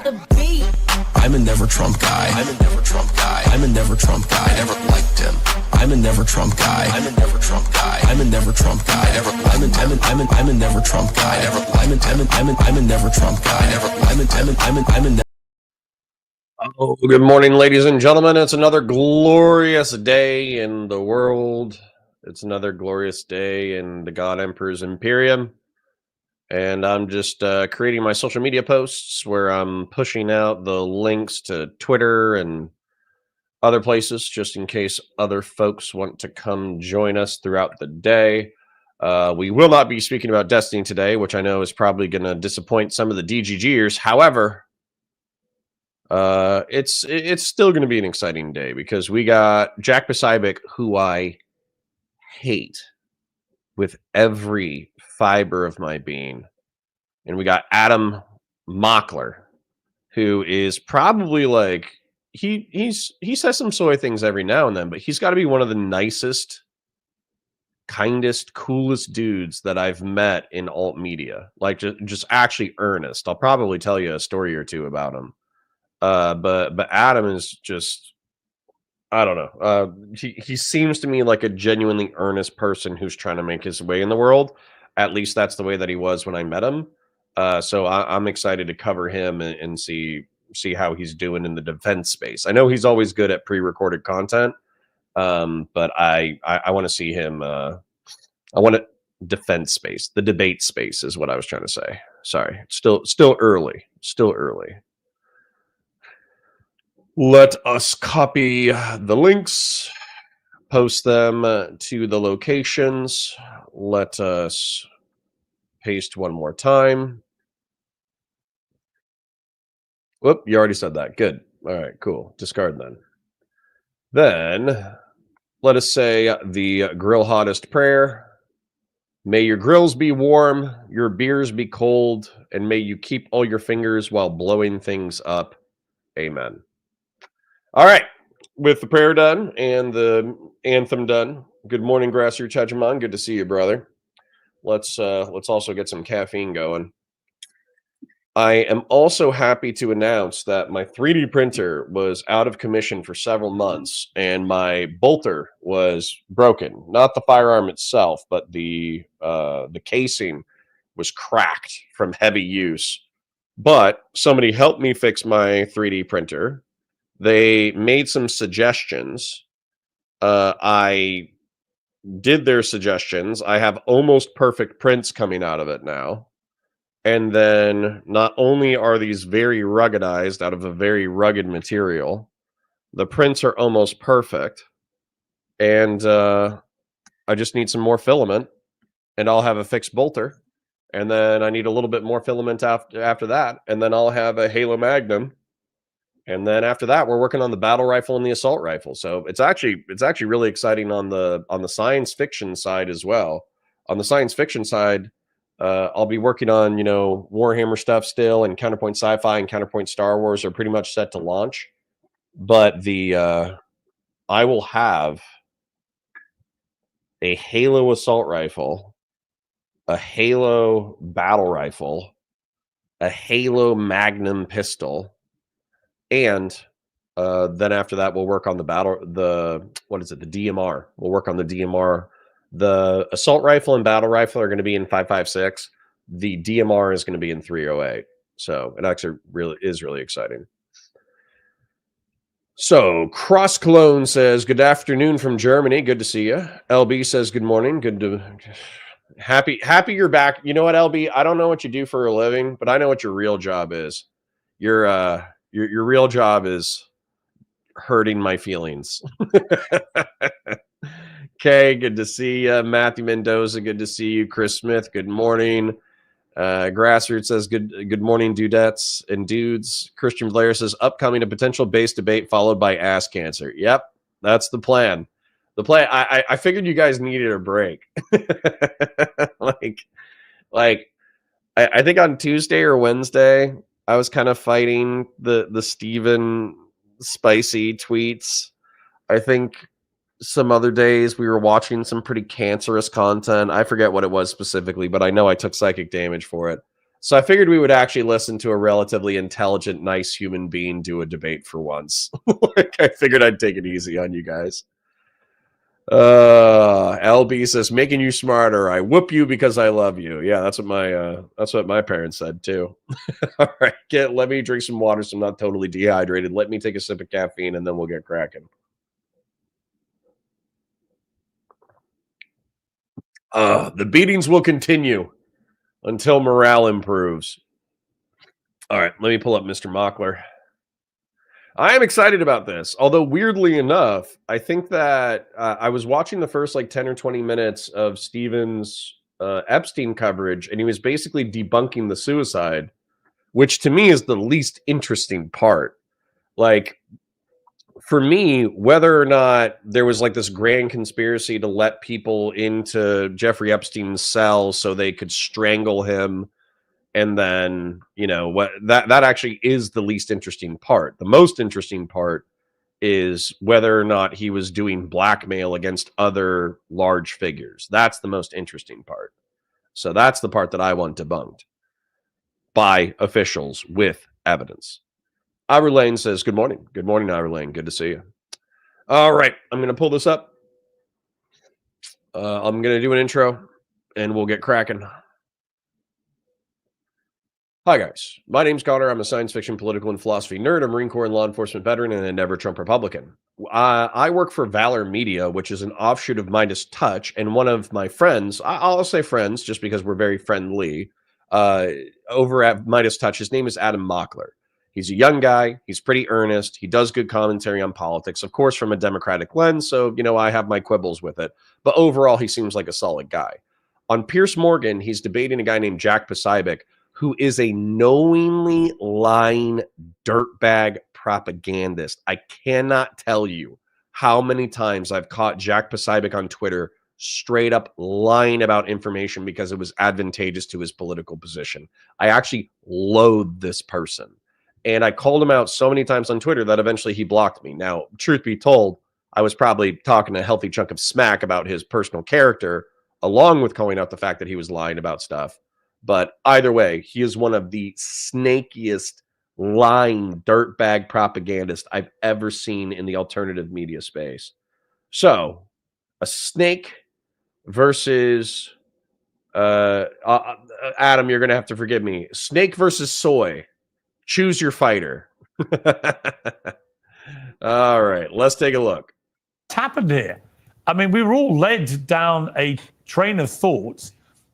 I'm a never Trump guy. I'm a never Trump guy. I'm a never Trump guy. I never liked him. I'm a never Trump guy. I'm a never Trump guy. I'm a never Trump guy. I never. I'm a never Trump guy. I never. I'm a never Trump guy. I never. I'm a never. Oh, good morning, ladies and gentlemen. It's another glorious day in the world. It's another glorious day in the God Emperor's Imperium. And I'm just creating my social media posts where I'm pushing out the links to Twitter and other places just in case other folks want to come join us throughout the day. We will not be speaking about Destiny today, which I know is probably going to disappoint some of the DGGers. However, it's still going to be an exciting day because we got Jack Posobeic, who I hate with every fiber of my being, and we got Adam Mockler, who is probably like he says some soy things every now and then, but he's got to be one of the nicest, kindest, coolest dudes that I've met in alt media. Like just actually earnest. I'll probably tell you a story or two about him. But Adam is just, I don't know. He seems to me like a genuinely earnest person who's trying to make his way in the world. At least that's the way that he was when I met him. So I'm excited to cover him and see how he's doing in the defense space. I know he's always good at pre-recorded content, but I want to see him. I want to defense space. The debate space is what I was trying to say. Sorry, still early. Still early. Let us copy the links, post them to the locations. Let us paste one more time. Whoop, you already said that. Good. All right, cool. Discard then. Then let us say the grill hottest prayer. May your grills be warm, your beers be cold, and may you keep all your fingers while blowing things up. Amen. All right, with the prayer done and the anthem done. Good morning, Grassroots Hegemon. Good to see you, brother. Let's also get some caffeine going. I am also happy to announce that my 3D printer was out of commission for several months, and my bolter was broken. Not the firearm itself, but the casing was cracked from heavy use. But somebody helped me fix my 3D printer. They made some suggestions. I did their suggestions. I have almost perfect prints coming out of it now. And then not only are these very ruggedized out of a very rugged material, the prints are almost perfect. And I just need some more filament, and I'll have a fixed bolter. And then I need a little bit more filament after that. And then I'll have a Halo Magnum. And then after that, we're working on the battle rifle and the assault rifle. So it's actually really exciting on the science fiction side as well. On the science fiction side, I'll be working on, Warhammer stuff still, and Counterpoint Sci-Fi and Counterpoint Star Wars are pretty much set to launch. But I will have a Halo assault rifle, a Halo battle rifle, a Halo Magnum pistol. And then after that, we'll work on the DMR. We'll work on the DMR. The assault rifle and battle rifle are going to be in 5.56. The DMR is going to be in 308. So it actually is really exciting. So Cross Cologne says, good afternoon from Germany. Good to see you. LB says, good morning. Happy you're back. You know what, LB? I don't know what you do for a living, but I know what your real job is. Your real job is hurting my feelings. Okay, good to see you. Matthew Mendoza, good to see you. Chris Smith, good morning. Grassroots says, good morning, dudettes and dudes. Christian Blair says, upcoming a potential base debate followed by ass cancer. Yep, that's the plan. I figured you guys needed a break. I think on Tuesday or Wednesday, I was kind of fighting the Steven spicy tweets. I think some other days we were watching some pretty cancerous content. I forget what it was specifically, but I know I took psychic damage for it. So I figured we would actually listen to a relatively intelligent, nice human being do a debate for once. Like, I figured I'd take it easy on you guys. LB says, making you smarter. I whoop you because I love you. Yeah, that's what my parents said too. All right, let me drink some water so I'm not totally dehydrated. Let me take a sip of caffeine and then we'll get cracking. The beatings will continue until morale improves. All right, let me pull up Mr. Mockler. I am excited about this, although weirdly enough, I think that I was watching the first like 10 or 20 minutes of Steven's Epstein coverage, and he was basically debunking the suicide, which to me is the least interesting part. Like, for me, whether or not there was like this grand conspiracy to let people into Jeffrey Epstein's cell so they could strangle him, and then, you know, what that actually is the least interesting part. The most interesting part is whether or not he was doing blackmail against other large figures. That's the most interesting part. So that's the part that I want debunked by officials with evidence. Ira Lane says, good morning. Good morning, Ira Lane. Good to see you. All right, I'm going to pull this up. I'm going to do an intro, and we'll get cracking. Hi, guys. My name's Connor. I'm a science fiction, political, and philosophy nerd, a Marine Corps and law enforcement veteran, and a never Trump Republican. I work for Valor Media, which is an offshoot of Midas Touch, and one of my friends, I'll say friends just because we're very friendly, over at Midas Touch, his name is Adam Mockler. He's a young guy. He's pretty earnest. He does good commentary on politics, of course, from a Democratic lens. So, you know, I have my quibbles with it. But overall, he seems like a solid guy. On Piers Morgan, he's debating a guy named Jack Posobeic, who is a knowingly lying dirtbag propagandist. I cannot tell you how many times I've caught Jack Posobeic on Twitter straight up lying about information because it was advantageous to his political position. I actually loathe this person. And I called him out so many times on Twitter that eventually he blocked me. Now, truth be told, I was probably talking a healthy chunk of smack about his personal character, along with calling out the fact that he was lying about stuff. But either way, he is one of the snakiest lying dirtbag propagandists I've ever seen in the alternative media space. So, a snake versus Adam, you're going to have to forgive me. Snake versus soy. Choose your fighter. All right, let's take a look. What's happened here? I mean, we were all led down a train of thought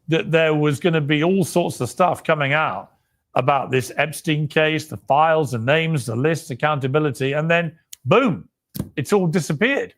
that there was going to be all sorts of stuff coming out about this Epstein case, the files, the names, the lists, accountability, and then boom, it's all disappeared.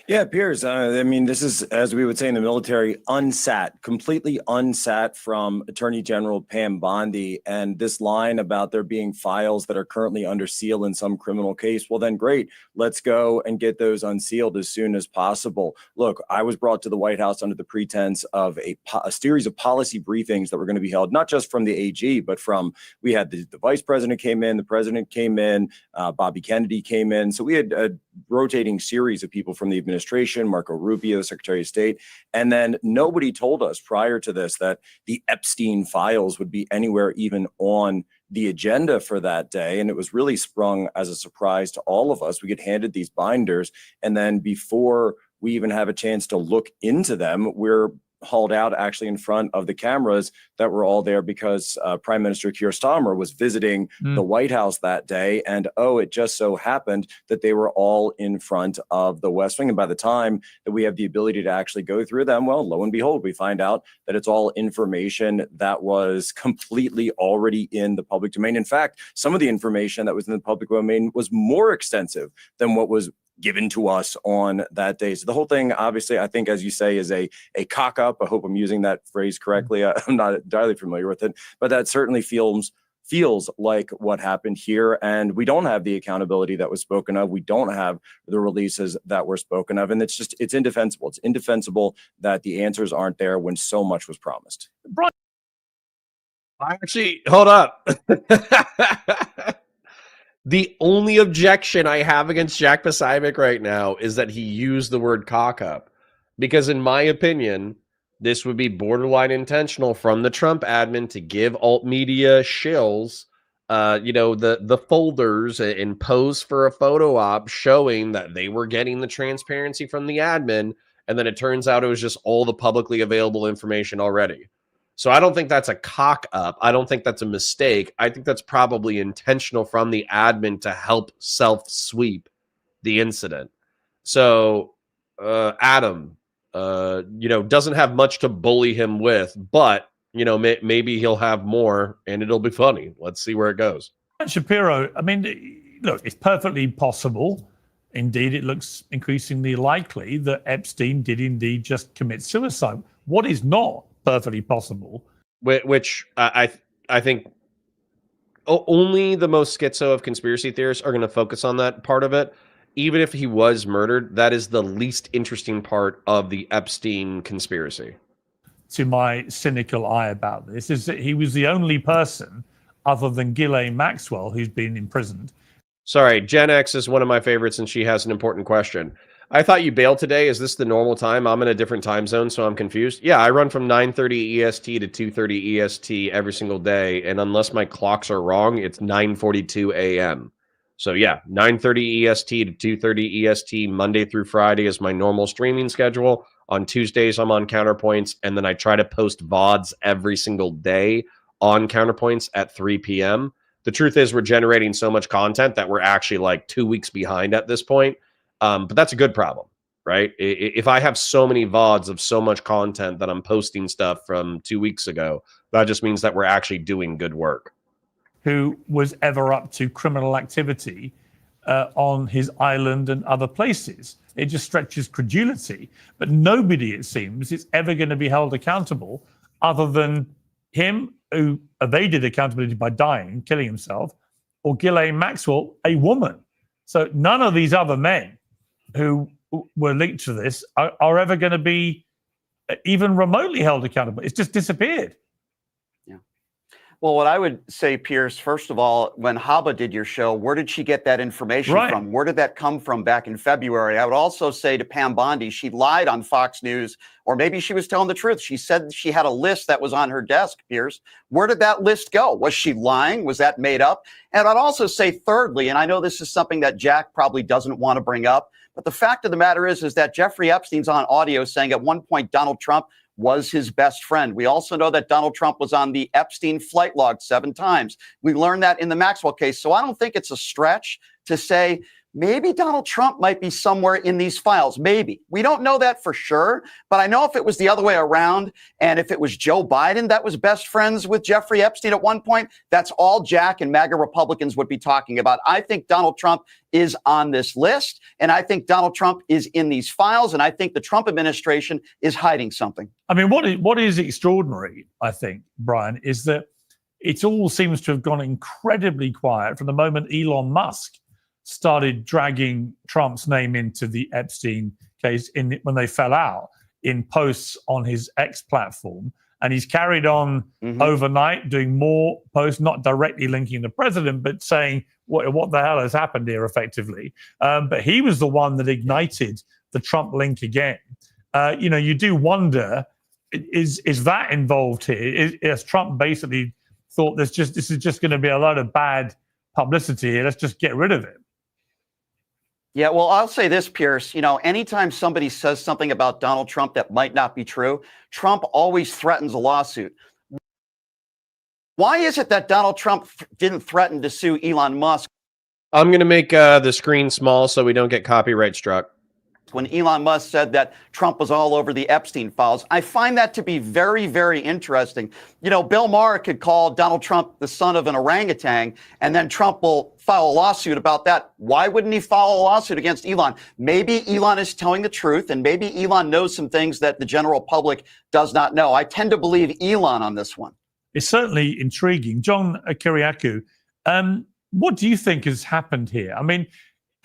Yeah, Piers. I mean, this is, as we would say in the military, unsat, completely unsat from Attorney General Pam Bondi. And this line about there being files that are currently under seal in some criminal case, well, then great. Let's go and get those unsealed as soon as possible. Look, I was brought to the White House under the pretense of a series of policy briefings that were going to be held, not just from the AG, but from, we had the vice president came in, the president came in, Bobby Kennedy came in. So we had a rotating series of people from the administration, Marco Rubio, Secretary of State. And then nobody told us prior to this that the Epstein files would be anywhere even on the agenda for that day. And it was really sprung as a surprise to all of us. We get handed these binders, and then before we even have a chance to look into them, we're hauled out actually in front of the cameras that were all there because Prime Minister Keir Starmer was visiting the White House that day. And it just so happened that they were all in front of the West Wing. And by the time that we have the ability to actually go through them, well, lo and behold, we find out that it's all information that was completely already in the public domain. In fact, some of the information that was in the public domain was more extensive than what was given to us on that day. So the whole thing, obviously, I think, as you say, is a cock up. I hope I'm using that phrase correctly. I'm not entirely familiar with it, but that certainly feels like what happened here. And we don't have the accountability that was spoken of. We don't have the releases that were spoken of. And it's indefensible. It's indefensible that the answers aren't there when so much was promised. Actually, hold up. The only objection I have against Jack Posobeic right now is that he used the word cock up. Because in my opinion, This would be borderline intentional from the Trump admin to give alt media shills, the folders and pose for a photo op showing that they were getting the transparency from the admin. And then it turns out it was just all the publicly available information already. So I don't think that's a cock up. I don't think that's a mistake. I think that's probably intentional from the admin to help self-sweep the incident. So Adam, doesn't have much to bully him with, but, maybe he'll have more and it'll be funny. Let's see where it goes. Shapiro, I mean, look, it's perfectly possible. Indeed, it looks increasingly likely that Epstein did indeed just commit suicide. What is not perfectly possible, which I think only the most schizo of conspiracy theorists are going to focus on that part of it. Even if he was murdered, that is the least interesting part of the Epstein conspiracy. To my cynical eye about this, is that he was the only person other than Ghislaine Maxwell who's been imprisoned. Sorry, Gen X is one of my favorites, and she has an important question. I thought you bailed today. Is this the normal time? I'm in a different time zone, so I'm confused. Yeah, I run from 9:30 EST to 2:30 EST every single day, and unless my clocks are wrong, it's 9:42 a.m. So yeah, 9:30 EST to 2:30 EST, Monday through Friday is my normal streaming schedule. On Tuesdays, I'm on Counterpoints, and then I try to post VODs every single day on Counterpoints at 3 p.m. The truth is we're generating so much content that we're actually like 2 weeks behind at this point. But that's a good problem, right? If I have so many VODs of so much content that I'm posting stuff from 2 weeks ago, that just means that we're actually doing good work. Who was ever up to criminal activity on his island and other places. It just stretches credulity. But nobody, it seems, is ever going to be held accountable other than him, who evaded accountability by dying, killing himself, or Ghislaine Maxwell, a woman. So none of these other men who were linked to this are ever going to be even remotely held accountable. It's just disappeared. Yeah. Well, what I would say, Pierce, first of all, when Haba did your show, where did she get that information from? Where did that come from back in February? I would also say to Pam Bondi, she lied on Fox News, or maybe she was telling the truth. She said she had a list that was on her desk, Pierce. Where did that list go? Was she lying? Was that made up? And I'd also say, thirdly, and I know this is something that Jack probably doesn't want to bring up, but the fact of the matter is that Jeffrey Epstein's on audio saying at one point Donald Trump was his best friend. We also know that Donald Trump was on the Epstein flight log 7 times. We learned that in the Maxwell case. So I don't think it's a stretch to say maybe Donald Trump might be somewhere in these files. Maybe. We don't know that for sure. But I know if it was the other way around, and if it was Joe Biden that was best friends with Jeffrey Epstein at one point, that's all Jack and MAGA Republicans would be talking about. I think Donald Trump is on this list, and I think Donald Trump is in these files, and I think the Trump administration is hiding something. I mean, what is extraordinary, I think, Brian, is that it all seems to have gone incredibly quiet from the moment Elon Musk started dragging Trump's name into the Epstein case when they fell out in posts on his X platform. And he's carried on overnight doing more posts, not directly linking the president, but saying what the hell has happened here effectively. But he was the one that ignited the Trump link again. You do wonder, is that involved here? Is Trump basically thought this is just going to be a lot of bad publicity here? Let's just get rid of it. Yeah, well, I'll say this, Pierce. Anytime somebody says something about Donald Trump that might not be true, Trump always threatens a lawsuit. Why is it that Donald Trump didn't threaten to sue Elon Musk? I'm going to make the screen small so we don't get copyright struck. When Elon Musk said that Trump was all over the Epstein files, I find that to be very, very interesting. Bill Maher could call Donald Trump the son of an orangutan, and then Trump will file a lawsuit about that. Why wouldn't he file a lawsuit against Elon? Maybe Elon is telling the truth, and maybe Elon knows some things that the general public does not know. I tend to believe Elon on this one. It's certainly intriguing. John Kiriakou, what do you think has happened here? I mean,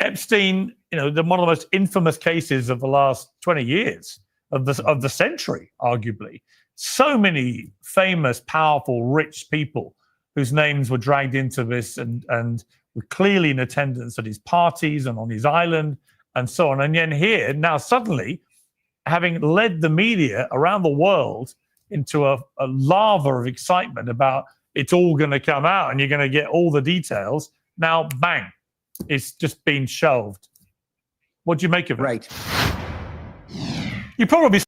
Epstein, one of the most infamous cases of the last 20 years, of the century, arguably. So many famous, powerful, rich people whose names were dragged into this and were clearly in attendance at his parties and on his island and so on. And then here, now suddenly, having led the media around the world into a lava of excitement about it's all going to come out and you're going to get all the details. Now, bang, it's just been shelved. What do you make of it? Right. You probably.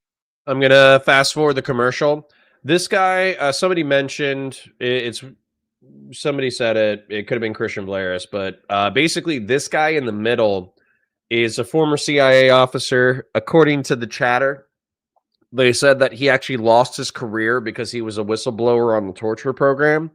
I'm going to fast forward the commercial. This guy, somebody mentioned, somebody said it could have been Christian Blaris, but basically this guy in the middle is a former CIA officer. According to the chatter, they said that he actually lost his career because he was a whistleblower on the torture program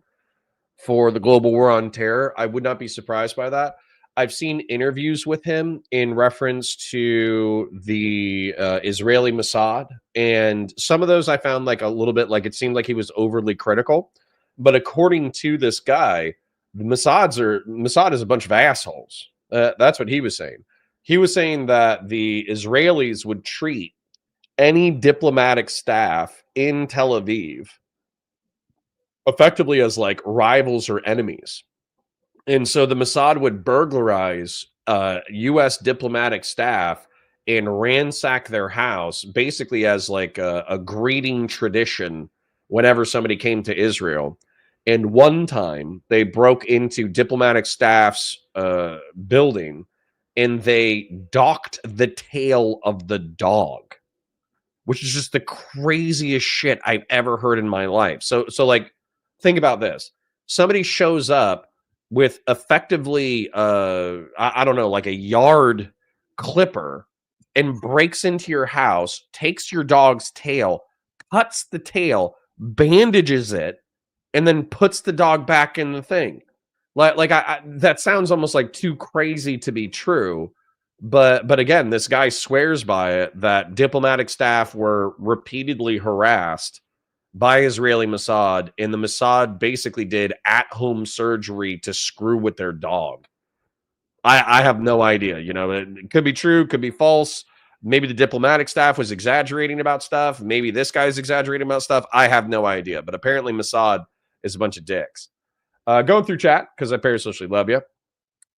for the global war on terror. I would not be surprised by that. I've seen interviews with him in reference to the Israeli Mossad, and some of those I found like a little bit like it seemed like he was overly critical. But according to this guy, the Mossad is a bunch of assholes. That's what he was saying. He was saying that the Israelis would treat any diplomatic staff in Tel Aviv effectively as like rivals or enemies. And so the Mossad would burglarize U.S. diplomatic staff and ransack their house basically as like a greeting tradition whenever somebody came to Israel. And one time they broke into diplomatic staff's building and they docked the tail of the dog, which is just the craziest shit I've ever heard in my life. So like, think about this. Somebody shows up with effectively, I don't know, like a yard clipper and breaks into your house, takes your dog's tail, cuts the tail, bandages it, and then puts the dog back in the thing. Like that sounds almost like too crazy to be true. But again, this guy swears by it that diplomatic staff were repeatedly harassed by Israeli Mossad, and the Mossad basically did at-home surgery to screw with their dog. I have no idea. You know, it could be true, could be false. Maybe the diplomatic staff was exaggerating about stuff. Maybe this guy's exaggerating about stuff. I have no idea. But apparently Mossad is a bunch of dicks. Going through chat, because I parasocially love you.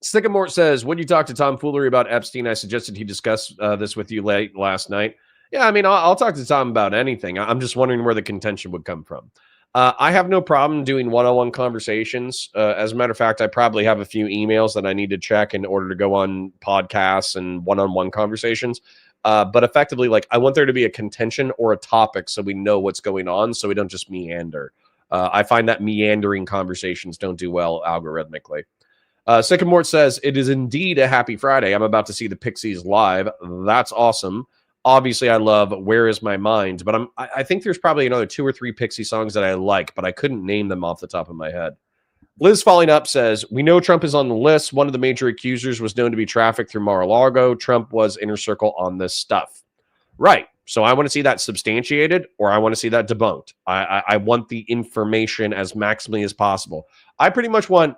Sycamore says, when you talked to Tom Foolery about Epstein, I suggested he discuss this with you late last night. Yeah, I mean, I'll talk to Tom about anything. I'm just wondering where the contention would come from. I have no problem doing one-on-one conversations. As a matter of fact, I probably have a few emails that I need to check in order to go on podcasts and one-on-one conversations. But effectively, like, I want there to be a contention or a topic so we know what's going on, so we don't just meander. I find that meandering conversations don't do well algorithmically. Sycamore says, it is indeed a happy Friday. I'm about to see the Pixies live. That's awesome. Obviously, I love Where Is My Mind, but I think there's probably another 2 or 3 Pixie songs that I like, but I couldn't name them off the top of my head. Liz Falling Up says, we know Trump is on the list. One of the major accusers was known to be trafficked through Mar-a-Lago. Trump was inner circle on this stuff. Right. So I want to see that substantiated, or I want to see that debunked. I want the information as maximally as possible. I pretty much want,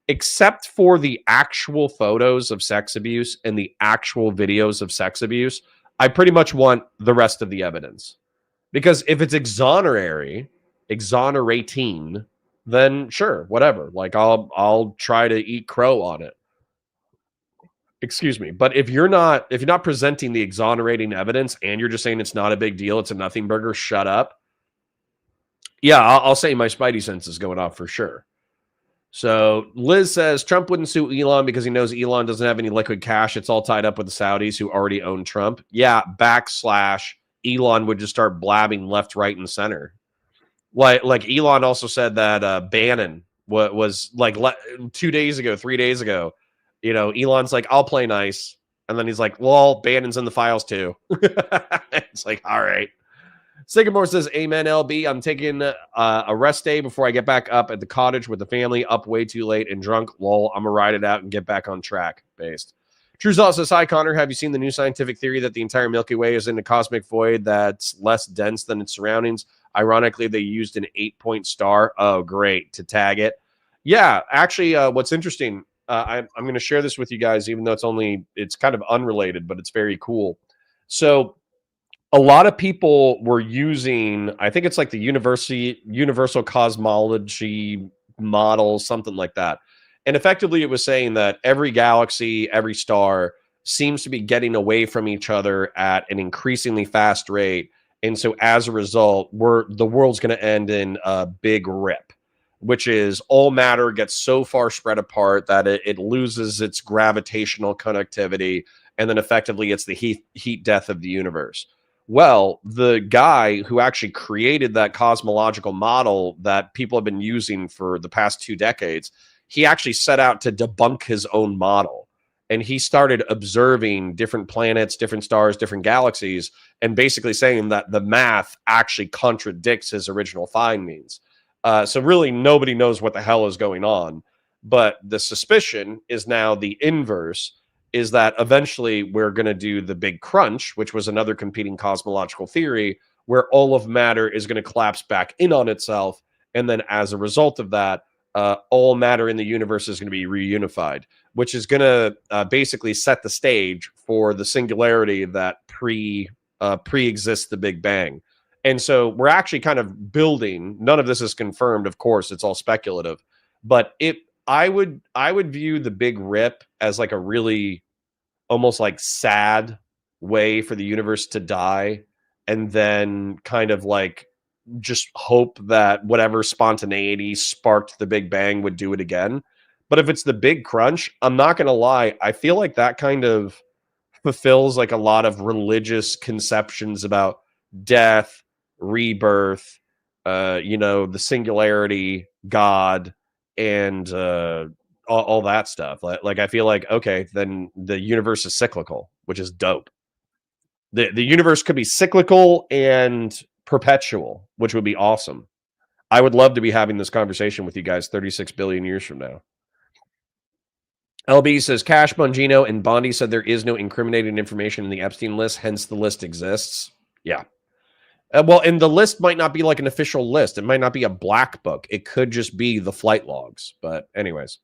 except for the actual photos of sex abuse and the actual videos of sex abuse, I pretty much want the rest of the evidence. Because if it's exonerating, then sure, whatever. Like I'll try to eat crow on it. Excuse me. But if you're not presenting the exonerating evidence and you're just saying it's not a big deal, it's a nothing burger, shut up. Yeah, I'll say my spidey sense is going off for sure. So Liz says Trump wouldn't sue Elon because he knows Elon doesn't have any liquid cash. It's all tied up with the Saudis who already own Trump. Yeah, / Elon would just start blabbing left, right, and center. Like Elon also said that Bannon was like 2 days ago, 3 days ago. You know, Elon's like, I'll play nice. And then he's like, well, Bannon's in the files too. It's like, all right. Sycamore says, amen, LB. I'm taking a rest day before I get back up at the cottage with the family, up way too late and drunk. Lol, I'm going to ride it out and get back on track. Based. Truezaw says, hi, Connor. Have you seen the new scientific theory that the entire Milky Way is in a cosmic void that's less dense than its surroundings? Ironically, they used an 8-point star. Oh, great. To tag it. Yeah, actually, what's interesting, I'm going to share this with you guys, even though it's kind of unrelated, but it's very cool. So a lot of people were using, I think it's like the universal cosmology model, something like that. And effectively it was saying that every galaxy, every star seems to be getting away from each other at an increasingly fast rate. And so as a result, the world's going to end in a big rip, which is all matter gets so far spread apart that it loses its gravitational connectivity, and then effectively it's the heat death of the universe. Well, the guy who actually created that cosmological model that people have been using for the past 2 decades, he actually set out to debunk his own model. And he started observing different planets, different stars, different galaxies, and basically saying that the math actually contradicts his original findings. So really nobody knows what the hell is going on. But the suspicion is now the inverse, is that eventually we're going to do the big crunch, which was another competing cosmological theory, where all of matter is going to collapse back in on itself. And then as a result of that, all matter in the universe is going to be reunified, which is going to basically set the stage for the singularity that pre-exists the Big Bang. And so we're actually kind of building, none of this is confirmed, of course, it's all speculative, but I would view the Big Rip as like a really almost like sad way for the universe to die, and then kind of like just hope that whatever spontaneity sparked the Big Bang would do it again. But if it's the big crunch, I'm not going to lie, I feel like that kind of fulfills like a lot of religious conceptions about death, rebirth, the singularity, God, and all that stuff. Like I feel like, okay, then the universe is cyclical, which is dope. The universe could be cyclical and perpetual, which would be awesome. I would love to be having this conversation with you guys 36 billion years from now. LB says, Cash, Bongino, and Bondi said there is no incriminating information in the Epstein list, hence the list exists. Yeah. Well, and the list might not be like an official list. It might not be a black book. It could just be the flight logs. But anyways.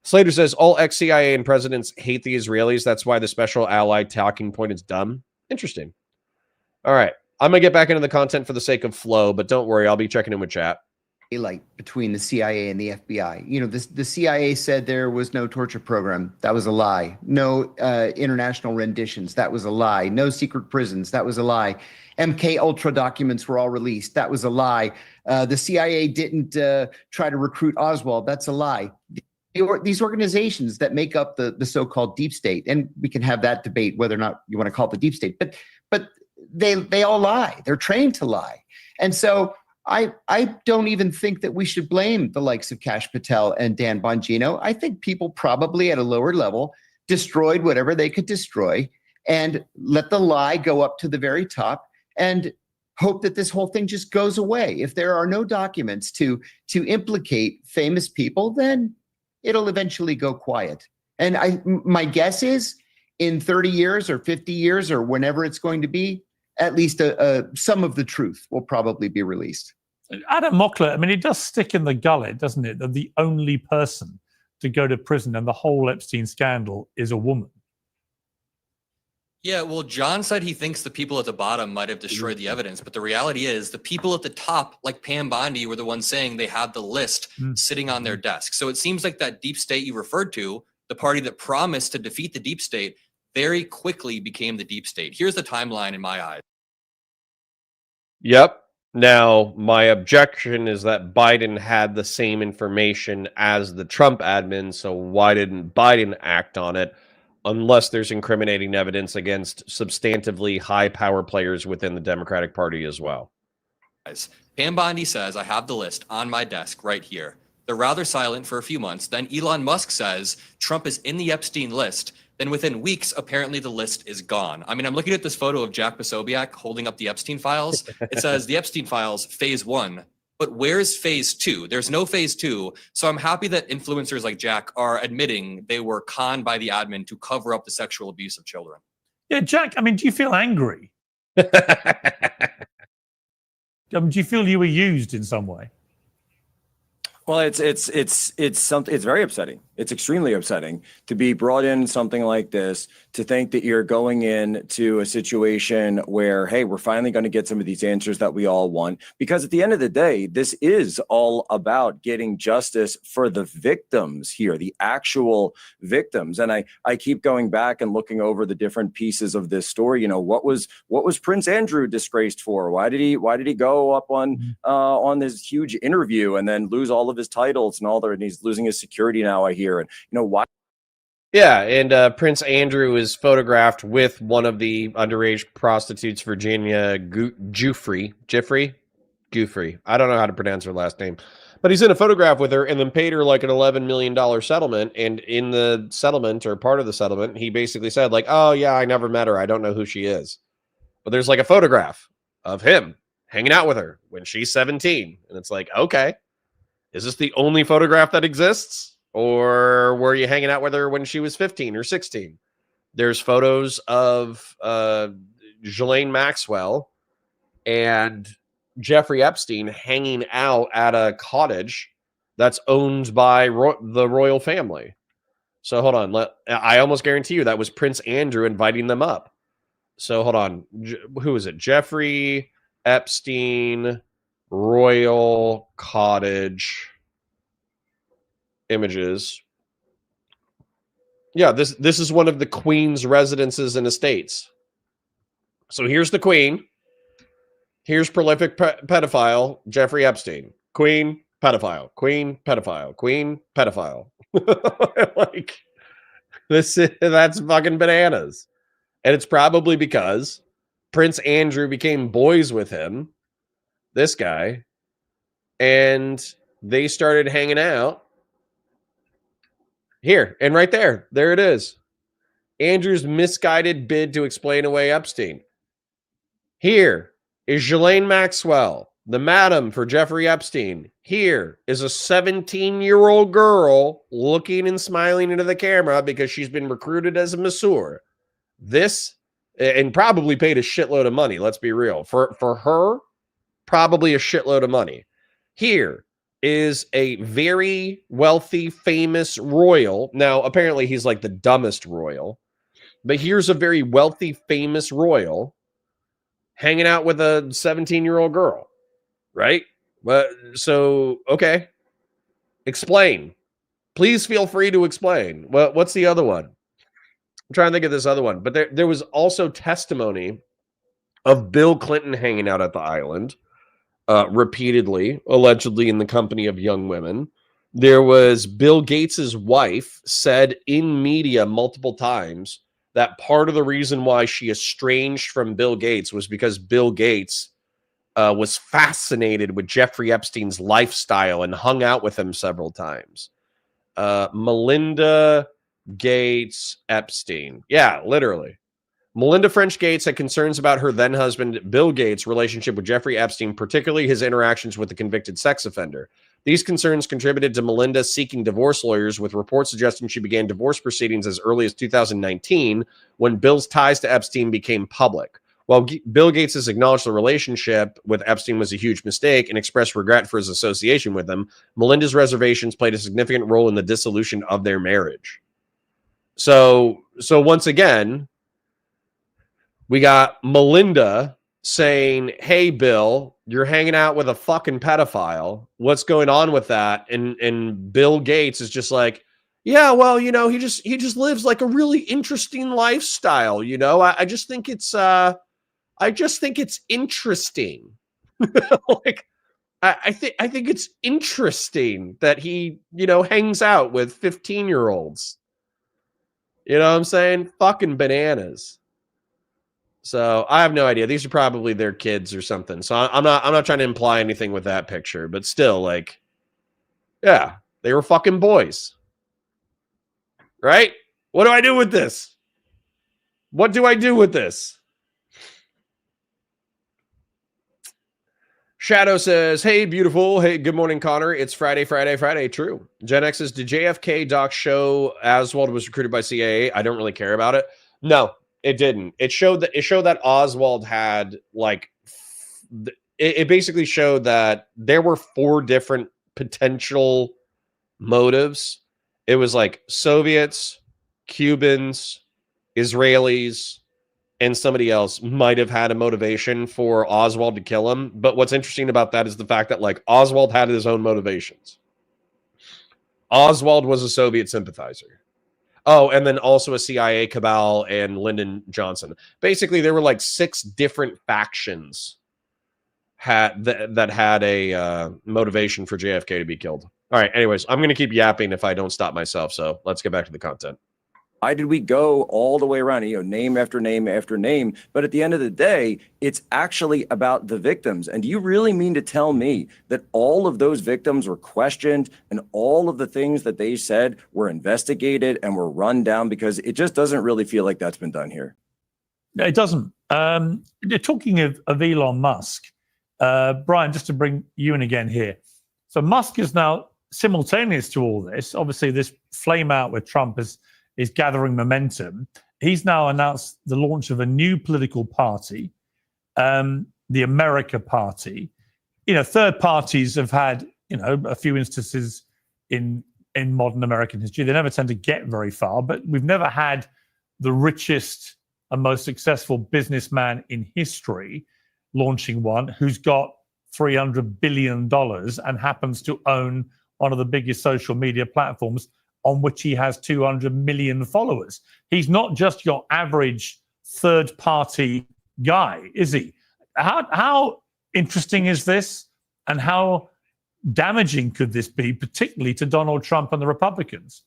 Slater says, all ex-CIA and presidents hate the Israelis. That's why the special allied talking point is dumb. Interesting. All right. I'm going to get back into the content for the sake of flow, but don't worry. I'll be checking in with chat. Daylight between the CIA and the FBI. You know, the CIA said there was no torture program. That was a lie. No international renditions. That was a lie. No secret prisons. That was a lie. MK Ultra documents were all released. That was a lie. The CIA didn't try to recruit Oswald. That's a lie. These organizations that make up the so-called deep state, and we can have that debate whether or not you want to call it the deep state, but they all lie. They're trained to lie. And so I don't even think that we should blame the likes of Kash Patel and Dan Bongino. I think people probably at a lower level destroyed whatever they could destroy and let the lie go up to the very top and hope that this whole thing just goes away. If there are no documents to implicate famous people, then it'll eventually go quiet. And my guess is in 30 years or 50 years or whenever it's going to be, at least some of the truth will probably be released. Adam Mockler, I mean, it does stick in the gullet, doesn't it, that the only person to go to prison and the whole Epstein scandal is a woman. Yeah, well, John said he thinks the people at the bottom might have destroyed the evidence, but the reality is the people at the top, like Pam Bondi, were the ones saying they had the list sitting on their desk. So it seems like that deep state you referred to, the party that promised to defeat the deep state, very quickly became the deep state. Here's the timeline in my eyes. Yep. Now, my objection is that Biden had the same information as the Trump admin, so why didn't Biden act on it? Unless there's incriminating evidence against substantively high power players within the Democratic Party as well. Pam Bondi says, I have the list on my desk right here. They're rather silent for a few months. Then Elon Musk says Trump is in the Epstein list. Then within weeks, apparently the list is gone. I mean, I'm looking at this photo of Jack Posobeic holding up the Epstein files. It says the Epstein files, phase 1. But where's phase 2? There's no phase 2. So I'm happy that influencers like Jack are admitting they were conned by the admin to cover up the sexual abuse of children. Yeah, Jack, I mean, do you feel angry? Do you feel you were used in some way? Well, it's something. It's very upsetting. It's extremely upsetting to be brought in something like this, to think that you're going into a situation where, hey, we're finally going to get some of these answers that we all want. Because at the end of the day, this is all about getting justice for the victims here, the actual victims. And I keep going back and looking over the different pieces of this story. You know, what was Prince Andrew disgraced for? Why did he go up on this huge interview and then lose all of his titles and all that? And he's losing his security now, I hear. And you know why? Yeah, and Prince Andrew is photographed with one of the underage prostitutes, Virginia Giuffre. I don't know how to pronounce her last name, but he's in a photograph with her and then paid her like an $11 million settlement. And in the settlement, or part of the settlement, he basically said like, oh yeah, I never met her. I don't know who she is. But there's like a photograph of him hanging out with her when she's 17. And it's like, okay, is this the only photograph that exists? Or were you hanging out with her when she was 15 or 16? There's photos of Ghislaine Maxwell and Jeffrey Epstein hanging out at a cottage that's owned by the royal family. So hold on. I almost guarantee you that was Prince Andrew inviting them up. So hold on. Who is it? Jeffrey Epstein Royal Cottage images. Yeah, this is one of the Queen's residences and estates. So here's the Queen. Here's prolific pedophile Jeffrey Epstein. Queen, pedophile. Queen, pedophile. Queen, pedophile. Like that's fucking bananas. And it's probably because Prince Andrew became boys with him, this guy, and they started hanging out. Here, and right there it is. Andrew's misguided bid to explain away Epstein. Here is Ghislaine Maxwell, the madam for Jeffrey Epstein. Here is a 17-year-old girl looking and smiling into the camera because she's been recruited as a masseur. This, and probably paid a shitload of money, let's be real. For her, probably a shitload of money. Here is a very wealthy, famous royal. Now, apparently he's like the dumbest royal, but here's a very wealthy, famous royal hanging out with a 17-year-old girl, right? But so, okay, explain. Please feel free to explain. What's the other one? I'm trying to think of this other one, but there was also testimony of Bill Clinton hanging out at the island. Repeatedly, allegedly in the company of young women. There was Bill Gates's wife said in media multiple times that part of the reason why she estranged from Bill Gates was because Bill Gates was fascinated with Jeffrey Epstein's lifestyle and hung out with him several times. Melinda Gates Epstein. Yeah, literally. Melinda French Gates had concerns about her then husband, Bill Gates' relationship with Jeffrey Epstein, particularly his interactions with the convicted sex offender. These concerns contributed to Melinda seeking divorce lawyers, with reports suggesting she began divorce proceedings as early as 2019, when Bill's ties to Epstein became public. While Bill Gates has acknowledged the relationship with Epstein was a huge mistake and expressed regret for his association with him, Melinda's reservations played a significant role in the dissolution of their marriage. So once again, we got Melinda saying, hey, Bill, you're hanging out with a fucking pedophile. What's going on with that? And Bill Gates is just like, yeah, well, you know, he just lives like a really interesting lifestyle. You know, I just think it's interesting. Like, I think it's interesting that he, you know, hangs out with 15-year-olds. You know what I'm saying? Fucking bananas. So I have no idea. These are probably their kids or something. So I'm not trying to imply anything with that picture, but still, like, yeah, they were fucking boys. Right? What do I do with this? What do I do with this? Shadow says, hey, beautiful. Hey, good morning, Connor. It's Friday. True. Gen X says, did JFK doc show Oswald was recruited by CIA? I don't really care about it. No, it didn't. It showed that Oswald had, like, it basically showed that there were 4 different potential motives, it was like Soviets, Cubans, Israelis, and somebody else might have had a motivation for Oswald to kill him. But what's interesting about that is the fact that, like, Oswald had his own motivations. Oswald was a Soviet sympathizer. Oh, and then also a CIA cabal and Lyndon Johnson. Basically, there were like 6 different factions that had a motivation for JFK to be killed. All right, anyways, I'm going to keep yapping if I don't stop myself, so let's get back to the content. Why did we go all the way around, name after name after name? But at the end of the day, it's actually about the victims. And do you really mean to tell me that all of those victims were questioned and all of the things that they said were investigated and were run down? Because it just doesn't really feel like that's been done here. No, it doesn't. Talking of Elon Musk, Brian, just to bring you in again here. So Musk is now simultaneous to all this. Obviously, this flame out with Trump is gathering momentum. He's now announced the launch of a new political party, the America Party. Third parties have had, a few instances in modern American history. They never tend to get very far, but we've never had the richest and most successful businessman in history launching one who's got $300 billion and happens to own one of the biggest social media platforms on which he has 200 million followers. He's not just your average third-party guy, is he? How interesting is this, and how damaging could this be, particularly to Donald Trump and the Republicans?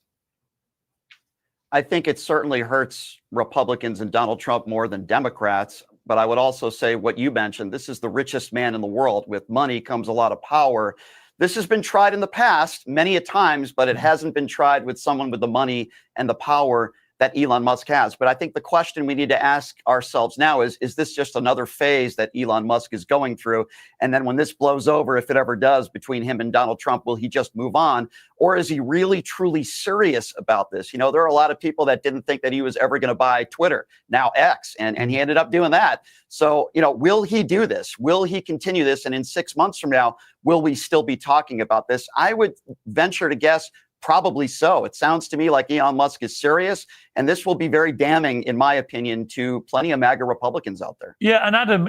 I think it certainly hurts Republicans and Donald Trump more than Democrats. But I would also say what you mentioned, this is the richest man in the world. With money comes a lot of power. This has been tried in the past many a times, but it hasn't been tried with someone with the money and the power that Elon Musk has. But I think the question we need to ask ourselves now is this just another phase that Elon Musk is going through? And then when this blows over, if it ever does, between him and Donald Trump, will he just move on? Or is he really, truly serious about this? There are a lot of people that didn't think that he was ever going to buy Twitter, now X, and he ended up doing that. So, will he do this? Will he continue this? And in 6 months from now, will we still be talking about this? I would venture to guess probably so. It sounds to me like Elon Musk is serious, and this will be very damning, in my opinion, to plenty of MAGA Republicans out there. Yeah, and Adam,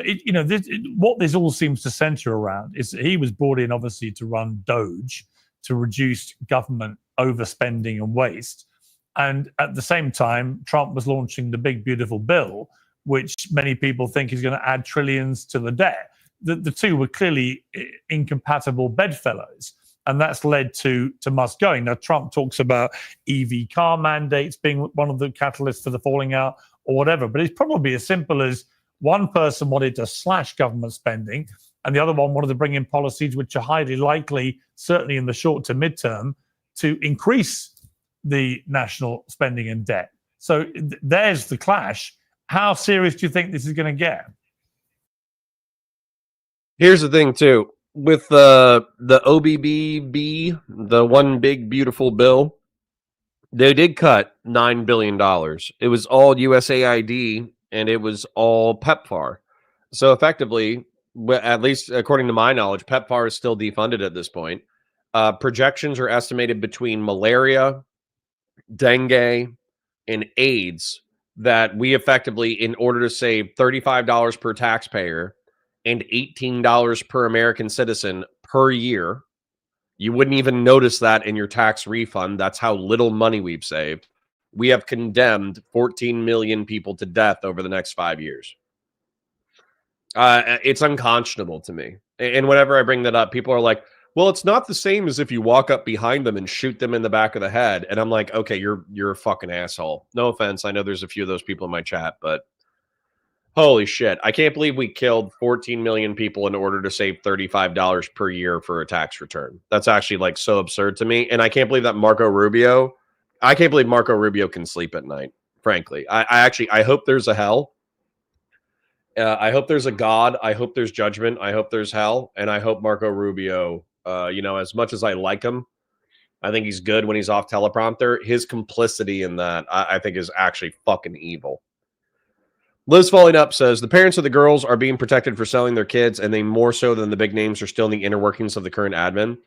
what this all seems to center around is he was brought in, obviously, to run Doge, to reduce government overspending and waste. And at the same time, Trump was launching the big, beautiful bill, which many people think is going to add trillions to the debt. The two were clearly incompatible bedfellows. And that's led to Musk going. Now, Trump talks about EV car mandates being one of the catalysts for the falling out or whatever. But it's probably as simple as one person wanted to slash government spending and the other one wanted to bring in policies which are highly likely, certainly in the short to midterm, to increase the national spending and debt. So there's the clash. How serious do you think this is going to get? Here's the thing, too. With the OBBB, the one big beautiful bill, they did cut $9 billion. It was all USAID and it was all PEPFAR. So effectively, at least according to my knowledge, PEPFAR is still defunded at this point. Projections are estimated between malaria, dengue, and AIDS that we effectively, in order to save $35 per taxpayer and $18 per American citizen per year, you wouldn't even notice that in your tax refund. That's how little money we've saved. We have condemned 14 million people to death over the next 5 years. It's unconscionable to me. And whenever I bring that up, people are like, well, it's not the same as if you walk up behind them and shoot them in the back of the head. And I'm like, okay, you're a fucking asshole. No offense. I know there's a few of those people in my chat, but holy shit. I can't believe we killed 14 million people in order to save $35 per year for a tax return. That's actually like so absurd to me. And I can't believe that Marco Rubio can sleep at night, frankly. I hope there's a hell. I hope there's a God. I hope there's judgment. I hope there's hell. And I hope Marco Rubio, as much as I like him, I think he's good when he's off teleprompter. His complicity in that, I think, is actually fucking evil. Liz Falling Up says, the parents of the girls are being protected for selling their kids, and they more so than the big names are still in the inner workings of the current admin.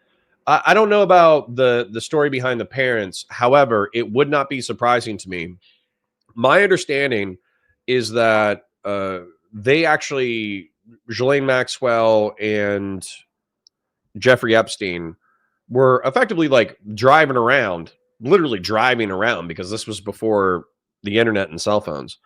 I don't know about the story behind the parents. However, it would not be surprising to me. My understanding is that they actually, Ghislaine Maxwell and Jeffrey Epstein were effectively like driving around, literally driving around, because this was before the internet and cell phones,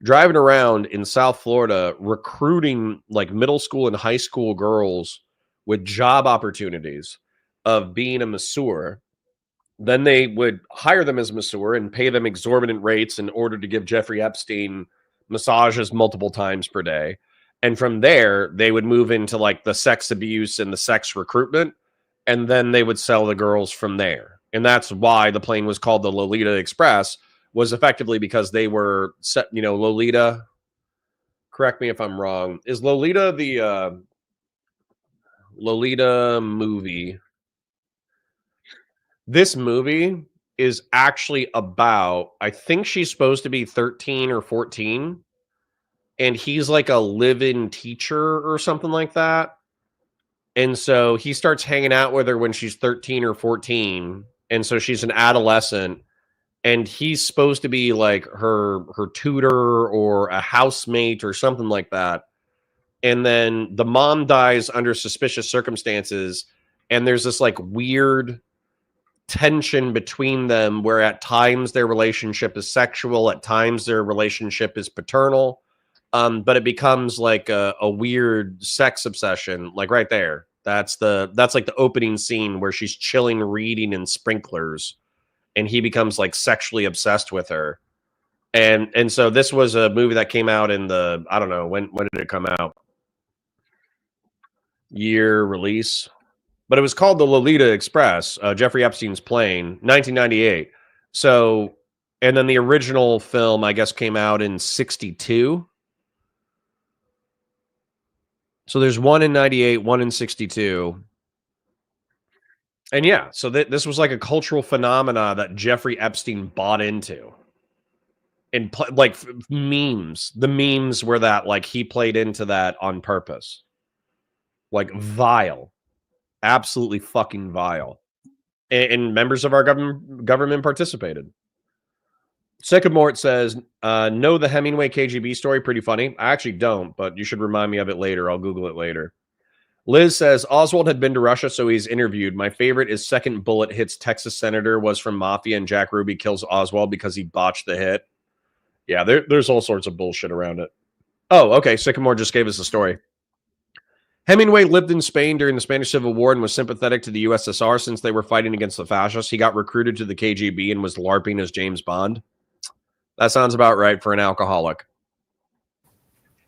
driving around in South Florida, recruiting like middle school and high school girls with job opportunities of being a masseur. Then they would hire them as masseur and pay them exorbitant rates in order to give Jeffrey Epstein massages multiple times per day. And from there, they would move into like the sex abuse and the sex recruitment. And then they would sell the girls from there. And that's why the plane was called the Lolita Express, was effectively because they were set, you know, Lolita, correct me if I'm wrong. Is Lolita the Lolita movie? This movie is actually about, I think she's supposed to be 13 or 14. And he's like a live-in teacher or something like that. And so he starts hanging out with her when she's 13 or 14. And so she's an adolescent. And he's supposed to be like her tutor or a housemate or something like that. And then the mom dies under suspicious circumstances. And there's this like weird tension between them where at times their relationship is sexual, at times their relationship is paternal. But it becomes like a weird sex obsession, like right there. That's like the opening scene where she's chilling, reading in sprinklers, and he becomes like sexually obsessed with her. And so this was a movie that came out in the, I don't know, when did it come out? Year release. But it was called the Lolita Express, Jeffrey Epstein's plane, 1998. So, and then the original film, I guess, came out in 62. So there's one in 98, one in 62. And yeah, so this was like a cultural phenomena that Jeffrey Epstein bought into. And like memes, the memes were that like he played into that on purpose. Like vile, absolutely fucking vile. And members of our government participated. Sycamore says, know the Hemingway KGB story, pretty funny. I actually don't, but you should remind me of it later. I'll Google it later. Liz says, Oswald had been to Russia, so he's interviewed. My favorite is second bullet hits Texas senator was from Mafia, and Jack Ruby kills Oswald because he botched the hit. Yeah, there's all sorts of bullshit around it. Oh, okay. Sycamore just gave us a story. Hemingway lived in Spain during the Spanish Civil War and was sympathetic to the USSR since they were fighting against the fascists. He got recruited to the KGB and was LARPing as James Bond. That sounds about right for an alcoholic.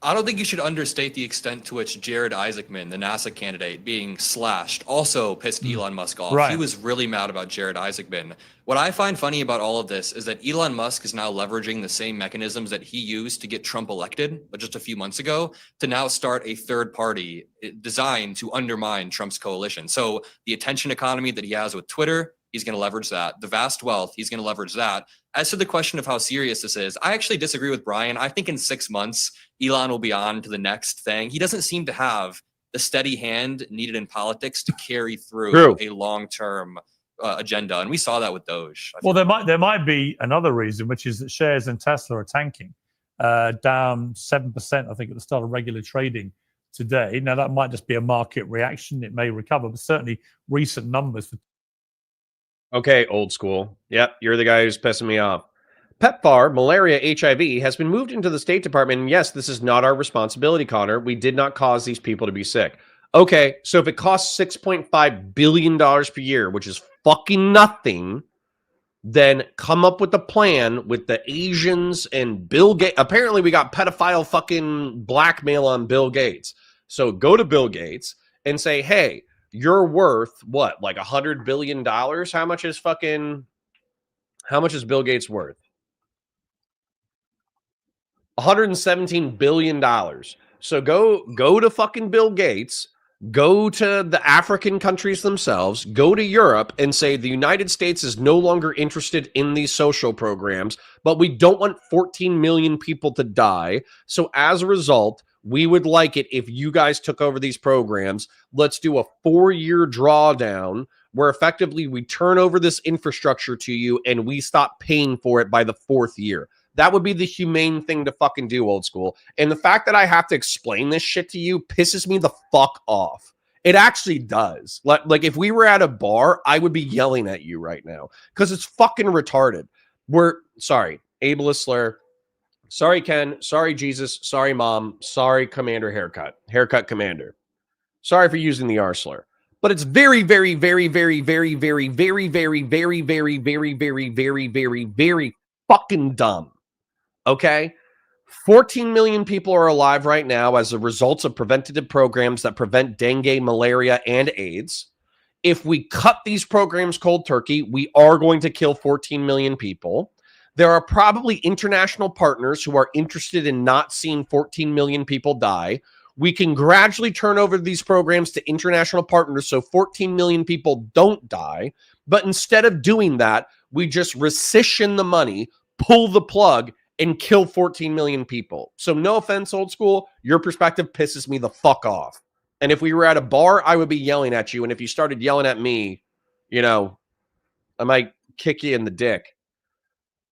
I don't think you should understate the extent to which Jared Isaacman, the NASA candidate, being slashed, also pissed Elon Musk off. Right. He was really mad about Jared Isaacman. What I find funny about all of this is that Elon Musk is now leveraging the same mechanisms that he used to get Trump elected, but just a few months ago, to now start a third party designed to undermine Trump's coalition. So the attention economy that he has with Twitter, he's going to leverage that. The vast wealth, he's going to leverage that. As to the question of how serious this is, I actually disagree with Brian. I think in 6 months, Elon will be on to the next thing. He doesn't seem to have the steady hand needed in politics to carry through a long-term agenda, and we saw that with Doge. Well, there might be another reason, which is that shares in Tesla are tanking, down 7%, I think, at the start of regular trading today. Now, that might just be a market reaction. It may recover, but certainly recent numbers for Okay, old school. Yep, you're the guy who's pissing me off. PEPFAR, malaria, HIV, has been moved into the State Department. And yes, this is not our responsibility, Connor. We did not cause these people to be sick. Okay, so if it costs $6.5 billion per year, which is fucking nothing, then come up with a plan with the Asians and Bill Gates. Apparently, we got pedophile fucking blackmail on Bill Gates. So go to Bill Gates and say, hey, you're worth what, like $100 billion? How much is Bill Gates worth? $117 billion. So go to fucking Bill Gates, go to the African countries themselves, go to Europe and say the United States is no longer interested in these social programs, but we don't want 14 million people to die. So as a result, we would like it if you guys took over these programs. Let's do a 4-year drawdown where effectively we turn over this infrastructure to you and we stop paying for it by the 4th year. That would be the humane thing to fucking do, old school. And the fact that I have to explain this shit to you pisses me the fuck off. It actually does. Like if we were at a bar, I would be yelling at you right now because it's fucking retarded. Sorry, ableist slur. Sorry, Ken. Sorry, Jesus. Sorry, Mom. Sorry, Commander Haircut. Haircut Commander. Sorry for using the R slur. But it's very, very, very, very, very, very, very, very, very, very, very, very, very, very, very fucking dumb. Okay? 14 million people are alive right now as a result of preventative programs that prevent dengue, malaria, and AIDS. If we cut these programs cold turkey, we are going to kill 14 million people. There are probably international partners who are interested in not seeing 14 million people die. We can gradually turn over these programs to international partners so 14 million people don't die. But instead of doing that, we just rescission the money, pull the plug, and kill 14 million people. So no offense, old school, your perspective pisses me the fuck off. And if we were at a bar, I would be yelling at you. And if you started yelling at me, you know, I might kick you in the dick.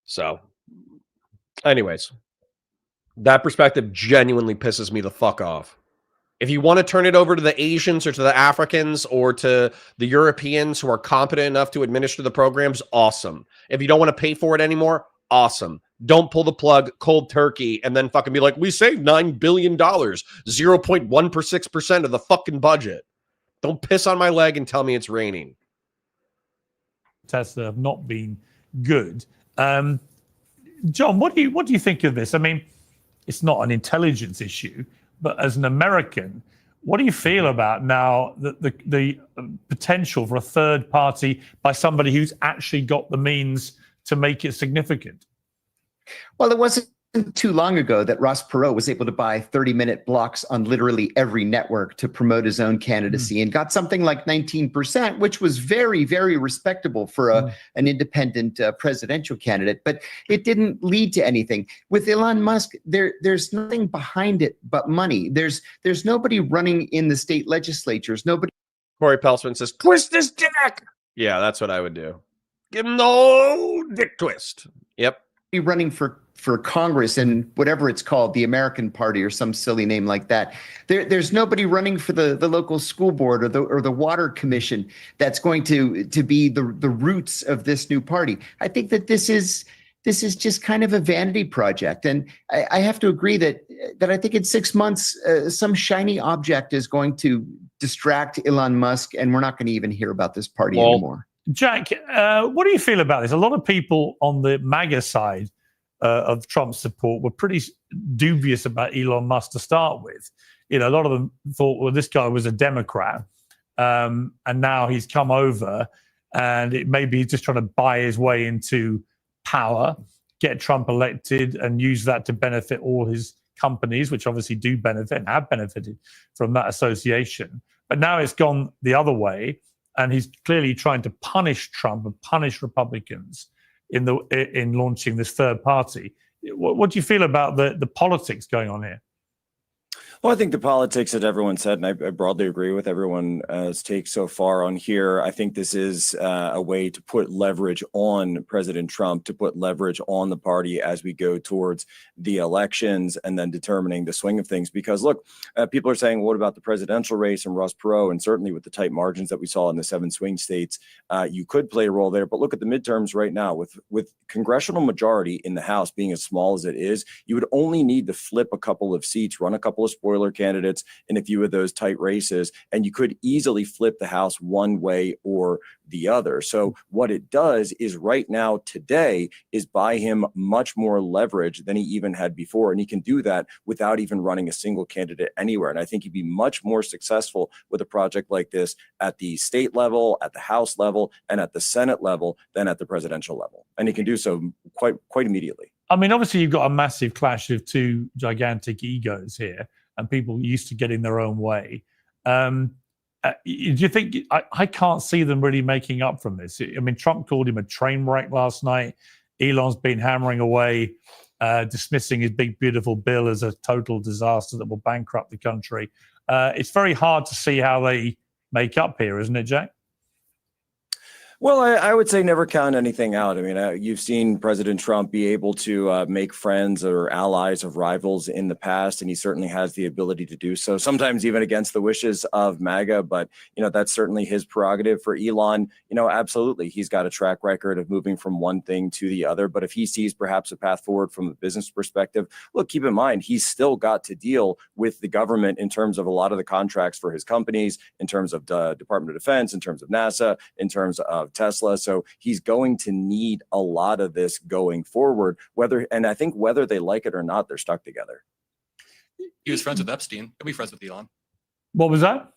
So anyways, that perspective genuinely pisses me the fuck off. If you want to turn it over to the Asians or to the Africans or to the Europeans who are competent enough to administer the programs, awesome. If you don't want to pay for it anymore, awesome. Don't pull the plug cold turkey and then fucking be like, we saved $9 billion, 0.1% of the fucking budget. Don't piss on my leg and tell me it's raining. Tests that have not been good. John, what do you think of this? I mean, it's not an intelligence issue, but as an American, what do you feel about now the potential for a third party by somebody who's actually got the means to make it significant? Well, it wasn't too long ago that Ross Perot was able to buy 30-minute blocks on literally every network to promote his own candidacy and got something like 19%, which was very, very respectable for an independent presidential candidate. But it didn't lead to anything. With Elon Musk, there's nothing behind it but money. There's nobody running in the state legislatures. Nobody. Corey Peltzman says, twist his dick. Yeah, that's what I would do. Give him the old dick twist. Yep. Running for Congress and whatever it's called, the American Party or some silly name like that. There's nobody running for the local school board or the water commission that's going to be the roots of this new party. I think that this is just kind of a vanity project. And I have to agree that I think in 6 months, some shiny object is going to distract Elon Musk and we're not going to even hear about this party anymore. Jack, what do you feel about this? A lot of people on the MAGA side of Trump's support were pretty dubious about Elon Musk to start with. You know, a lot of them thought, well, this guy was a Democrat, and now he's come over, and maybe he's just trying to buy his way into power, get Trump elected, and use that to benefit all his companies, which obviously do benefit and have benefited from that association. But now it's gone the other way. And he's clearly trying to punish Trump and punish Republicans in launching this third party. What do you feel about the politics going on here? Well, I think the politics that everyone said, and I broadly agree with everyone's take so far on here. I think this is a way to put leverage on President Trump, to put leverage on the party as we go towards the elections and then determining the swing of things. Because look, people are saying, what about the presidential race and Ross Perot? And certainly with the tight margins that we saw in the 7 swing states, you could play a role there. But look at the midterms right now with congressional majority in the House being as small as it is, you would only need to flip a couple of seats, run a couple of spoiler candidates in a few of those tight races, and you could easily flip the House one way or the other. So what it does is right now, today, is buy him much more leverage than he even had before. And he can do that without even running a single candidate anywhere. And I think he'd be much more successful with a project like this at the state level, at the House level, and at the Senate level than at the presidential level. And he can do so quite immediately. I mean, obviously, you've got a massive clash of two gigantic egos here, and people used to getting their own way. Do you think, I can't see them really making up from this? I mean, Trump called him a train wreck last night. Elon's been hammering away, dismissing his big, beautiful bill as a total disaster that will bankrupt the country. It's very hard to see how they make up here, isn't it, Jack? Well, I would say never count anything out. I mean, you've seen President Trump be able to make friends or allies of rivals in the past, and he certainly has the ability to do so, sometimes even against the wishes of MAGA. But, that's certainly his prerogative. For Elon, absolutely, he's got a track record of moving from one thing to the other. But if he sees perhaps a path forward from a business perspective, look, keep in mind, he's still got to deal with the government in terms of a lot of the contracts for his companies, in terms of the Department of Defense, in terms of NASA, in terms of Tesla. So he's going to need a lot of this going forward, and I think whether they like it or not, they're stuck together. He was friends with Epstein. He'll be friends with Elon. What was that?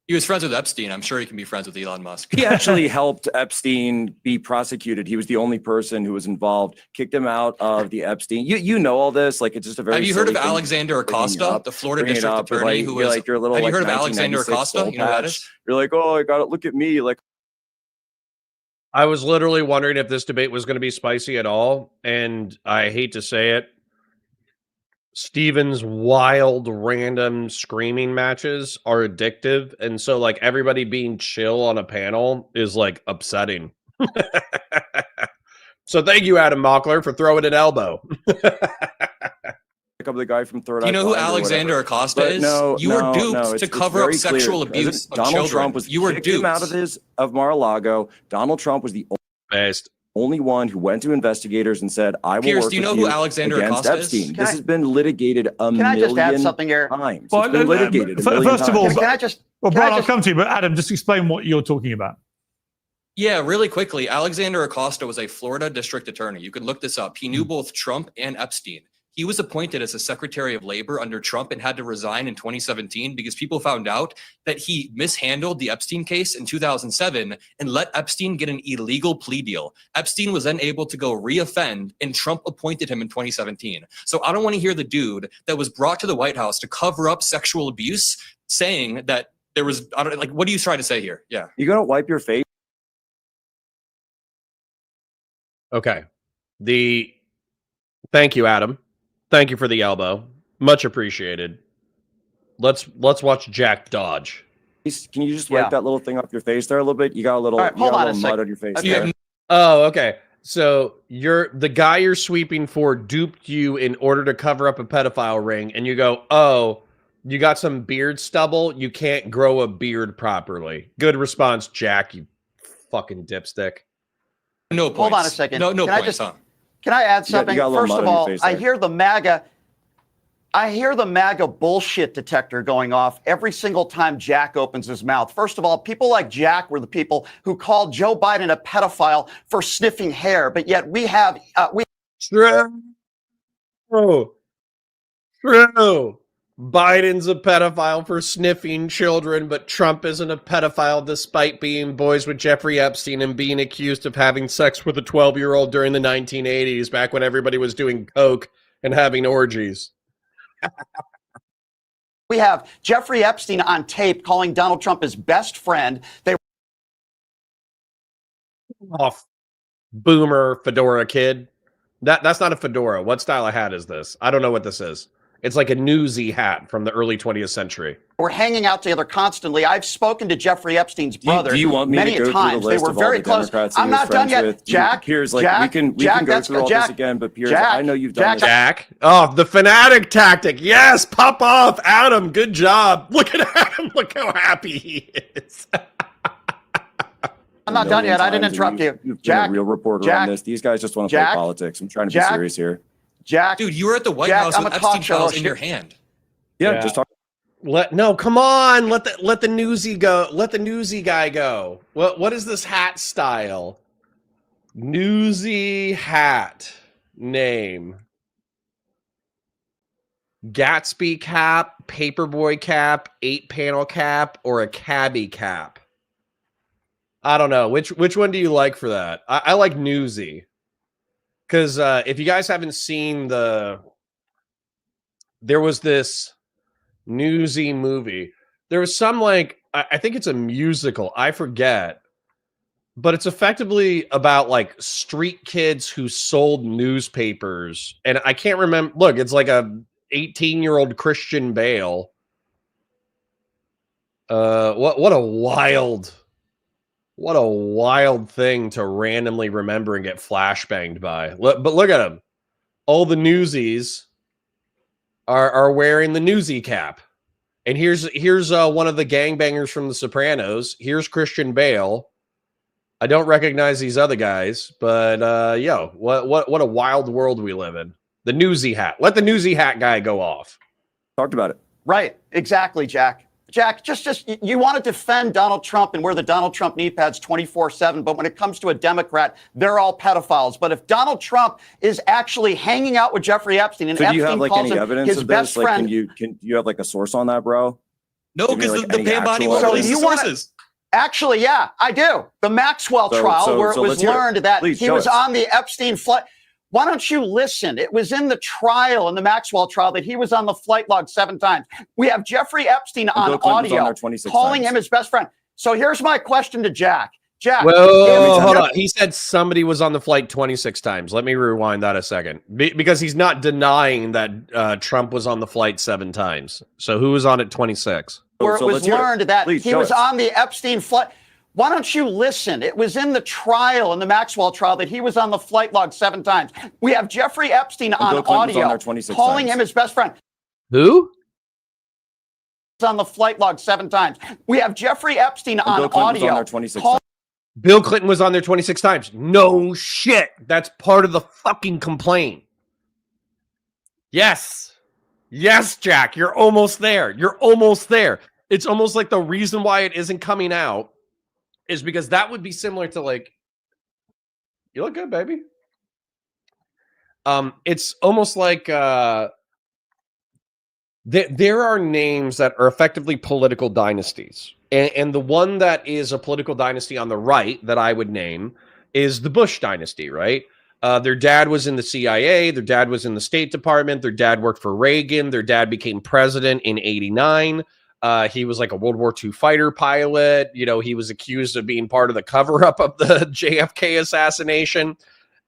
He was friends with Epstein. I'm sure he can be friends with Elon Musk. He actually helped Epstein be prosecuted. He was the only person who was involved, kicked him out of the Epstein. You know all this. Like, it's just a very. Have you heard of Alexander Acosta, the Florida district attorney who was like your little? Have you like, heard of Alexander Acosta? You know who that is? You're like, oh, I got it. Look at me. Like, I was literally wondering if this debate was going to be spicy at all, and I hate to say it, Steven's wild, random screaming matches are addictive, and so like everybody being chill on a panel is like upsetting. So thank you, Adam Mockler, for throwing an elbow. Up the guy from Third Eye. Do you know who Alexander Acosta is? You were duped to cover up sexual abuse of Donald children. Trump was You were kicked him duped. out of Mar-a-Lago. Donald Trump was the Best. only one who went to investigators and said, "I will Pierce, work do you know with who Alexander against Acosta Epstein." is? This has been litigated a Can I just add million something here? times. Well, It's been litigated a million first of all, times. Can I just? Well, can I Brian, I'll just- come to you, but Adam, just explain what you're talking about. Yeah, really quickly. Alexander Acosta was a Florida district attorney. You can look this up. He knew both Trump and Epstein. He was appointed as a Secretary of Labor under Trump and had to resign in 2017 because people found out that he mishandled the Epstein case in 2007 and let Epstein get an illegal plea deal. Epstein was then able to go reoffend, and Trump appointed him in 2017. So I don't want to hear the dude that was brought to the White House to cover up sexual abuse saying that there was, I don't like, what are you trying to say here? Yeah. You gonna wipe your face? Okay. Thank you, Adam. Thank you for the elbow. Much appreciated. Let's watch Jack dodge. Can you just wipe that little thing off your face there a little bit? You got a little, All right, hold on a mud sec. on your face. Okay. there. Oh, okay. So the guy you're sweeping for duped you in order to cover up a pedophile ring, and you go, "Oh, you got some beard stubble. You can't grow a beard properly." Good response, Jack. You fucking dipstick. No points. Hold on a second. No Can I points, just- huh? Can I add You got- something? you got a little First mud of on your all, face I there. hear the MAGA bullshit detector going off every single time Jack opens his mouth. First of all, people like Jack were the people who called Joe Biden a pedophile for sniffing hair, but yet we have True. Biden's a pedophile for sniffing children, but Trump isn't a pedophile despite being boys with Jeffrey Epstein and being accused of having sex with a 12-year-old during the 1980s, back when everybody was doing coke and having orgies. we have Jeffrey Epstein on tape calling Donald Trump his best friend. They Off, boomer fedora kid. That's not a fedora. What style of hat is this? I don't know what this is. It's like a newsy hat from the early 20th century. were hanging out together constantly. I've spoken to Jeffrey Epstein's brother Do you want me many to go times. through the They list were of all very the close. Democrats he I'm was not done friends yet. with? Jack, Piers, like Jack, we can Jack, go that's through all Jack, this again, but Piers, Jack, I know you've done Jack, this. Jack. Oh, the fanatic tactic. Yes, pop off. Adam, good job. Look at Adam. Look how happy he is. I'm not done yet. I didn't interrupt you. You've Jack, been a real reporter Jack, on this. These guys just want to play Jack, politics. I'm trying to Jack, be serious here. Jack, Dude, you were at the White Jack, House I'm with a talk Epstein show files host. in your hand. Yeah, just talk. No, come on. Let the newsy go. Let the newsy guy go. What is this hat style? Newsy hat name. Gatsby cap, paperboy cap, 8-panel cap, or a cabbie cap? I don't know. Which one do you like for that? I like newsy. Because if you guys haven't seen there was this newsy movie. There was some I think it's a musical. I forget. But it's effectively about like street kids who sold newspapers. And I can't remember. Look, it's like a 18-year-old Christian Bale. What a wild What a wild thing to randomly remember and get flashbanged by. But look at them. All the newsies are wearing the newsie cap. And here's one of the gangbangers from The Sopranos. Here's Christian Bale. I don't recognize these other guys, but yo, what a wild world we live in. The newsie hat. Let the newsie hat guy go off. Talked about it. Right. Exactly, Jack. Jack, just you want to defend Donald Trump and wear the Donald Trump knee pads 24/7, but when it comes to a Democrat, they're all pedophiles. But if Donald Trump is actually hanging out with Jeffrey Epstein and So do you Epstein have like calls any him evidence his of best this? Like, friend, can you have like a source on that, bro? No, Give me, because like, the any Pam Bondi actual won't release evidence. the So you sources. actually, yeah, I do. The Maxwell trial, where it was let's hear it. learned that Please, he show was us. on the Epstein flight. Why don't you listen? It was in the trial, in the Maxwell trial, that he was on the flight log 7 times. We have Jeffrey Epstein on Bill Clinton was on audio there 26 calling times. him his best friend. So here's my question to Jack. Jack, Well, hold on. He said somebody was on the flight 26 times. Let me rewind that a second. Because he's not denying that Trump was on the flight 7 times. So who was on it 26? where it was let's hear it. learned that Please, he show was us. on the Epstein flight. Why don't you listen? It was in the trial, in the Maxwell trial, that he was on the flight log 7 times. We have Jeffrey Epstein on Bill Clinton was on audio there 26 calling times. him his best friend. Who? On the flight log 7 times. We have Jeffrey Epstein on Bill Clinton was audio on there 26 call- times. Bill Clinton was on there 26 times. No shit. That's part of the fucking complaint. Yes. Yes, Jack. You're almost there. You're almost there. It's almost like the reason why it isn't coming out is because that would be similar to like, you look good, baby. It's almost like there are names that are effectively political dynasties. And the one that is a political dynasty on the right that I would name is the Bush dynasty, right? Their dad was in the CIA. Their dad was in the State Department. Their dad worked for Reagan. Their dad became president in '89. He was like a World War II fighter pilot. You know, he was accused of being part of the cover-up of the JFK assassination.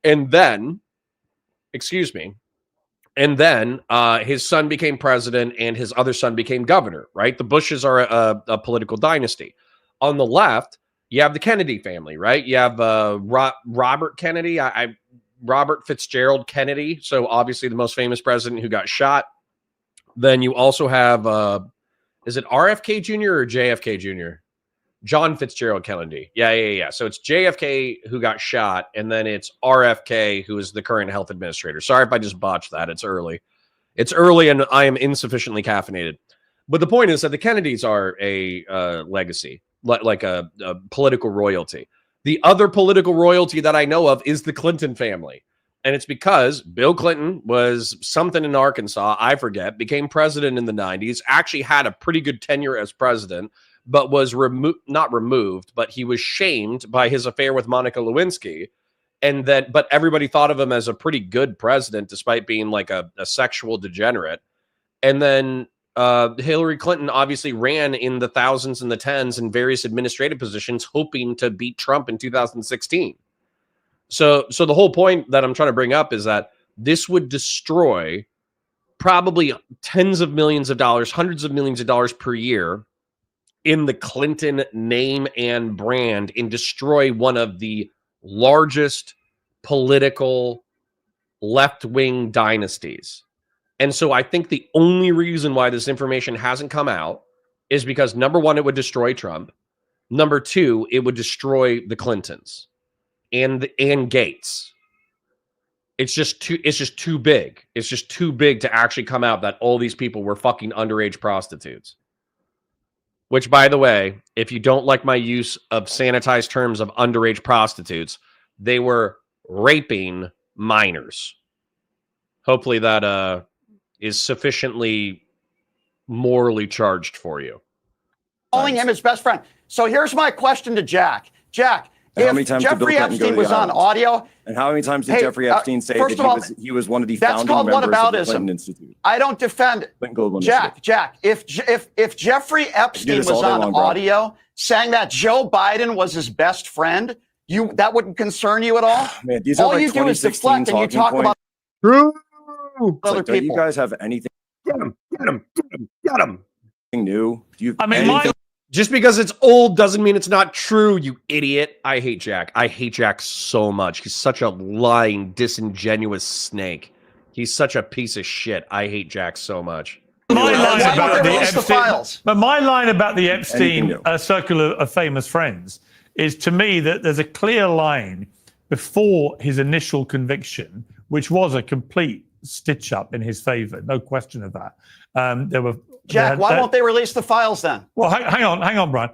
And then, his son became president and his other son became governor, right? The Bushes are a political dynasty. On the left, you have the Kennedy family, right? You have Robert Kennedy, Robert Fitzgerald Kennedy. So obviously the most famous president who got shot. Then you also have, is it RFK Jr. or JFK Jr.? John Fitzgerald Kennedy. Yeah. So it's JFK who got shot, and then it's RFK who is the current health administrator. Sorry if I just botched that. It's early. It's early, and I am insufficiently caffeinated. But the point is that the Kennedys are a legacy, like a political royalty. The other political royalty that I know of is the Clinton family. And it's because Bill Clinton was something in Arkansas, I forget, became president in the 90s, actually had a pretty good tenure as president, but was not removed, but he was shamed by his affair with Monica Lewinsky. And then, but everybody thought of him as a pretty good president, despite being like a sexual degenerate. And then Hillary Clinton obviously ran in the thousands and the tens in various administrative positions, hoping to beat Trump in 2016. So the whole point that I'm trying to bring up is that this would destroy probably tens of millions of dollars, hundreds of millions of dollars per year in the Clinton name and brand, and destroy one of the largest political left-wing dynasties. And so I think the only reason why this information hasn't come out is because, number one, it would destroy Trump. Number two, it would destroy the Clintons and Gates. It's just too big. It's just too big to actually come out that all these people were fucking underage prostitutes. Which, by the way, if you don't like my use of sanitized terms of underage prostitutes, they were raping minors. Hopefully that is sufficiently morally charged for you. Calling him his best friend. So here's my question to Jack. Jack, And how many times did Bill Jeffrey Clinton go to Epstein the was on islands? audio. And how many times did Jeffrey Epstein say first that of all, he was one of the that's founding called members of the whataboutism. Clinton Institute? I don't defend Clinton Global Jack. Initiative. Jack, if Jeffrey Epstein this was all day on long, bro. audio saying that Joe Biden was his best friend, that wouldn't concern you at all? Man, these are All like you do is 2016 deflect and you talking talk points. about True. other Like, don't you people. guys have anything Get him. new? Do you have I mean, anything Just because it's old doesn't mean it's not true, you idiot. I hate Jack. I hate Jack so much. He's such a lying, disingenuous snake. He's such a piece of shit. I hate Jack so much. My line Why about won't the they release the Epstein, files? but my line about the Anything Epstein new. circle of famous friends is, to me, that there's a clear line before his initial conviction, which was a complete stitch up in his favor, no question of that. There were Jack, why won't they release the files then? Well, hang on, Brian.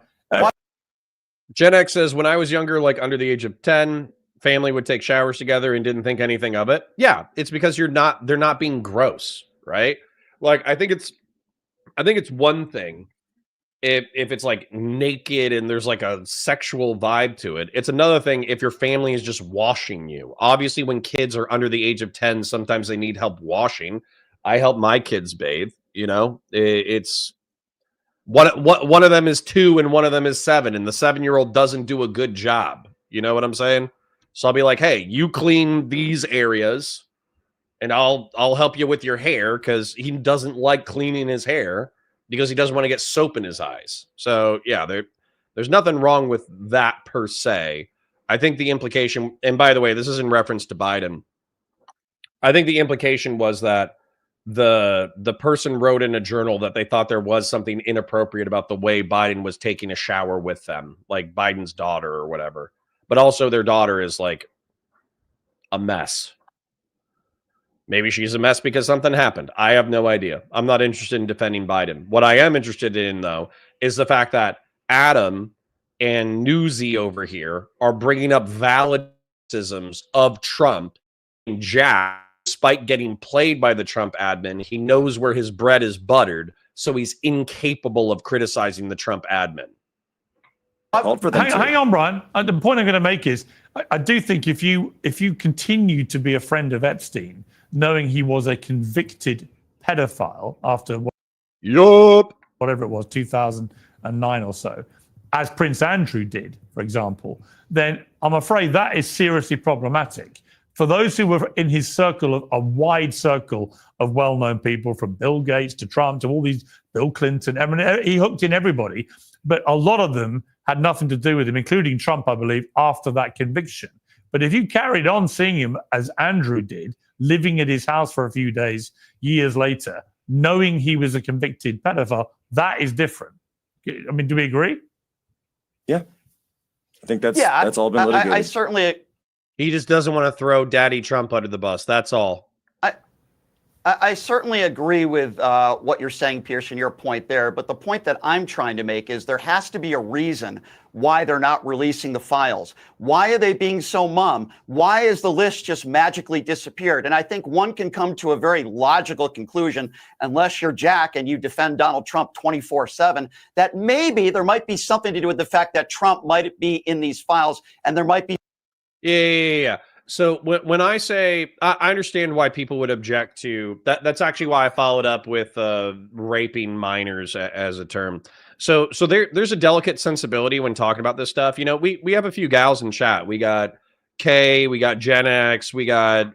Gen X says, when I was younger, like under the age of 10, family would take showers together and didn't think anything of it. Yeah, it's because they're not being gross, right? Like, I think it's one thing if it's like naked and there's like a sexual vibe to it. It's another thing if your family is just washing you. Obviously, when kids are under the age of 10, sometimes they need help washing. I help my kids bathe, you know? It's one of them is 2 and one of them is 7, and the 7-year-old doesn't do a good job. You know what I'm saying? So I'll be like, hey, you clean these areas and I'll help you with your hair, because he doesn't like cleaning his hair because he doesn't want to get soap in his eyes. So yeah, there's nothing wrong with that per se. I think the implication, and by the way, this is in reference to Biden. I think the implication was that the person wrote in a journal that they thought there was something inappropriate about the way Biden was taking a shower with them, like Biden's daughter or whatever. But also their daughter is like a mess. Maybe she's a mess because something happened. I have no idea. I'm not interested in defending Biden. What I am interested in, though, is the fact that Adam and Newsy over here are bringing up valid criticisms of Trump. And Jack, despite getting played by the Trump admin, he knows where his bread is buttered, so he's incapable of criticizing the Trump admin. Hang on, Brian. The point I'm going to make is, I do think if you continue to be a friend of Epstein, knowing he was a convicted pedophile after whatever it was, 2009 or so, as Prince Andrew did, for example, then I'm afraid that is seriously problematic. For those who were in his circle, a wide circle of well-known people, from Bill Gates to Trump to all these, Bill Clinton, I mean, he hooked in everybody, but a lot of them had nothing to do with him, including Trump, I believe, after that conviction. But if you carried on seeing him as Andrew did, living at his house for a few days, years later, knowing he was a convicted pedophile, that is different. I mean, do we agree? Yeah. I think that's all been litigated. I certainly... He just doesn't want to throw Daddy Trump under the bus. That's all. I certainly agree with what you're saying, Pierce, and your point there. But the point that I'm trying to make is there has to be a reason why they're not releasing the files. Why are they being so mum? Why is the list just magically disappeared? And I think one can come to a very logical conclusion, unless you're Jack and you defend Donald Trump 24/7, that maybe there might be something to do with the fact that Trump might be in these files, and there might be. Yeah. So when I say, I understand why people would object to that. That's actually why I followed up with raping minors as a term. So there's a delicate sensibility when talking about this stuff. You know, we have a few gals in chat. We got Kay, we got Gen X, we got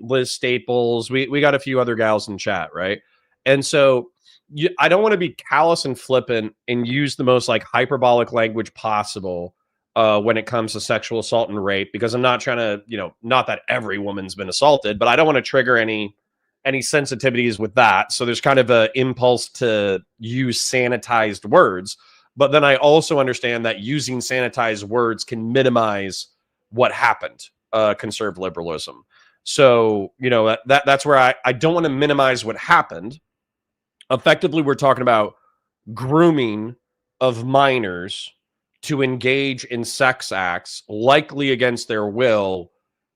Liz Staples, we got a few other gals in chat, right? And so I don't want to be callous and flippant and use the most like hyperbolic language possible when it comes to sexual assault and rape, because I'm not trying to, you know, not that every woman's been assaulted, but I don't want to trigger any sensitivities with that. So there's kind of an impulse to use sanitized words, but then I also understand that using sanitized words can minimize what happened, conservative liberalism. So, you know, that's where I don't want to minimize what happened. Effectively, we're talking about grooming of minors to engage in sex acts, likely against their will,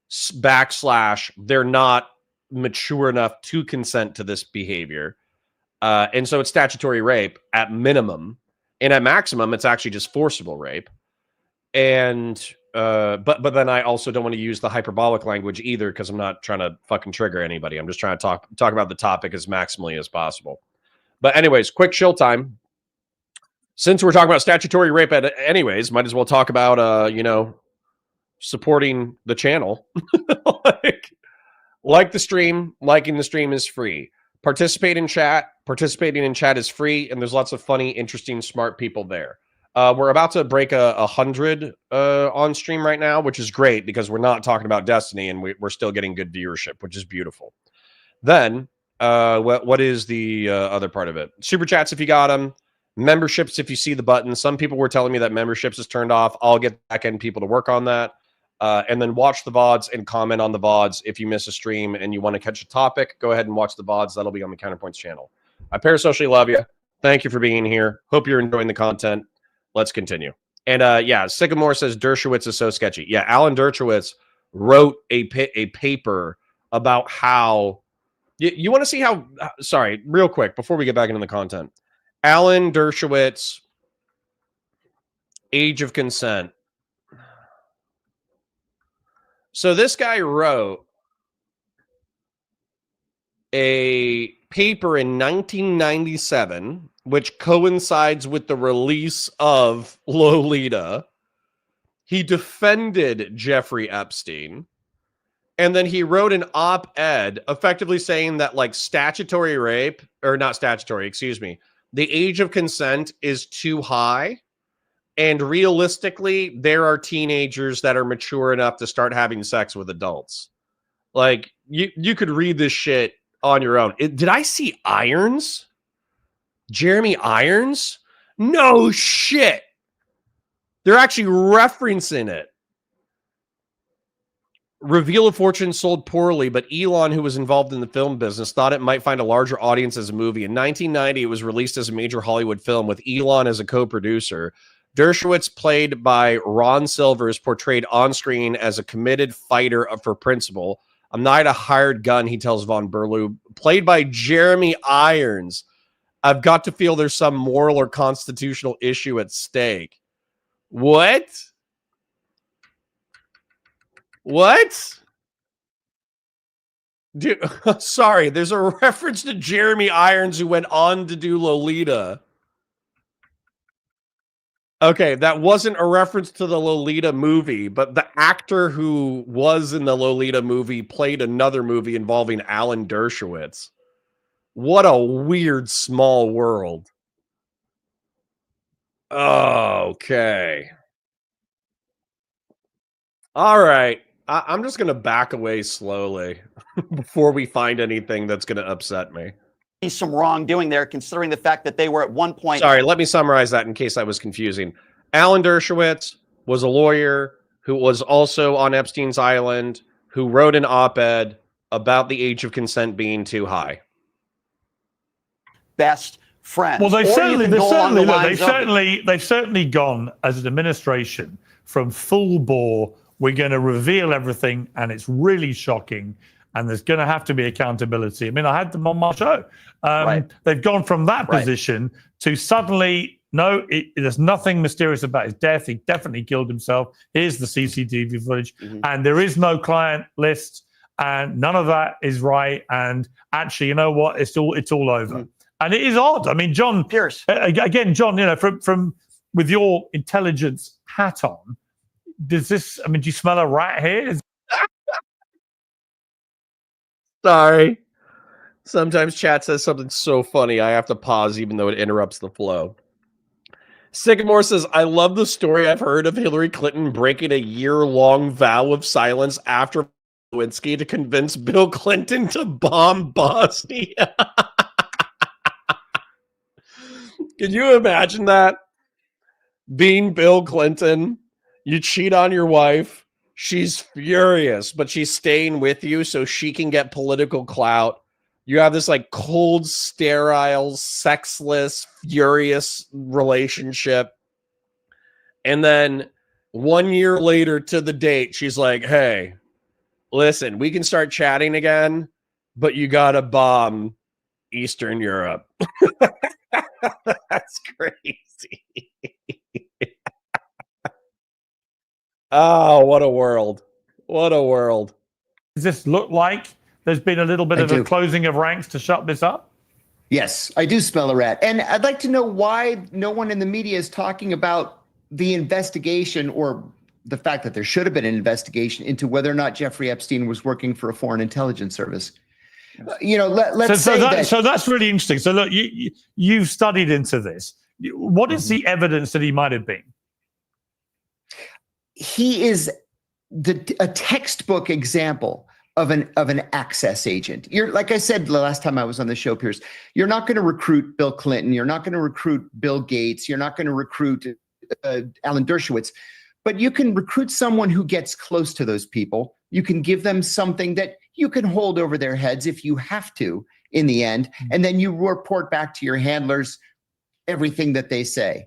/ they're not mature enough to consent to this behavior. And so it's statutory rape at minimum. And at maximum, it's actually just forcible rape. And but then I also don't want to use the hyperbolic language either, because I'm not trying to fucking trigger anybody. I'm just trying to talk about the topic as maximally as possible. But anyways, quick chill time. Since we're talking about statutory rape anyways, might as well talk about, you know, supporting the channel. like the stream. Liking the stream is free. Participate in chat. Participating in chat is free, and there's lots of funny, interesting, smart people there. We're about to break 100 on stream right now, which is great because we're not talking about Destiny and we're still getting good viewership, which is beautiful. Then, what is the other part of it? Super chats if you got them. Memberships if you see the button. Some people were telling me that memberships is turned off. I'll get back-end people to work on that. And then watch the VODs and comment on the VODs. If you miss a stream and you want to catch a topic, go ahead and watch the VODs. That'll be on the Counterpoints channel. I parasocially love you. Thank you for being here. Hope you're enjoying the content. Let's continue. And yeah, Sycamore says Dershowitz is so sketchy. Yeah, Alan Dershowitz wrote a paper about how... You want to see how... Sorry, real quick, before we get back into the content. Alan Dershowitz, Age of Consent. So this guy wrote a paper in 1997, which coincides with the release of Lolita. He defended Jeffrey Epstein. And then he wrote an op-ed effectively saying that, like, statutory rape, or not statutory, excuse me, the age of consent is too high. And realistically, there are teenagers that are mature enough to start having sex with adults. Like, you could read this shit on your own. Did I see Irons? Jeremy Irons? No shit. They're actually referencing it. Reveal of Fortune sold poorly, but Elon, who was involved in the film business, thought it might find a larger audience as a movie. In 1990, it was released as a major Hollywood film with Elon as a co-producer. Dershowitz, played by Ron Silvers, portrayed on screen as a committed fighter for principle. I'm not a hired gun, he tells Von Berlew. Played by Jeremy Irons. I've got to feel there's some moral or constitutional issue at stake. What? What? Dude, sorry, there's a reference to Jeremy Irons who went on to do Lolita. Okay, that wasn't a reference to the Lolita movie, but the actor who was in the Lolita movie played another movie involving Alan Dershowitz. What a weird small world. Okay. All right. I'm just going to back away slowly before we find anything that's going to upset me. Some wrongdoing there, considering the fact that they were at one point... Sorry, let me summarize that in case I was confusing. Alan Dershowitz was a lawyer who was also on Epstein's Island, who wrote an op-ed about the age of consent being too high. Best friends. Well, they've certainly gone as an administration from full bore. We're going to reveal everything, and it's really shocking. And there's going to have to be accountability. I mean, I had them on my show. They've gone from that position to suddenly, no, there's nothing mysterious about his death. He definitely killed himself. Here's the CCTV footage. And there is no client list. And none of that is right. And actually, you know what? It's all over. And it is odd. I mean, John Pierce. Again, John, you know, from with your intelligence hat on, does this, I mean, do you smell a rat here? Sorry. Sometimes chat says something so funny, I have to pause even though it interrupts the flow. Sycamore says, I love the story I've heard of Hillary Clinton breaking a year-long vow of silence after Lewinsky to convince Bill Clinton to bomb Bosnia. Can you imagine that? Being Bill Clinton, you cheat on your wife. She's furious, but she's staying with you so she can get political clout. You have this like cold, sterile, sexless, furious relationship. And then 1 year later to the date, she's like, hey, listen, we can start chatting again, but you got to bomb Eastern Europe. That's crazy. Oh, what a world. What a world. Does this look like there's been a little bit of a closing of ranks to shut this up? Yes, I do smell a rat. And I'd like to know why no one in the media is talking about the investigation or the fact that there should have been an investigation into whether or not Jeffrey Epstein was working for a foreign intelligence service. You know, let's say that. So that's really interesting. So look, you've studied into this. What is the evidence that he might have been? He is a textbook example of an access agent. You're, like I said the last time I was on the show, Piers, you're not going to recruit Bill Clinton. You're not going to recruit Bill Gates. You're not going to recruit Alan Dershowitz, but you can recruit someone who gets close to those people. You can give them something that you can hold over their heads if you have to in the end. And then you report back to your handlers everything that they say.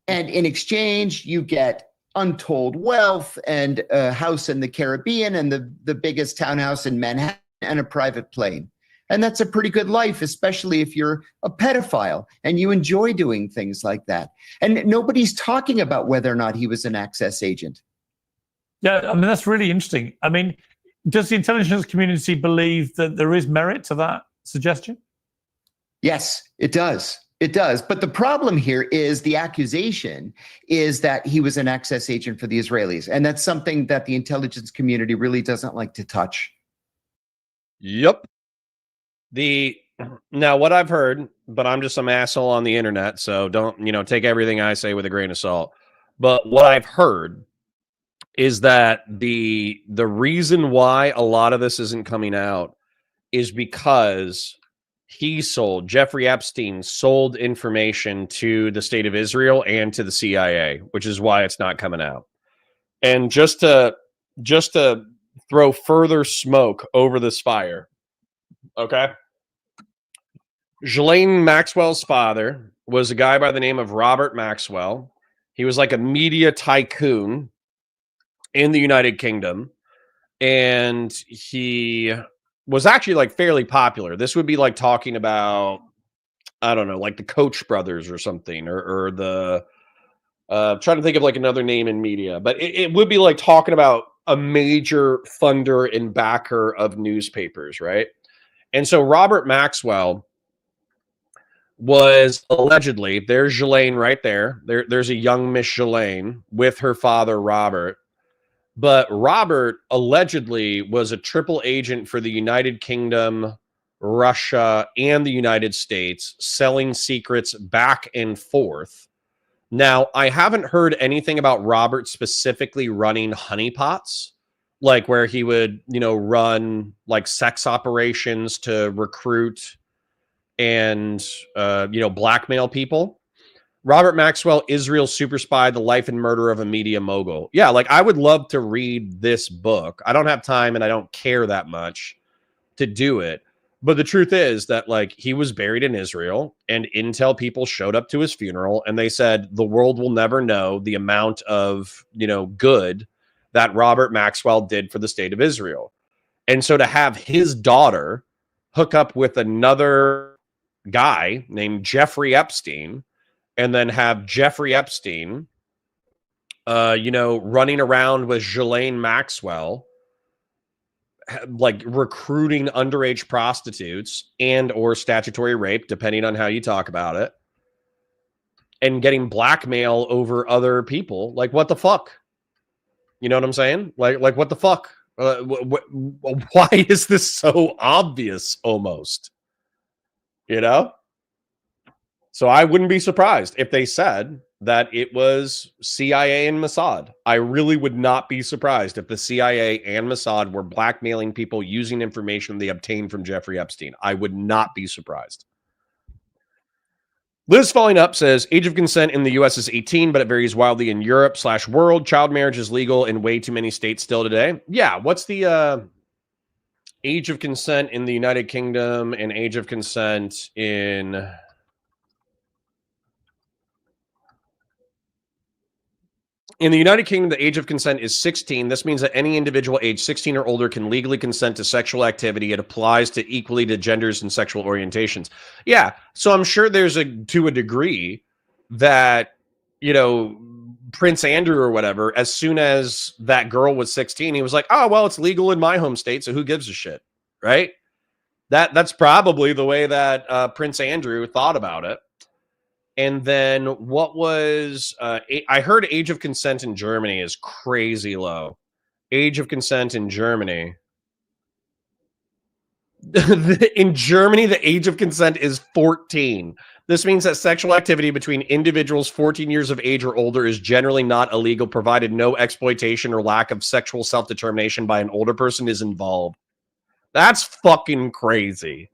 And in exchange, you get untold wealth and a house in the Caribbean and the biggest townhouse in Manhattan and a private plane. And that's a pretty good life, especially if you're a pedophile and you enjoy doing things like that. And nobody's talking about whether or not he was an access agent. Yeah, I mean, that's really interesting. I mean, does the intelligence community believe that there is merit to that suggestion? Yes, it does. It does. But the problem here is the accusation is that he was an access agent for the Israelis. And that's something that the intelligence community really doesn't like to touch. Yep. Now what I've heard, but I'm just some asshole on the internet, so don't, take everything I say with a grain of salt. But what I've heard is that the reason why a lot of this isn't coming out is because Jeffrey Epstein sold information to the state of Israel and to the CIA, which is why it's not coming out. And just to throw further smoke over this fire, okay? Ghislaine Maxwell's father was a guy by the name of Robert Maxwell. He was like a media tycoon in the United Kingdom, and he was actually like fairly popular. This would be like talking about, I don't know, like the Koch brothers or something, or the trying to think of like another name in media, but it would be like talking about a major funder and backer of newspapers, right? And so Robert Maxwell was allegedly, there's Ghislaine right there. There's a young Miss Ghislaine with her father, Robert. But Robert allegedly was a triple agent for the United Kingdom, Russia, and the United States, selling secrets back and forth. Now, I haven't heard anything about Robert specifically running honeypots, like where he would, run like sex operations to recruit and, blackmail people. Robert Maxwell, Israel super spy, the life and murder of a media mogul. Yeah, like I would love to read this book. I don't have time and I don't care that much to do it. But the truth is that like he was buried in Israel and intel people showed up to his funeral and they said the world will never know the amount of, good that Robert Maxwell did for the state of Israel. And so to have his daughter hook up with another guy named Jeffrey Epstein, and then have Jeffrey Epstein, running around with Ghislaine Maxwell, like recruiting underage prostitutes and or statutory rape, depending on how you talk about it, and getting blackmail over other people. Like, what the fuck? You know what I'm saying? Like what the fuck? Why is this so obvious almost? So I wouldn't be surprised if they said that it was CIA and Mossad. I really would not be surprised if the CIA and Mossad were blackmailing people using information they obtained from Jeffrey Epstein. I would not be surprised. Liz following up says, age of consent in the U.S. is 18, but it varies wildly in Europe/world. Child marriage is legal in way too many states still today. Yeah, what's the age of consent in the United Kingdom and age of consent in... In the United Kingdom, the age of consent is 16. This means that any individual age 16 or older can legally consent to sexual activity. It applies to equally to genders and sexual orientations. Yeah, so I'm sure there's to a degree that, Prince Andrew or whatever, as soon as that girl was 16, he was like, oh, well, it's legal in my home state, so who gives a shit, right? That's probably the way that Prince Andrew thought about it. And then what was, I heard age of consent in Germany is crazy low. Age of consent in Germany. In Germany, the age of consent is 14. This means that sexual activity between individuals 14 years of age or older is generally not illegal, provided no exploitation or lack of sexual self-determination by an older person is involved. That's fucking crazy.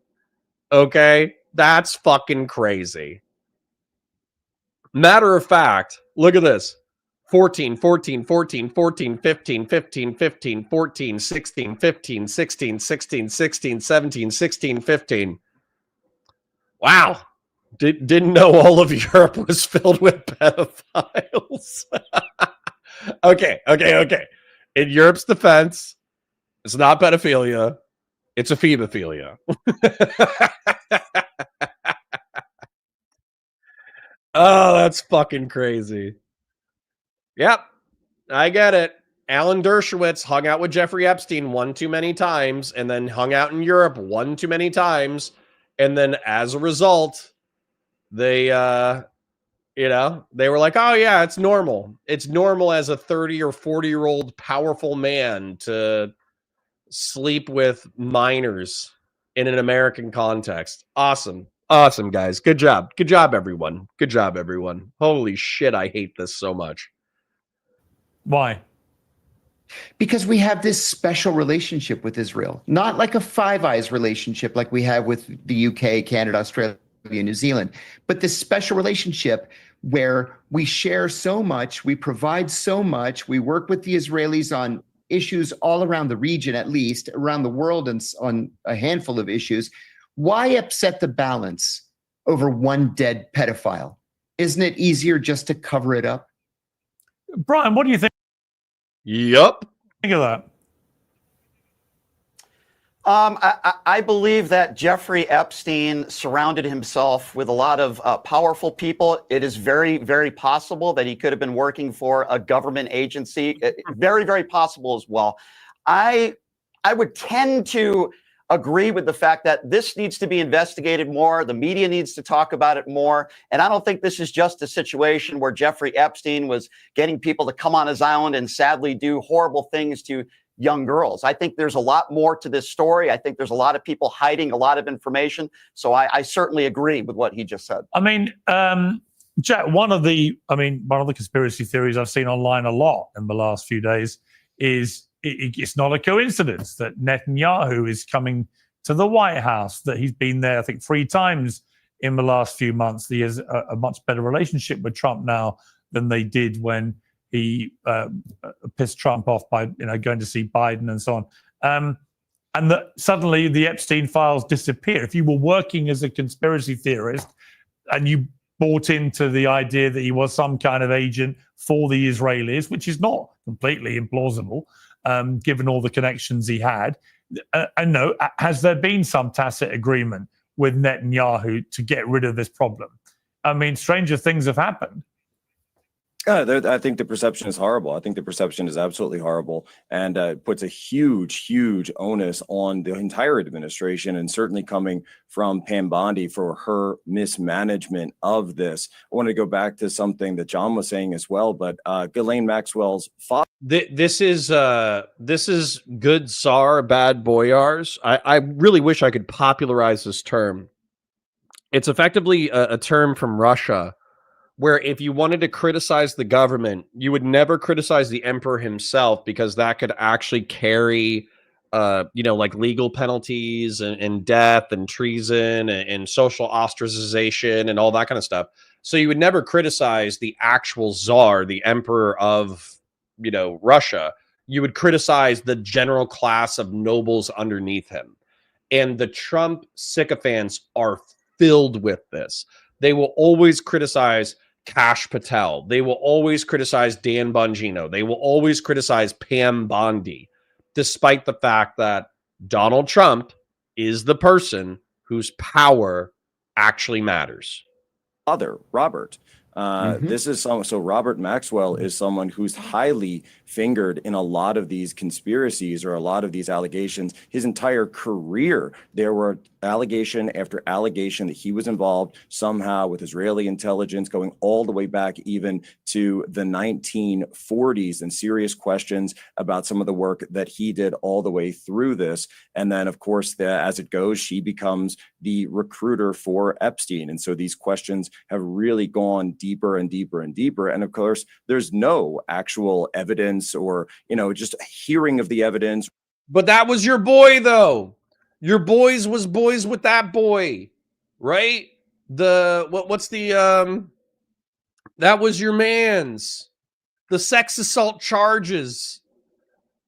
Okay? That's fucking crazy. Matter of fact, look at this. 14, 14, 14, 14, 15, 15, 15, 14, 16, 15, 16, 16, 16, 17, 16, 15. Wow. Didn't know all of Europe was filled with pedophiles. Okay. In Europe's defense, it's not pedophilia. It's a phebophilia. Oh, that's fucking crazy. Yep, I get it. Alan Dershowitz hung out with Jeffrey Epstein one too many times, and then hung out in Europe one too many times, and then as a result, they they were like, oh yeah, it's normal. It's normal as a 30 or 40-year-old powerful man to sleep with minors in an American context. Awesome, guys. Good job, everyone. Holy shit, I hate this so much. Why? Because we have this special relationship with Israel, not like a Five Eyes relationship like we have with the UK, Canada, Australia, New Zealand, but this special relationship where we share so much, we provide so much, we work with the Israelis on issues all around the region, at least around the world, and on a handful of issues. Why upset the balance over one dead pedophile? Isn't it easier just to cover it up? Brian, what do you think? Yup. Think of that. I believe that Jeffrey Epstein surrounded himself with a lot of powerful people. It is very, very possible that he could have been working for a government agency. Very, very possible as well. I would tend to agree with the fact that this needs to be investigated more. The media needs to talk about it more. And I don't think this is just a situation where Jeffrey Epstein was getting people to come on his island and sadly do horrible things to young girls. I think there's a lot more to this story. I think there's a lot of people hiding a lot of information. So I certainly agree with what he just said. I mean, Jack, one of the conspiracy theories I've seen online a lot in the last few days is it's not a coincidence that Netanyahu is coming to the White House, that he's been there, I think, 3 times in the last few months. He has a much better relationship with Trump now than they did when he pissed Trump off by going to see Biden and so on. And that suddenly the Epstein files disappear. If you were working as a conspiracy theorist and you bought into the idea that he was some kind of agent for the Israelis, which is not completely implausible, given all the connections he had, and no, has there been some tacit agreement with Netanyahu to get rid of this problem? I mean, stranger things have happened. I think the perception is horrible. I think the perception is absolutely horrible, and puts a huge onus on the entire administration, and certainly coming from Pam Bondi for her mismanagement of this. I want to go back to something that John was saying as well, but Ghislaine Maxwell's father. This is good Tsar, bad boyars. I really wish I could popularize this term. It's effectively a term from Russia, where if you wanted to criticize the government, you would never criticize the emperor himself, because that could actually carry, like legal penalties and death and treason and social ostracization and all that kind of stuff. So you would never criticize the actual czar, the emperor of, Russia. You would criticize the general class of nobles underneath him. And the Trump sycophants are filled with this. They will always criticize Kash Patel. They will always criticize Dan Bongino. They will always criticize Pam Bondi, despite the fact that Donald Trump is the person whose power actually matters. Father, Robert, This is so Robert Maxwell is someone who's highly fingered in a lot of these conspiracies or a lot of these allegations. His entire career, there were allegation after allegation that he was involved somehow with Israeli intelligence, going all the way back even to the 1940s, and serious questions about some of the work that he did all the way through this. And then, of course, as it goes, she becomes the recruiter for Epstein. And so these questions have really gone deeper and deeper and deeper. And of course, there's no actual evidence or, just a hearing of the evidence. But that was your boy, though. Your boys was boys with that boy, right? What's the that was your man's. The sex assault charges.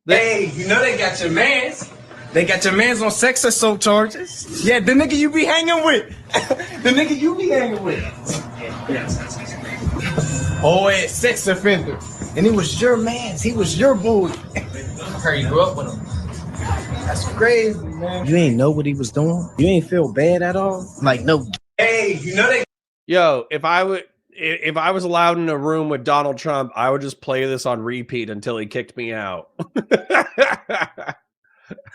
Hey, they got your mans. They got your mans on sex assault charges. Yeah, the nigga you be hanging with. The nigga you be hanging with. Always sex offender. And he was your mans. He was your boy. I heard you grew up with him. That's crazy, man. You ain't know what he was doing? You ain't feel bad at all? Like, no. Hey, they... Yo, if I was allowed in a room with Donald Trump, I would just play this on repeat until he kicked me out.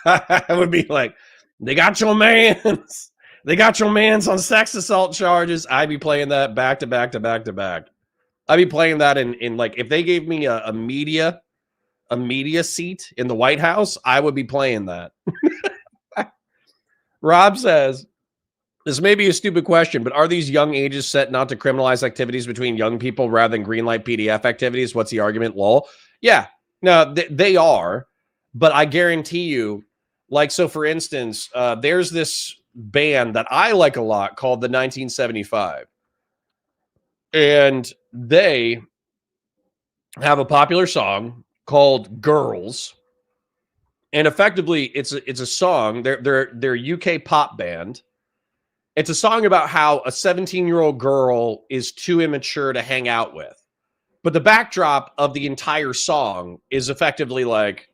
I would be like, they got your mans. They got your mans on sex assault charges. I'd be playing that back to back to back to back. I'd be playing that in like, if they gave me a media seat in the White House, I would be playing that. Rob says, this may be a stupid question, but are these young ages set not to criminalize activities between young people rather than greenlight PDF activities? What's the argument? Lol. Yeah, no, they are, but I guarantee you, like, so for instance, there's this band that I like a lot called the 1975. And they have a popular song called Girls. And effectively, it's a song. They're a UK pop band. It's a song about how a 17-year-old girl is too immature to hang out with. But the backdrop of the entire song is effectively like,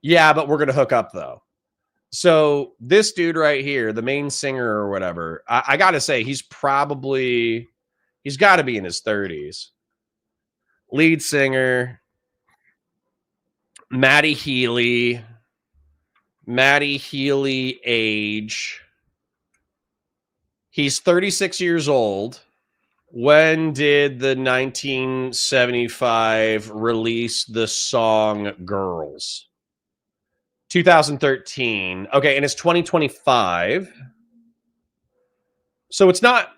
yeah, but we're going to hook up, though. So this dude right here, the main singer or whatever, I got to say, he's got to be in his 30s. Lead singer, Maddie Healy age. He's 36 years old. When did the 1975 release the song Girls? 2013. Okay, and it's 2025. So it's not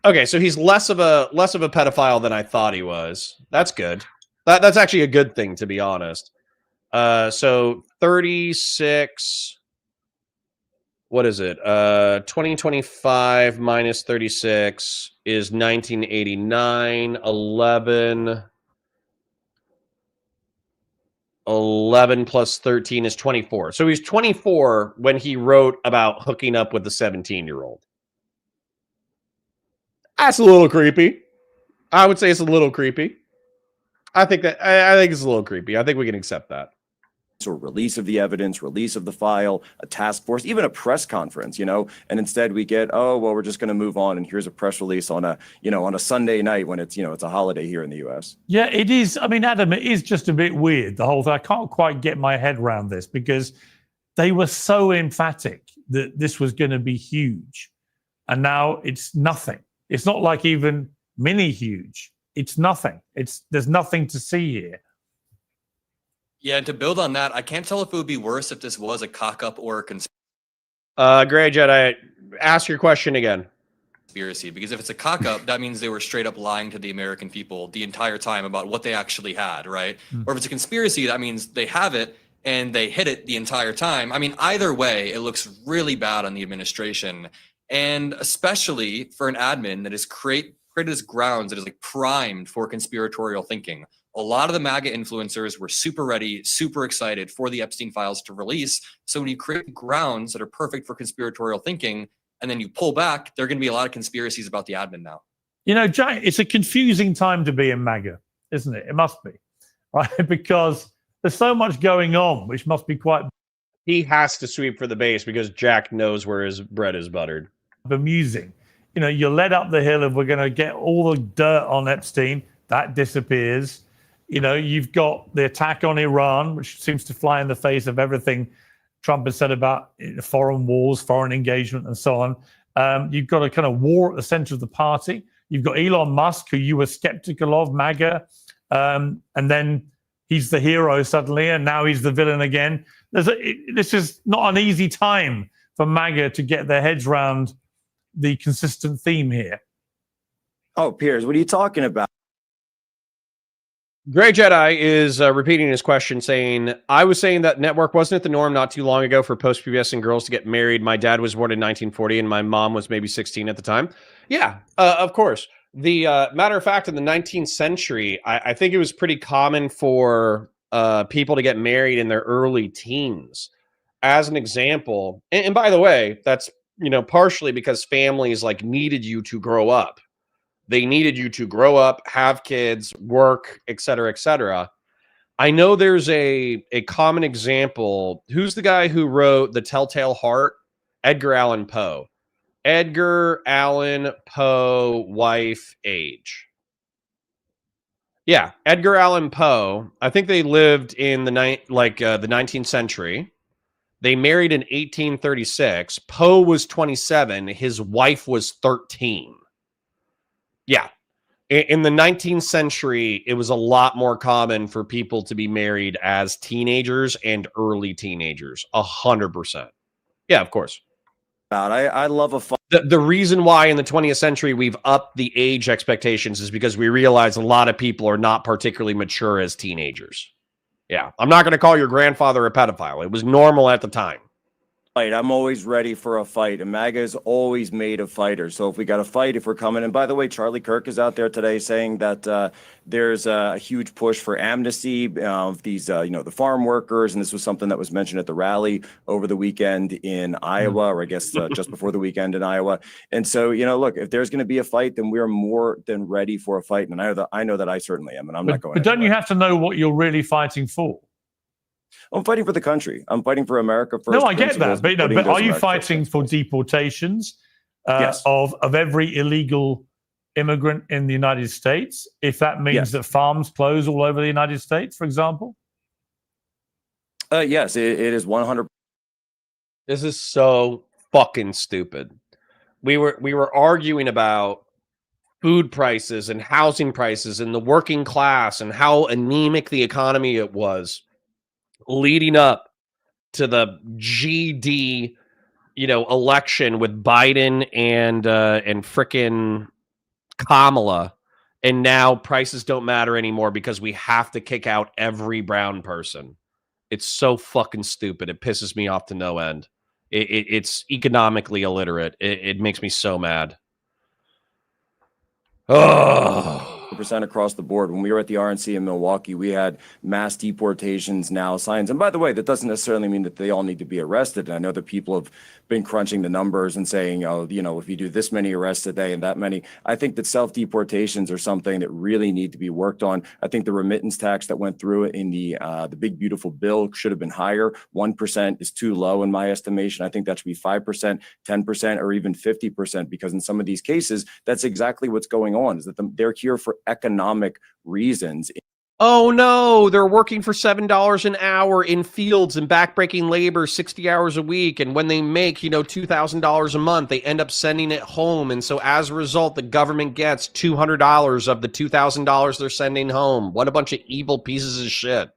okay, so he's less of a pedophile than I thought he was. That's good. That's actually a good thing, to be honest. So 36. What is it? 2025 minus 36 is 1989. 11 plus 13 is 24. So he's 24 when he wrote about hooking up with the 17-year-old. That's a little creepy. I would say it's a little creepy. I think it's a little creepy. I think we can accept that. Or release of the evidence, release of the file, a task force, even a press conference, and instead we get, oh, well, we're just going to move on. And here's a press release on a Sunday night when it's a holiday here in the US. Yeah, it is. I mean, Adam, it is just a bit weird. The whole thing. I can't quite get my head around this because they were so emphatic that this was going to be huge. And now it's nothing. It's not like even mini huge. It's nothing. There's nothing to see here. Yeah, and to build on that, I can't tell if it would be worse if this was a cock-up or a conspiracy. Gray Jedi, ask your question again. Because if it's a cock-up, that means they were straight up lying to the American people the entire time about what they actually had, right? Or if it's a conspiracy, that means they have it and they hid it the entire time. I mean, either way, it looks really bad on the administration. And especially for an admin that is created this grounds that is like primed for conspiratorial thinking. A lot of the MAGA influencers were super ready, super excited for the Epstein files to release. So when you create grounds that are perfect for conspiratorial thinking, and then you pull back, there are going to be a lot of conspiracies about the admin now. Jack, it's a confusing time to be in MAGA, isn't it? It must be, right? Because there's so much going on, which must be quite... He has to sweep for the base because Jack knows where his bread is buttered. Bemusing you know, you're led up the hill and we're going to get all the dirt on Epstein. That disappears. You know, you've got the attack on Iran, which seems to fly in the face of everything Trump has said about foreign wars, foreign engagement, and so on. You've got a kind of war at the center of the party. You've got Elon Musk, who you were skeptical of, MAGA, and then he's the hero suddenly, and now he's the villain again. This is not an easy time for MAGA to get their heads around the consistent theme here. Oh, Piers, what are you talking about? Grey Jedi is repeating his question, saying, I was saying that network wasn't it the norm not too long ago for post-pubescent girls to get married. My dad was born in 1940 and my mom was maybe 16 at the time. Yeah, of course. The matter of fact, in the 19th century, I think it was pretty common for people to get married in their early teens. As an example, and by the way, that's, you know, partially because families like needed you to grow up. They needed you to grow up, have kids, work, et cetera, et cetera. I know there's a common example. Who's the guy who wrote The Telltale Heart? Edgar Allan Poe. Edgar Allan Poe, wife, age. Yeah, Edgar Allan Poe. I think they lived in the 19th century. They married in 1836. Poe was 27. His wife was 13. Yeah. In the 19th century, it was a lot more common for people to be married as teenagers and early teenagers. 100%. Yeah, of course. I love a fight. The reason why in the 20th century we've upped the age expectations is because we realize a lot of people are not particularly mature as teenagers. Yeah, I'm not going to call your grandfather a pedophile. It was normal at the time. I'm always ready for a fight, and MAGA is always made of fighters. So if we got a fight, if we're coming, and by the way, Charlie Kirk is out there today saying that there's a huge push for amnesty of these, the farm workers, and this was something that was mentioned at the rally over the weekend in Iowa, or I guess just before the weekend in Iowa. And so, look, if there's going to be a fight, then we are more than ready for a fight, and I know that I certainly am, and I'm not going. But don't you have to know what you're really fighting for? I'm fighting for the country. I'm fighting for America first. No, I get that. But are you fighting for deportations yes. of every illegal immigrant in the United States? If that means yes. that farms close all over the United States, for example? Yes, it is 100%. This is so fucking stupid. We were arguing about food prices and housing prices and the working class and how anemic the economy it was, leading up to the GD, election with Biden and frickin' Kamala, and now prices don't matter anymore because we have to kick out every brown person. It's so fucking stupid. It pisses me off to no end. It's economically illiterate. It makes me so mad. Oh. Percent across the board. When we were at the RNC in Milwaukee, we had mass deportations now signs. And by the way, that doesn't necessarily mean that they all need to be arrested. And I know that people have been crunching the numbers and saying, if you do this many arrests a day and that many, I think that self-deportations are something that really need to be worked on. I think the remittance tax that went through in the big, beautiful bill should have been higher. 1% is too low in my estimation. I think that should be 5%, 10%, or even 50%, because in some of these cases, that's exactly what's going on, is that they're here for economic reasons. Oh no, they're working for $7 an hour in fields and backbreaking labor 60 hours a week. And when they make, $2,000 a month, they end up sending it home. And so as a result, the government gets $200 of the $2,000 they're sending home. What a bunch of evil pieces of shit.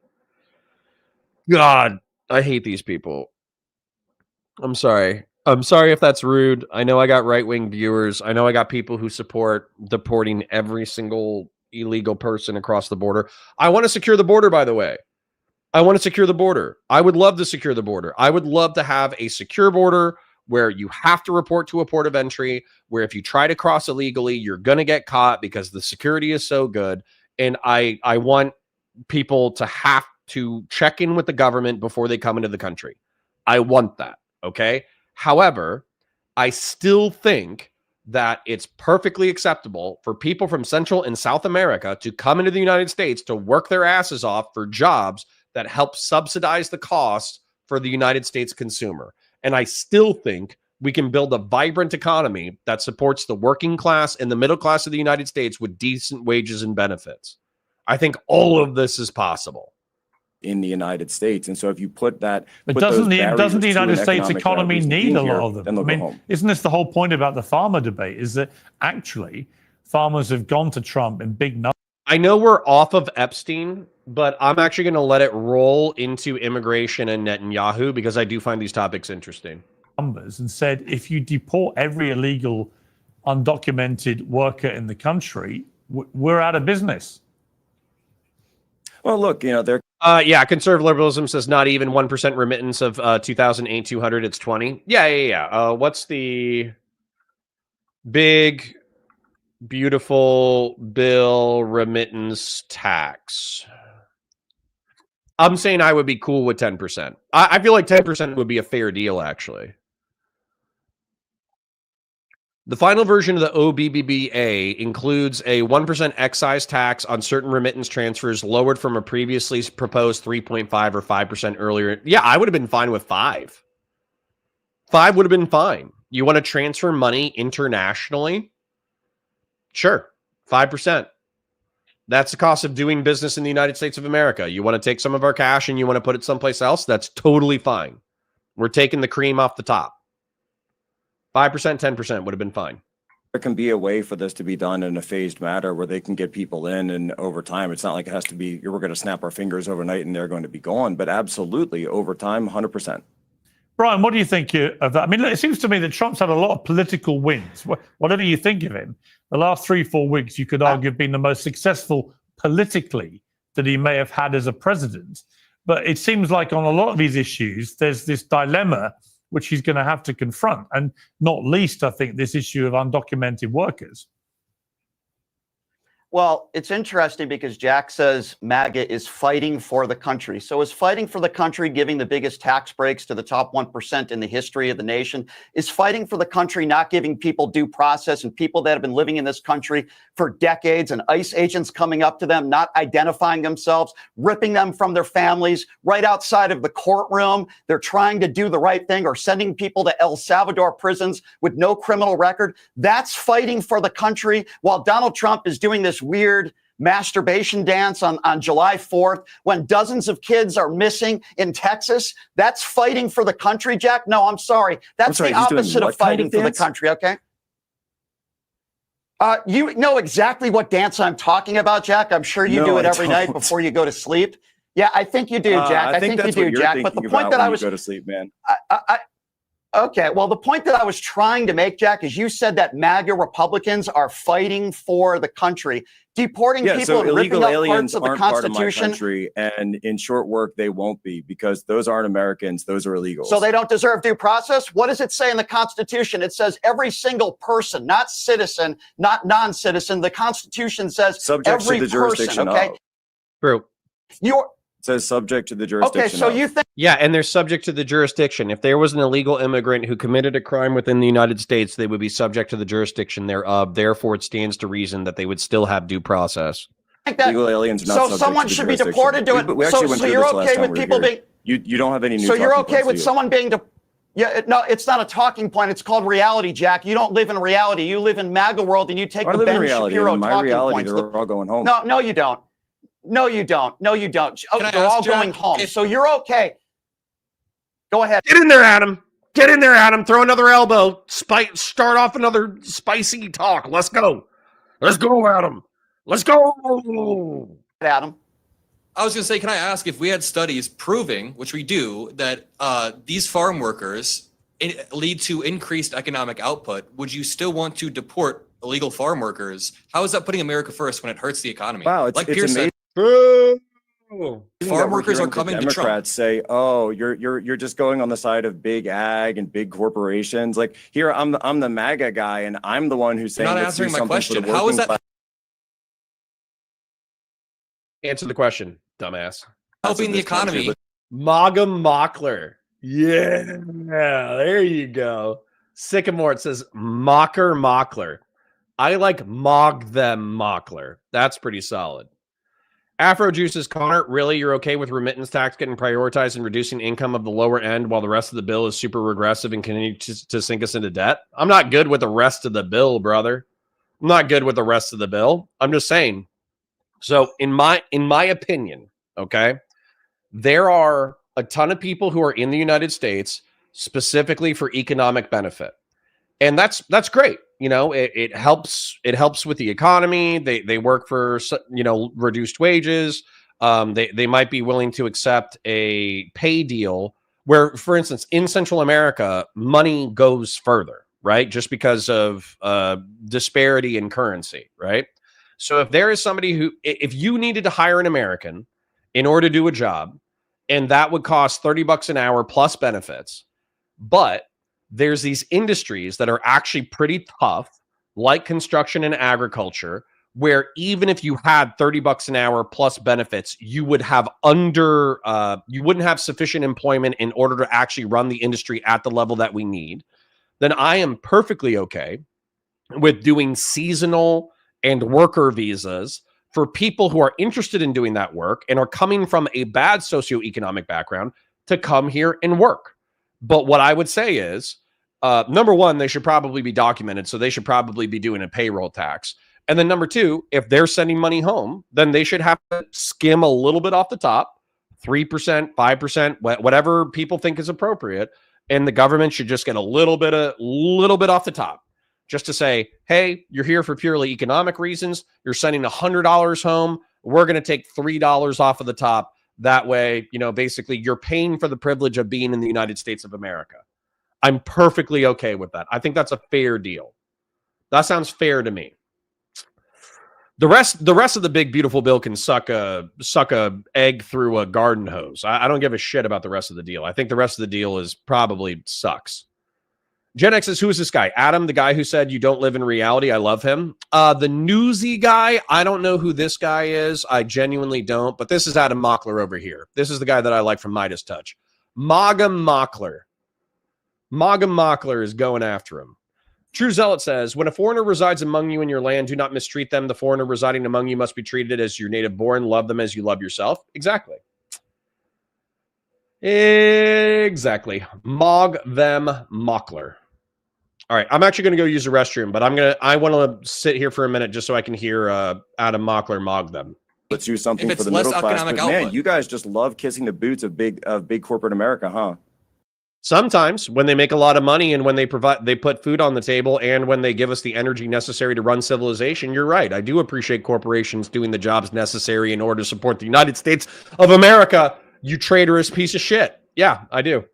God, I hate these people. I'm sorry. I'm sorry if that's rude. I know I got right-wing viewers. I know I got people who support deporting every single illegal person across the border. I want to secure the border, by the way. I want to secure the border. I would love to secure the border. I would love to have a secure border where you have to report to a port of entry, where if you try to cross illegally, you're going to get caught because the security is so good. And I want people to have to check in with the government before they come into the country. I want that, okay? However, I still think that it's perfectly acceptable for people from Central and South America to come into the United States to work their asses off for jobs that help subsidize the cost for the United States consumer. And I still think we can build a vibrant economy that supports the working class and the middle class of the United States with decent wages and benefits. I think all of this is possible in the United States. And so if you put that, but put doesn't those the United States economic economy reason need being a lot here, of them? then they'll go home. Isn't this the whole point about the farmer debate? Is that actually farmers have gone to Trump in big numbers? I know we're off of Epstein, but I'm actually going to let it roll into immigration and Netanyahu because I do find these topics interesting. And said, if you deport every illegal, undocumented worker in the country, we're out of business. Well, look, they're yeah, conservative liberalism says not even 1% remittance of 2008 200. It's 20. Yeah. What's the big beautiful bill remittance tax? I'm saying I would be cool with 10%. I feel like 10% would be a fair deal, actually. The final version of the OBBBA includes a 1% excise tax on certain remittance transfers lowered from a previously proposed 3.5 or 5% earlier. Yeah, I would have been fine with 5. 5 would have been fine. You want to transfer money internationally? Sure, 5%. That's the cost of doing business in the United States of America. You want to take some of our cash and you want to put it someplace else? That's totally fine. We're taking the cream off the top. 5%, 10% would have been fine. There can be a way for this to be done in a phased manner where they can get people in, and over time, it's not like it has to be, we're going to snap our fingers overnight and they're going to be gone, but absolutely over time, 100%. Brian, what do you think of that? I mean, it seems to me that Trump's had a lot of political wins. Whatever you think of him, the last 3-4 weeks, you could argue, have been the most successful politically that he may have had as a president. But it seems like on a lot of these issues, there's this dilemma which he's going to have to confront, and not least, I think, this issue of undocumented workers. Well, it's interesting because Jack says MAGA is fighting for the country. So is fighting for the country giving the biggest tax breaks to the top 1% in the history of the nation? Is fighting for the country not giving people due process and people that have been living in this country for decades and ICE agents coming up to them, not identifying themselves, ripping them from their families right outside of the courtroom? They're trying to do the right thing or sending people to El Salvador prisons with no criminal record. That's fighting for the country while Donald Trump is doing this weird masturbation dance on July 4th when dozens of kids are missing in Texas. That's fighting for the country, Jack? No, I'm sorry. That's the opposite of fighting for the country, okay? You know exactly what dance I'm talking about, Jack. I'm sure you do it every night before you go to sleep. Yeah, I think you do, Jack. I think you do, Jack. But the point that I was... go to sleep, man. Okay, well, the point that I was trying to make, Jack, is you said that MAGA Republicans are fighting for the country, deporting people and ripping up parts of the Constitution. Part of my country, and in short work, they won't be, because those aren't Americans; those are illegals. So they don't deserve due process. What does it say in the Constitution? It says every single person, not citizen, not non-citizen. The Constitution says subject every to the jurisdiction person. Okay, of. True. It says subject to the jurisdiction. Okay, so you think? Yeah, and they're subject to the jurisdiction. If there was an illegal immigrant who committed a crime within the United States, they would be subject to the jurisdiction thereof. Therefore, it stands to reason that they would still have due process. Legal aliens are not so someone should be deported to it. We actually went so through you're this last okay time with people being? You don't have any new. So you're okay with someone being Yeah, no, it's not a talking point. It's called reality, Jack. You don't live in reality. You live in MAGA world, and you take the Ben Shapiro talking points. They're all going home. No, you don't. No, you don't. No, you don't. Oh, they're all going home. So you're okay. Go ahead. Get in there, Adam. Get in there, Adam. Throw another elbow. Start off another spicy talk. Let's go. Let's go, Adam. Let's go. Adam. I was going to say, can I ask if we had studies proving, which we do, that these farm workers lead to increased economic output, would you still want to deport illegal farm workers? How is that putting America first when it hurts the economy? Wow, like Pierce said, Farm workers are coming to Trump. Democrats say, "Oh, you're just going on the side of big ag and big corporations." Like here, I'm the MAGA guy, and I'm the one who's saying, "You're not answering my question. How is that answer the question, dumbass? Helping the economy?" MAGA Mockler. Yeah, there you go. Sycamore, it says Mocker Mockler. I like Mog them Mockler. That's pretty solid. Afro Juices Connor, really, you're okay with remittance tax getting prioritized and reducing income of the lower end while the rest of the bill is super regressive and continue to sink us into debt? I'm not good with the rest of the bill, brother. I'm not good with the rest of the bill. I'm just saying. So in my opinion, okay, there are a ton of people who are in the United States specifically for economic benefit. And that's great. You know, it helps with the economy. They work for, you know, reduced wages. They might be willing to accept a pay deal where, for instance, in Central America, money goes further, right? Just because of disparity in currency, right? So if there is somebody who, if you needed to hire an American in order to do a job, and that would cost $30 an hour plus benefits, but there's these industries that are actually pretty tough, like construction and agriculture, where even if you had $30 an hour plus benefits, you would have you wouldn't have sufficient employment in order to actually run the industry at the level that we need. Then I am perfectly okay with doing seasonal and worker visas for people who are interested in doing that work and are coming from a bad socioeconomic background to come here and work. But what I would say is, number one, they should probably be documented. So they should probably be doing a payroll tax. And then number two, if they're sending money home, then they should have to skim a little bit off the top, 3%, 5%, whatever people think is appropriate. And the government should just get a little bit off the top, just to say, hey, you're here for purely economic reasons. You're sending $100 home. We're going to take $3 off of the top. That way, you know, basically you're paying for the privilege of being in the United States of America. I'm perfectly okay with that. I think that's a fair deal. That sounds fair to me. The rest of the big beautiful bill can suck a egg through a garden hose. I don't give a shit about the rest of the deal. I think the rest of the deal is probably sucks. Gen X says, who is this guy? Adam, the guy who said you don't live in reality. I love him. The newsy guy, I don't know who this guy is. I genuinely don't. But this is Adam Mockler over here. This is the guy that I like from Midas Touch. MAGA Mockler. MAGA Mockler is going after him. True Zealot says, when a foreigner resides among you in your land, do not mistreat them. The foreigner residing among you must be treated as your native born. Love them as you love yourself. Exactly. Exactly. Mog them Mockler. All right, I'm actually going to go use the restroom, but I want to sit here for a minute just so I can hear Adam Mockler mog them. Let's do something for the middle class. But man, you guys just love kissing the boots of big corporate America, huh? Sometimes when they make a lot of money and when they put food on the table and when they give us the energy necessary to run civilization, you're right. I do appreciate corporations doing the jobs necessary in order to support the United States of America, you traitorous piece of shit. Yeah, I do.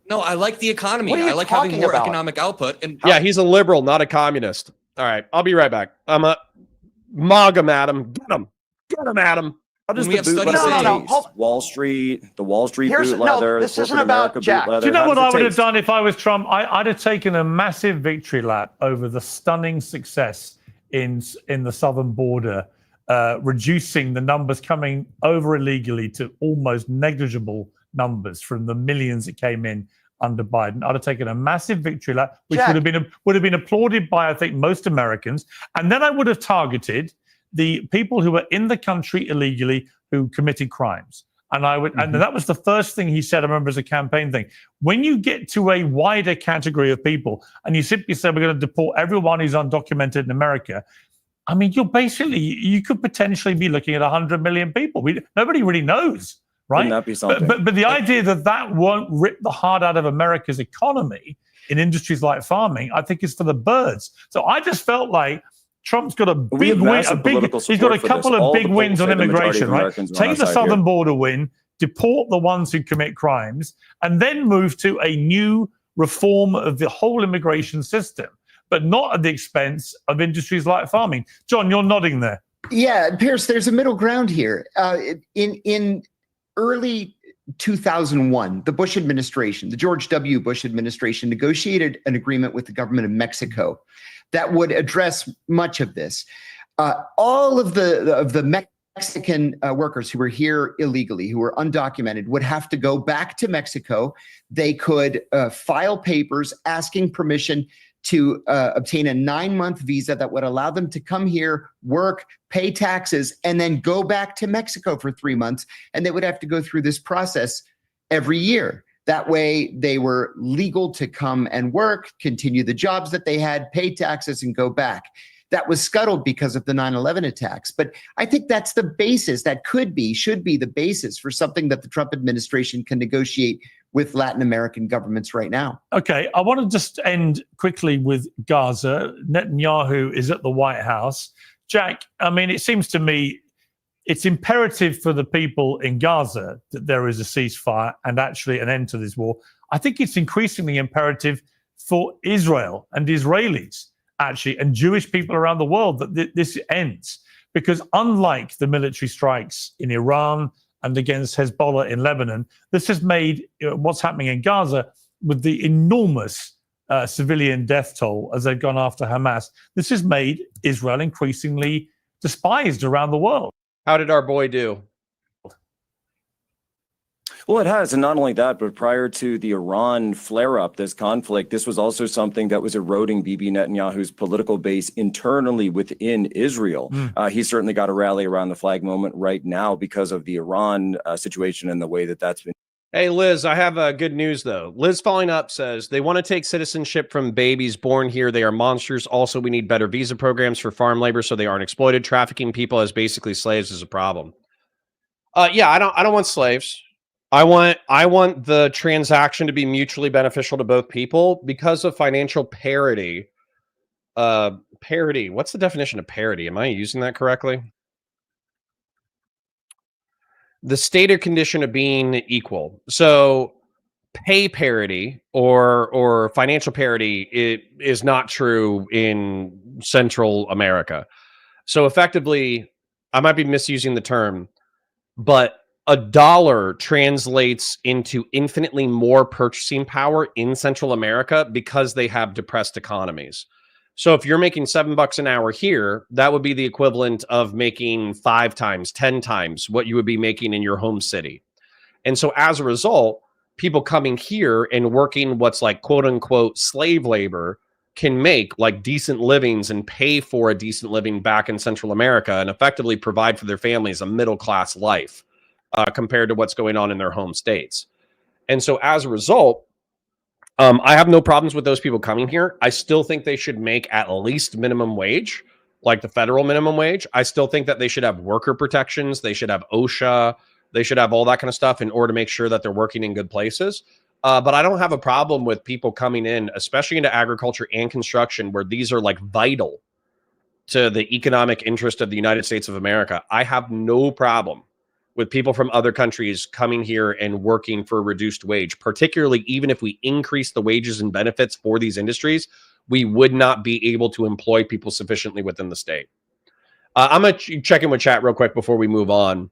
No, I like the economy. I like having more economic output. And yeah, he's a liberal, not a communist. All right, I'll be right back. I'm a MAGA, Adam. Get him, Adam. How does the boot leather taste? Wall Street, the Wall Street boot leather. This isn't about Jack. Do you know what I would have done if I was Trump? I'd have taken a massive victory lap over the stunning success in the southern border, reducing the numbers coming over illegally to almost negligible numbers from the millions that came in under Biden. I'd have taken a massive victory lap, which would have been applauded by, I think, most Americans, and then I would have targeted the people who were in the country illegally who committed crimes. And I would, and that was the first thing he said, I remember, as a campaign thing. When you get to a wider category of people and you simply say, we're going to deport everyone who's undocumented in America, I mean, you could potentially be looking at 100 million people. Nobody really knows, right? Wouldn't that be something? But the idea that won't rip the heart out of America's economy in industries like farming, I think is for the birds. So I just felt like Trump's got a big win. He's got a couple of big wins on immigration, right? Take the southern border win, deport the ones who commit crimes, and then move to a new reform of the whole immigration system, but not at the expense of industries like farming. John, you're nodding there. Yeah, Pierce, there's a middle ground here. In early 2001, the Bush administration, the George W. Bush administration, negotiated an agreement with the government of Mexico that would address much of this. All of the Mexican workers who were here illegally, who were undocumented, would have to go back to Mexico. They could file papers asking permission to obtain a 9-month visa that would allow them to come here, work, pay taxes, and then go back to Mexico for 3 months. And they would have to go through this process every year. That way they were legal to come and work, continue the jobs that they had, pay taxes, and go back. That was scuttled because of the 9/11 attacks. But I think that's the basis, that should be the basis for something that the Trump administration can negotiate with Latin American governments right now. Okay, I want to just end quickly with Gaza. Netanyahu is at the White House. Jack, I mean, it seems to me it's imperative for the people in Gaza that there is a ceasefire and actually an end to this war. I think it's increasingly imperative for Israel and Israelis, actually, and Jewish people around the world that this ends. Because unlike the military strikes in Iran and against Hezbollah in Lebanon, this has made what's happening in Gaza with the enormous civilian death toll as they've gone after Hamas. This has made Israel increasingly despised around the world. How did our boy do? Well, it has. And not only that, but prior to the Iran flare-up, this conflict, this was also something that was eroding Bibi Netanyahu's political base internally within Israel. He's certainly got a rally around the flag moment right now because of the Iran situation and the way that that's been. Hey, Liz, I have good news, though. Liz following up says, they want to take citizenship from babies born here. They are monsters. Also, we need better visa programs for farm labor so they aren't exploited. Trafficking people as basically slaves is a problem. Yeah, I don't want slaves. I want the transaction to be mutually beneficial to both people because of financial parity. Parity. What's the definition of parity? Am I using that correctly? The state or condition of being equal. So pay parity or financial parity, it is not true in Central America. So effectively, I might be misusing the term, but a dollar translates into infinitely more purchasing power in Central America because they have depressed economies. So if you're making $7 an hour here, that would be the equivalent of making 5 times, 10 times what you would be making in your home city. And so as a result, people coming here and working what's like quote unquote slave labor can make like decent livings and pay for a decent living back in Central America and effectively provide for their families a middle-class life. Compared to what's going on in their home states. And so as a result, I have no problems with those people coming here. I still think they should make at least minimum wage, like the federal minimum wage. I still think that they should have worker protections. They should have OSHA. They should have all that kind of stuff in order to make sure that they're working in good places. But I don't have a problem with people coming in, especially into agriculture and construction, where these are like vital to the economic interest of the United States of America. I have no problem with people from other countries coming here and working for a reduced wage, particularly even if we increase the wages and benefits for these industries, we would not be able to employ people sufficiently within the state. I'm going to check in with chat real quick before we move on.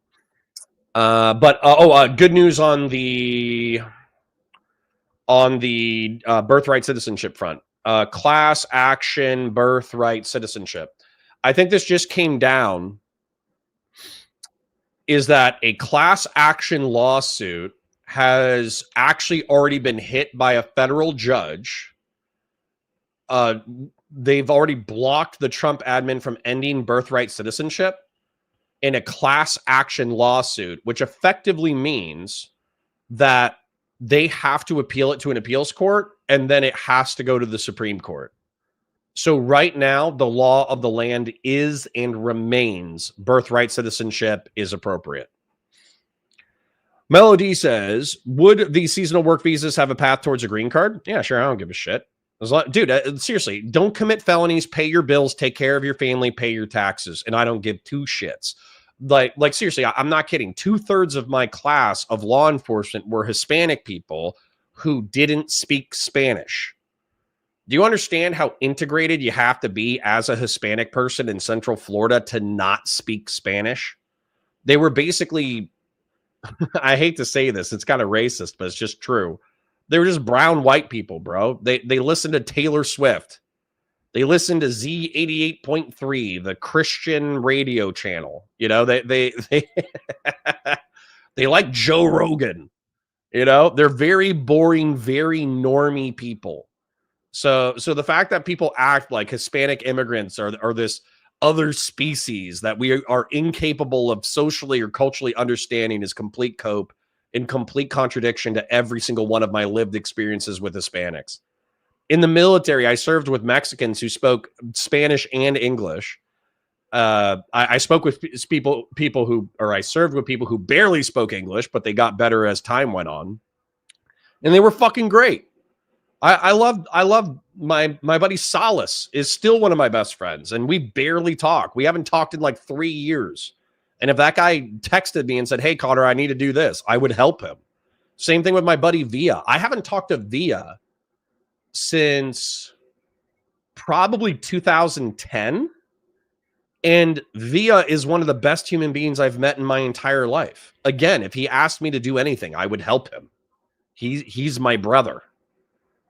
Good news on the birthright citizenship front. Class action birthright citizenship. I think this just came down is that a class action lawsuit has actually already been hit by a federal judge. They've already blocked the Trump admin from ending birthright citizenship in a class action lawsuit, which effectively means that they have to appeal it to an appeals court, and then it has to go to the Supreme Court. So right now, the law of the land is and remains birthright citizenship is appropriate. Melody says, would the seasonal work visas have a path towards a green card? Yeah, sure. I don't give a shit. Dude, seriously, don't commit felonies, pay your bills, take care of your family, pay your taxes. And I don't give 2 shits. Like seriously, I'm not kidding. 2/3 of my class of law enforcement were Hispanic people who didn't speak Spanish. Do you understand how integrated you have to be as a Hispanic person in Central Florida to not speak Spanish? They were basically, I hate to say this, it's kind of racist, but it's just true. They were just brown white people, bro. They listened to Taylor Swift. They listened to Z88.3, the Christian radio channel. You know, they they like Joe Rogan. You know, they're very boring, very normie people. So the fact that people act like Hispanic immigrants are this other species that we are incapable of socially or culturally understanding is complete cope in complete contradiction to every single one of my lived experiences with Hispanics. In the military, I served with Mexicans who spoke Spanish and English. I spoke with I served with people who barely spoke English, but they got better as time went on, and they were fucking great. I love my buddy Salas is still one of my best friends, and we barely talk. We haven't talked in like 3 years. And if that guy texted me and said, "Hey, Connor, I need to do this," I would help him. Same thing with my buddy Via. I haven't talked to Via since probably 2010. And Via is one of the best human beings I've met in my entire life. Again, if he asked me to do anything, I would help him. He's my brother.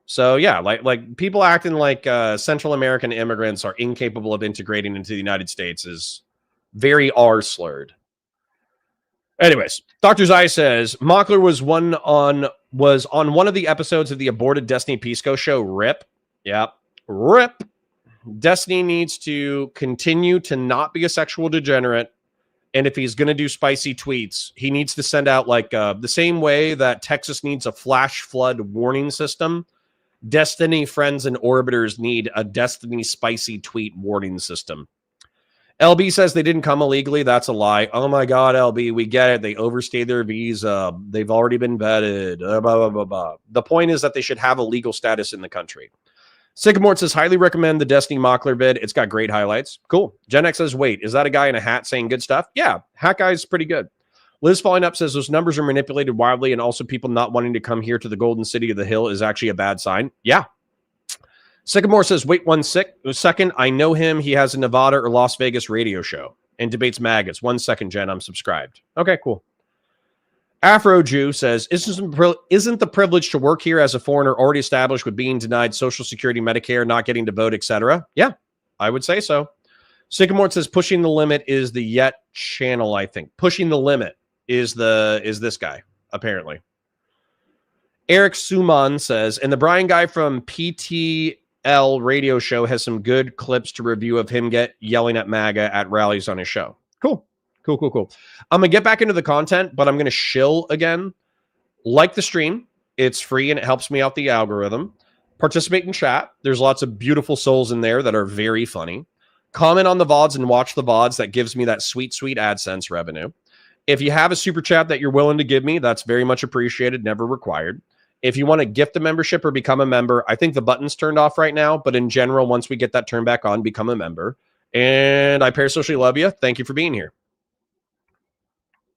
So yeah, like people acting like Central American immigrants are incapable of integrating into the United States is very R-slurred. Anyways, Dr. Zai says Mockler was on one of the episodes of the aborted Destiny Pisco show. RIP. Yep. RIP. Destiny needs to continue to not be a sexual degenerate. And if he's going to do spicy tweets, he needs to send out like the same way that Texas needs a flash flood warning system. Destiny friends and orbiters need a Destiny spicy tweet warning system. LB says they didn't come illegally. That's a lie. Oh my God, LB, we get it. They overstayed their visa. They've already been vetted. Blah, blah, blah, blah. The point is that they should have a legal status in the country. Sycamore says, highly recommend the Destiny Mockler vid. It's got great highlights. Cool. Gen X says, wait, is that a guy in a hat saying good stuff? Yeah, hat guy's pretty good. Liz Falling Up says those numbers are manipulated wildly, and also people not wanting to come here to the Golden City of the Hill is actually a bad sign. Yeah. Sycamore says, wait 1 second. I know him. He has a Nevada or Las Vegas radio show and debates maggots. 1 second, Jen. I'm subscribed. Okay, cool. Afro Jew says, isn't the privilege to work here as a foreigner already established with being denied Social Security, Medicare, not getting to vote, etc.? Yeah, I would say so. Sycamore says, pushing the limit is the Yet channel, I think. Pushing the limit is this guy, apparently. Eric Suman says, and the Brian guy from PTL radio show has some good clips to review of him yelling at MAGA at rallies on his show. Cool. Cool. I'm going to get back into the content, but I'm going to shill again. Like the stream. It's free and it helps me out the algorithm. Participate in chat. There's lots of beautiful souls in there that are very funny. Comment on the VODs and watch the VODs. That gives me that sweet, sweet AdSense revenue. If you have a super chat that you're willing to give me, that's very much appreciated, never required. If you want to gift a membership or become a member, I think the button's turned off right now, but in general, once we get that turned back on, become a member. And I parasocially love you. Thank you for being here.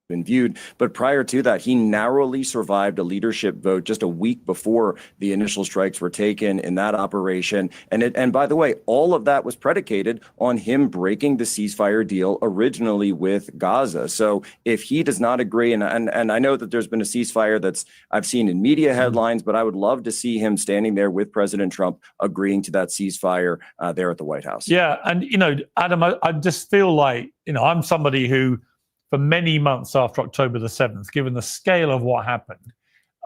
Been viewed, but prior to that, he narrowly survived a leadership vote just a week before the initial strikes were taken in that operation. And by the way, all of that was predicated on him breaking the ceasefire deal originally with Gaza. So if he does not agree, and I know that there's been a ceasefire that's I've seen in media headlines, but I would love to see him standing there with President Trump agreeing to that ceasefire there at the White House. Yeah, and Adam, I just feel like I'm somebody who, for many months after October the 7th, given the scale of what happened,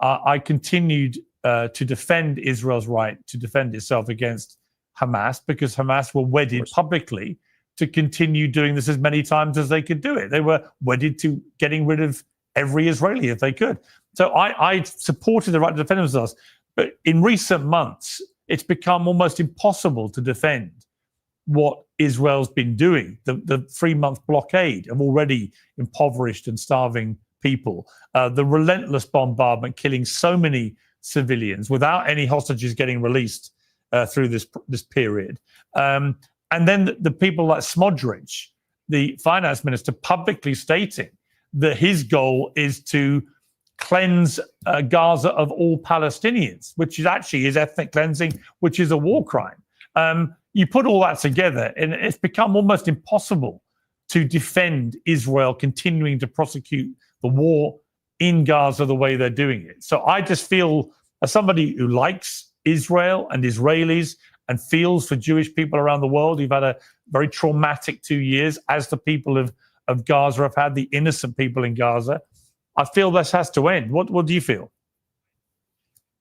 I continued to defend Israel's right to defend itself against Hamas, because Hamas were wedded publicly to continue doing this as many times as they could do it. They were wedded to getting rid of every Israeli if they could. So I supported the right to defend themselves. But in recent months, it's become almost impossible to defend what Israel's been doing. The 3-month blockade of already impoverished and starving people, the relentless bombardment killing so many civilians without any hostages getting released through this period. And then the people like Smodrich, the finance minister, publicly stating that his goal is to cleanse Gaza of all Palestinians, which is actually his ethnic cleansing, which is a war crime. You put all that together, and it's become almost impossible to defend Israel continuing to prosecute the war in Gaza the way they're doing it. So I just feel, as somebody who likes Israel and Israelis and feels for Jewish people around the world who've had a very traumatic 2 years, as the people of Gaza have had, the innocent people in Gaza, I feel this has to end. What do you feel?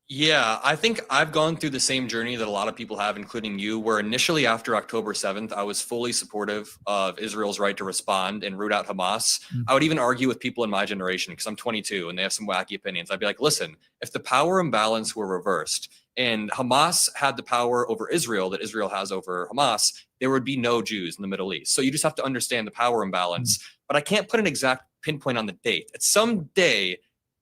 Yeah, I think I've gone through the same journey that a lot of people have, including you, where initially after October 7th, I was fully supportive of Israel's right to respond and root out Hamas. I would even argue with people in my generation, because I'm 22 and they have some wacky opinions. I'd be like, listen, if the power imbalance were reversed and Hamas had the power over Israel that Israel has over Hamas, there would be no Jews in the Middle East. So you just have to understand the power imbalance. But I can't put an exact pinpoint on the date. At some day,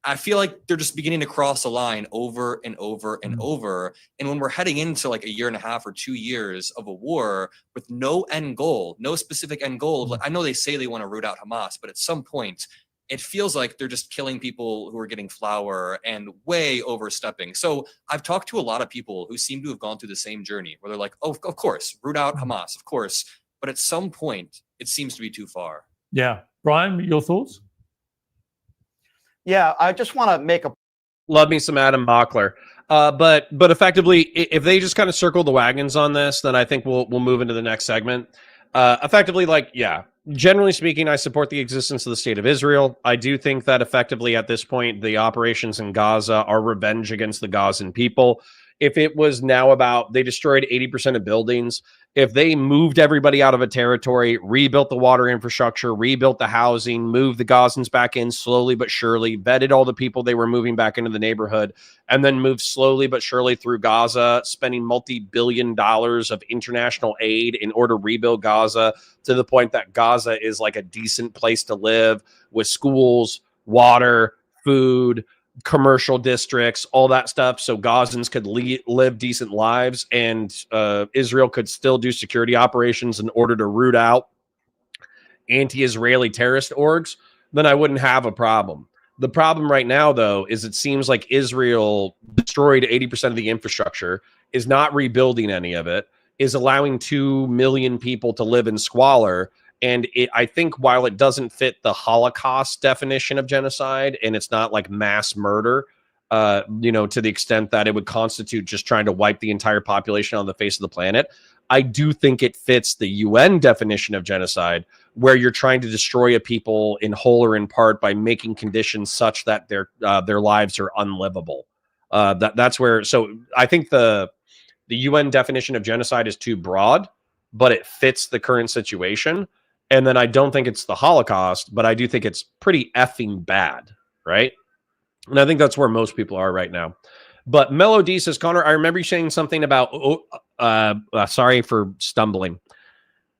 I feel like they're just beginning to cross a line over and over and over. And when we're heading into like a year and a half or 2 years of a war with no end goal, no specific end goal, like I know they say they want to root out Hamas, but at some point it feels like they're just killing people who are getting flour and way overstepping. So I've talked to a lot of people who seem to have gone through the same journey where they're like, oh, of course, root out Hamas, of course. But at some point it seems to be too far. Yeah. Brian, your thoughts? Yeah, I just want to make a Love me some Adam Mockler. But effectively, if they just kind of circle the wagons on this, then I think we'll move into the next segment. Effectively, like, yeah, generally speaking, I support the existence of the state of Israel. I do think that effectively at this point, the operations in Gaza are revenge against the Gazan people. If it was now about they destroyed 80% of buildings, if they moved everybody out of a territory, rebuilt the water infrastructure, rebuilt the housing, moved the Gazans back in slowly but surely, vetted all the people they were moving back into the neighborhood, and then moved slowly but surely through Gaza, spending multi-billion dollars of international aid in order to rebuild Gaza to the point that Gaza is like a decent place to live with schools, water, food, commercial districts, all that stuff, so Gazans could live decent lives, and Israel could still do security operations in order to root out anti-Israeli terrorist orgs, then I wouldn't have a problem. The problem right now, though, is it seems like Israel destroyed 80% of the infrastructure, is not rebuilding any of it, is allowing 2 million people to live in squalor. And I think while it doesn't fit the Holocaust definition of genocide, and it's not like mass murder, to the extent that it would constitute just trying to wipe the entire population on the face of the planet, I do think it fits the UN definition of genocide, where you're trying to destroy a people in whole or in part by making conditions such that their lives are unlivable. That's where. So I think the UN definition of genocide is too broad, but it fits the current situation. And then I don't think it's the Holocaust, but I do think it's pretty effing bad, right? And I think that's where most people are right now. But Melody says, Connor, I remember you saying something about, sorry for stumbling.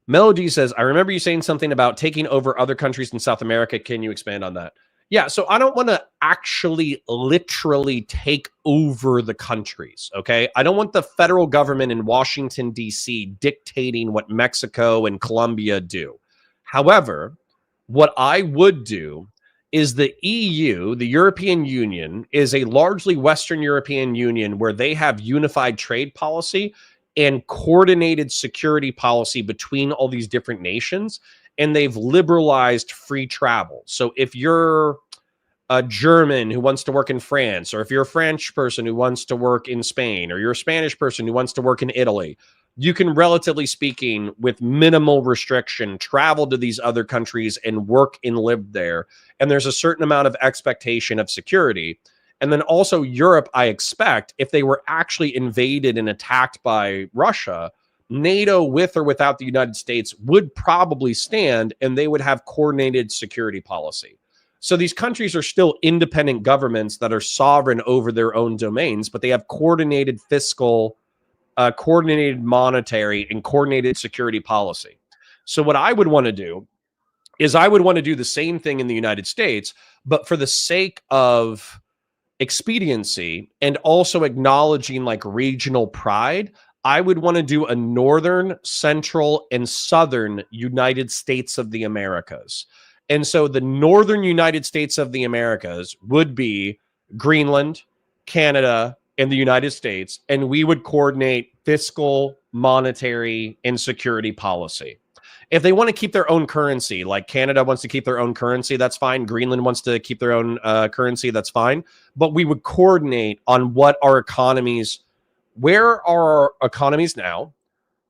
Melody says, I remember you saying something about taking over other countries in South America. Can you expand on that? Yeah, so I don't want to actually literally take over the countries, okay? I don't want the federal government in Washington, D.C. dictating what Mexico and Colombia do. However, what I would do is the EU, the European Union, is a largely Western European Union where they have unified trade policy and coordinated security policy between all these different nations, and they've liberalized free travel. So if you're a German who wants to work in France, or if you're a French person who wants to work in Spain, or you're a Spanish person who wants to work in Italy, you can, relatively speaking, with minimal restriction, travel to these other countries and work and live there. And there's a certain amount of expectation of security. And then also Europe, I expect, if they were actually invaded and attacked by Russia, NATO, with or without the United States, would probably stand, and they would have coordinated security policy. So these countries are still independent governments that are sovereign over their own domains, but they have coordinated fiscal, coordinated monetary, and coordinated security policy. So what I would want to do is I would want to do the same thing in the United States, but for the sake of expediency and also acknowledging like regional pride, I would want to do a northern, central, and southern United States of the Americas. And so the northern United States of the Americas would be Greenland, Canada, and the United States, and we would coordinate fiscal, monetary, and security policy. If they want to keep their own currency, like Canada wants to keep their own currency, that's fine. Greenland wants to keep their own currency, that's fine. But we would coordinate on what our economies, where are our economies now?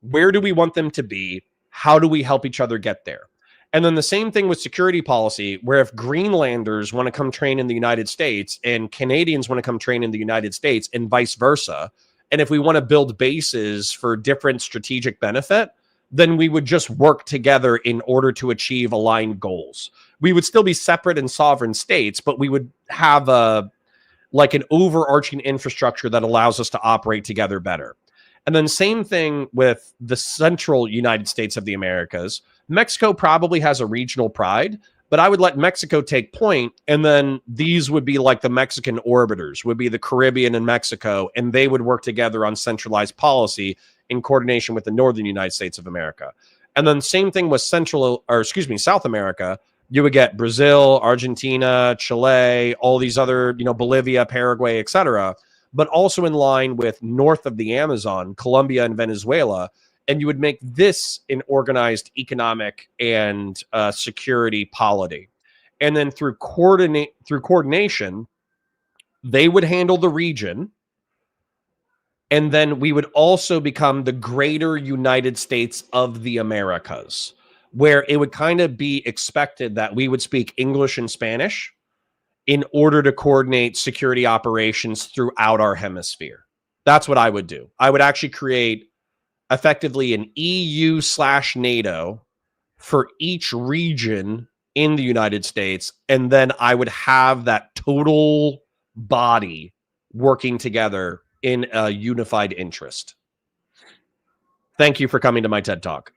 Where do we want them to be? How do we help each other get there? And then the same thing with security policy, where if Greenlanders want to come train in the United States and Canadians want to come train in the United States and vice versa, and if we want to build bases for different strategic benefit, then we would just work together in order to achieve aligned goals. We would still be separate and sovereign states, but we would have an overarching infrastructure that allows us to operate together better. And then same thing with the central United States of the Americas. Mexico probably has a regional pride, but I would let Mexico take point, and then these would be like the Mexican orbiters, would be the Caribbean and Mexico, and they would work together on centralized policy in coordination with the northern United States of America. And then same thing with South America. You would get Brazil, Argentina, Chile, all these other, Bolivia, Paraguay, etc., but also in line with north of the Amazon, Colombia and Venezuela. And you would make this an organized economic and security polity. And then through coordination, they would handle the region. And then we would also become the greater United States of the Americas, where it would kind of be expected that we would speak English and Spanish in order to coordinate security operations throughout our hemisphere. That's what I would do. I would actually create effectively an EU/NATO for each region in the United States, and then I would have that total body working together in a unified interest. Thank you for coming to my TED Talk.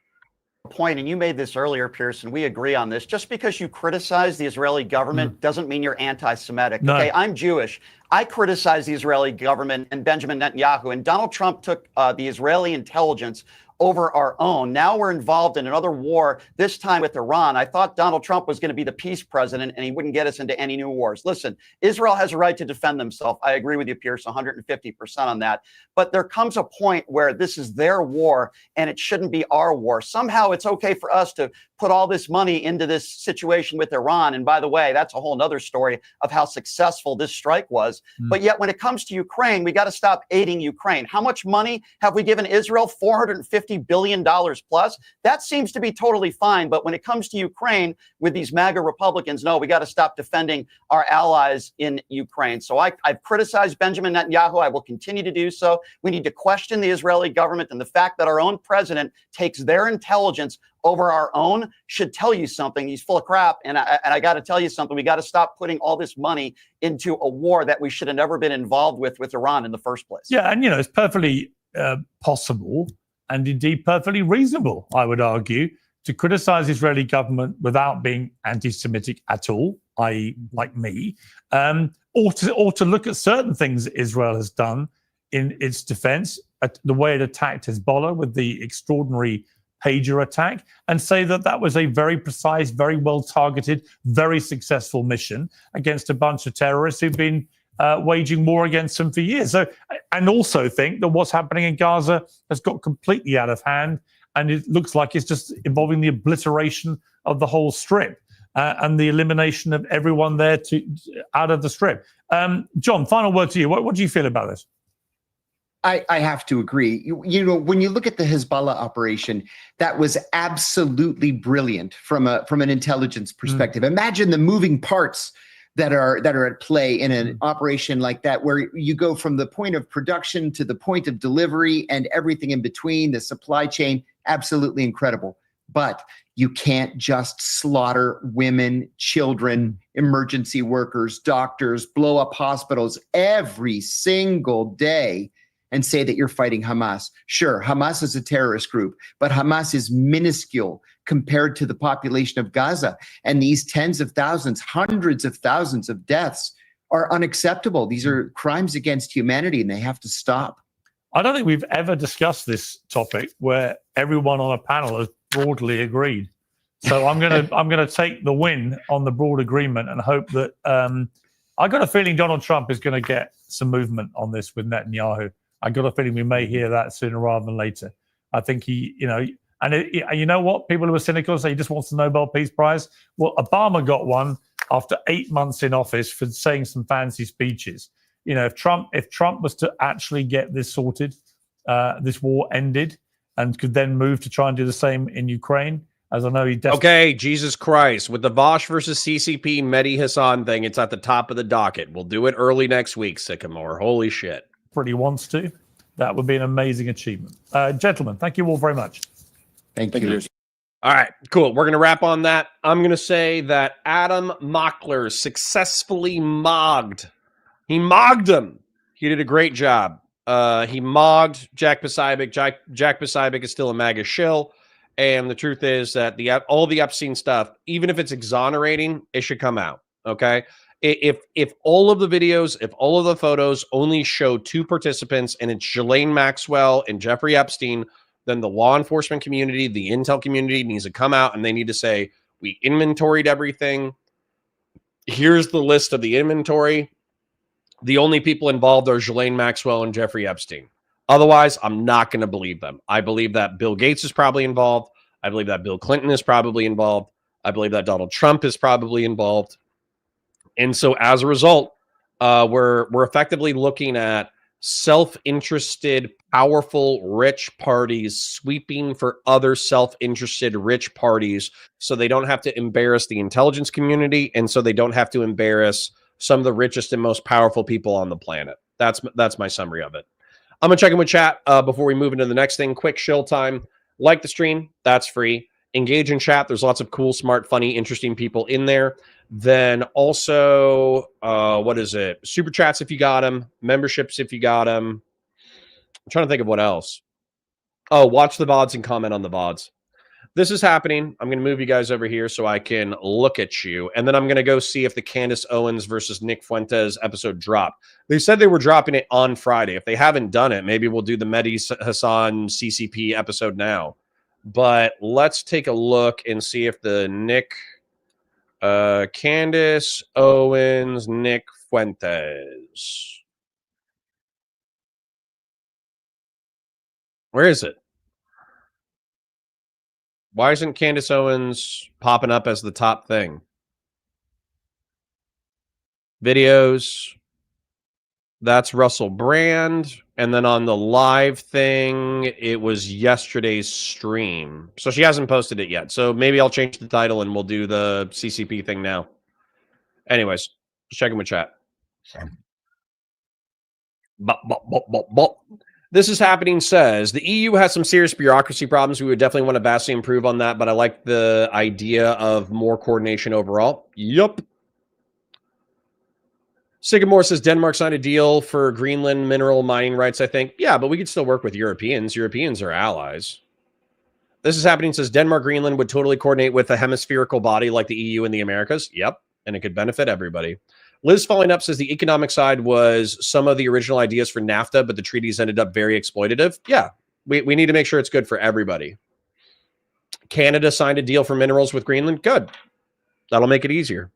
Point, and you made this earlier, Pearson. We agree on this. Just because you criticize the Israeli government doesn't mean you're anti-Semitic. No. Okay, I'm Jewish. I criticize the Israeli government and Benjamin Netanyahu, and Donald Trump took the Israeli intelligence over our own. Now we're involved in another war, this time with Iran. I thought Donald Trump was going to be the peace president and he wouldn't get us into any new wars. Listen, Israel has a right to defend themselves. I agree with you, Pierce, 150% on that. But there comes a point where this is their war and it shouldn't be our war. Somehow it's okay for us to put all this money into this situation with Iran. And by the way, that's a whole nother story of how successful this strike was. But yet when it comes to Ukraine, we got to stop aiding Ukraine. How much money have we given Israel? $450 billion plus. That seems to be totally fine. But when it comes to Ukraine with these MAGA Republicans, no, we got to stop defending our allies in Ukraine. So I've criticized Benjamin Netanyahu. I will continue to do so. We need to question the Israeli government, and the fact that our own president takes their intelligence over our own should tell you something. He's full of crap. And I got to tell you something. We got to stop putting all this money into a war that we should have never been involved with Iran in the first place. Yeah. And, it's perfectly possible and indeed perfectly reasonable, I would argue, to criticize the Israeli government without being anti-Semitic at all, i.e. like me, or to look at certain things Israel has done in its defense, the way it attacked Hezbollah with the extraordinary pager attack, and say that that was a very precise, very well targeted, very successful mission against a bunch of terrorists who've been waging war against them for years. So, and also think that what's happening in Gaza has got completely out of hand, and it looks like it's just involving the obliteration of the whole strip and the elimination of everyone there out of the strip. John, final word to you. What do you feel about this? I have to agree. When you look at the Hezbollah operation, that was absolutely brilliant from an intelligence perspective. Imagine the moving parts that are at play in an operation like that, where you go from the point of production to the point of delivery and everything in between, the supply chain. Absolutely incredible. But you can't just slaughter women, children, emergency workers, doctors, blow up hospitals every single day and say that you're fighting Hamas. Sure, Hamas is a terrorist group, but Hamas is minuscule compared to the population of Gaza. And these tens of thousands, hundreds of thousands of deaths are unacceptable. These are crimes against humanity, and they have to stop. I don't think we've ever discussed this topic where everyone on a panel has broadly agreed. So I'm gonna take the win on the broad agreement and hope that I got a feeling Donald Trump is going to get some movement on this with Netanyahu. I got a feeling we may hear that sooner rather than later. I think he, you know what? People who are cynical say he just wants the Nobel Peace Prize. Well, Obama got one after 8 months in office for saying some fancy speeches. If Trump was to actually get this sorted, this war ended, and could then move to try and do the same in Ukraine, as I know he definitely. Okay, Jesus Christ. With the Vaush versus CCP Mehdi Hasan thing, it's at the top of the docket. We'll do it early next week, Sycamore. Holy shit. Pretty wants to. That would be an amazing achievement. Gentlemen, thank you all very much. Thank you. All right, cool. We're going to wrap on that. I'm going to say that Adam Mockler successfully mogged. He mogged him. He did a great job. He mogged Jack Posobeic. Jack Posobeic is still a MAGA shill. And the truth is that all the Epstein stuff, even if it's exonerating, it should come out. Okay. If all of the videos, if all of the photos only show two participants and it's Ghislaine Maxwell and Jeffrey Epstein, then the law enforcement community, the intel community needs to come out and they need to say, we inventoried everything. Here's the list of the inventory. The only people involved are Ghislaine Maxwell and Jeffrey Epstein. Otherwise, I'm not going to believe them. I believe that Bill Gates is probably involved. I believe that Bill Clinton is probably involved. I believe that Donald Trump is probably involved. And so as a result, we're effectively looking at self-interested, powerful, rich parties sweeping for other self-interested, rich parties so they don't have to embarrass the intelligence community and so they don't have to embarrass some of the richest and most powerful people on the planet. That's my summary of it. I'm going to check in with chat before we move into the next thing. Quick shill time. Like the stream. That's free. Engage in chat. There's lots of cool, smart, funny, interesting people in there. Then also, what is it? Super chats if you got them. Memberships if you got them. I'm trying to think of what else. Oh, watch the VODs and comment on the VODs. This is happening. I'm going to move you guys over here so I can look at you. And then I'm going to go see if the Candace Owens versus Nick Fuentes episode dropped. They said they were dropping it on Friday. If they haven't done it, maybe we'll do the Mehdi Hasan CCP episode now. But let's take a look and see if the Candace Owens, Nick Fuentes. Where is it? Why isn't Candace Owens popping up as the top thing? Videos. That's Russell Brand. And then on the live thing, it was yesterday's stream. So she hasn't posted it yet. So maybe I'll change the title and we'll do the CCP thing now. Anyways, check in with chat. This is happening says, the EU has some serious bureaucracy problems. We would definitely want to vastly improve on that, but I like the idea of more coordination overall. Yup. Sycamore says Denmark signed a deal for Greenland mineral mining rights, I think. Yeah, but we could still work with Europeans. Europeans are allies. This is happening says Denmark, Greenland would totally coordinate with a hemispherical body like the EU and the Americas. Yep, and it could benefit everybody. Liz following up says the economic side was some of the original ideas for NAFTA, but the treaties ended up very exploitative. Yeah, we need to make sure it's good for everybody. Canada signed a deal for minerals with Greenland. Good. That'll make it easier.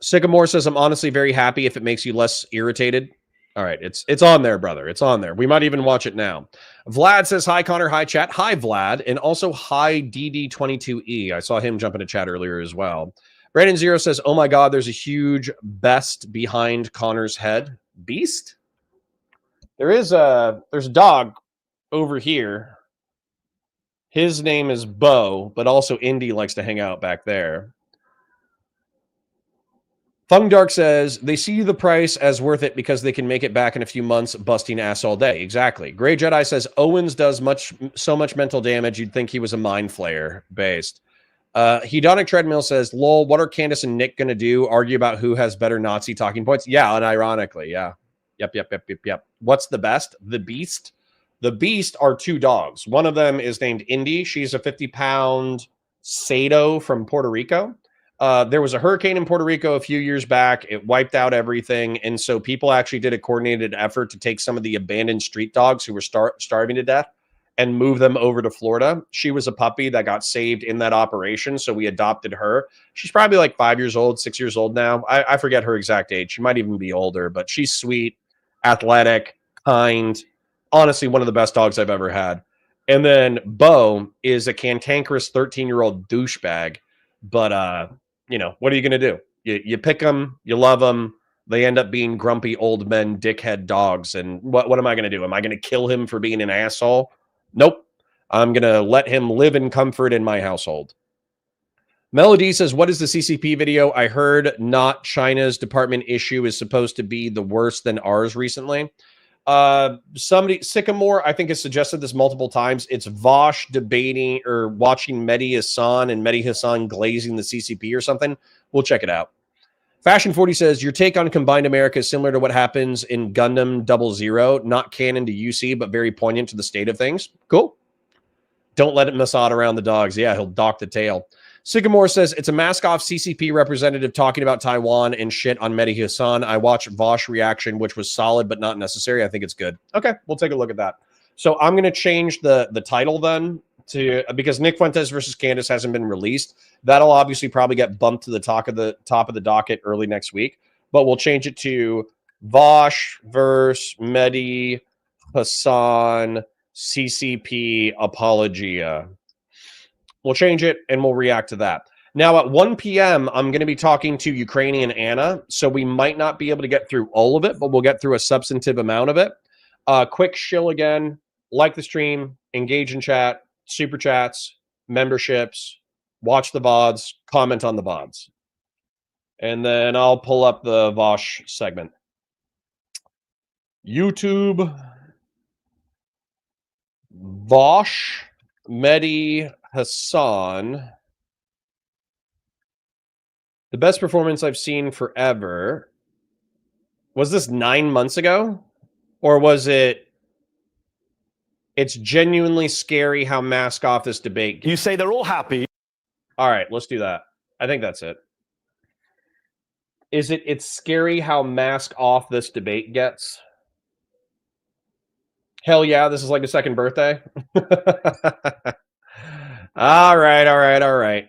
Sycamore says, I'm honestly very happy if it makes you less irritated. All right, it's on there, brother. It's on there. We might even watch it now. Vlad says, hi, Connor. Hi, chat. Hi, Vlad. And also, hi, DD22E. I saw him jump into chat earlier as well. Brandon Zero says, oh my God, there's a huge best behind Connor's head. Beast? There's a dog over here. His name is Bo, but also Indy likes to hang out back there. Fung Dark says, they see the price as worth it because they can make it back in a few months, busting ass all day. Exactly. Gray Jedi says, Owens does so much mental damage, you'd think he was a mind flayer based. Hedonic Treadmill says, lol, what are Candace and Nick going to do? Argue about who has better Nazi talking points? Yeah, unironically, yeah. Yep. What's the best? The Beast. The Beast are two dogs. One of them is named Indy. She's a 50-pound Sado from Puerto Rico. There was a hurricane in Puerto Rico a few years back. It wiped out everything. And so people actually did a coordinated effort to take some of the abandoned street dogs who were starving to death and move them over to Florida. She was a puppy that got saved in that operation. So we adopted her. She's probably like 5 years old, 6 years old now. I forget her exact age. She might even be older, but she's sweet, athletic, kind. Honestly, one of the best dogs I've ever had. And then Bo is a cantankerous 13-year-old douchebag. But, you know, what are you going to do? You pick them, you love them. They end up being grumpy old men, dickhead dogs. And what am I going to do? Am I going to kill him for being an asshole? Nope. I'm going to let him live in comfort in my household. Melody says, what is the CCP video? I heard not China's department issue is supposed to be the worse than ours recently. Somebody, Sycamore, I think has suggested this multiple times. It's Vosh debating or watching Mehdi Hasan and Mehdi Hasan glazing the CCP or something. We'll check it out. Fashion 40 says, your take on combined America is similar to what happens in Gundam 00, not canon to UC, but very poignant to the state of things. Cool. Don't let it Mossad around the dogs. Yeah, he'll dock the tail. Sycamore says, it's a mask-off CCP representative talking about Taiwan and shit on Mehdi Hasan. I watched Vaush reaction, which was solid but not necessary. I think it's good. Okay, we'll take a look at that. So I'm going to change the title then to, because Nick Fuentes versus Candace hasn't been released. That'll obviously probably get bumped to the top of the docket early next week. But we'll change it to Vaush versus Mehdi Hasan CCP Apologia. We'll change it and we'll react to that. Now at 1 p.m., I'm going to be talking to Ukrainian Anna, so we might not be able to get through all of it, but we'll get through a substantive amount of it. Quick shill again, like the stream, engage in chat, super chats, memberships, watch the VODs, comment on the VODs. And then I'll pull up the Vosh segment. YouTube, Vosh, Mehdi Hasan. The best performance I've seen forever. Was this 9 months ago? Or was it... It's genuinely scary how mask off this debate. You say they're all happy. All right, let's do that. I think that's it. Is it? It's scary how mask off this debate gets. Hell yeah, this is like a second birthday. All right.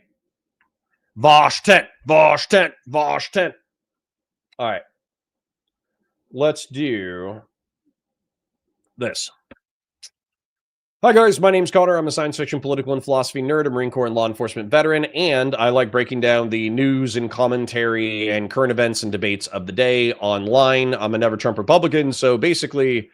Vosh tent, Vosh tent, Vosh tent. All right. Let's do this. Hi guys, my name's Connor. I'm a science fiction, political, and philosophy nerd, a Marine Corps and law enforcement veteran, and I like breaking down the news and commentary and current events and debates of the day online. I'm a never Trump Republican, so basically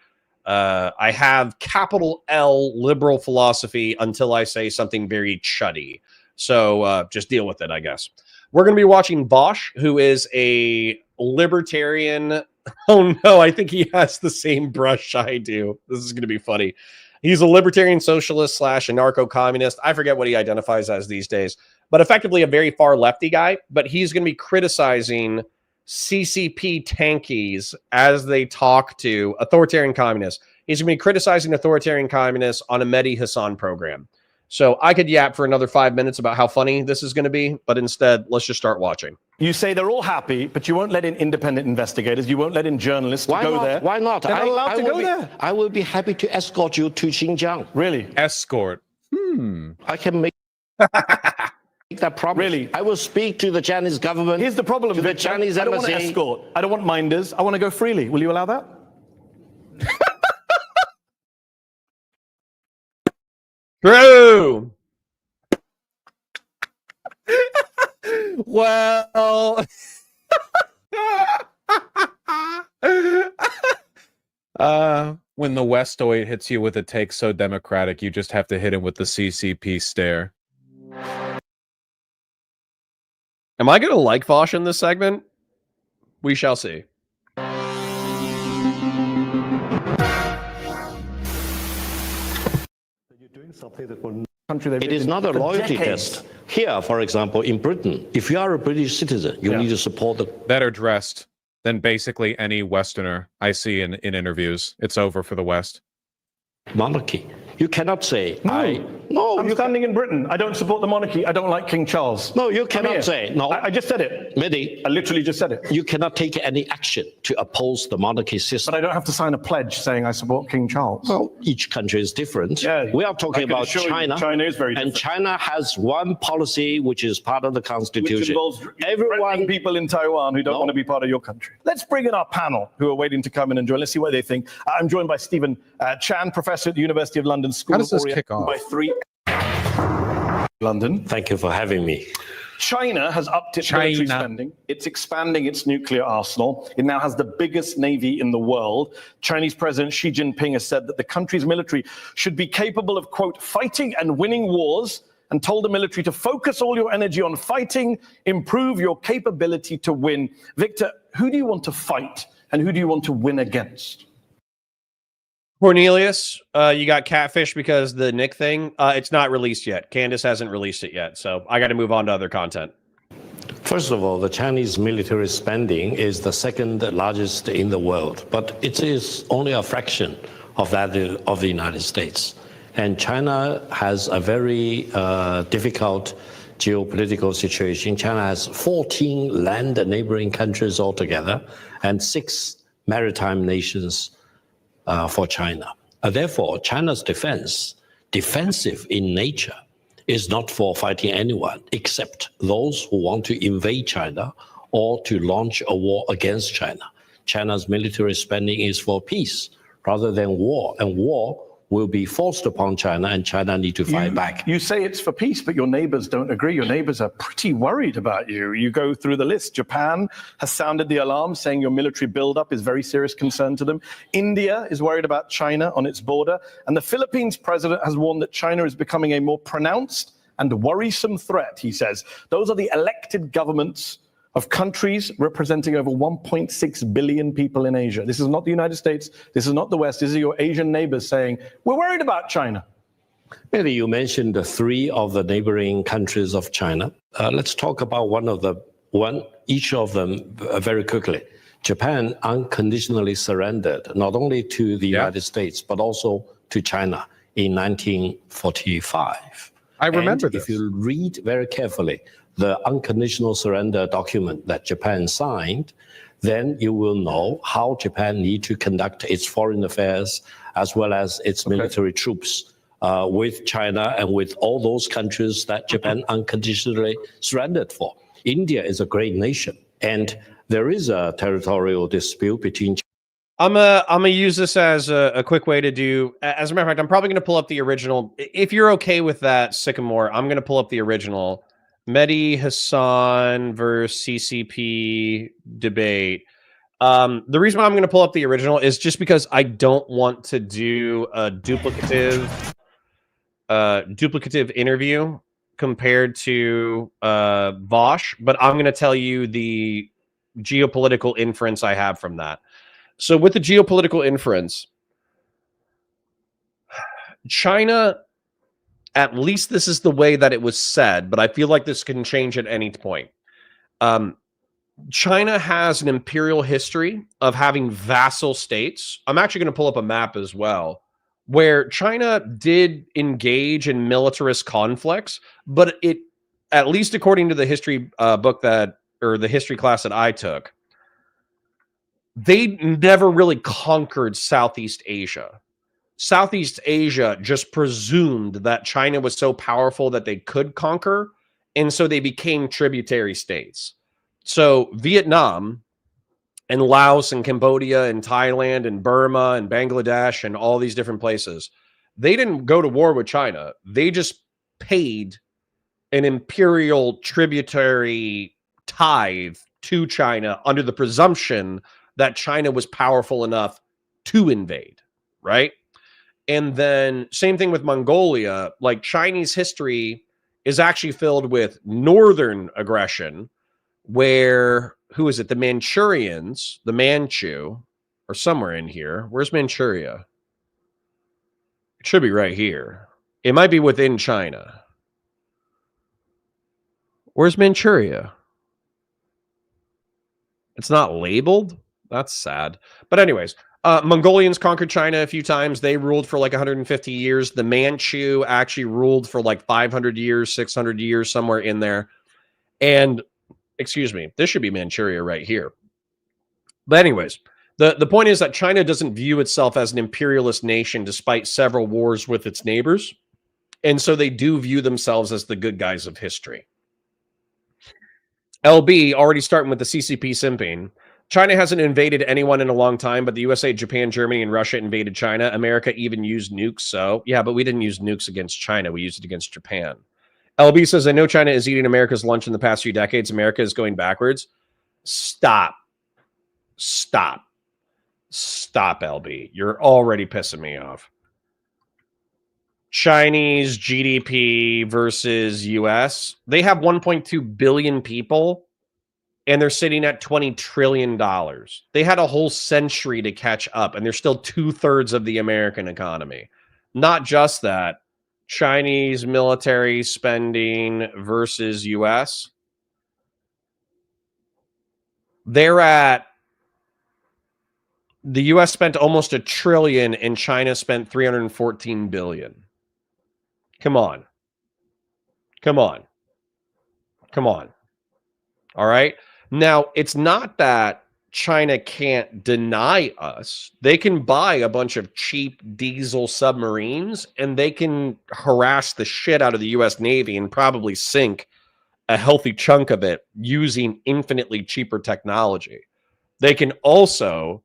I have capital L liberal philosophy until I say something very chuddy. So just deal with it, I guess. We're going to be watching Vaush, who is a libertarian. Oh no, I think he has the same brush I do. This is going to be funny. He's a libertarian socialist / anarcho-communist. I forget what he identifies as these days, but effectively a very far lefty guy. But he's going to be criticizing CCP tankies as they talk to authoritarian communists. He's going to be criticizing authoritarian communists on a Mehdi Hasan program. So I could yap for another 5 minutes about how funny this is going to be, but instead, let's just start watching. You say they're all happy, but you won't let in independent investigators. You won't let in journalists to go there. Why not? They're not allowed to go there. I will be happy to escort you to Xinjiang. Really? Escort. I can make that promise. Really? I will speak to the Chinese government. Here's the problem, to the Victor. Chinese I don't want embassy. to escort. I don't want minders. I want to go freely. Will you allow that? True. Well, when the Westoid hits you with a take so democratic, you just have to hit him with the CCP stare. Am I going to like Vosh in this segment? We shall see. You're doing something that will country It is not a loyalty test. Here, for example, in Britain, if you are a British citizen, you need to support the... Better dressed than basically any Westerner I see in interviews. It's over for the West. monarchy. You cannot say, No, I'm standing in Britain. I don't support the monarchy. I don't like King Charles. No, you cannot say, no. I just said it. Mehdi, I literally just said it. you cannot take any action to oppose the monarchy system. But I don't have to sign a pledge saying I support King Charles. Well, each country is different. Yeah, we are talking I can about assure you, China. China is very different. And China has one policy which is part of the constitution. Which involves threatening people in Taiwan who don't want to be part of your country. Let's bring in our panel who are waiting to come in and join. Let's see what they think. I'm joined by Stephen Chan, professor at the University of London School How does this of kick off? by 3 London. Thank you for having me. China has upped its military spending. It's expanding its nuclear arsenal. It now has the biggest navy in the world. Chinese President Xi Jinping has said that the country's military should be capable of, quote, fighting and winning wars, and told the military to focus all your energy on fighting, improve your capability to win. Victor, who do you want to fight and who do you want to win against? Cornelius, you got catfish because the Nick thing, it's not released yet. Candace hasn't released it yet, so I got to move on to other content. First of all, the Chinese military spending is the second largest in the world, but it is only a fraction of that of the United States. And China has a very difficult geopolitical situation. China has 14 land neighboring countries altogether and 6 maritime nations for China. Therefore, China's defensive in nature, is not for fighting anyone except those who want to invade China or to launch a war against China. China's military spending is for peace rather than war, and war will be forced upon China, and China need to fight back. You say it's for peace, but your neighbors don't agree. Your neighbors are pretty worried about you. You go through the list. Japan has sounded the alarm, saying your military buildup is very serious concern to them. India is worried about China on its border. And the Philippines president has warned that China is becoming a more pronounced and worrisome threat, he says. Those are the elected governments of countries representing over 1.6 billion people in Asia. This is not the United States. This is not the West. These are your Asian neighbors saying, we're worried about China. Maybe you mentioned the 3 of the neighboring countries of China. Let's talk about each of them very quickly. Japan unconditionally surrendered not only to the United States, but also to China in 1945. I remember this. If you read very carefully the unconditional surrender document that Japan signed, then you will know how Japan needs to conduct its foreign affairs as well as its military troops with China and with all those countries that Japan unconditionally surrendered for. India is a great nation, and there is a territorial dispute between. I'm gonna use this as a quick way to do. As a matter of fact, I'm probably gonna pull up the original. If you're okay with that, Sycamore, I'm gonna pull up the original. Mehdi Hasan versus CCP debate. The reason why I'm going to pull up the original is just because I don't want to do a duplicative interview compared to Vaush, but I'm going to tell you the geopolitical inference I have from that. So with the geopolitical inference, China, at least this is the way that it was said, but I feel like this can change at any point. China has an imperial history of having vassal states. I'm actually going to pull up a map as well, where China did engage in militarist conflicts, but it, at least according to the history book or the history class that I took, they never really conquered Southeast Asia. Southeast Asia just presumed that China was so powerful that they could conquer, and so they became tributary states. So Vietnam and Laos and Cambodia and Thailand and Burma and Bangladesh and all these different places, they didn't go to war with China. They just paid an imperial tributary tithe to China under the presumption that China was powerful enough to invade, right? And then same thing with Mongolia. Like, Chinese history is actually filled with northern aggression where, who is it? The Manchurians, the Manchu, or somewhere in here. Where's Manchuria? It should be right here. It might be within China. Where's Manchuria? It's not labeled. That's sad. But anyways, Mongolians conquered China a few times. They ruled for like 150 years. The Manchu actually ruled for like 500 years, 600 years, somewhere in there. And, excuse me, this should be Manchuria right here. But anyways, the point is that China doesn't view itself as an imperialist nation despite several wars with its neighbors. And so they do view themselves as the good guys of history. LB, already starting with the CCP simping. China hasn't invaded anyone in a long time, but the USA, Japan, Germany, and Russia invaded China. America even used nukes. So, yeah, but we didn't use nukes against China. We used it against Japan. LB says, I know China is eating America's lunch in the past few decades. America is going backwards. Stop. Stop. Stop, LB. You're already pissing me off. Chinese GDP versus US. They have 1.2 billion people, and they're sitting at $20 trillion. They had a whole century to catch up, and they're still 2/3 of the American economy. Not just that, Chinese military spending versus US. They're at, the US spent almost $1 trillion and China spent 314 billion. Come on. Come on. Come on. All right. Now, it's not that China can't deny us. They can buy a bunch of cheap diesel submarines and they can harass the shit out of the US Navy and probably sink a healthy chunk of it using infinitely cheaper technology. They can also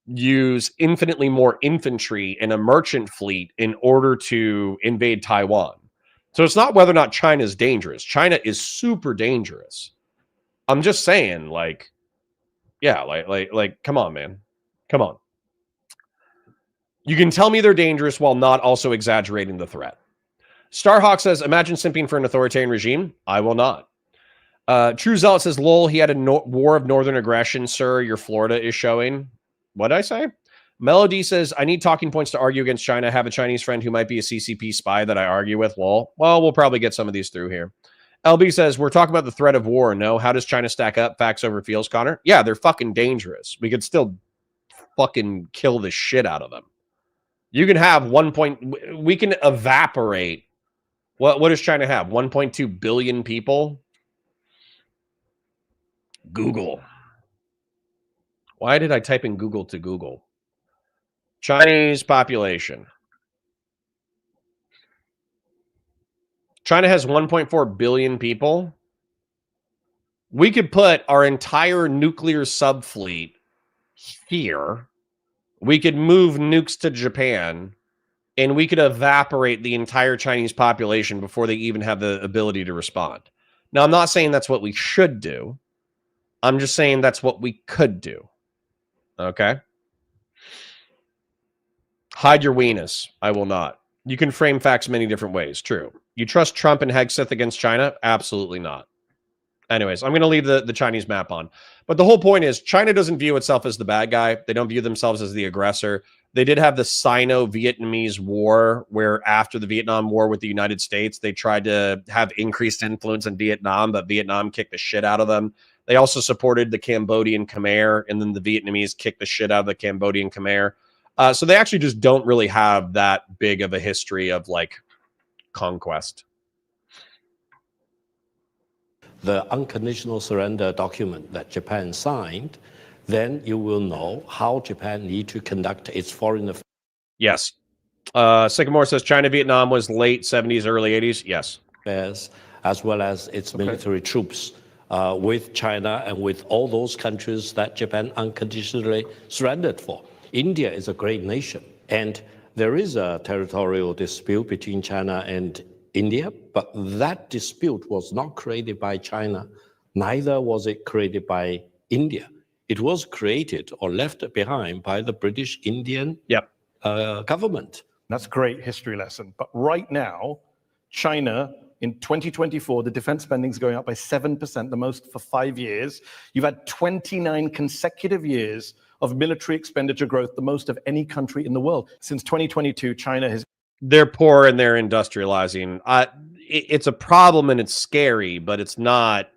use infinitely more infantry and a merchant fleet in order to invade Taiwan. So it's not whether or not China is dangerous. China is super dangerous. I'm just saying, like, yeah, like, come on, man. Come on. You can tell me they're dangerous while not also exaggerating the threat. Starhawk says, imagine simping for an authoritarian regime. I will not. True Zealot says, lol, he had a war of northern aggression, sir. Your Florida is showing. What did I say? Melody says, I need talking points to argue against China. I have a Chinese friend who might be a CCP spy that I argue with. Lol. Well, we'll probably get some of these through here. LB says, we're talking about the threat of war. No, how does China stack up? Facts over feels, Connor? Yeah, they're fucking dangerous. We could still fucking kill the shit out of them. You can have we can evaporate. What does China have? 1.2 billion people? Google. Why did I type in Google to Google? Chinese population. China has 1.4 billion people. We could put our entire nuclear subfleet here. We could move nukes to Japan, and we could evaporate the entire Chinese population before they even have the ability to respond. Now, I'm not saying that's what we should do. I'm just saying that's what we could do. Okay? Hide your weenus. I will not. You can frame facts many different ways. True. You trust Trump and Hegseth against China? Absolutely not. Anyways, I'm going to leave the Chinese map on. But the whole point is China doesn't view itself as the bad guy. They don't view themselves as the aggressor. They did have the Sino-Vietnamese War, where after the Vietnam War with the United States, they tried to have increased influence in Vietnam, but Vietnam kicked the shit out of them. They also supported the Cambodian Khmer, and then the Vietnamese kicked the shit out of the Cambodian Khmer. So they actually just don't really have that big of a history of, like, conquest. The unconditional surrender document that Japan signed, then you will know how Japan needs to conduct its foreign affairs. Yes. Sycamore says China-Vietnam was late 70s, early 80s. Yes. As well as its military troops with China and with all those countries that Japan unconditionally surrendered for. India is a great nation, and there is a territorial dispute between China and India, but that dispute was not created by China. Neither was it created by India. It was created or left behind by the British Indian government. That's a great history lesson. But right now, China, in 2024, the defense spending is going up by 7%, the most for 5 years. You've had 29 consecutive years of military expenditure growth, the most of any country in the world. Since 2022, China has... They're poor and they're industrializing. It's a problem and it's scary, but it's not...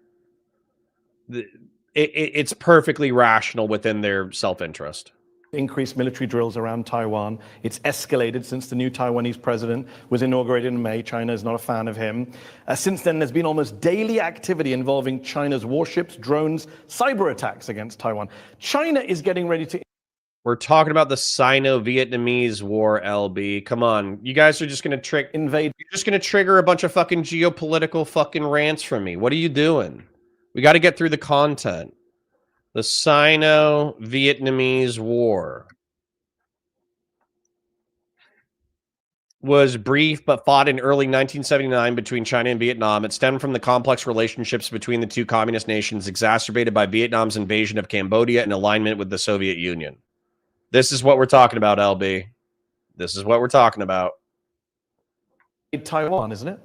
It's perfectly rational within their self-interest. Increased military drills around Taiwan. It's escalated since the new Taiwanese president was inaugurated in May. China is not a fan of him. Since then, there's been almost daily activity involving China's warships, drones, cyber attacks against Taiwan. China is getting ready to... We're talking about the Sino-Vietnamese War, LB. Come on. You guys are just going to invade. You're just going to trigger a bunch of fucking geopolitical fucking rants from me. What are you doing? We got to get through the content. The Sino-Vietnamese War. was brief but fought in early 1979 between China and Vietnam. It stemmed from the complex relationships between the two communist nations, exacerbated by Vietnam's invasion of Cambodia and alignment with the Soviet Union. This is what we're talking about, LB. This is what we're talking about. Taiwan, isn't it?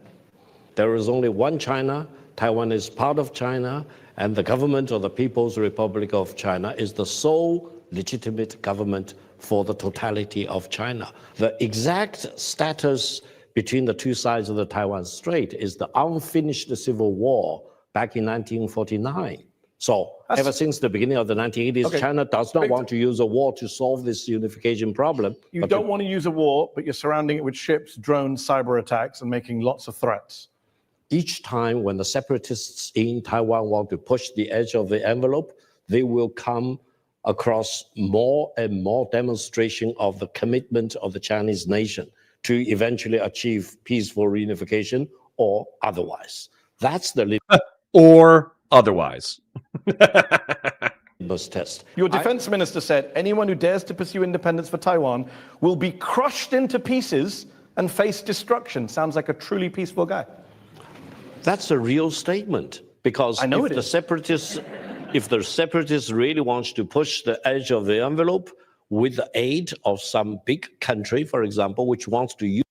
There is only one China. Taiwan is part of China, and the government of the People's Republic of China is the sole legitimate government for the totality of China. The exact status between the two sides of the Taiwan Strait is the unfinished civil war back in 1949. So ever since the beginning of the 1980s, China does not want to use a war to solve this unification problem. You don't want to use a war, but you're surrounding it with ships, drones, cyber attacks, and making lots of threats. Each time when the separatists in Taiwan want to push the edge of the envelope, they will come across more and more demonstration of the commitment of the Chinese nation to eventually achieve peaceful reunification or otherwise. That's the or otherwise. test. Your defense minister said anyone who dares to pursue independence for Taiwan will be crushed into pieces and face destruction. Sounds like a truly peaceful guy. That's a real statement, because if the separatists really want to push the edge of the envelope with the aid of some big country, for example, which wants to use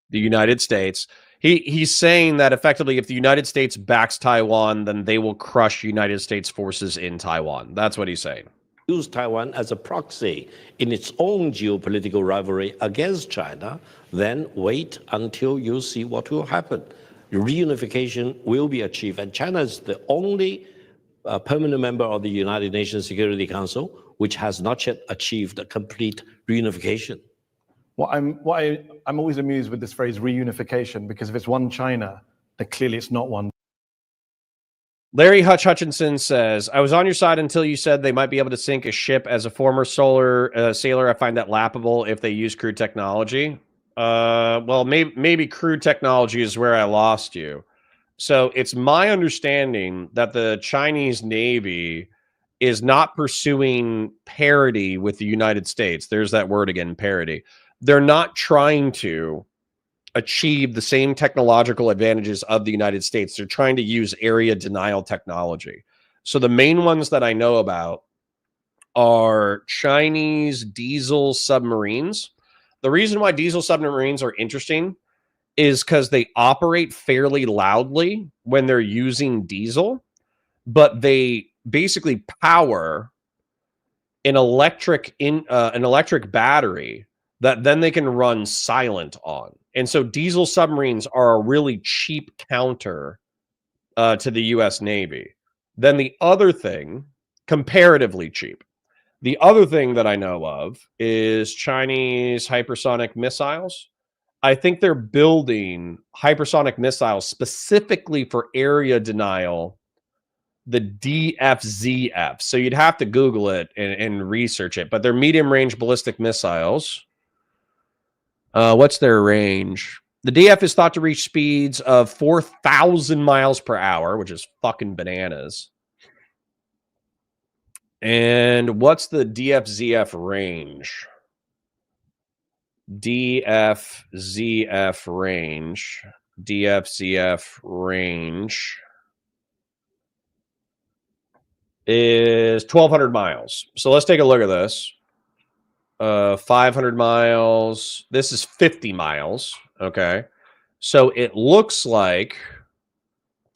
the United States, he's saying that effectively if the United States backs Taiwan, then they will crush United States forces in Taiwan. That's what he's saying. Use Taiwan as a proxy in its own geopolitical rivalry against China, then wait until you see what will happen. Reunification will be achieved, and China is the only permanent member of the United Nations Security Council which has not yet achieved a complete reunification. Well, I'm always amused with this phrase reunification, because if it's one China, then clearly it's not one. Larry Hutchinson says, I was on your side until you said they might be able to sink a ship. As a former sailor, I find that laughable if they use crude technology. Well, maybe crude technology is where I lost you. So it's my understanding that the Chinese Navy is not pursuing parity with the United States. There's that word again, parity. They're not trying to achieve the same technological advantages of the United States. They're trying to use area denial technology. So the main ones that I know about are Chinese diesel submarines. The reason why diesel submarines are interesting is because they operate fairly loudly when they're using diesel, but they basically power an electric battery that then they can run silent on. And so diesel submarines are a really cheap counter to the U.S. Navy. Then the other thing, comparatively cheap. The other thing that I know of is Chinese hypersonic missiles. I think they're building hypersonic missiles specifically for area denial, the DFZF. So you'd have to Google it and research it, but they're medium-range ballistic missiles. What's their range? The DF is thought to reach speeds of 4,000 miles per hour, which is fucking bananas. And what's the DFZF range? DFZF range is 1,200 miles. So let's take a look at this. 500 miles. This is 50 miles. Okay. So it looks like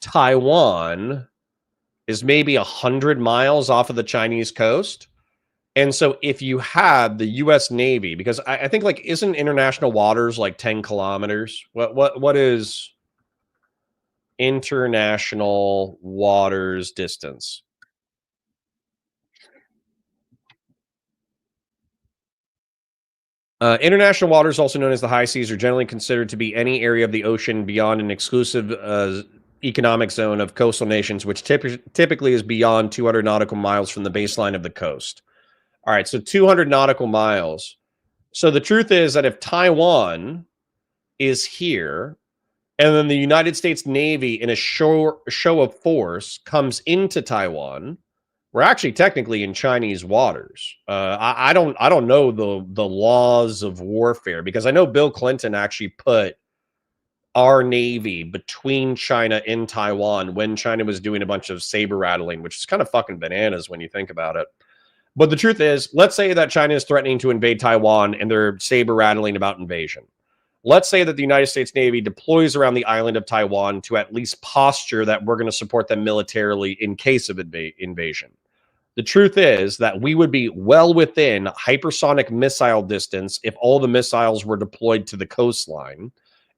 Taiwan is maybe 100 miles off of the Chinese coast. And so if you had the U.S. Navy, because I think like, isn't international waters like 10 kilometers? What is international waters distance? International waters, also known as the high seas, are generally considered to be any area of the ocean beyond an exclusive economic zone of coastal nations, which typically is beyond 200 nautical miles from the baseline of the coast. All right, so 200 nautical miles. So the truth is that if Taiwan is here, and then the United States Navy in a show of force comes into Taiwan, we're actually technically in Chinese waters. I don't know the laws of warfare, because I know Bill Clinton actually put our Navy between China and Taiwan when China was doing a bunch of saber rattling, which is kind of fucking bananas when you think about it. But the truth is, let's say that China is threatening to invade Taiwan and they're saber rattling about invasion. Let's say that the United States Navy deploys around the island of Taiwan to at least posture that we're going to support them militarily in case of invasion. The truth is that we would be well within hypersonic missile distance if all the missiles were deployed to the coastline.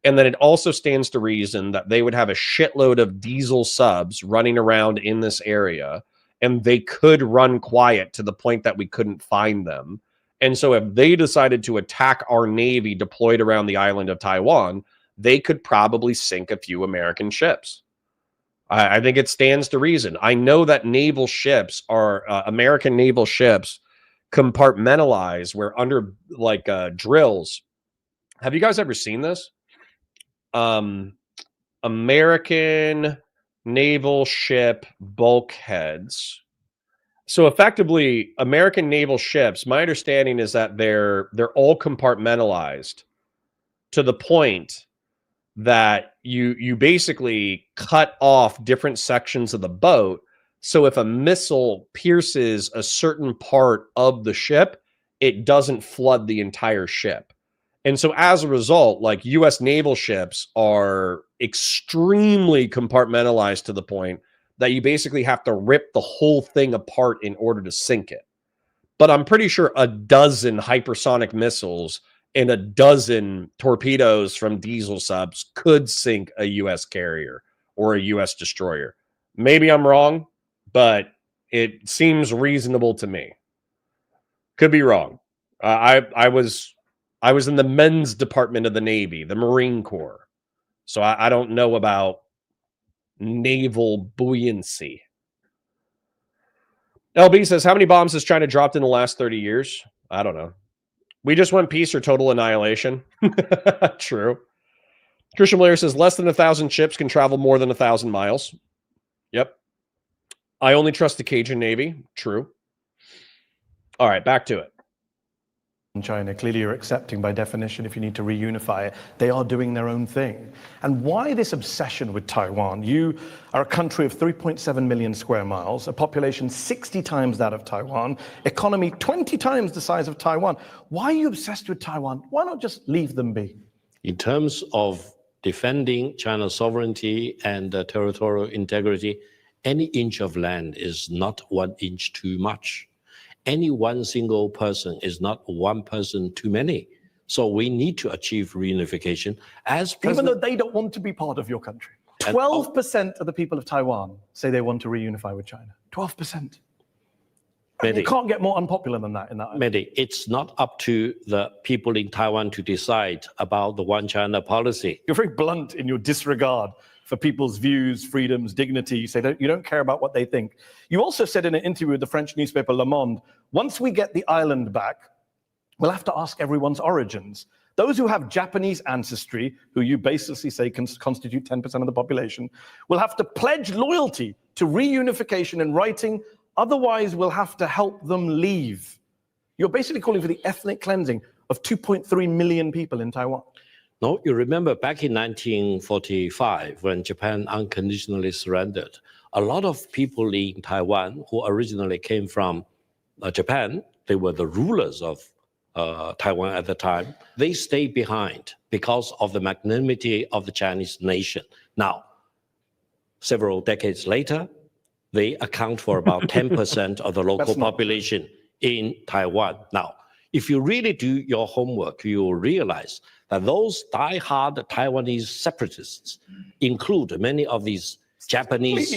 And then it also stands to reason that they would have a shitload of diesel subs running around in this area, and they could run quiet to the point that we couldn't find them. And so if they decided to attack our Navy deployed around the island of Taiwan, they could probably sink a few American ships. I think it stands to reason. I know that naval ships are, American naval ships compartmentalize where under like drills. Have you guys ever seen this? American naval ship bulkheads. So effectively, American naval ships, my understanding is that they're all compartmentalized to the point that you basically cut off different sections of the boat. So if a missile pierces a certain part of the ship, it doesn't flood the entire ship. And so as a result, like US naval ships are extremely compartmentalized to the point that you basically have to rip the whole thing apart in order to sink it. But I'm pretty sure a dozen hypersonic missiles and a dozen torpedoes from diesel subs could sink a US carrier or a US destroyer. Maybe I'm wrong, but it seems reasonable to me. Could be wrong. I was in the men's department of the Navy, the Marine Corps. So I don't know about naval buoyancy. LB says, how many bombs has China dropped in the last 30 years? I don't know. We just want peace or total annihilation. True. Christian Blair says, less than 1,000 ships can travel more than 1,000 miles. Yep. I only trust the Cajun Navy. True. All right, back to it. China, clearly you're accepting by definition if you need to reunify it. They are doing their own thing. And why this obsession with Taiwan? You are a country of 3.7 million square miles, a population 60 times that of Taiwan, economy 20 times the size of Taiwan. Why are you obsessed with Taiwan? Why not just leave them be? In terms of defending China's sovereignty and territorial integrity, any inch of land is not 1 inch too much. Any one single person is not one person too many. So we need to achieve reunification. Even though they don't want to be part of your country. 12% of the people of Taiwan say they want to reunify with China. 12%. You can't get more unpopular than that in that. Mehdi, it's not up to the people in Taiwan to decide about the one China policy. You're very blunt in your disregard for people's views, freedoms, dignity. You say that you don't care about what they think. You also said in an interview with the French newspaper Le Monde, once we get the island back, we'll have to ask everyone's origins. Those who have Japanese ancestry, who you basically say constitute 10% of the population, will have to pledge loyalty to reunification in writing. Otherwise, we'll have to help them leave. You're basically calling for the ethnic cleansing of 2.3 million people in Taiwan. No, you remember back in 1945, when Japan unconditionally surrendered, a lot of people in Taiwan who originally came from Japan, they were the rulers of Taiwan at the time, they stayed behind because of the magnanimity of the Chinese nation. Now, several decades later, they account for about 10% of the local population in Taiwan. Now, if you really do your homework, you will realize that those die-hard Taiwanese separatists include many of these Japanese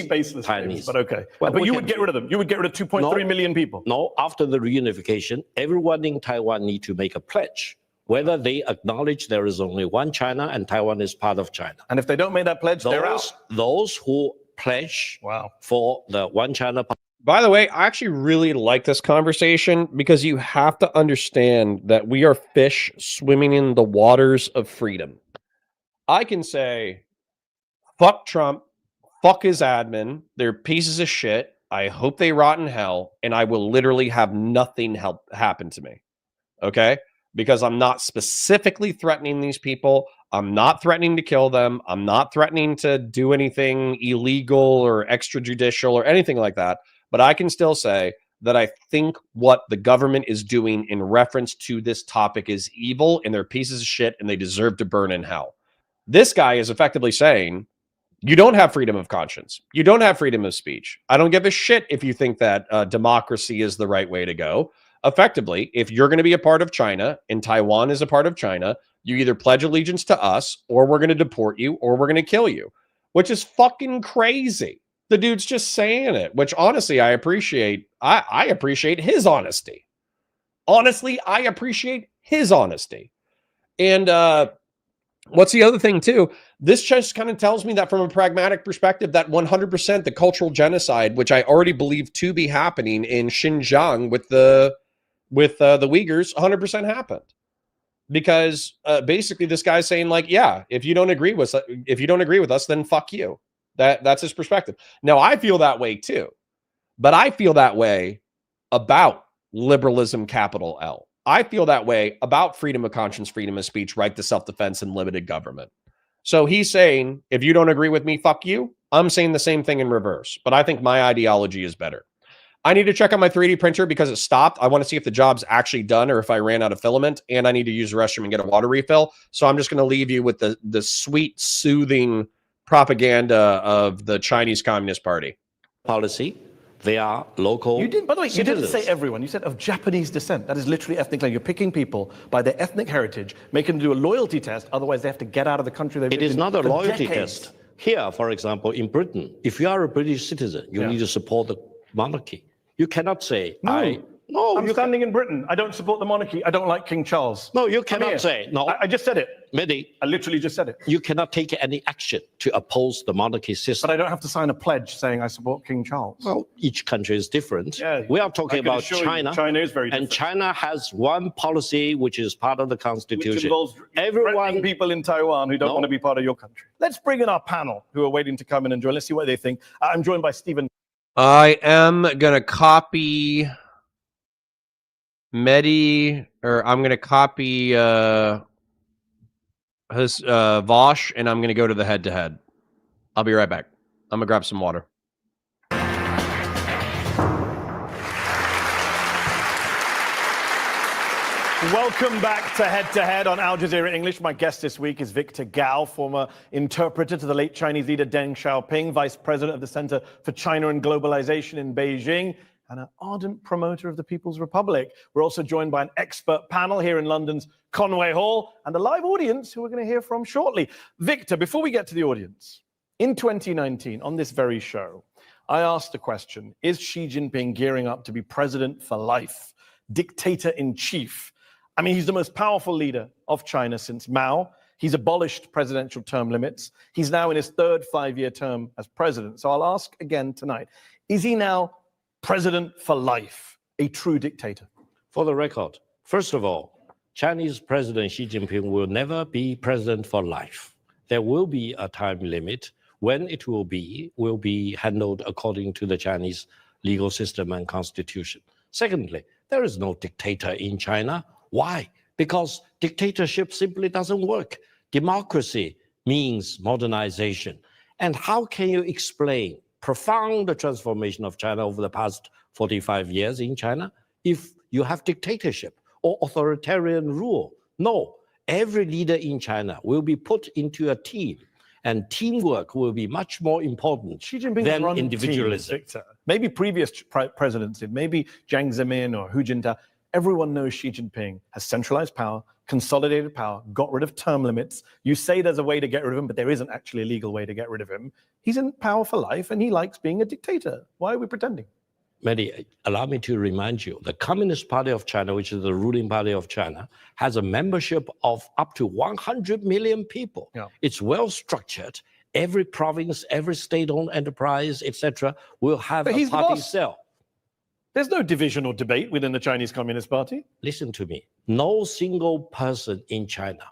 Chinese. But okay. Well, but you would get rid of them. You would get rid of 2.3 million people. No, after the reunification, everyone in Taiwan need to make a pledge whether they acknowledge there is only one China and Taiwan is part of China. And if they don't make that pledge, they're out. Those who pledge for the one China. By the way, I actually really like this conversation because you have to understand that we are fish swimming in the waters of freedom. I can say, fuck Trump, fuck his admin, they're pieces of shit, I hope they rot in hell, and I will literally have nothing happen to me. Okay? Because I'm not specifically threatening these people. I'm not threatening to kill them. I'm not threatening to do anything illegal or extrajudicial or anything like that. But I can still say that I think what the government is doing in reference to this topic is evil, and they're pieces of shit, and they deserve to burn in hell. This guy is effectively saying, you don't have freedom of conscience. You don't have freedom of speech. I don't give a shit if you think that democracy is the right way to go. Effectively, if you're going to be a part of China and Taiwan is a part of China, you either pledge allegiance to us, or we're going to deport you, or we're going to kill you, which is fucking crazy. The dude's just saying it, which honestly, I appreciate. I appreciate his honesty. Honestly, I appreciate his honesty. And what's the other thing too? This just kind of tells me that from a pragmatic perspective, that 100% the cultural genocide, which I already believe to be happening in Xinjiang with the Uyghurs, 100% happened. Because basically this guy's saying like, yeah, if you don't agree with us, then fuck you. That's his perspective. Now I feel that way too, but I feel that way about liberalism, capital L. I feel that way about freedom of conscience, freedom of speech, right to self-defense, and limited government. So he's saying, if you don't agree with me, fuck you. I'm saying the same thing in reverse, but I think my ideology is better. I need to check on my 3D printer because it stopped. I want to see if the job's actually done or if I ran out of filament, and I need to use the restroom and get a water refill. So I'm just going to leave you with the sweet, soothing propaganda of the Chinese Communist Party. Policy. They are local. You didn't, by the way, you didn't citizens. say everyone. You said of Japanese descent. That is literally ethnic cleansing. You're picking people by their ethnic heritage, making them do a loyalty test. Otherwise, they have to get out of the country they've It lived is in not a for loyalty decades. test. Here, for example, in Britain, if you are a British citizen, you need to support the monarchy. You cannot say, I'm standing in Britain. I don't support the monarchy. I don't like King Charles. No, you cannot say. No, I just said it. Mehdi, I literally just said it. you cannot take any action to oppose the monarchy system. But I don't have to sign a pledge saying I support King Charles. Well, each country is different. Yeah, We are talking I can about assure you China. China is very and different. China has one policy which is part of the Which constitution. involves threatening people in Taiwan who don't want to be part of your country. Let's bring in our panel who are waiting to come in and join. Let's see what they think. I'm joined by Stephen. I am going to copy Mehdi, or I'm going to copy his Vaush, and I'm going to go to the head-to-head. I'll be right back. I'm going to grab some water. Welcome back to Head on Al Jazeera English. My guest this week is Victor Gao, former interpreter to the late Chinese leader Deng Xiaoping, vice president of the Center for China and Globalization in Beijing, and an ardent promoter of the People's Republic. We're also joined by an expert panel here in London's Conway Hall and a live audience who we're going to hear from shortly. Victor, before we get to the audience, in 2019, on this very show, I asked the question, is Xi Jinping gearing up to be president for life, dictator in chief? I mean, he's the most powerful leader of China since Mao. He's abolished presidential term limits. He's now in his third 5-year term as president. So I'll ask again tonight, is he now president for life, a true dictator? For the record, first of all, Chinese President Xi Jinping will never be president for life. There will be a time limit. When it will be handled according to the Chinese legal system and constitution. Secondly, there is no dictator in China. Why? Because dictatorship simply doesn't work. Democracy means modernization. And how can you explain profound transformation of China over the past 45 years in China if you have dictatorship or authoritarian rule? No, every leader in China will be put into a team, and teamwork will be much more important than individualism. Victor. Maybe previous presidents did, maybe Jiang Zemin or Hu Jintao. Everyone knows Xi Jinping has centralized power, consolidated power, got rid of term limits. You say there's a way to get rid of him, but there isn't actually a legal way to get rid of him. He's in power for life, and he likes being a dictator. Why are we pretending? Mehdi, allow me to remind you, the Communist Party of China, which is the ruling party of China, has a membership of up to 100 million people. Yeah. It's well structured. Every province, every state-owned enterprise, etc., will have a party cell. There's no division or debate within the Chinese Communist Party. Listen to me. No single person in China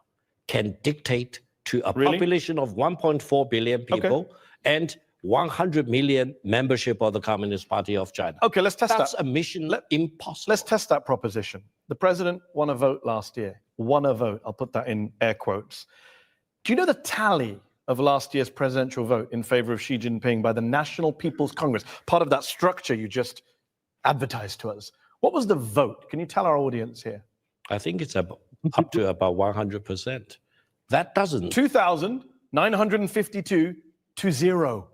can dictate to a population of 1.4 billion people and 100 million membership of the Communist Party of China. Okay, let's test That's that. a mission impossible. Let's test that proposition. The president won a vote last year. Won a vote. I'll put that in air quotes. Do you know the tally of last year's presidential vote in favor of Xi Jinping by the National People's Congress, part of that structure you just advertised to us? What was the vote? Can you tell our audience here? I think it's up to about 100%. That doesn't. 2,952 to 0.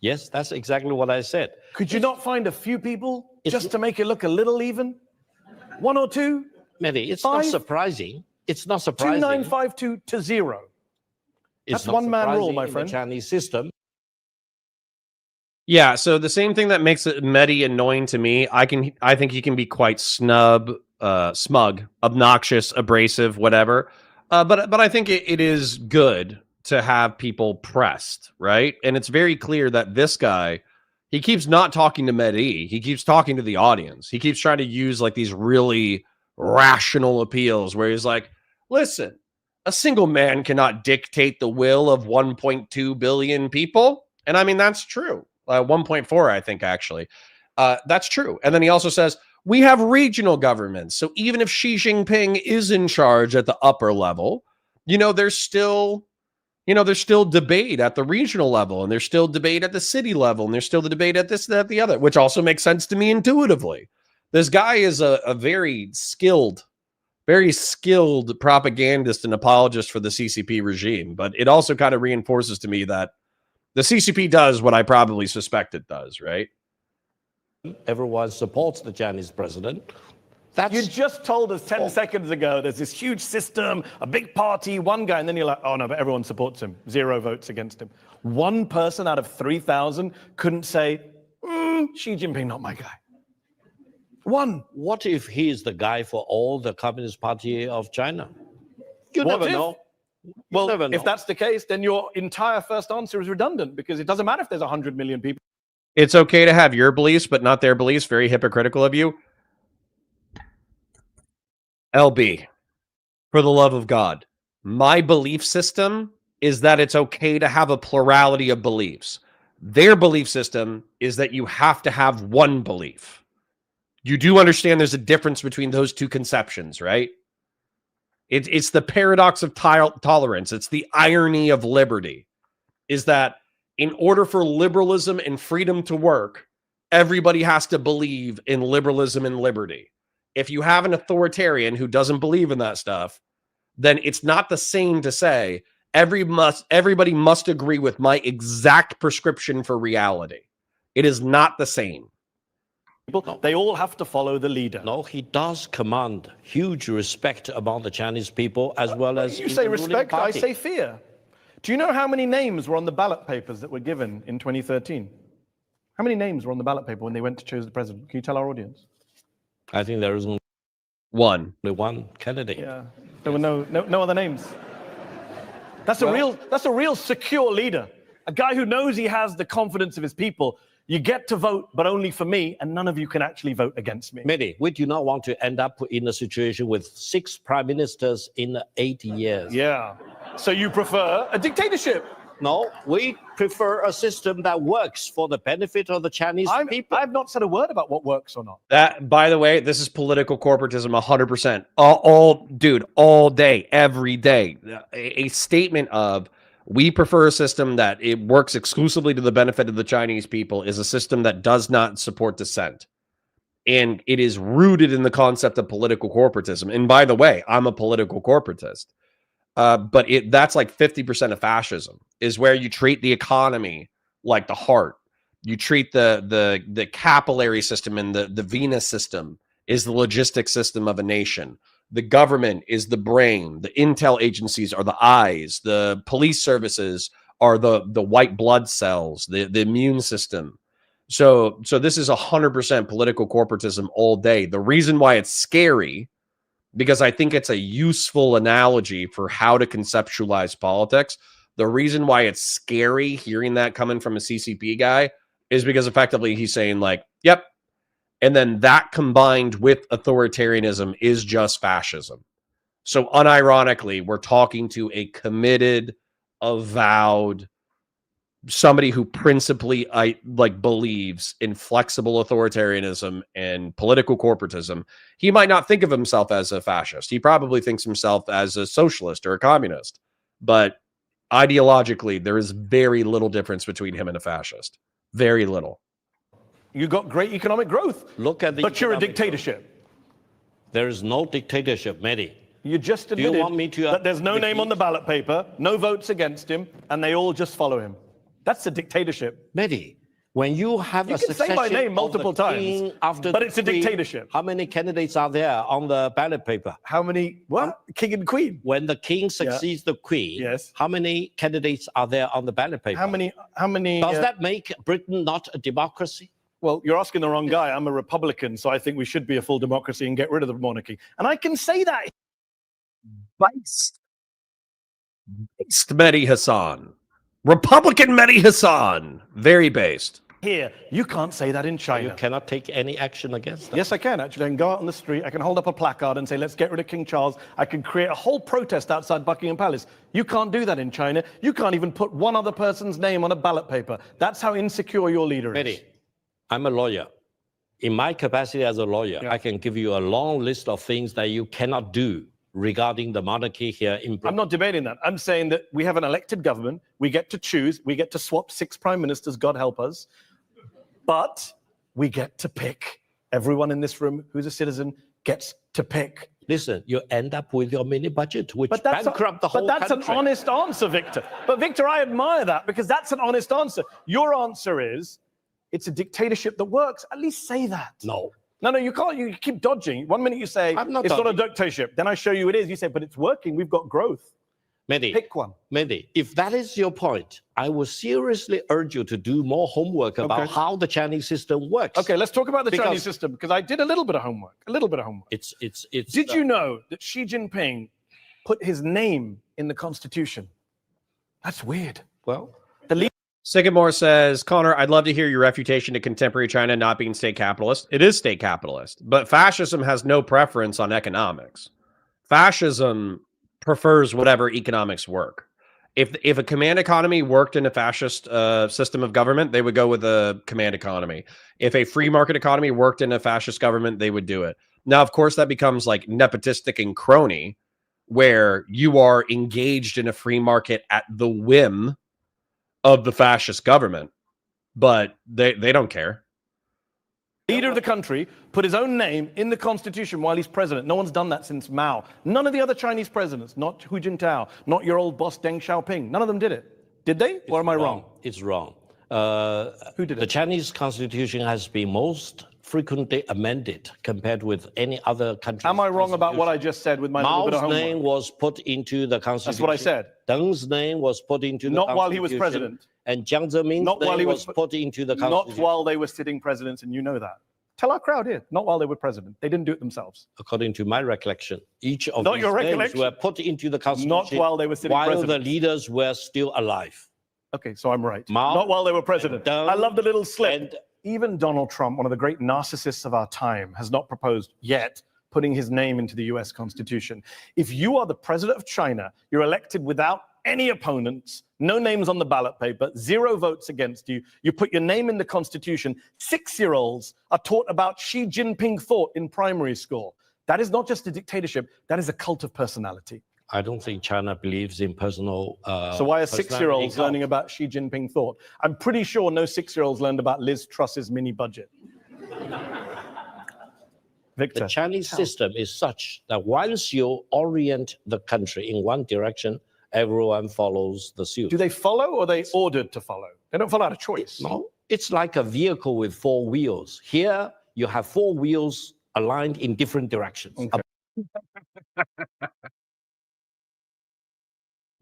Yes, that's exactly what I said. Could you not find a few people just to make it look a little even? One or two? Mehdi, it's Five? not surprising. It's not surprising. 2,952 to 0. That's one man rule, my friend. In the Chinese system. Yeah, so the same thing that makes it Mehdi annoying to me, I think he can be quite smug, obnoxious, abrasive, whatever. But I think it is good to have people pressed, right? And it's very clear that this guy, he keeps not talking to Mehdi. He keeps talking to the audience. He keeps trying to use like these really rational appeals where he's like, listen, a single man cannot dictate the will of 1.2 billion people. And I mean, that's true. 1.4, I think, actually. That's true. And then he also says, we have regional governments. So even if Xi Jinping is in charge at the upper level, there's still debate at the regional level, and there's still debate at the city level, and there's still the debate at this, that, the other, which also makes sense to me intuitively. This guy is a very skilled propagandist and apologist for the CCP regime, but it also kind of reinforces to me that the CCP does what I probably suspect it does, right? Everyone supports the Chinese president. You just told us 10 seconds ago there's this huge system, a big party, one guy, and then you're like, oh no, but everyone supports him. 0 votes against him. One person out of 3,000 couldn't say, Xi Jinping, not my guy. One. What if he's the guy for all the Communist Party of China? You never know. Well, if that's the case, then your entire first answer is redundant because it doesn't matter if there's 100 million people. It's okay to have your beliefs, but not their beliefs. Very hypocritical of you. LB, for the love of God, my belief system is that it's okay to have a plurality of beliefs. Their belief system is that you have to have one belief. You do understand there's a difference between those two conceptions, right? It's the paradox of tolerance. It's the irony of liberty, is that in order for liberalism and freedom to work, everybody has to believe in liberalism and liberty. If you have an authoritarian who doesn't believe in that stuff, then it's not the same to say everybody must agree with my exact prescription for reality. It is not the same. They all have to follow the leader. No, he does command huge respect among the Chinese people as well as you say respect, I say fear. Do you know how many names were on the ballot papers that were given in 2013? How many names were on the ballot paper when they went to choose the president? Can you tell our audience? I think there is only one candidate. Yeah, there were no other names. That's a real secure leader, a guy who knows he has the confidence of his people. You get to vote, but only for me, and none of you can actually vote against me. Mehdi, we do not want to end up in a situation with 6 prime ministers in 80 years. Yeah. So you prefer a dictatorship? No, we prefer a system that works for the benefit of the Chinese people. I've not said a word about what works or not. That, by the way, this is political corporatism 100%. All day, every day. A statement of, we prefer a system that it works exclusively to the benefit of the Chinese people is a system that does not support dissent. And it is rooted in the concept of political corporatism. And by the way, I'm a political corporatist. But that's like 50% of fascism, is where you treat the economy like the heart. You treat the capillary system and the venous system is the logistic system of a nation. The government is the brain. The intel agencies are the eyes. The police services are the white blood cells, the immune system. So this is 100% political corporatism all day. The reason why it's scary, because I think it's a useful analogy for how to conceptualize politics. The reason why it's scary hearing that coming from a CCP guy is because effectively he's saying like, yep. And then that combined with authoritarianism is just fascism. So unironically, we're talking to a committed, avowed somebody who principally believes in flexible authoritarianism and political corporatism, he might not think of himself as a fascist. He probably thinks himself as a socialist or a communist. But ideologically, there is very little difference between him and a fascist. Very little. You got great economic growth. Look at the. But you're a dictatorship. There is no dictatorship, Mehdi. You just admitted that there's no name on the ballot paper, no votes against him, and they all just follow him. That's a dictatorship. Mehdi, when you have you a can say my name multiple times, but it's a dictatorship. How many candidates are there on the ballot paper? How many? What? King and queen. When the king succeeds the queen, yes. How many candidates are there on the ballot paper? How many? Does that make Britain not a democracy? Well, you're asking the wrong guy. I'm a Republican, so I think we should be a full democracy and get rid of the monarchy. And I can say that. Based Mehdi Hasan. Republican Mehdi Hasan. Very based. Here, you can't say that in China. You cannot take any action against that. Yes, I can, actually. I can go out on the street. I can hold up a placard and say, let's get rid of King Charles. I can create a whole protest outside Buckingham Palace. You can't do that in China. You can't even put one other person's name on a ballot paper. That's how insecure your leader is. Mehdi, I'm a lawyer. In my capacity as a lawyer, I can give you a long list of things that you cannot do regarding the monarchy here in Britain. I'm not debating that. I'm saying that we have an elected government. We get to choose. We get to swap 6 prime ministers, God help us. But we get to pick. Everyone in this room who's a citizen gets to pick. Listen, you end up with your mini budget, which bankrupt the whole country. But that's an honest answer, Victor. But Victor, I admire that because that's an honest answer. Your answer is, it's a dictatorship that works. At least say that. No. No, you can't. You keep dodging. One minute you say, it's not a dictatorship. Then I show you it is. You say, but it's working. We've got growth. Mehdi, pick one. Mehdi, if that is your point, I will seriously urge you to do more homework about how the Chinese system works. Okay, let's talk about the Chinese system because I did a little bit of homework. It's. Did you know that Xi Jinping put his name in the Constitution? That's weird. Well, the leader. Sycamore says, Connor, I'd love to hear your refutation to contemporary China not being state capitalist. It is state capitalist, but fascism has no preference on economics. Fascism prefers whatever economics work. If a command economy worked in a fascist system of government, they would go with a command economy. If a free market economy worked in a fascist government, they would do it. Now, of course, that becomes like nepotistic and crony, where you are engaged in a free market at the whim of the fascist government, but they don't care. Leader of the country put his own name in the Constitution while he's president. No one's done that since Mao. None of the other Chinese presidents, not Hu Jintao, not your old boss Deng Xiaoping, none of them did it. Did they? Or am I wrong? It's wrong. Who did it? The Chinese Constitution has been most frequently amended compared with any other country. Am I wrong about what I just said with my little bit of homework? Mao's name was put into the Constitution. That's what I said. Deng's name was put into the Constitution. Not while he was president. And Jiang Zemin's name was put into the Constitution. Not while they were sitting presidents, and you know that. Tell our crowd here, not while they were president. They didn't do it themselves. According to my recollection, each of Not these your names recollection. were put into the Constitution Not while they were sitting while president. the leaders were still alive. Okay, so I'm right. Mao, not while they were president. I love the little slip. And even Donald Trump, one of the great narcissists of our time, has not proposed yet putting his name into the US Constitution. If you are the president of China, you're elected without any opponents, no names on the ballot paper, 0 votes against you. You put your name in the Constitution. 6-year-olds are taught about Xi Jinping thought in primary school. That is not just a dictatorship. That is a cult of personality. I don't think China believes in personal. So why are 6-year-olds learning about Xi Jinping thought? I'm pretty sure no 6-year-olds learned about Liz Truss's mini budget. Victor. The Chinese system is such that once you orient the country in one direction, everyone follows the suit. Do they follow or are they ordered to follow? They don't follow out of choice. No, it's like a vehicle with 4 wheels. Here, you have 4 wheels aligned in different directions. Okay.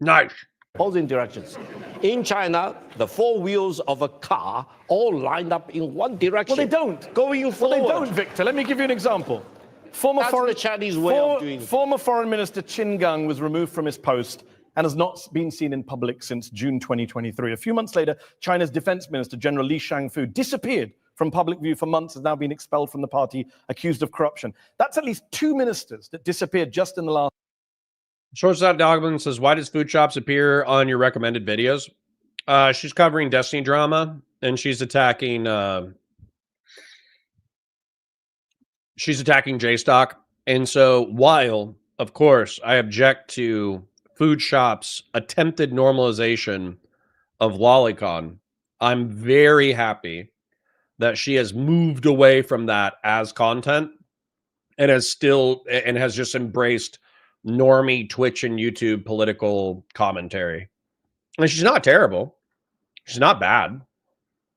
Nice. Opposing directions. In China, the 4 wheels of a car all lined up in one direction. Well, they don't. Going forward. Well, they don't, Victor. Let me give you an example. That's the Chinese way of doing it. Former Foreign Minister Qin Gang was removed from his post and has not been seen in public since June 2023. A few months later, China's Defense Minister, General Li Shangfu, disappeared from public view for months, has now been expelled from the party, accused of corruption. That's at least 2 ministers that disappeared just in the last. Shortstop Dogman says, why does food shops appear on your recommended videos? She's covering Destiny drama, and she's attacking JStock. And so while, of course, I object to Food Shop's attempted normalization of lolicon, I'm very happy that she has moved away from that as content and has just embraced normie Twitch and YouTube political commentary. And she's not terrible. She's not bad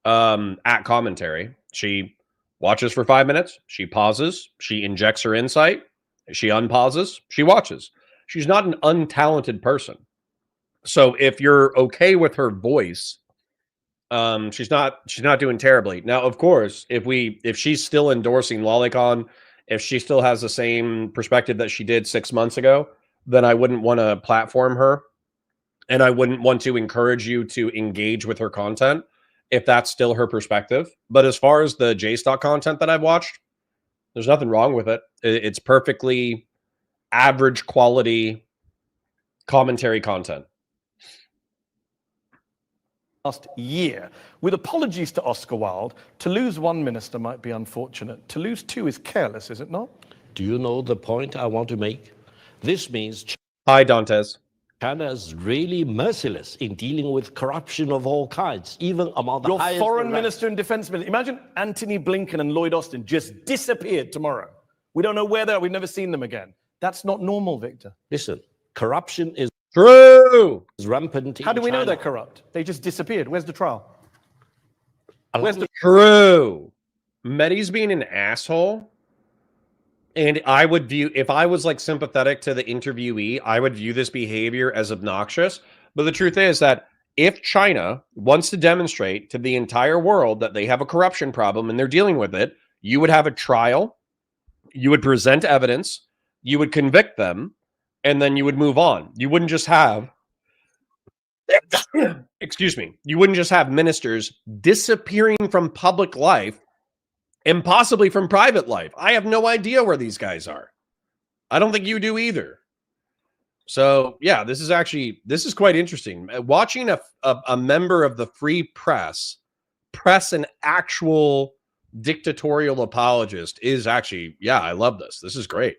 at commentary. She watches for 5 minutes. She pauses. She injects her insight. She unpauses. She watches. She's not an untalented person. So if you're okay with her voice, she's not doing terribly. Now, of course, if she's still endorsing lolicon, if she still has the same perspective that she did 6 months ago, then I wouldn't want to platform her. And I wouldn't want to encourage you to engage with her content if that's still her perspective. But as far as the JStock content that I've watched, there's nothing wrong with it. It's perfectly average quality commentary content. Last year, with apologies to Oscar Wilde, to lose one minister might be unfortunate. To lose two is careless, is it not? Do you know the point I want to make? This means Hi, Dantes. China is really merciless in dealing with corruption of all kinds, even among the Your highest foreign ranks. minister and defense minister. Imagine Antony Blinken and Lloyd Austin just disappeared tomorrow. We don't know where they are. We've never seen them again. That's not normal, Victor. Listen, corruption is True. rampant. How do we know China. they're corrupt? They just disappeared. Where's the trial? Where's the True. Mehdi's being an asshole. And I would view, if I was like sympathetic to the interviewee, I would view this behavior as obnoxious. But the truth is that if China wants to demonstrate to the entire world that they have a corruption problem and they're dealing with it, you would have a trial, you would present evidence, you would convict them, and then you would move on. You wouldn't just have, excuse me, you wouldn't just have ministers disappearing from public life and possibly from private life. I have no idea where these guys are. I don't think you do either. So yeah, this is quite interesting. Watching a member of the free press press an actual dictatorial apologist is actually, yeah, I love this. This is great.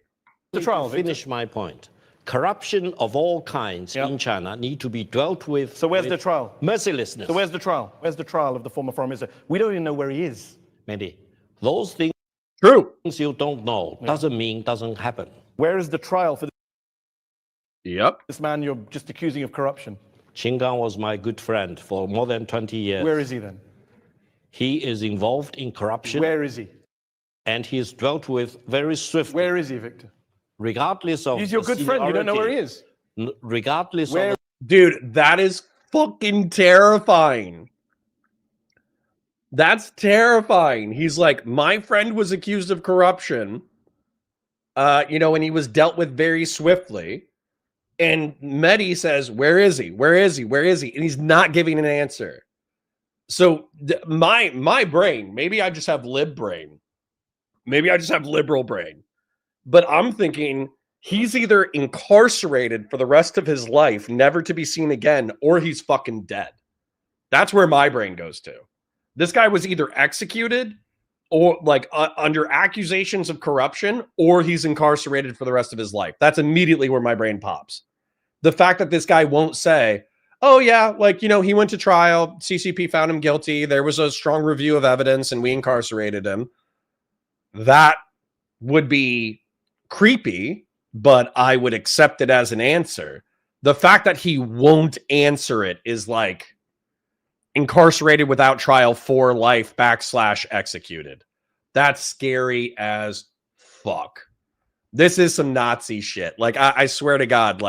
The trial, Victor. Finish my point. Corruption of all kinds in China need to be dealt with. So where's the trial? Mercilessness. So where's the trial? Where's the trial of the former foreign minister? We don't even know where he is. Mehdi, those things True. you don't know doesn't mean doesn't happen. Where is the trial for Yep. this man you're just accusing of corruption? Qinggang was my good friend for more than 20 years. Where is he then? He is involved in corruption. Where is he? And he is dealt with very swiftly. Where is he, Victor? Regardless of He's your good friend. You don't know where he is. Regardless Where- of Dude, that is fucking terrifying. That's terrifying. He's like, my friend was accused of corruption, and he was dealt with very swiftly. And Mehdi says, where is he? Where is he? Where is he? And he's not giving an answer. So my brain, maybe I just have lib brain. Maybe I just have liberal brain. But I'm thinking he's either incarcerated for the rest of his life, never to be seen again, or he's fucking dead. That's where my brain goes to. This guy was either executed or under accusations of corruption, or he's incarcerated for the rest of his life. That's immediately where my brain pops. The fact that this guy won't say, oh yeah, he went to trial, CCP found him guilty, there was a strong review of evidence, and we incarcerated him. That would be creepy, but I would accept it as an answer. The fact that he won't answer it is like incarcerated without trial for life / executed. That's scary as fuck. This is some Nazi shit. I swear to God,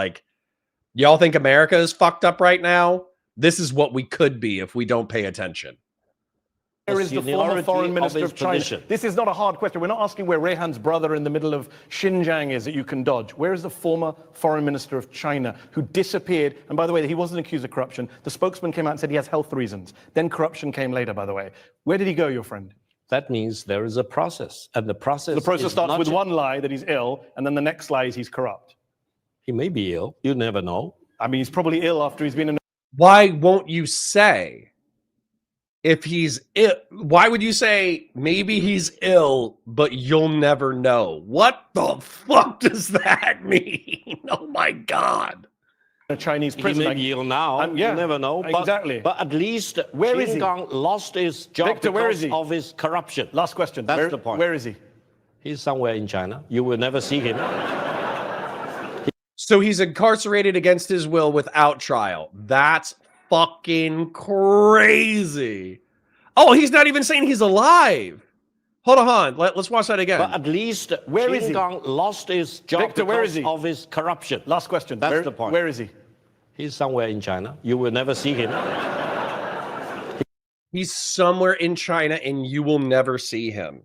y'all think America is fucked up right now? This is what we could be if we don't pay attention. Where is the former foreign minister of China? This is not a hard question. We're not asking where Rehan's brother in the middle of Xinjiang is that you can dodge. Where is the former foreign minister of China who disappeared? And by the way, he wasn't accused of corruption. The spokesman came out and said he has health reasons. Then corruption came later, by the way. Where did he go, your friend? that means there is a process, and the process starts with one lie that he's ill, and then the next lie is he's corrupt. He may be ill. You never know. I mean, he's probably ill after he's been in Why won't you say if he's ill? Why would you say maybe he's ill, but you'll never know? What the fuck does that mean? Oh my God. A Chinese He prisoner. may be ill now. Yeah, You never know. But, exactly. But at least Where is he? Xinjiang lost his job Victor, where is because he? of his corruption. Last question. That's the point. Where is he? He's somewhere in China. You will never see him. So he's incarcerated against his will without trial. That's fucking crazy. Oh, he's not even saying he's alive. Hold on. Let's watch that again. But at least Where is he? Xinjiang lost his job Victor, where because is he? of his corruption. Last question. That's the point. Where is he? He's somewhere in China. You will never see him. He's somewhere in China and you will never see him.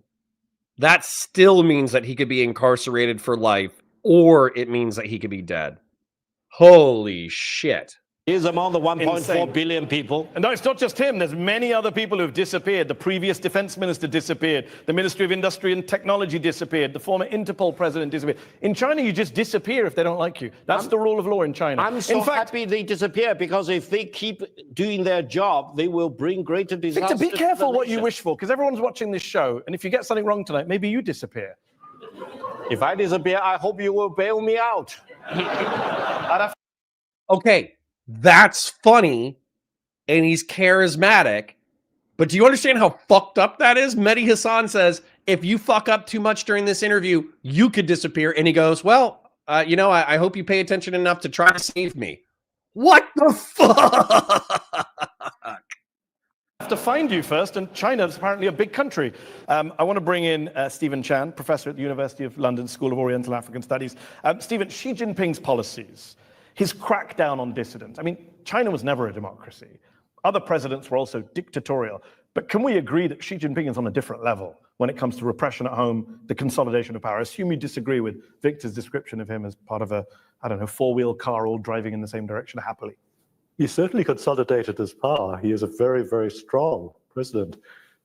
That still means that he could be incarcerated for life, or it means that he could be dead. Holy shit. He's among the 1.4 Insane. billion people. And no, it's not just him. There's many other people who've disappeared. The previous defense minister disappeared. The Ministry of Industry and Technology disappeared. The former Interpol president disappeared. In China, you just disappear if they don't like you. That's the rule of law in China. I'm so in fact, happy they disappear, because if they keep doing their job, they will bring greater disaster. Victor, be to careful the what you nation. wish for, because everyone's watching this show. And if you get something wrong tonight, maybe you disappear. If I disappear, I hope you will bail me out. Okay, that's funny, and he's charismatic, but do you understand how fucked up that is? Mehdi Hasan says, if you fuck up too much during this interview, you could disappear. And he goes, well, I hope you pay attention enough to try to save me. What the fuck? Have to find you first, and China is apparently a big country. I want to bring in Stephen Chan, professor at the University of London School of Oriental African Studies. Stephen, Xi Jinping's policies, his crackdown on dissidents. I mean, China was never a democracy. Other presidents were also dictatorial. But can we agree that Xi Jinping is on a different level when it comes to repression at home, the consolidation of power? I assume you disagree with Victor's description of him as part of a, four-wheel car all driving in the same direction happily. He certainly consolidated his power. He is a very, very strong president.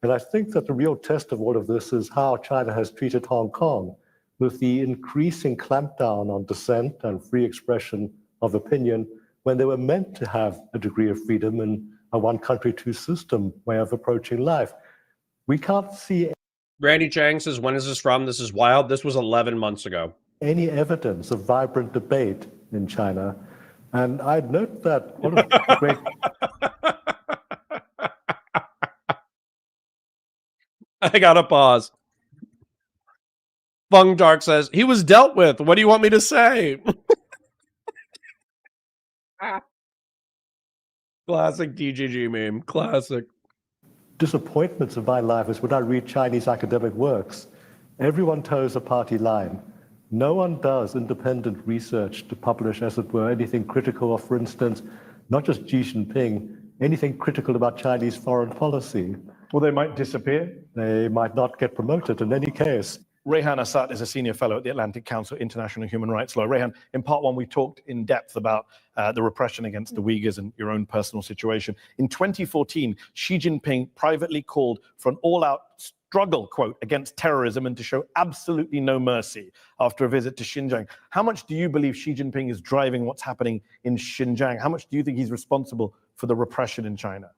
And I think that the real test of all of this is how China has treated Hong Kong, with the increasing clampdown on dissent and free expression of opinion, when they were meant to have a degree of freedom and a one country, two system way of approaching life. We can't see Randy Chang says, when is this from? This is wild. This was 11 months ago. any evidence of vibrant debate in China. And I'd note that one of the great I gotta pause. Fung Dark says, he was dealt with. What do you want me to say? Classic DGG meme. Classic. disappointments of my life is when I read Chinese academic works. Everyone toes a party line. No one does independent research to publish, as it were, anything critical of, for instance, not just Xi Jinping, anything critical about Chinese foreign policy. Well, they might disappear. They might not get promoted in any case. Rehan Assad is a senior fellow at the Atlantic Council International Human Rights Law. Rehan, in part one, we talked in depth about the repression against the Uyghurs and your own personal situation. In 2014, Xi Jinping privately called for an all-out struggle, quote, against terrorism and to show absolutely no mercy after a visit to Xinjiang. How much do you believe Xi Jinping is driving what's happening in Xinjiang? How much do you think he's responsible for the repression in China?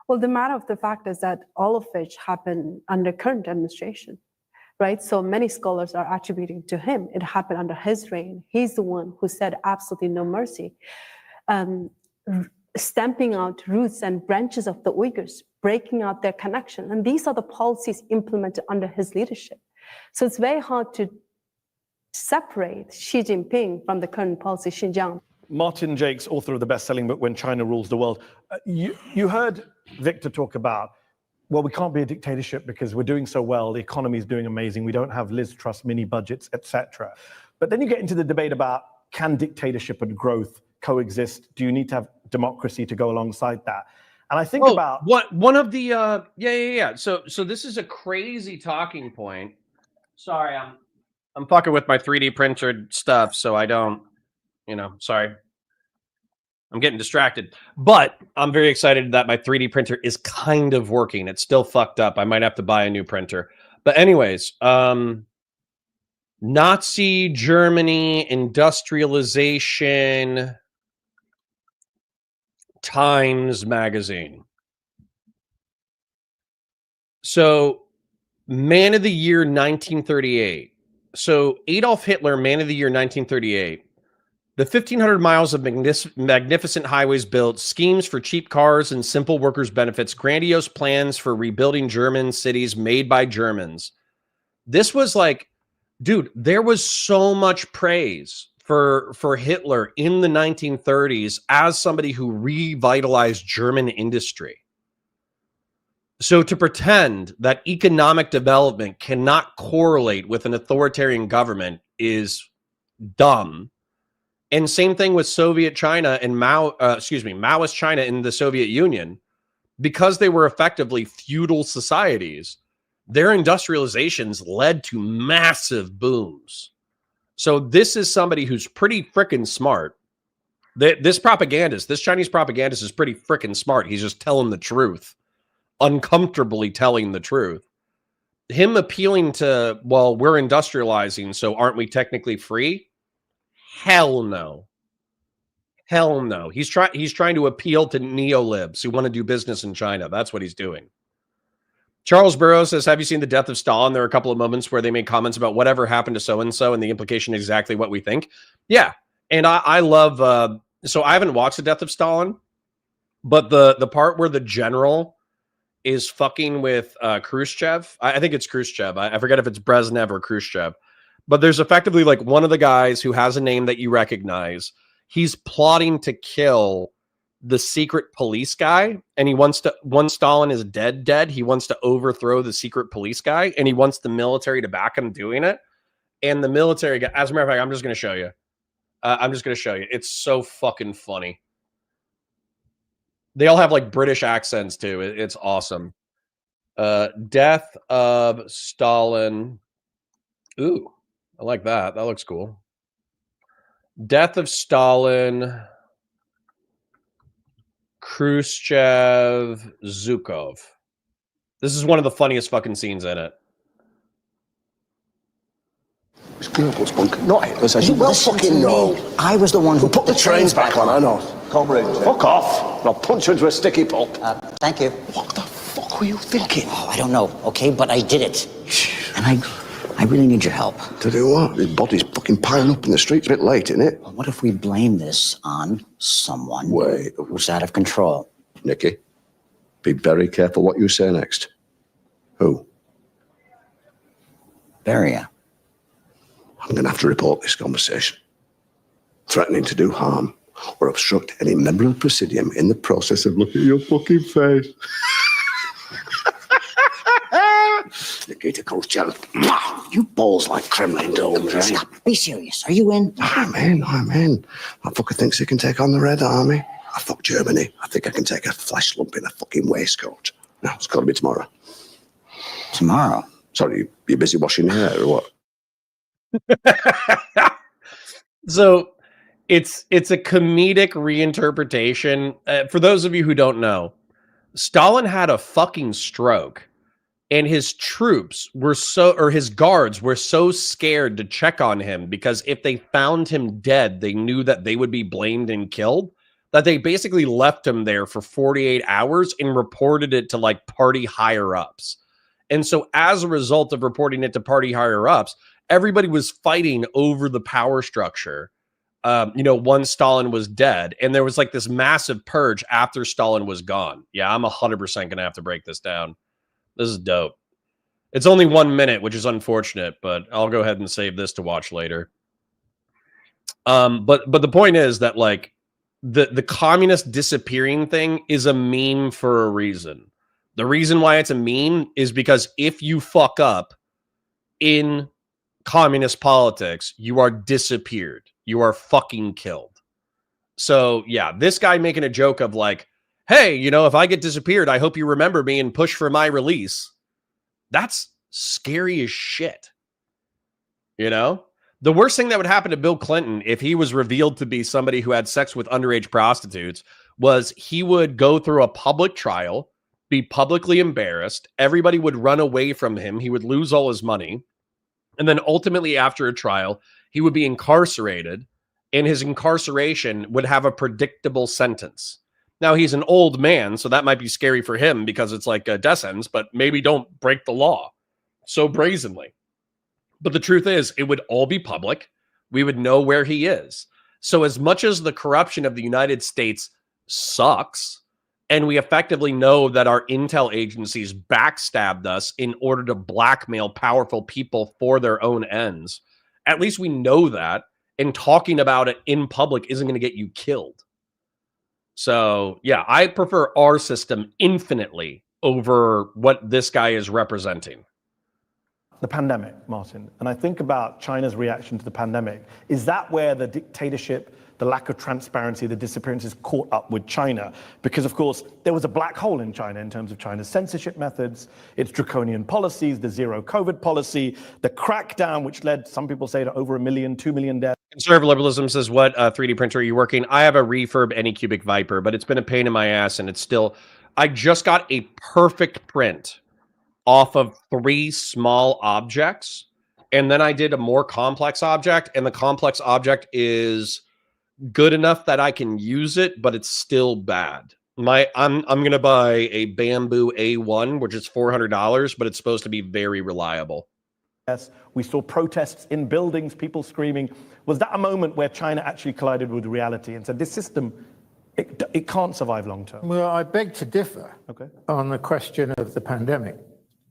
Well, the matter of the fact is that all of which happened under current administration, right? So many scholars are attributing to him. It happened under his reign. He's the one who said absolutely no mercy, stamping out roots and branches of the Uyghurs, breaking out their connection. And these are the policies implemented under his leadership. So it's very hard to separate Xi Jinping from the current policy, Xinjiang. Martin Jakes, author of the best-selling book, When China Rules the World. You heard Victor talk about, well, we can't be a dictatorship because we're doing so well, the economy is doing amazing, we don't have Liz Truss mini budgets, etc. But then you get into the debate about, can dictatorship and growth coexist? Do you need to have democracy to go alongside that? And I think about one of the So this is a crazy talking point. Sorry, I'm fucking with my 3D printed stuff, so I don't, sorry. I'm getting distracted, but I'm very excited that my 3D printer is kind of working. It's still fucked up. I might have to buy a new printer. But anyways, Nazi Germany, industrialization, Times Magazine. So, Man of the Year 1938. So, Adolf Hitler, Man of the Year 1938. The 1,500 miles of magnificent highways built, schemes for cheap cars and simple workers' benefits, grandiose plans for rebuilding German cities made by Germans. This was like, dude, there was so much praise for Hitler in the 1930s as somebody who revitalized German industry. So to pretend that economic development cannot correlate with an authoritarian government is dumb. And same thing with Soviet China and Maoist China in the Soviet Union. Because they were effectively feudal societies, their industrializations led to massive booms. So this is somebody who's pretty freaking smart. This Chinese propagandist is pretty freaking smart. He's just telling the truth, uncomfortably telling the truth. Him appealing to, well, we're industrializing, so aren't we technically free? Hell no. Hell no. He's trying to appeal to neolibs who want to do business in China. That's what he's doing. Charles Burrows says, have you seen The Death of Stalin? There are a couple of moments where they make comments about whatever happened to so-and-so and the implication is exactly what we think. Yeah. And I love, so I haven't watched The Death of Stalin, but the part where the general is fucking with Khrushchev, I think it's Khrushchev. I forget if it's Brezhnev or Khrushchev, but there's effectively like one of the guys who has a name that you recognize. He's plotting to kill the secret police guy, and he wants to, once Stalin is dead, he wants to overthrow the secret police guy, and he wants the military to back him doing it. And the military guy, as a matter of fact, I'm just going to show you. It's so fucking funny. They all have like British accents too. It's awesome. Death of Stalin. Ooh, I like that. That looks cool. Death of Stalin, Khrushchev, Zhukov. This is one of the funniest fucking scenes in it. It's Goebbels, punk. Not Hitler's, as you well fucking know. I was the one who put the trains back on, I know. Comrade. Fuck off. I'll punch you into a sticky pulp. Thank you. What the fuck were you thinking? Oh, I don't know, okay? But I did it. And I really need your help. To do what? His body's fucking piling up in the streets. A bit late, isn't it? Well, what if we blame this on someone who's out of control? Nicky, be very careful what you say next. Who? Beria. I'm going to have to report this conversation. Threatening to do harm or obstruct any member of the Presidium in the process of looking at your fucking face. Nikita Khrushchev, you balls like Kremlin domes, right? Stop. Be serious. Are you in? I'm in. That fucker thinks he can take on the Red Army. I fuck Germany. I think I can take a flesh lump in a fucking waistcoat. No, it's got to be tomorrow. Tomorrow? Sorry, you busy washing your hair or what? So it's a comedic reinterpretation. For those of you who don't know, Stalin had a fucking stroke, and his troops were his guards were so scared to check on him because if they found him dead, they knew that they would be blamed and killed, that they basically left him there for 48 hours and reported it to like party higher ups. And so as a result of reporting it to party higher ups, everybody was fighting over the power structure, once Stalin was dead. And there was like this massive purge after Stalin was gone. Yeah, I'm 100% going to have to break this down. This is dope. It's only 1 minute, which is unfortunate, but I'll go ahead and save this to watch later. But the point is that like the communist disappearing thing is a meme for a reason. The reason why it's a meme is because if you fuck up in communist politics, you are disappeared. You are fucking killed. So yeah, this guy making a joke of like, hey, if I get disappeared, I hope you remember me and push for my release. That's scary as shit. The worst thing that would happen to Bill Clinton if he was revealed to be somebody who had sex with underage prostitutes was he would go through a public trial, be publicly embarrassed. Everybody would run away from him. He would lose all his money. And then ultimately after a trial, he would be incarcerated, and his incarceration would have a predictable sentence. Now, he's an old man, so that might be scary for him because it's like a death sentence, but maybe don't break the law so brazenly. But the truth is, it would all be public. We would know where he is. So as much as the corruption of the United States sucks, and we effectively know that our intel agencies backstabbed us in order to blackmail powerful people for their own ends, at least we know that, and talking about it in public isn't going to get you killed. So, yeah, I prefer our system infinitely over what this guy is representing. The pandemic, Martin, and I think about China's reaction to the pandemic. Is that where the dictatorship, the lack of transparency, the disappearances caught up with China? Because, of course, there was a black hole in China in terms of China's censorship methods, its draconian policies, the zero COVID policy, the crackdown, which led, some people say, to over 1 million, 2 million deaths. Conservative liberalism says, what 3D printer are you working? I have a Refurb Anycubic Viper, but it's been a pain in my ass, and it's still... I just got a perfect print off of 3 small objects, and then I did a more complex object, and the complex object is good enough that I can use it, but it's still bad. I'm gonna buy a Bamboo A1, which is $400, but it's supposed to be very reliable. Yes, we saw protests in buildings, people screaming. Was that a moment where China actually collided with reality and said, this system, it can't survive long term? Well, I beg to differ on the question of the pandemic,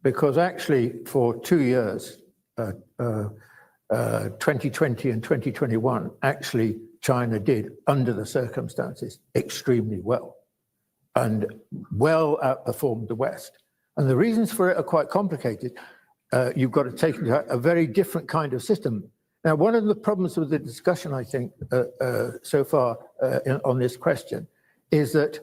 because actually for 2 years, 2020 and 2021, actually China did, under the circumstances, extremely well and well outperformed the West. And the reasons for it are quite complicated. You've got to take into account a very different kind of system. Now, one of the problems with the discussion, I think, so far on this question is that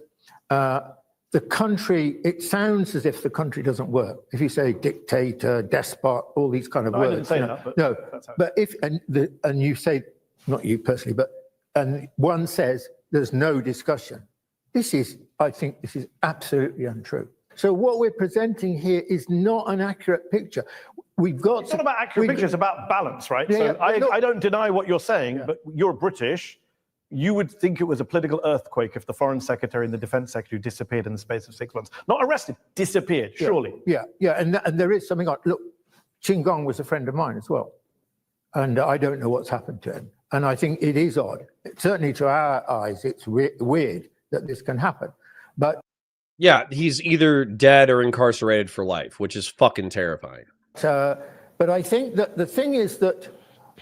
the country, it sounds as if the country doesn't work. If you say dictator, despot, all these kind of words. I didn't say that, but no, but if, and you say, not you personally, but, and one says there's no discussion. This is, I think this is absolutely untrue. So what we're presenting here is not an accurate picture. We've got It's not about accurate picture, it's about balance, right? Yeah, So yeah, I don't deny what you're saying, but you're British. You would think it was a political earthquake if the foreign secretary and the defense secretary disappeared in the space of 6 months. Not arrested, disappeared, surely. Yeah, and there is something on. Look, Qingong was a friend of mine as well. And I don't know what's happened to him. And I think it is odd. Certainly to our eyes, it's weird that this can happen. But yeah, he's either dead or incarcerated for life, which is fucking terrifying. But I think that the thing is that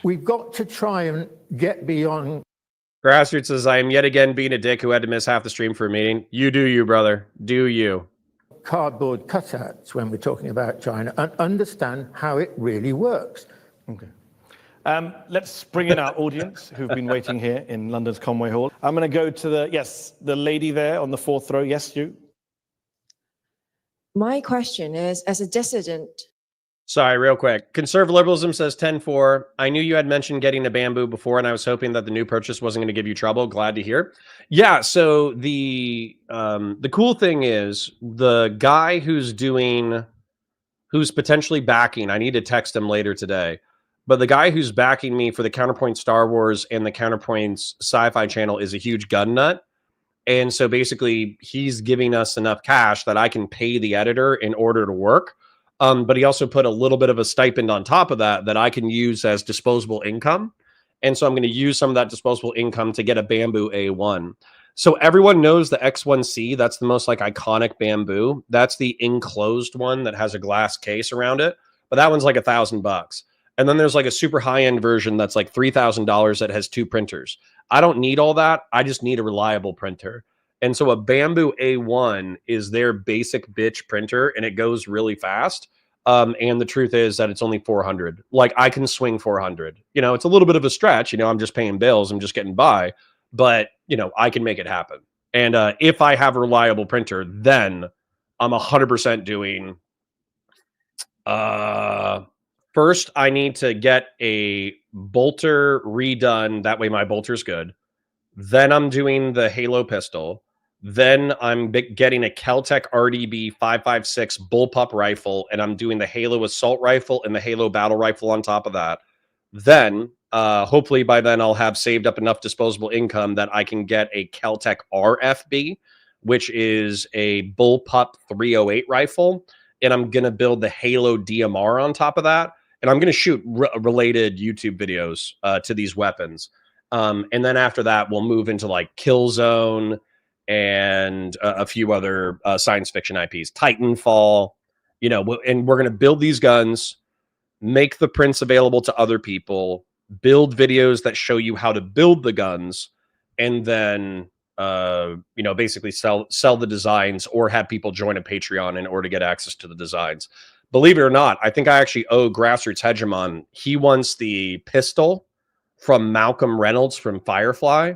we've got to try and get beyond. Grassroots says, I am yet again being a dick who had to miss half the stream for a meeting. You do you, brother. Do you. Cardboard cutouts when we're talking about China and understand how it really works. Okay. Let's bring in our audience who've been waiting here in London's Conway Hall. I'm going to go to the lady there on the 4th row. Yes, you. My question is, as a dissident. Sorry, real quick. Conservative liberalism says 10-4. I knew you had mentioned getting a Bamboo before, and I was hoping that the new purchase wasn't going to give you trouble. Glad to hear. Yeah, so the cool thing is the guy who's potentially backing, I need to text him later today, but the guy who's backing me for the Counterpoint Star Wars and the Counterpoints Sci-Fi channel is a huge gun nut. And so basically he's giving us enough cash that I can pay the editor in order to work. But he also put a little bit of a stipend on top of that I can use as disposable income. And so I'm going to use some of that disposable income to get a Bamboo A1. So everyone knows the X1C. That's the most like iconic Bamboo. That's the enclosed one that has a glass case around it. But that one's like $1,000. And then there's like a super high-end version that's like $3,000 that has 2 printers. I don't need all that. I just need a reliable printer. And so a Bamboo A1 is their basic bitch printer, and it goes really fast. And the truth is that it's only 400. Like, I can swing 400. You know, it's a little bit of a stretch. You know, I'm just paying bills. I'm just getting by. But, you know, I can make it happen. And if I have a reliable printer, then I'm 100% doing... First, I need to get a bolter redone. That way my bolter's good. Then I'm doing the Halo pistol. Then I'm getting a Kel-Tec RDB 5.56 bullpup rifle, and I'm doing the Halo assault rifle and the Halo battle rifle on top of that. Then, hopefully by then I'll have saved up enough disposable income that I can get a Kel-Tec RFB, which is a bullpup 308 rifle. And I'm going to build the Halo DMR on top of that. And I'm going to shoot related YouTube videos to these weapons. And then after that, we'll move into like Killzone and a few other science fiction IPs, Titanfall, you know, and we're going to build these guns, make the prints available to other people, build videos that show you how to build the guns, and then, you know, basically sell the designs or have people join a Patreon in order to get access to the designs. Believe it or not, I think I actually owe Grassroots Hegemon. He wants the pistol from Malcolm Reynolds from Firefly.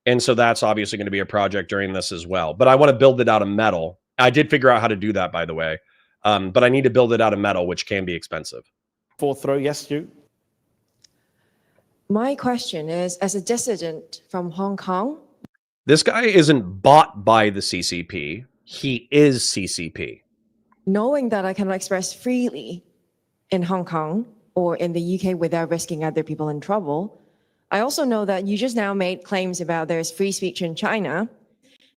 And so that's obviously going to be a project during this as well. But I want to build it out of metal. I did figure out how to do that, by the way. But I need to build it out of metal, which can be expensive. Fourth row, yes, Stu. My question is, as a dissident from Hong Kong, This guy isn't bought by the CCP. He is CCP. knowing that I cannot express freely in Hong Kong or in the UK without risking other people in trouble, I also know that you just now made claims about there's free speech in China,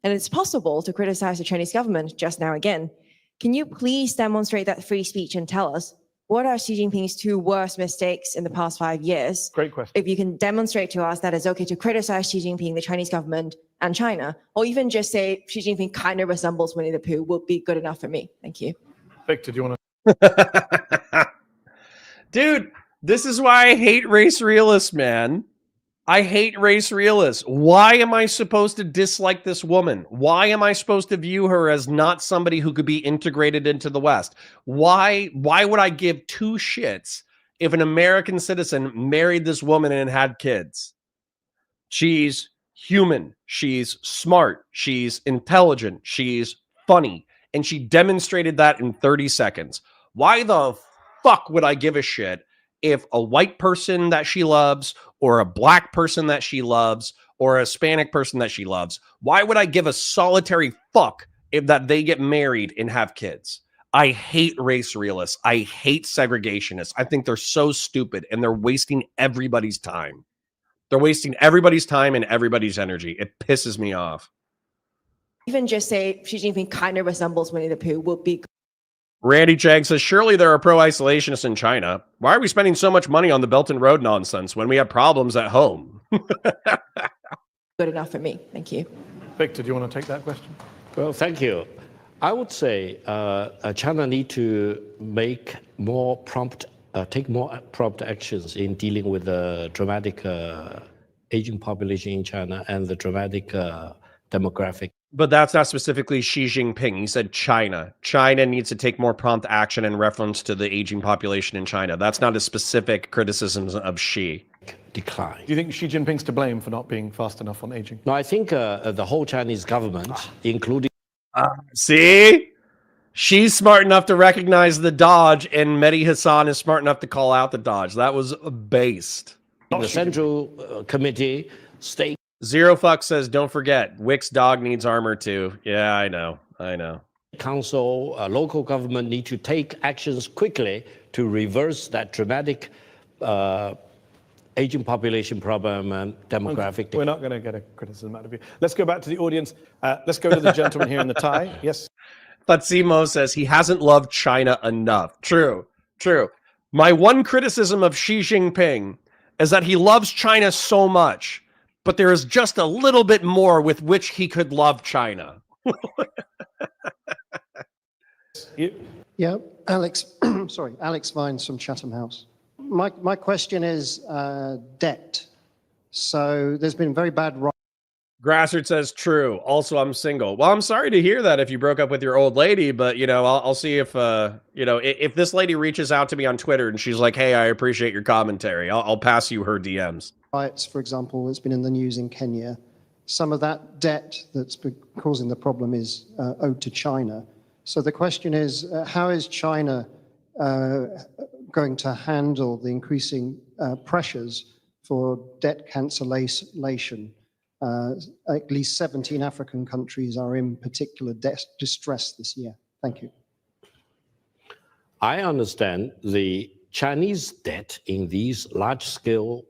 and it's possible to criticize the Chinese government just now again. Can you please demonstrate that free speech and tell us what are Xi Jinping's two worst mistakes in the past 5 years? Great question. If you can demonstrate to us that it's okay to criticize Xi Jinping, the Chinese government, and China, or even just say Xi Jinping kind of resembles Winnie the Pooh, would be good enough for me. Thank you. Victor, do you want to? Dude, this is why I hate race realists, man. I hate race realists. Why am I supposed to dislike this woman? Why am I supposed to view her as not somebody who could be integrated into the West? Why would I give two shits if an American citizen married this woman and had kids? She's human. She's smart. She's intelligent. She's funny. And she demonstrated that in 30 seconds. Why the fuck would I give a shit if a white person that she loves or a black person that she loves or a Hispanic person that she loves? Why would I give a solitary fuck if that they get married and have kids? I hate race realists. I hate segregationists. I think they're so stupid and they're wasting everybody's time. They're wasting everybody's time and everybody's energy. It pisses me off. Even just say Xi Jinping kind of resembles Winnie the Pooh would be Randy Chang says, surely there are pro-isolationists in China. Why are we spending so much money on the Belt and Road nonsense when we have problems at home? good enough for me. Thank you. Victor, do you want to take that question? Well, thank you. I would say China need to make more prompt, take more prompt actions in dealing with the dramatic aging population in China and the dramatic demographic. But that's not specifically Xi Jinping. He said China. China needs to take more prompt action in reference to the aging population in China. That's not a specific criticism of Xi. Decline. Do you think Xi Jinping's to blame for not being fast enough on aging? No, I think the whole Chinese government, including... See? She's smart enough to recognize the dodge, and Mehdi Hasan is smart enough to call out the dodge. That was based. The Central Committee, state... Zero Fuck says, don't forget, Wick's dog needs armor too. Yeah, I know. Council, local government need to take actions quickly to reverse that dramatic aging population problem and demographic. We're not going to get a criticism out of you. Let's go back to the audience. Let's go to the gentleman here in the tie. Yes. Fatsimo says he hasn't loved China enough. True. My one criticism of Xi Jinping is that he loves China so much, but there is just a little bit more with which he could love China. Yeah, Alex, sorry, Alex Vines from Chatham House. My question is debt. So there's been very bad... Grassroots says true. Also, I'm single. Well, I'm sorry to hear that if you broke up with your old lady, but, you know, I'll see if, you know, if this lady reaches out to me on Twitter and she's like, hey, I appreciate your commentary, I'll pass you her DMs. Riots, for example, that's been in the news in Kenya. Some of that debt that's been causing the problem is owed to China. So the question is, how is China going to handle the increasing pressures for debt cancellation? At least 17 African countries are in particular distress this year. Thank you. I understand the Chinese debt in these large-scale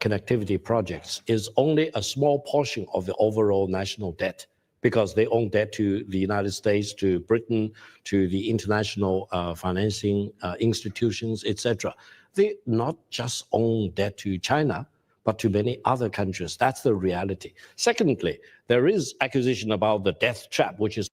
connectivity projects is only a small portion of the overall national debt because they own debt to the United States, to Britain, to the international financing institutions, etc. They not just own debt to China, but to many other countries. That's the reality. Secondly, there is accusation about the death trap, which is.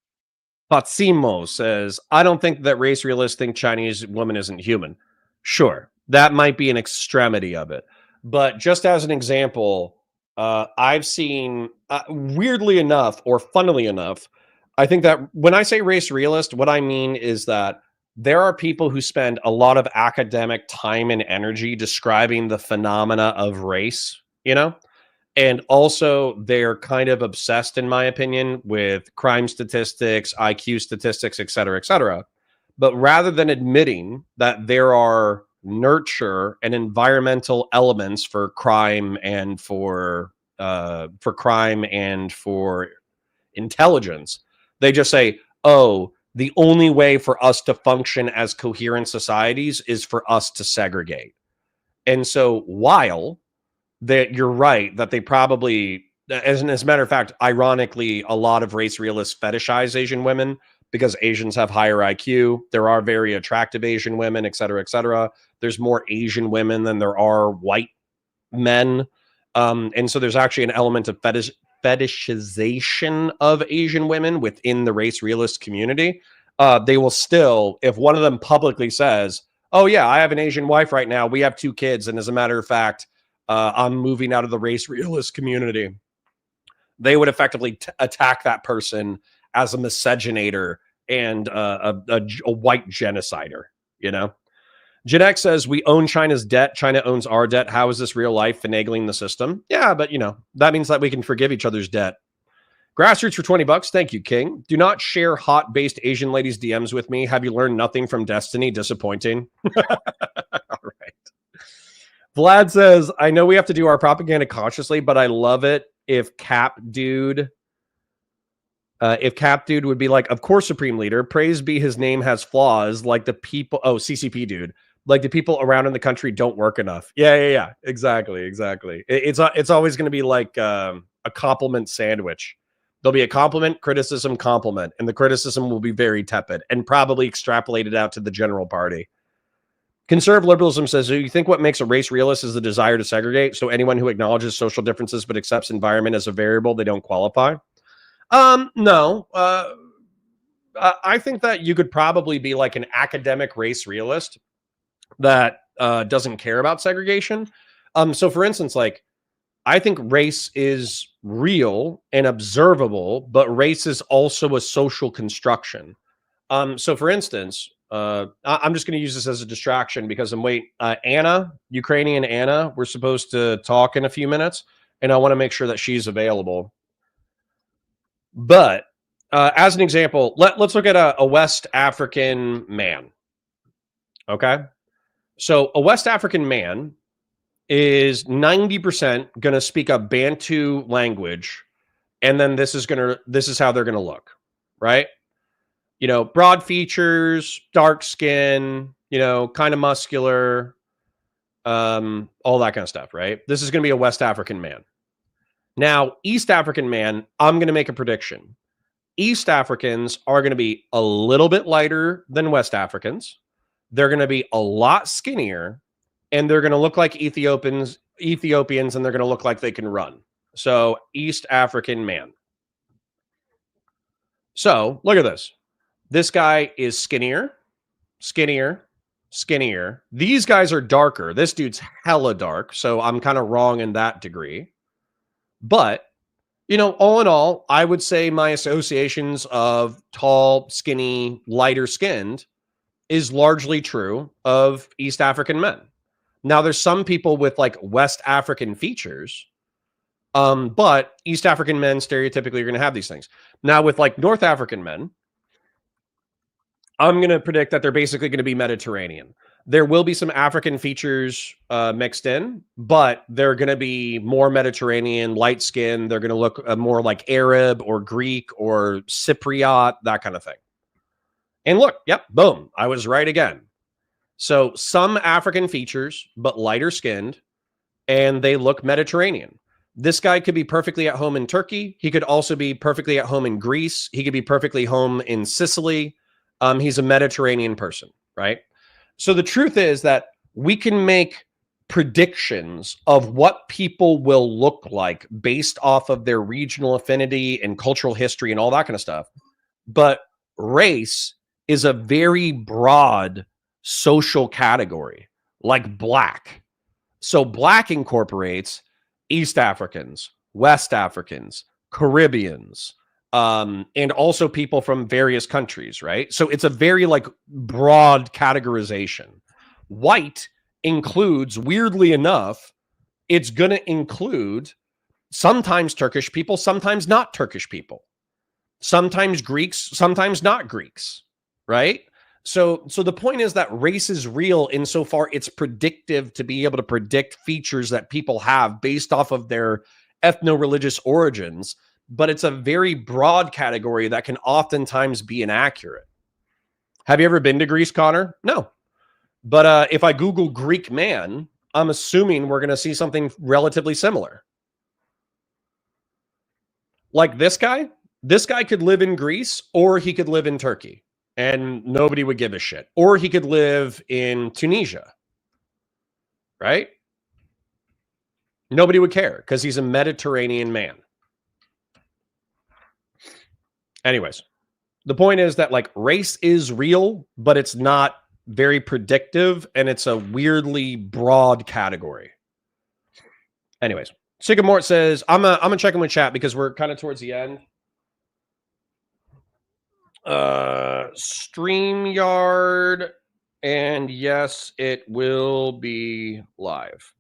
Patsimo says, I don't think that race realists think Chinese woman isn't human. Sure, that might be an extremity of it. But just as an example, I've seen, weirdly enough, or funnily enough, I think that when I say race realist, what I mean is that there are people who spend a lot of academic time and energy describing the phenomena of race, you know? And also they're kind of obsessed, in my opinion, with crime statistics, IQ statistics, et cetera, et cetera. But rather than admitting that there are nurture and environmental elements for crime and for intelligence, they just say, oh, the only way for us to function as coherent societies is for us to segregate. And so while that you're right, that they probably, as a matter of fact, ironically, a lot of race realists fetishize Asian women because Asians have higher IQ. There are very attractive Asian women, et cetera, et cetera. There's more Asian women than there are white men. And so there's actually an element of fetishization of Asian women within the race realist community. They will still, if one of them publicly says, oh yeah, I have an Asian wife right now, we have 2 kids, and as a matter of fact, I'm moving out of the race realist community, they would effectively attack that person as a miscegenator and a white genocider, you know? Janek says, we own China's debt. China owns our debt. How is this real life finagling the system? Yeah, but, you know, that means that we can forgive each other's debt. Grassroots for $20. Thank you, King. Do not share hot-based Asian ladies' DMs with me. Have you learned nothing from Destiny? Disappointing. All right. Vlad says, I know we have to do our propaganda consciously, but I love it if Cap Dude would be like, of course, Supreme Leader, praise be his name has flaws, like the people, CCP dude, like the people around in the country don't work enough. Yeah. Exactly. It's always going to be like a compliment sandwich. There'll be a compliment, criticism, compliment, and the criticism will be very tepid and probably extrapolated out to the general party. Conservative liberalism says, do you think what makes a race realist is the desire to segregate? So anyone who acknowledges social differences but accepts environment as a variable, they don't qualify? No. I think that you could probably be like an academic race realist that doesn't care about segregation. So for instance, like, I think race is real and observable, but race is also a social construction. So for instance, I'm just going to use this as a distraction because Anna, Ukrainian Anna, we're supposed to talk in a few minutes, and I want to make sure that she's available. But as an example, let's look at a West African man. Okay. So a West African man is 90% going to speak a Bantu language. And then this is how they're going to look, right? You know, broad features, dark skin, you know, kind of muscular, all that kind of stuff, right? This is going to be a West African man. Now, East African man, I'm going to make a prediction. East Africans are going to be a little bit lighter than West Africans. They're going to be a lot skinnier, and they're going to look like Ethiopians, and they're going to look like they can run. So, East African man. So, look at this. This guy is skinnier. These guys are darker. This dude's hella dark, so I'm kind of wrong in that degree. But, you know, all in all, I would say my associations of tall, skinny, lighter skinned is largely true of East African men. Now, there's some people with like West African features, but East African men stereotypically are going to have these things. Now, with like North African men, I'm going to predict that they're basically going to be Mediterranean. There will be some African features mixed in, but they're going to be more Mediterranean, light skin. They're going to look more like Arab or Greek or Cypriot, that kind of thing. And look, yep, boom, I was right again. So some African features, but lighter skinned, and they look Mediterranean. This guy could be perfectly at home in Turkey. He could also be perfectly at home in Greece. He could be perfectly home in Sicily. He's a Mediterranean person, right? So the truth is that we can make predictions of what people will look like based off of their regional affinity and cultural history and all that kind of stuff. But race is a very broad social category, like black. So black incorporates East Africans, West Africans, Caribbeans, and also people from various countries, right? So it's a very like broad categorization. White includes, weirdly enough, it's going to include sometimes Turkish people, sometimes not Turkish people, sometimes Greeks, sometimes not Greeks, right? So the point is that race is real insofar it's predictive to be able to predict features that people have based off of their ethno-religious origins, but it's a very broad category that can oftentimes be inaccurate. Have you ever been to Greece, Connor? No. But if I Google Greek man, I'm assuming we're going to see something relatively similar. Like this guy could live in Greece or he could live in Turkey and nobody would give a shit. Or he could live in Tunisia, right? Nobody would care because he's a Mediterranean man. Anyways, the point is that like race is real, but it's not very predictive and it's a weirdly broad category. Anyways, Sycamore says, I'm gonna check in with chat because we're kind of towards the end. StreamYard, and yes, it will be live.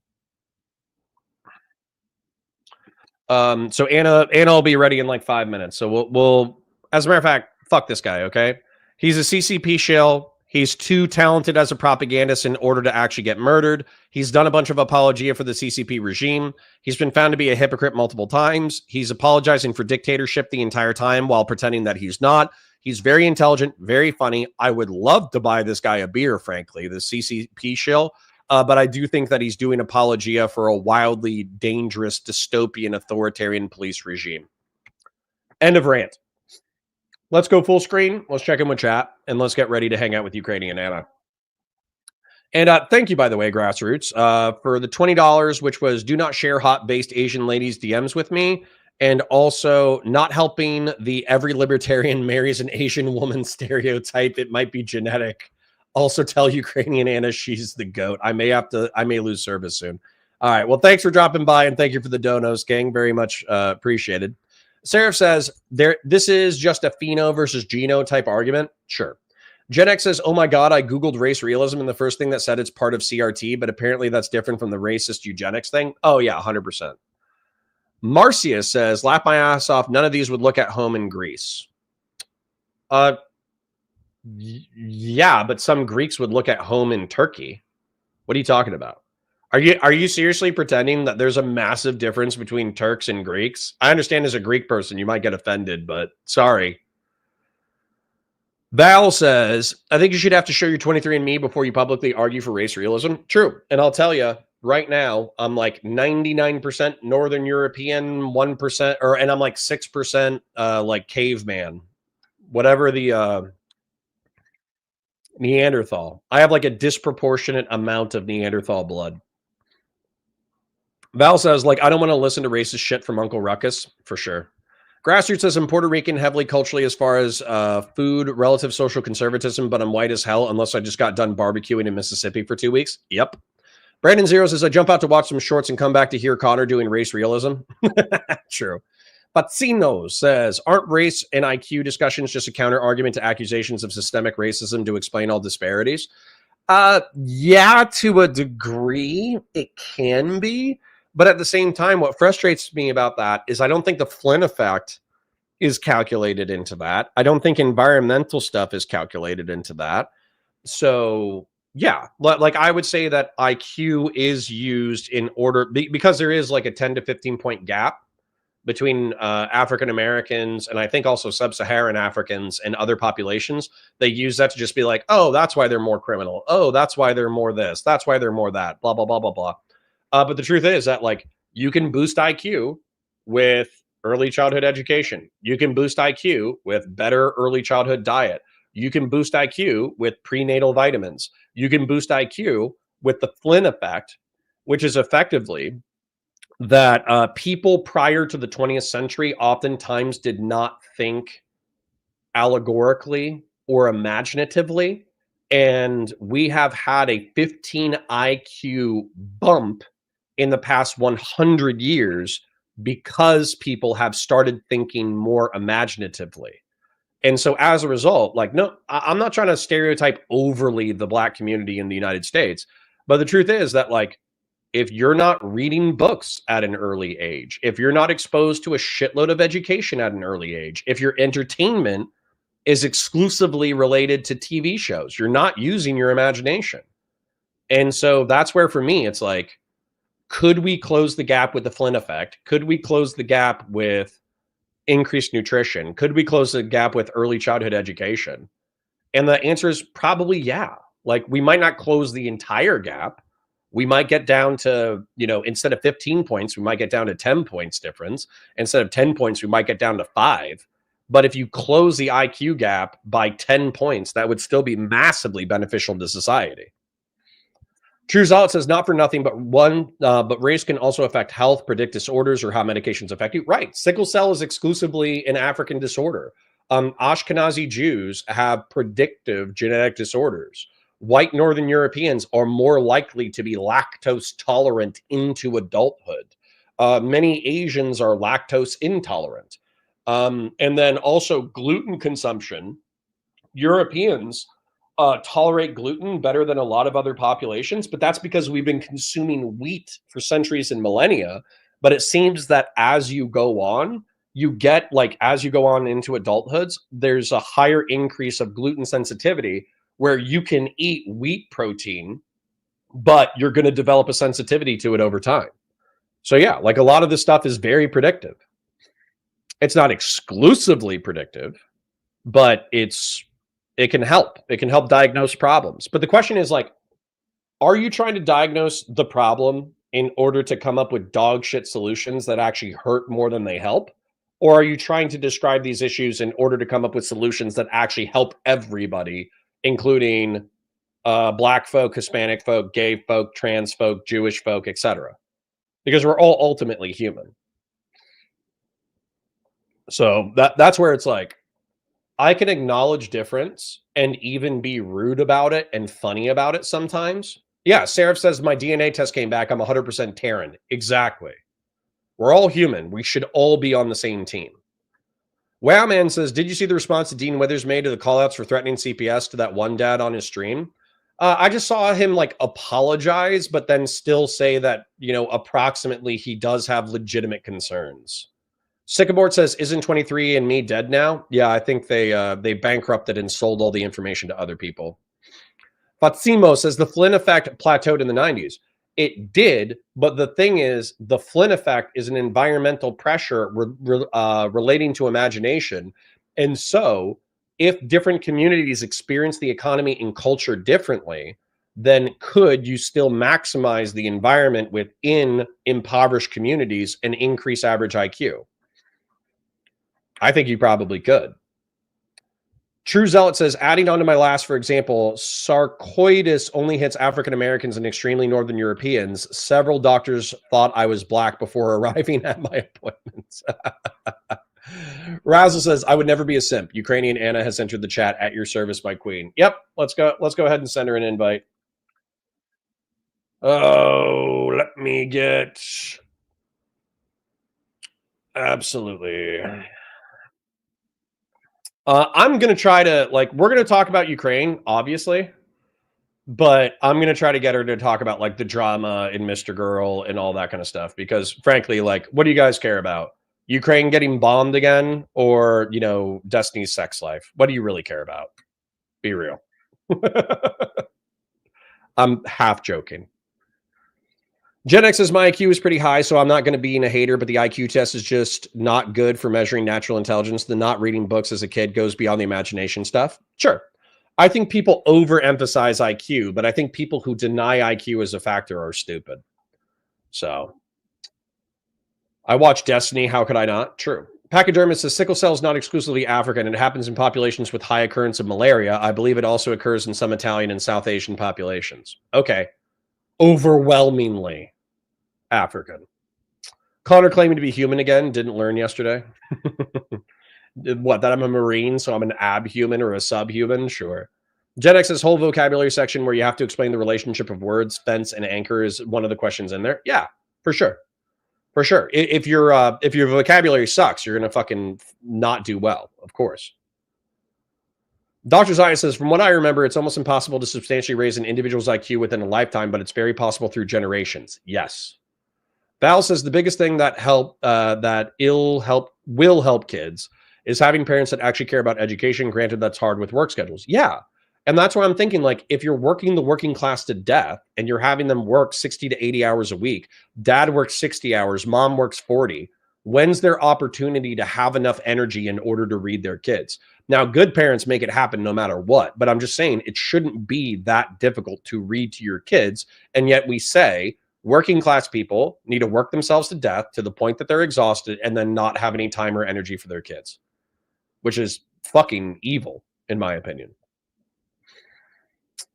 So Anna will be ready in like 5 minutes. So we'll as a matter of fact, fuck this guy, okay? He's a CCP shill. He's too talented as a propagandist in order to actually get murdered. He's done a bunch of apologia for the CCP regime. He's been found to be a hypocrite multiple times. He's apologizing for dictatorship the entire time while pretending that he's not. He's very intelligent, very funny. I would love to buy this guy a beer, frankly, the CCP shill. But I do think that he's doing apologia for a wildly dangerous, dystopian, authoritarian police regime. End of rant. Let's go full screen. Let's check in with chat, and let's get ready to hang out with Ukrainian Anna. And thank you, by the way, Grassroots, for the $20, which was do not share hot-based Asian ladies' DMs with me, and also not helping the every libertarian marries an Asian woman stereotype. It might be genetic. Also tell Ukrainian Anna she's the GOAT. I may lose service soon. All right. Well, thanks for dropping by, and thank you for the donos, gang. Very much appreciated. Seraph says, this is just a pheno versus geno type argument. Sure. Gen X says, oh my God, I Googled race realism, and the first thing that said it's part of CRT, but apparently that's different from the racist eugenics thing. Oh, yeah, 100%. Marcia says, laugh my ass off. None of these would look at home in Greece. Yeah, but some Greeks would look at home in Turkey. What are you talking about? Are you seriously pretending that there's a massive difference between Turks and Greeks? I understand as a Greek person, you might get offended, but sorry. Val says, I think you should have to show your 23andMe before you publicly argue for race realism. True. And I'll tell you right now, I'm like 99% Northern European, 1%, and I'm like 6% like caveman. Whatever the Neanderthal. I have like a disproportionate amount of Neanderthal blood. Val says, like, I don't want to listen to racist shit from Uncle Ruckus, for sure. Grassroots says, I'm Puerto Rican, heavily culturally as far as food, relative social conservatism, but I'm white as hell unless I just got done barbecuing in Mississippi for 2 weeks. Yep. Brandon Zero says, I jump out to watch some shorts and come back to hear Connor doing race realism. True. Pacino says, aren't race and IQ discussions just a counter argument to accusations of systemic racism to explain all disparities? Yeah, to a degree, it can be. But at the same time, what frustrates me about that is I don't think the Flynn effect is calculated into that. I don't think environmental stuff is calculated into that. So, yeah, like I would say that IQ is used in order because there is like a 10 to 15 point gap between African Americans and I think also sub-Saharan Africans and other populations. They use that to just be like, oh, that's why they're more criminal. Oh, that's why they're more this. That's why they're more that. Blah, blah, blah, blah, blah. But the truth is that like You can boost IQ with early childhood education. You can boost IQ with better early childhood diet. You can boost IQ with prenatal vitamins. You can boost IQ with the Flynn effect, which is effectively that people prior to the 20th century oftentimes did not think allegorically or imaginatively. And we have had a 15 IQ bump in the past 100 years because people have started thinking more imaginatively. And so as a result, like, no, I'm not trying to stereotype overly the Black community in the United States, but the truth is that, like, if you're not reading books at an early age, if you're not exposed to a shitload of education at an early age, if your entertainment is exclusively related to TV shows, you're not using your imagination. And so that's where, for me, it's like, could we close the gap with the Flynn effect? Could we close the gap with increased nutrition? Could we close the gap with early childhood education? And the answer is probably yeah. Like, we might not close the entire gap. We might get down to, you know, instead of 15 points, we might get down to 10 points difference. Instead of 10 points, we might get down to 5. But if you close the IQ gap by 10 points, that would still be massively beneficial to society. True Zealot says, not for nothing, but race can also affect health, predict disorders, or how medications affect you. Right. Sickle cell is exclusively an African disorder. Ashkenazi Jews have predictive genetic disorders. White Northern Europeans are more likely to be lactose tolerant into adulthood. Many Asians are lactose intolerant. And then also gluten consumption. Europeans tolerate gluten better than a lot of other populations, but that's because we've been consuming wheat for centuries and millennia. But it seems that as you go on, you get, like, as you go on into adulthoods, there's a higher increase of gluten sensitivity where you can eat wheat protein, but you're going to develop a sensitivity to it over time. So yeah, like, a lot of this stuff is very predictive. It's not exclusively predictive, but it can help. It can help diagnose problems. But the question is, like, are you trying to diagnose the problem in order to come up with dog shit solutions that actually hurt more than they help? Or are you trying to describe these issues in order to come up with solutions that actually help everybody, including Black folk, Hispanic folk, gay folk, trans folk, Jewish folk, etc.? Because we're all ultimately human. So that's where it's like, I can acknowledge difference and even be rude about it and funny about it sometimes. Yeah, Seraph says, my DNA test came back. I'm 100% Terran. Exactly. We're all human. We should all be on the same team. Wowman says, did you see the response that Dean Withers made to the callouts for threatening CPS to that one dad on his stream? I just saw him, like, apologize, but then still say that, you know, approximately he does have legitimate concerns. Sycamore says, isn't 23andMe dead now? Yeah, I think they bankrupted and sold all the information to other people. Fatsimo says, the Flynn effect plateaued in the 90s. It did, but the thing is, the Flynn effect is an environmental pressure relating to imagination. And so if different communities experience the economy and culture differently, then could you still maximize the environment within impoverished communities and increase average IQ? I think you probably could. True Zealot says, adding on to my last, for example, sarcoidosis only hits African Americans and extremely Northern Europeans. Several doctors thought I was Black before arriving at my appointments. Razzle says, I would never be a simp. Ukrainian Anna has entered the chat. At your service, my queen. Yep, let's go ahead and send her an invite. Oh, let me get... Absolutely. I'm going to try to, like, we're going to talk about Ukraine, obviously, but I'm going to try to get her to talk about, like, the drama in Mr. Girl and all that kind of stuff, because frankly, like, what do you guys care about? Ukraine getting bombed again, or, you know, Destiny's sex life? What do you really care about? Be real. I'm half joking. Gen X says, my IQ is pretty high, so I'm not going to be a hater, but the IQ test is just not good for measuring natural intelligence. The not reading books as a kid goes beyond the imagination stuff. Sure. I think people overemphasize IQ, but I think people who deny IQ as a factor are stupid. So, I watch Destiny. How could I not? True. Pachydermis says sickle cell is not exclusively African. It happens in populations with high occurrence of malaria. I believe it also occurs in some Italian and South Asian populations. Okay. Overwhelmingly African. Connor claiming to be human again. Didn't learn yesterday. What, that I'm a Marine, so I'm an abhuman or a subhuman? Sure. Gen X's whole vocabulary section where you have to explain the relationship of words, fence, and anchor is one of the questions in there. Yeah, for sure. For sure. If your vocabulary sucks, you're going to fucking not do well, of course. Dr. Zaya says, from what I remember, it's almost impossible to substantially raise an individual's IQ within a lifetime, but it's very possible through generations. Yes. Val says the biggest thing that will help kids is having parents that actually care about education. Granted, that's hard with work schedules. Yeah. And that's why I'm thinking, like, if you're working the working class to death and you're having them work 60 to 80 hours a week, dad works 60 hours, mom works 40, when's their opportunity to have enough energy in order to read their kids? Now, good parents make it happen no matter what, but I'm just saying it shouldn't be that difficult to read to your kids. And yet we say working class people need to work themselves to death to the point that they're exhausted and then not have any time or energy for their kids, which is fucking evil, in my opinion.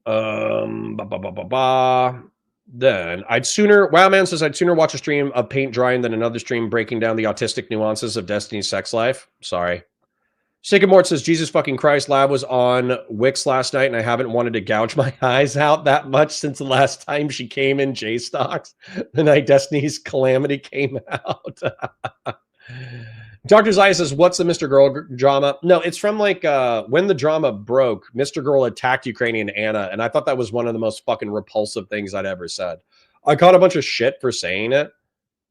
Then Wowman says I'd sooner watch a stream of paint drying than another stream breaking down the autistic nuances of Destiny's sex life. Sorry. Sycamore says Jesus fucking Christ, Lab was on Wix last night and I haven't wanted to gouge my eyes out that much since the last time she came in J-Stocks, the night Destiny's Calamity came out. Dr. Zaya says, what's the Mr. Girl drama? No, it's from like when the drama broke, Mr. Girl attacked Ukrainian Anna, and I thought that was one of the most fucking repulsive things I'd ever said. I caught a bunch of shit for saying it,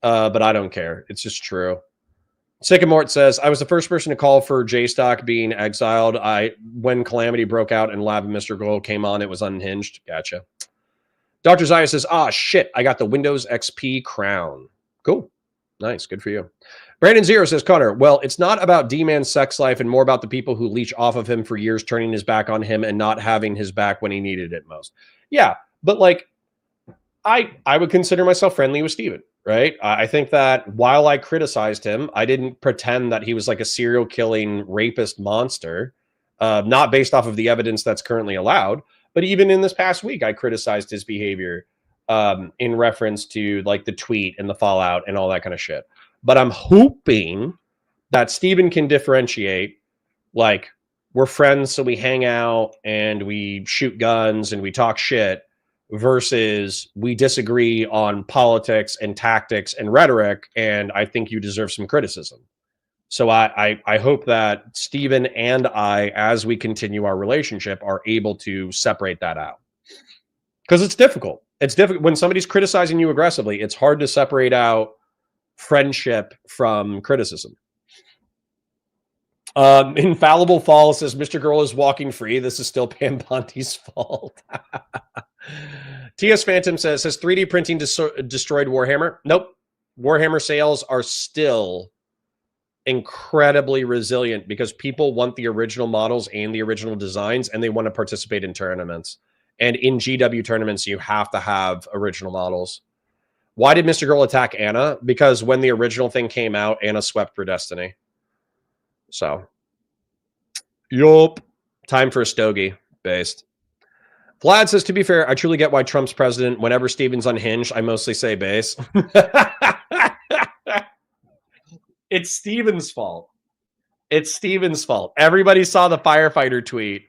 but I don't care. It's just true. Sycamore says, I was the first person to call for J-Stock being exiled. When Calamity broke out and Lab and Mr. Girl came on, it was unhinged. Gotcha. Dr. Zaya says, shit, I got the Windows XP crown. Cool. Nice. Good for you. Brandon Zero says, Connor, well, it's not about D-Man's sex life and more about the people who leech off of him for years, turning his back on him and not having his back when he needed it most. Yeah, but like, I would consider myself friendly with Steven, right? I think that while I criticized him, I didn't pretend that he was like a serial killing rapist monster, not based off of the evidence that's currently allowed. But even in this past week, I criticized his behavior in reference to like the tweet and the fallout and all that kind of shit. But I'm hoping that Steven can differentiate, like, we're friends, so we hang out and we shoot guns and we talk shit, versus we disagree on politics and tactics and rhetoric, and I think you deserve some criticism. So I hope that Steven and I, as we continue our relationship, are able to separate that out. Because it's difficult. It's difficult. When somebody's criticizing you aggressively, it's hard to separate out friendship from criticism. Infallible Fall says Mr. Girl is walking free. This is still Pam Bondi's fault. TS Phantom says, has 3D printing destroyed Warhammer? Nope. Warhammer sales are still incredibly resilient because people want the original models and the original designs, and they want to participate in tournaments. And in GW tournaments, you have to have original models. Why did Mr. Girl attack Anna? Because when the original thing came out, Anna swept for Destiny. So, yup. Time for a stogie based. Vlad says, to be fair, I truly get why Trump's president. Whenever Steven's unhinged, I mostly say base. It's Steven's fault. It's Steven's fault. Everybody saw the firefighter tweet,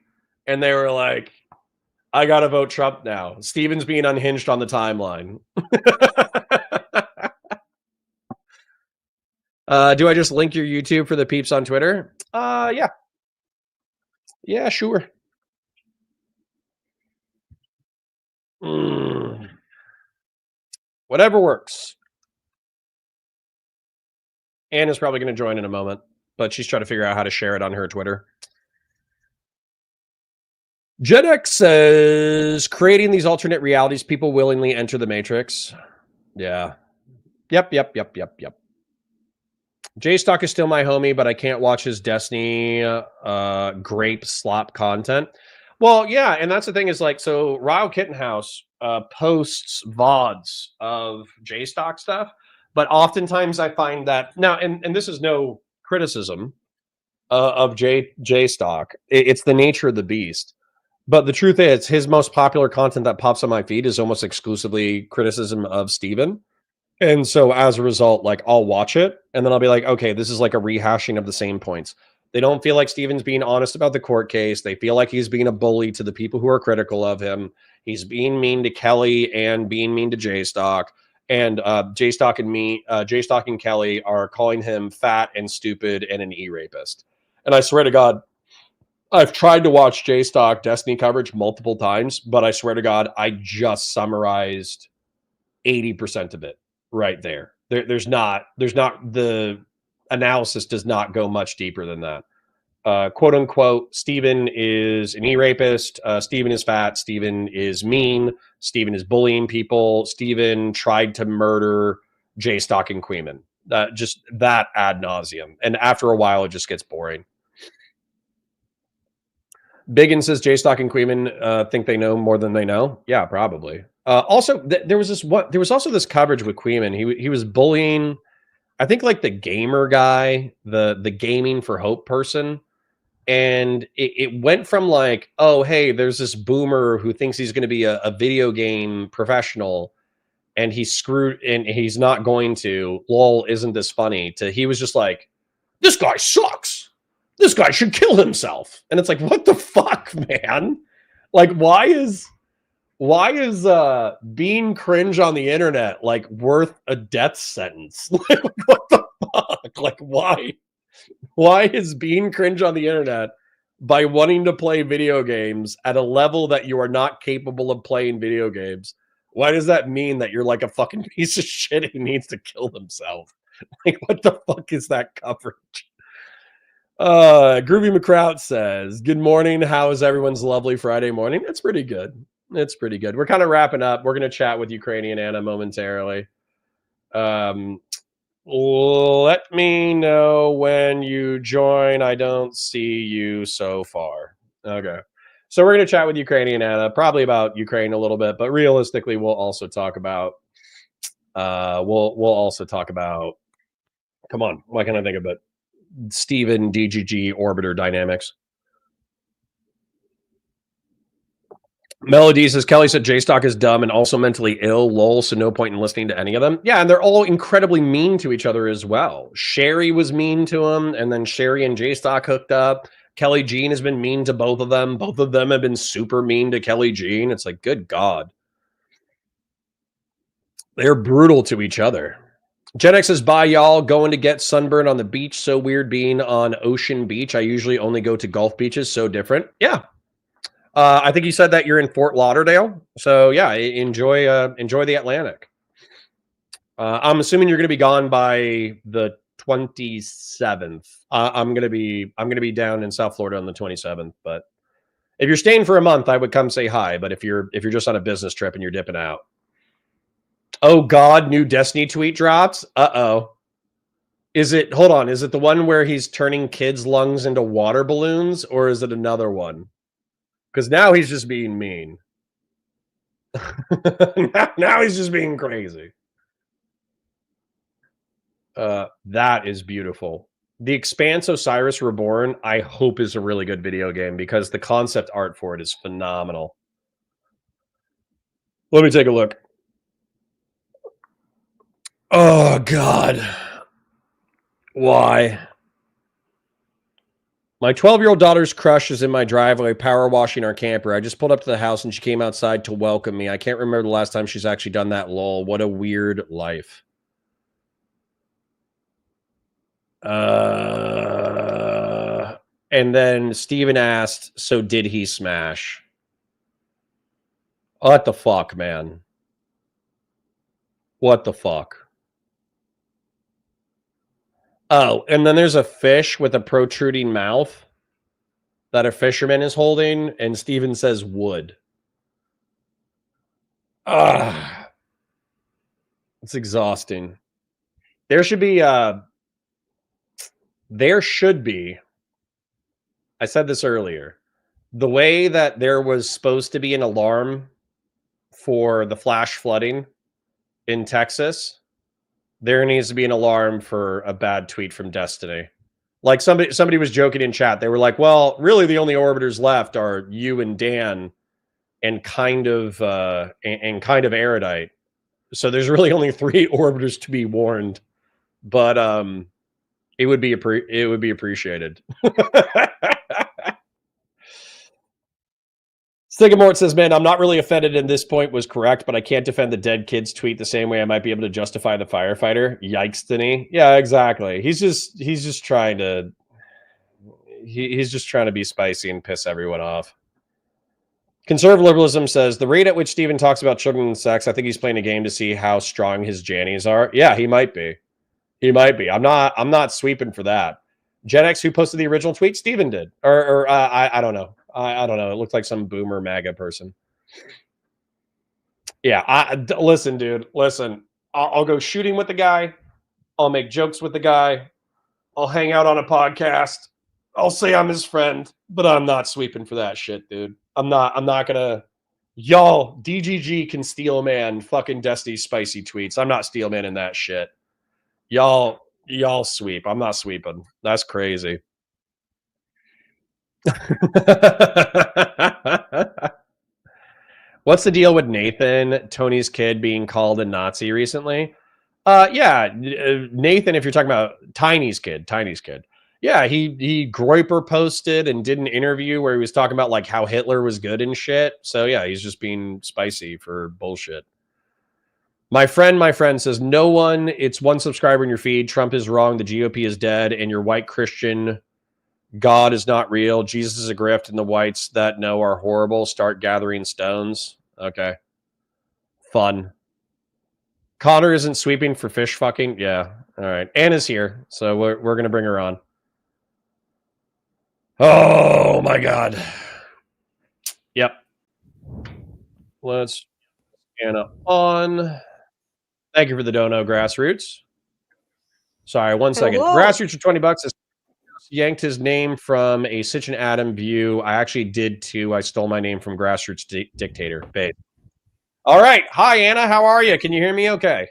and they were like, I got to vote Trump now. Steven's being unhinged on the timeline. Do I just link your YouTube for the peeps on Twitter? Yeah. Yeah, sure. Whatever works. Anna's probably going to join in a moment, but she's trying to figure out how to share it on her Twitter. Jedek says, creating these alternate realities, people willingly enter the Matrix. Yeah. Yep. J-Stock is still my homie, but I can't watch his Destiny grape slop content. Well, yeah, and that's the thing is like, so Ryle Kittenhouse posts VODs of J-Stock stuff, But oftentimes I find that now, and this is no criticism of J Stock. It's the nature of the beast. But the truth is, his most popular content that pops on my feed is almost exclusively criticism of Steven. And so as a result, like I'll watch it and then I'll be like, okay, this is like a rehashing of the same points. They don't feel like Steven's being honest about the court case. They feel like he's being a bully to the people who are critical of him. He's being mean to Kelly and being mean to J Stock. And J Stock and Kelly are calling him fat and stupid and an e-rapist. And I swear to God, I've tried to watch J Stock Destiny coverage multiple times, but I swear to God, I just summarized 80% of it right there. There's not the analysis does not go much deeper than that. Quote unquote, Steven is an e-rapist. Steven is fat. Steven is mean. Steven is bullying people. Steven tried to murder J Stock and Queeman. Just that ad nauseum. And after a while, it just gets boring. Biggin says J Stock and Queeman think they know more than they know. Yeah, probably. Also, there was also this coverage with Queeman. He was bullying, I think, like the gamer guy, the gaming for hope person. And it went from like, oh, hey, there's this boomer who thinks he's going to be a video game professional and he's screwed and he's not going to. Lol, isn't this funny? To he was just like, this guy sucks. This guy should kill himself. And it's like, what the fuck, man? Like, why is being cringe on the internet like worth a death sentence? Like, what the fuck? Like, why is being cringe on the internet by wanting to play video games at a level that you are not capable of playing video games? Why does that mean that you're like a fucking piece of shit who needs to kill himself? Like, what the fuck is that coverage? Groovy McCrout says, good morning. How is everyone's lovely Friday morning? It's pretty good. It's pretty good. We're kind of wrapping up. We're going to chat with Ukrainian Anna momentarily. Let me know when you join. I don't see you so far. Okay. So we're going to chat with Ukrainian Anna, probably about Ukraine a little bit, but realistically, we'll also talk about, come on, why can't I think of it? Steven DGG orbiter dynamics. Melody says, Kelly said J-Stock is dumb and also mentally ill, lol, so no point in listening to any of them. Yeah, and they're all incredibly mean to each other as well. Sherry was mean to him, and then Sherry and J-Stock hooked up. Kelly Jean has been mean to both of them. Both of them have been super mean to Kelly Jean. It's like, good God. They're brutal to each other. Gen X says, bye, y'all. Going to get sunburned on the beach. So weird being on Ocean Beach. I usually only go to Gulf beaches. So different. Yeah. I think you said that you're in Fort Lauderdale. So yeah, enjoy the Atlantic. I'm assuming you're going to be gone by the 27th. I'm going to be down in South Florida on the 27th. But if you're staying for a month, I would come say hi. But if you're just on a business trip and you're dipping out, oh God, new Destiny tweet drops. Uh-oh. Hold on. Is it the one where he's turning kids' lungs into water balloons, or is it another one? Because now he's just being mean. now he's just being crazy. That is beautiful. The Expanse Osiris Reborn, I hope, is a really good video game because the concept art for it is phenomenal. Let me take a look. Oh, God. Why? My 12-year-old daughter's crush is in my driveway power washing our camper. I just pulled up to the house and she came outside to welcome me. I can't remember the last time she's actually done that, lol. What a weird life. And then Steven asked, so did he smash? What the fuck, man? What the fuck? Oh, and then there's a fish with a protruding mouth that a fisherman is holding, and Steven says wood. It's exhausting. There should be, I said this earlier, the way that there was supposed to be an alarm for the flash flooding in Texas, There needs to be an alarm for a bad tweet from Destiny. Like somebody was joking in chat. They were like, well, really the only orbiters left are you and Dan and kind of Erudite. So there's really only 3 orbiters to be warned. But it would be appreciated. Stigamort says, man, I'm not really offended and this point was correct, but I can't defend the dead kids tweet the same way I might be able to justify the firefighter. Yikes, Denny. Yeah, exactly. He's just trying to be spicy and piss everyone off. Conservative liberalism says, the rate at which Stephen talks about children and sex, I think he's playing a game to see how strong his Jannies are. Yeah, he might be. He might be. I'm not sweeping for that. Gen X, who posted the original tweet? Stephen did. Or I don't know. I don't know. It looked like some boomer MAGA person. Yeah, listen, dude. Listen. I'll go shooting with the guy. I'll make jokes with the guy. I'll hang out on a podcast. I'll say I'm his friend, but I'm not sweeping for that shit, dude. I'm not gonna. Y'all, DGG can steel man fucking Destiny's spicy tweets. I'm not steel man in that shit. Y'all sweep. I'm not sweeping. That's crazy. What's the deal with Nathan, Tony's kid, being called a Nazi recently? Yeah, Nathan, if you're talking about Tiny's kid. Yeah, he Groiper posted and did an interview where he was talking about like how Hitler was good and shit. So yeah, he's just being spicy for bullshit. My friend says, no one, it's one subscriber in your feed. Trump is wrong. The GOP is dead. And your white Christian God is not real. Jesus is a grift. And the whites that know are horrible. Start gathering stones. Okay. Fun. Connor isn't sweeping for fish fucking. Yeah. All right. Anna's here. So we're going to bring her on. Oh my God. Yep. Let's Anna on. Thank you for the dono, Grassroots. Sorry, 1 second. Hello. Grassroots for $20 has yanked his name from a Sitch and Adam view. I actually did too. I stole my name from Grassroots Dictator. Babe. All right. Hi, Anna. How are you? Can you hear me okay?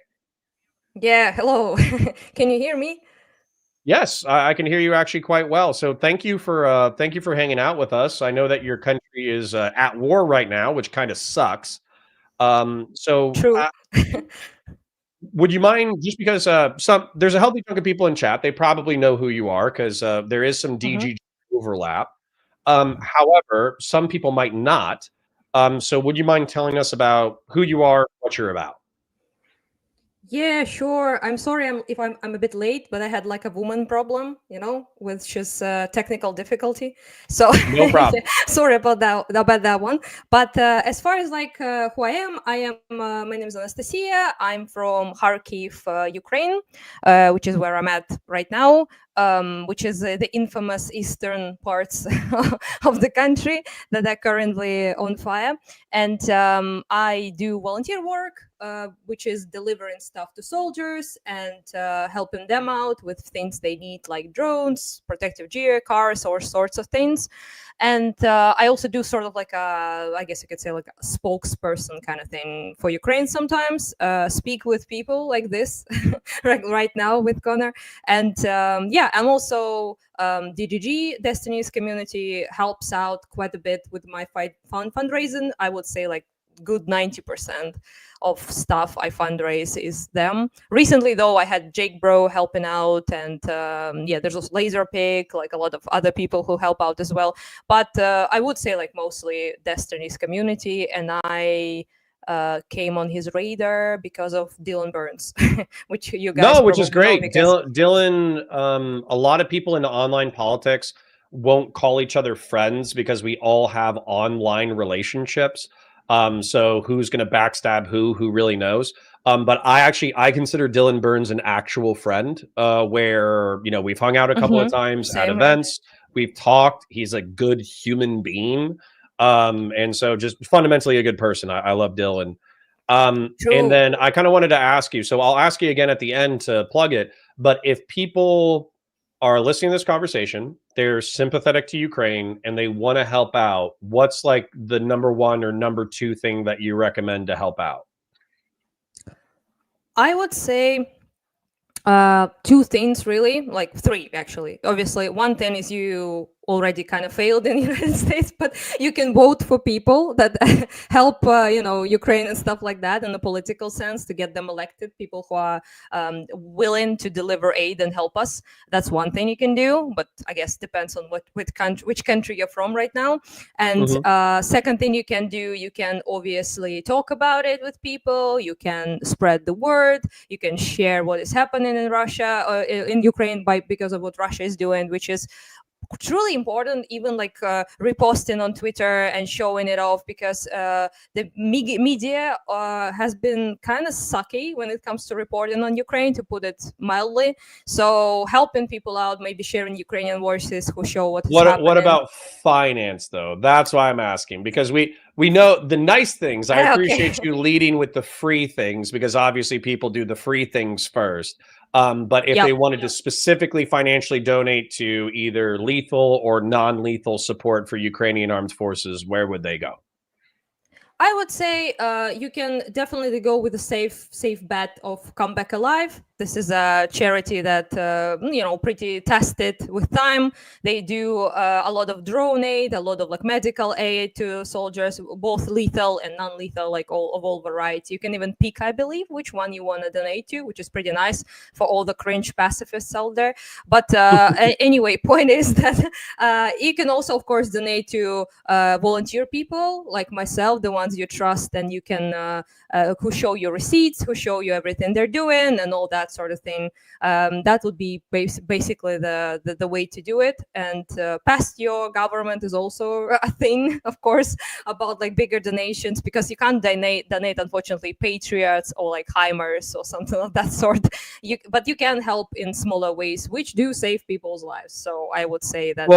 Yeah, hello. Can you hear me? Yes, I can hear you actually quite well. So thank you for hanging out with us. I know that your country is at war right now, which kind of sucks. True. Would you mind, just because there's a healthy chunk of people in chat, they probably know who you are because there is some DGG overlap. However, some people might not. So would you mind telling us about who you are, what you're about? Yeah, sure. I'm sorry if I'm a bit late, but I had like a woman problem, which is technical difficulty. So No problem. sorry about that one. But as far as like who I am, my name is Anastasia. I'm from Kharkiv, Ukraine, which is where I'm at right now. Which is the infamous eastern parts of the country that are currently on fire. And I do volunteer work, which is delivering stuff to soldiers and helping them out with things they need, like drones, protective gear, cars, all sorts of things. And I also do sort of like I guess you could say like a spokesperson kind of thing for Ukraine sometimes, speak with people like this right now with Connor. And yeah, I'm also DGG, Destiny's community, helps out quite a bit with my fundraising. I would say like good 90% of stuff I fundraise is them. Recently, though, I had Jake Bro helping out, and yeah, there's also Laserpig, like a lot of other people who help out as well. But I would say like mostly Destiny's community, and I came on his radar because of Dylan Burns, which you guys which is great. because... Dylan, a lot of people in online politics won't call each other friends because we all have online relationships. So who's going to backstab who really knows? But I consider Dylan Burns an actual friend, where, we've hung out a couple of times at events. We've talked. He's a good human being. And so just fundamentally a good person. I love Dylan. And then I kind of wanted to ask you, so I'll ask you again at the end to plug it, but if people are listening to this conversation, they're sympathetic to Ukraine and they want to help out, what's like the number one or number two thing that you recommend to help out? I would say Two things really, like three actually. Obviously, one thing is you already kind of failed in the United States, but you can vote for people that help, Ukraine and stuff like that in the political sense to get them elected, people who are willing to deliver aid and help us. That's one thing you can do, but I guess depends on which country you're from right now. And second thing you can do, you can obviously talk about it with people, you can spread the word, you can share what is happening in Russia or in Ukraine because of what Russia is doing, which is truly important, even like reposting on Twitter and showing it off, because the media has been kind of sucky when it comes to reporting on Ukraine, to put it mildly. So helping people out, maybe sharing Ukrainian voices who show what's happening. What about finance, though? That's why I'm asking, because we know the nice things. I appreciate you leading with the free things, because obviously people do the free things first. But if they wanted to specifically financially donate to either lethal or non-lethal support for Ukrainian armed forces, where would they go? I would say you can definitely go with a safe bet of Come Back Alive. This is a charity that, pretty tested with time. They do a lot of drone aid, a lot of like medical aid to soldiers, both lethal and non-lethal, like all variety. You can even pick, I believe, which one you want to donate to, which is pretty nice for all the cringe pacifists out there. But anyway, point is that you can also, of course, donate to volunteer people like myself, the ones you trust, and you can who show you receipts, who show you everything they're doing and all that sort of thing. That would be basically the way to do it. And past your government is also a thing, of course, about like bigger donations, because you can't donate unfortunately Patriots or like Heimers or something of that sort. But you can help in smaller ways, which do save people's lives. So I would say that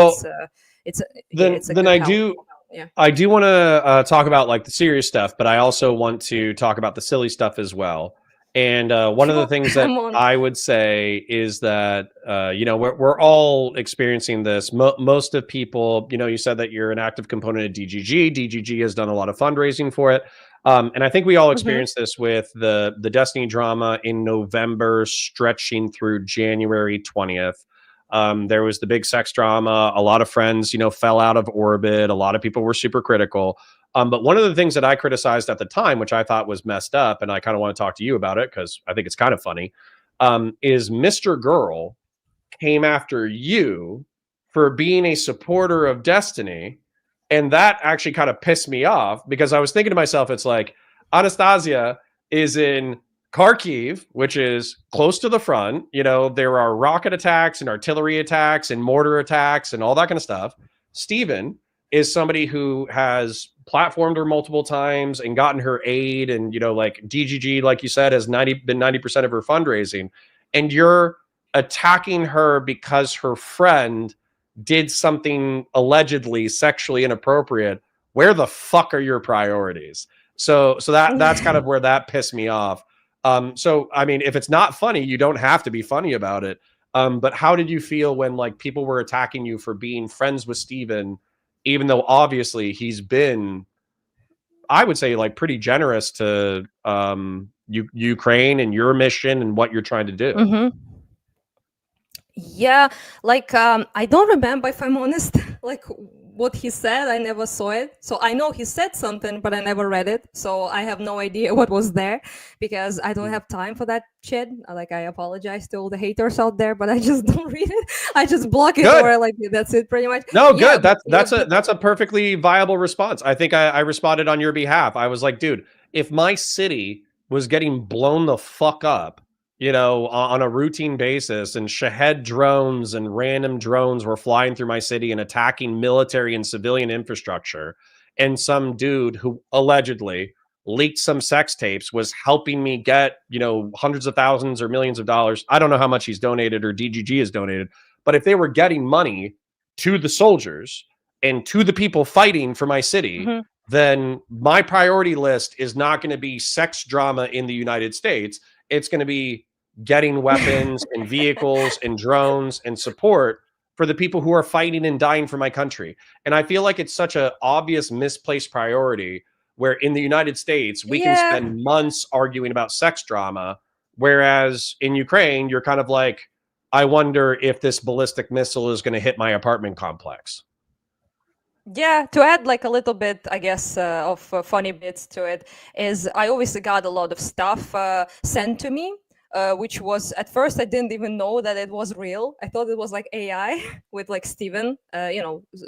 it's a good help. Yeah. I do want to talk about like the serious stuff, but I also want to talk about the silly stuff as well. And one of the things that I would say is that, we're all experiencing this. Most of people, you said that you're an active component of DGG. DGG has done a lot of fundraising for it. And I think we all experienced this with the Destiny drama in November, stretching through January 20th. There was the big sex drama. A lot of friends, fell out of orbit. A lot of people were super critical. But one of the things that I criticized at the time, which I thought was messed up, and I kind of want to talk to you about it because I think it's kind of funny, is Mr. Girl came after you for being a supporter of Destiny. And that actually kind of pissed me off, because I was thinking to myself, it's like, Anastasia is in Kharkiv, which is close to the front. There are rocket attacks and artillery attacks and mortar attacks and all that kind of stuff. Steven is somebody who has platformed her multiple times and gotten her aid. And, like DGG, like you said, has been 90% of her fundraising. And you're attacking her because her friend did something allegedly sexually inappropriate. Where the fuck are your priorities? So that's kind of where that pissed me off. So, I mean, if it's not funny, you don't have to be funny about it. But how did you feel when like people were attacking you for being friends with Steven, even though obviously he's been, I would say, like pretty generous to Ukraine and your mission and what you're trying to do? Yeah, like I don't remember, if I'm honest, like what he said. I never saw it. So I know he said something, but I never read it. So I have no idea what was there, because I don't have time for that shit. Like, I apologize to all the haters out there, but I just don't read it. I just block it, or like that's it pretty much. No, good. That's a perfectly viable response. I think I responded on your behalf. I was like, dude, if my city was getting blown the fuck up, on a routine basis, and Shahed drones and random drones were flying through my city and attacking military and civilian infrastructure, and some dude who allegedly leaked some sex tapes was helping me get, hundreds of thousands or millions of dollars. I don't know how much he's donated or DGG has donated, but if they were getting money to the soldiers and to the people fighting for my city, then my priority list is not going to be sex drama in the United States. It's going to be getting weapons and vehicles and drones and support for the people who are fighting and dying for my country. And I feel like it's such an obvious misplaced priority, where in the United States, we can spend months arguing about sex drama, Whereas in Ukraine, you're kind of like, I wonder if this ballistic missile is going to hit my apartment complex. Yeah, to add like a little bit, I guess, of funny bits to it, is I obviously got a lot of stuff sent to me, which was, at first I didn't even know that it was real. I thought it was like AI with like Steven,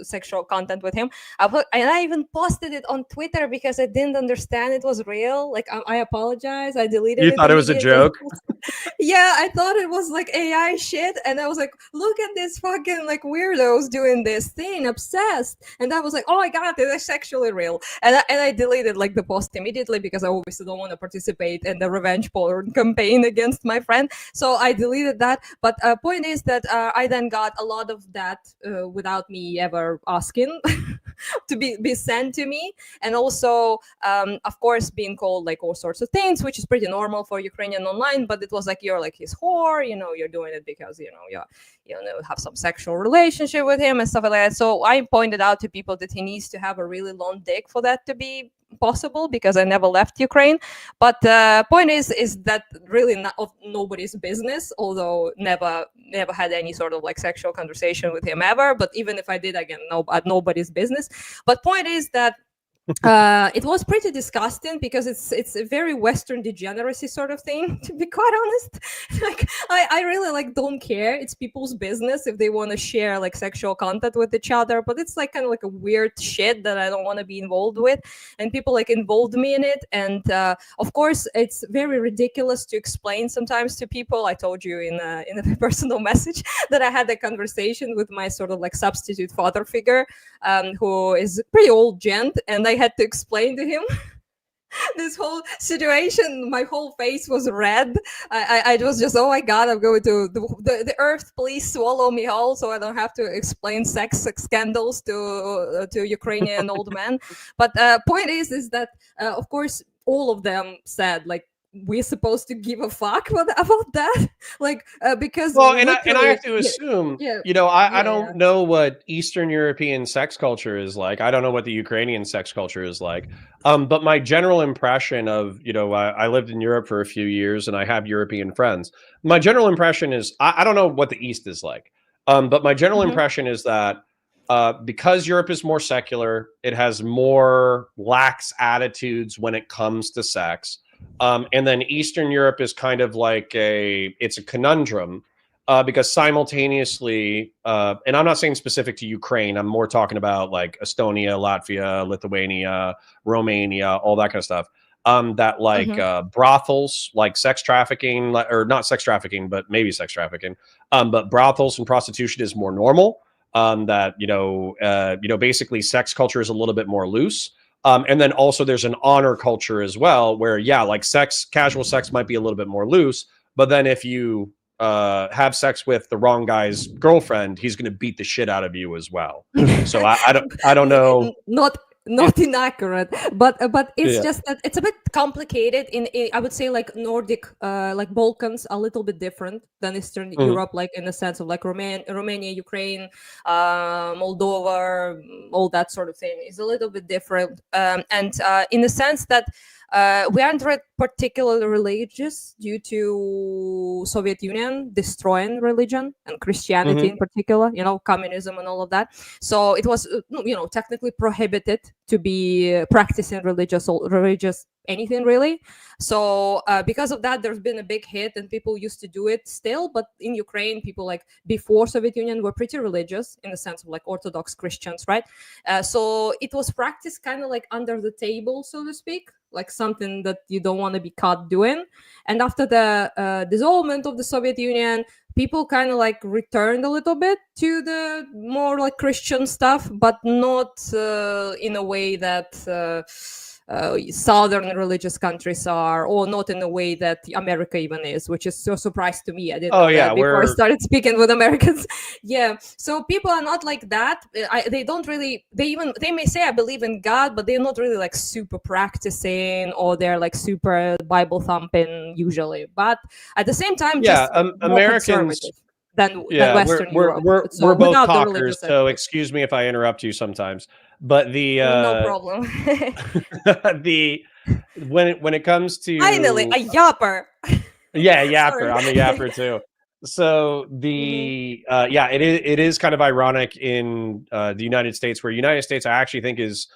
sexual content with him. And I even posted it on Twitter because I didn't understand it was real. Like, I apologize. I deleted it. You thought it was a joke? Yeah, I thought it was like AI shit, and I was like, look at this fucking like weirdos doing this thing, obsessed. And I was like, oh my god, it's actually real. And I deleted like the post immediately because I obviously don't want to participate in the revenge porn campaign against my friend. So I deleted that. But point is that I then got a lot of that without me ever asking to be sent to me, and also of course being called like all sorts of things, which is pretty normal for Ukrainian online. But it was like, you're like his whore, you're doing it because you have some sexual relationship with him and stuff like that. So I pointed out to people that he needs to have a really long dick for that to be possible, because I never left Ukraine. But point is that really not of nobody's business, although never had any sort of like sexual conversation with him ever. But even if I did, again, nobody's business. But point is that it was pretty disgusting, because it's a very Western degeneracy sort of thing, to be quite honest. Like, I really like don't care. It's people's business if they want to share like sexual content with each other, but it's like kind of like a weird shit that I don't want to be involved with, and people like involved me in it. And of course it's very ridiculous to explain sometimes to people. I told you in a personal message that I had a conversation with my sort of like substitute father figure, who is a pretty old gent, and I had to explain to him this whole situation. My whole face was red. I was just, oh my god, I'm going to the earth, please swallow me whole, so I don't have to explain sex scandals to Ukrainian old men. But point is that of course all of them said like, we're supposed to give a fuck about that, like because and I have to assume, I don't know what Eastern European sex culture is like. I don't know what the Ukrainian sex culture is like. But my general impression of, I lived in Europe for a few years and I have European friends. My general impression is, I don't know what the East is like. But my general impression is that because Europe is more secular, it has more lax attitudes when it comes to sex. And then Eastern Europe is kind of like it's a conundrum because simultaneously, and I'm not saying specific to Ukraine, I'm more talking about like Estonia, Latvia, Lithuania, Romania, all that kind of stuff. That like brothels, like sex trafficking, or not sex trafficking, but maybe sex trafficking. But brothels and prostitution is more normal. That basically sex culture is a little bit more loose. And then also there's an honor culture as well, where like casual sex might be a little bit more loose, but then if you have sex with the wrong guy's girlfriend, he's going to beat the shit out of you as well. So I don't know. Not inaccurate, but it's just that it's a bit complicated. In I would say like Nordic, like Balkans, a little bit different than Eastern Europe, like in the sense of like Romania, Ukraine, Moldova, all that sort of thing is a little bit different, and in the sense that we aren't particularly religious due to Soviet Union destroying religion and Christianity in particular, communism and all of that. So it was, technically prohibited to be practicing religious anything really. So because of that, there's been a big hit, and people used to do it still. But in Ukraine, people like before Soviet Union were pretty religious in the sense of like Orthodox Christians, right? So it was practiced kind of like under the table, so to speak, like something that you don't want to be caught doing. And after the dissolvement of the Soviet Union, people kind of like returned a little bit to the more like Christian stuff, but not in a way that southern religious countries are, or not in the way that America even is, which is so surprised to me. I didn't know that before I started speaking with Americans. So people are not like that. They don't really, they may say I believe in God, but they're not really like super practicing, or they're like super Bible thumping usually. But at the same time, Americans than Western Europe. We're both talkers, so excuse me if I interrupt you sometimes. But no problem. when it comes to finally a yapper. Yeah, yapper. Sorry. I'm a yapper too. So it is kind of ironic in the United States, where United States I actually think is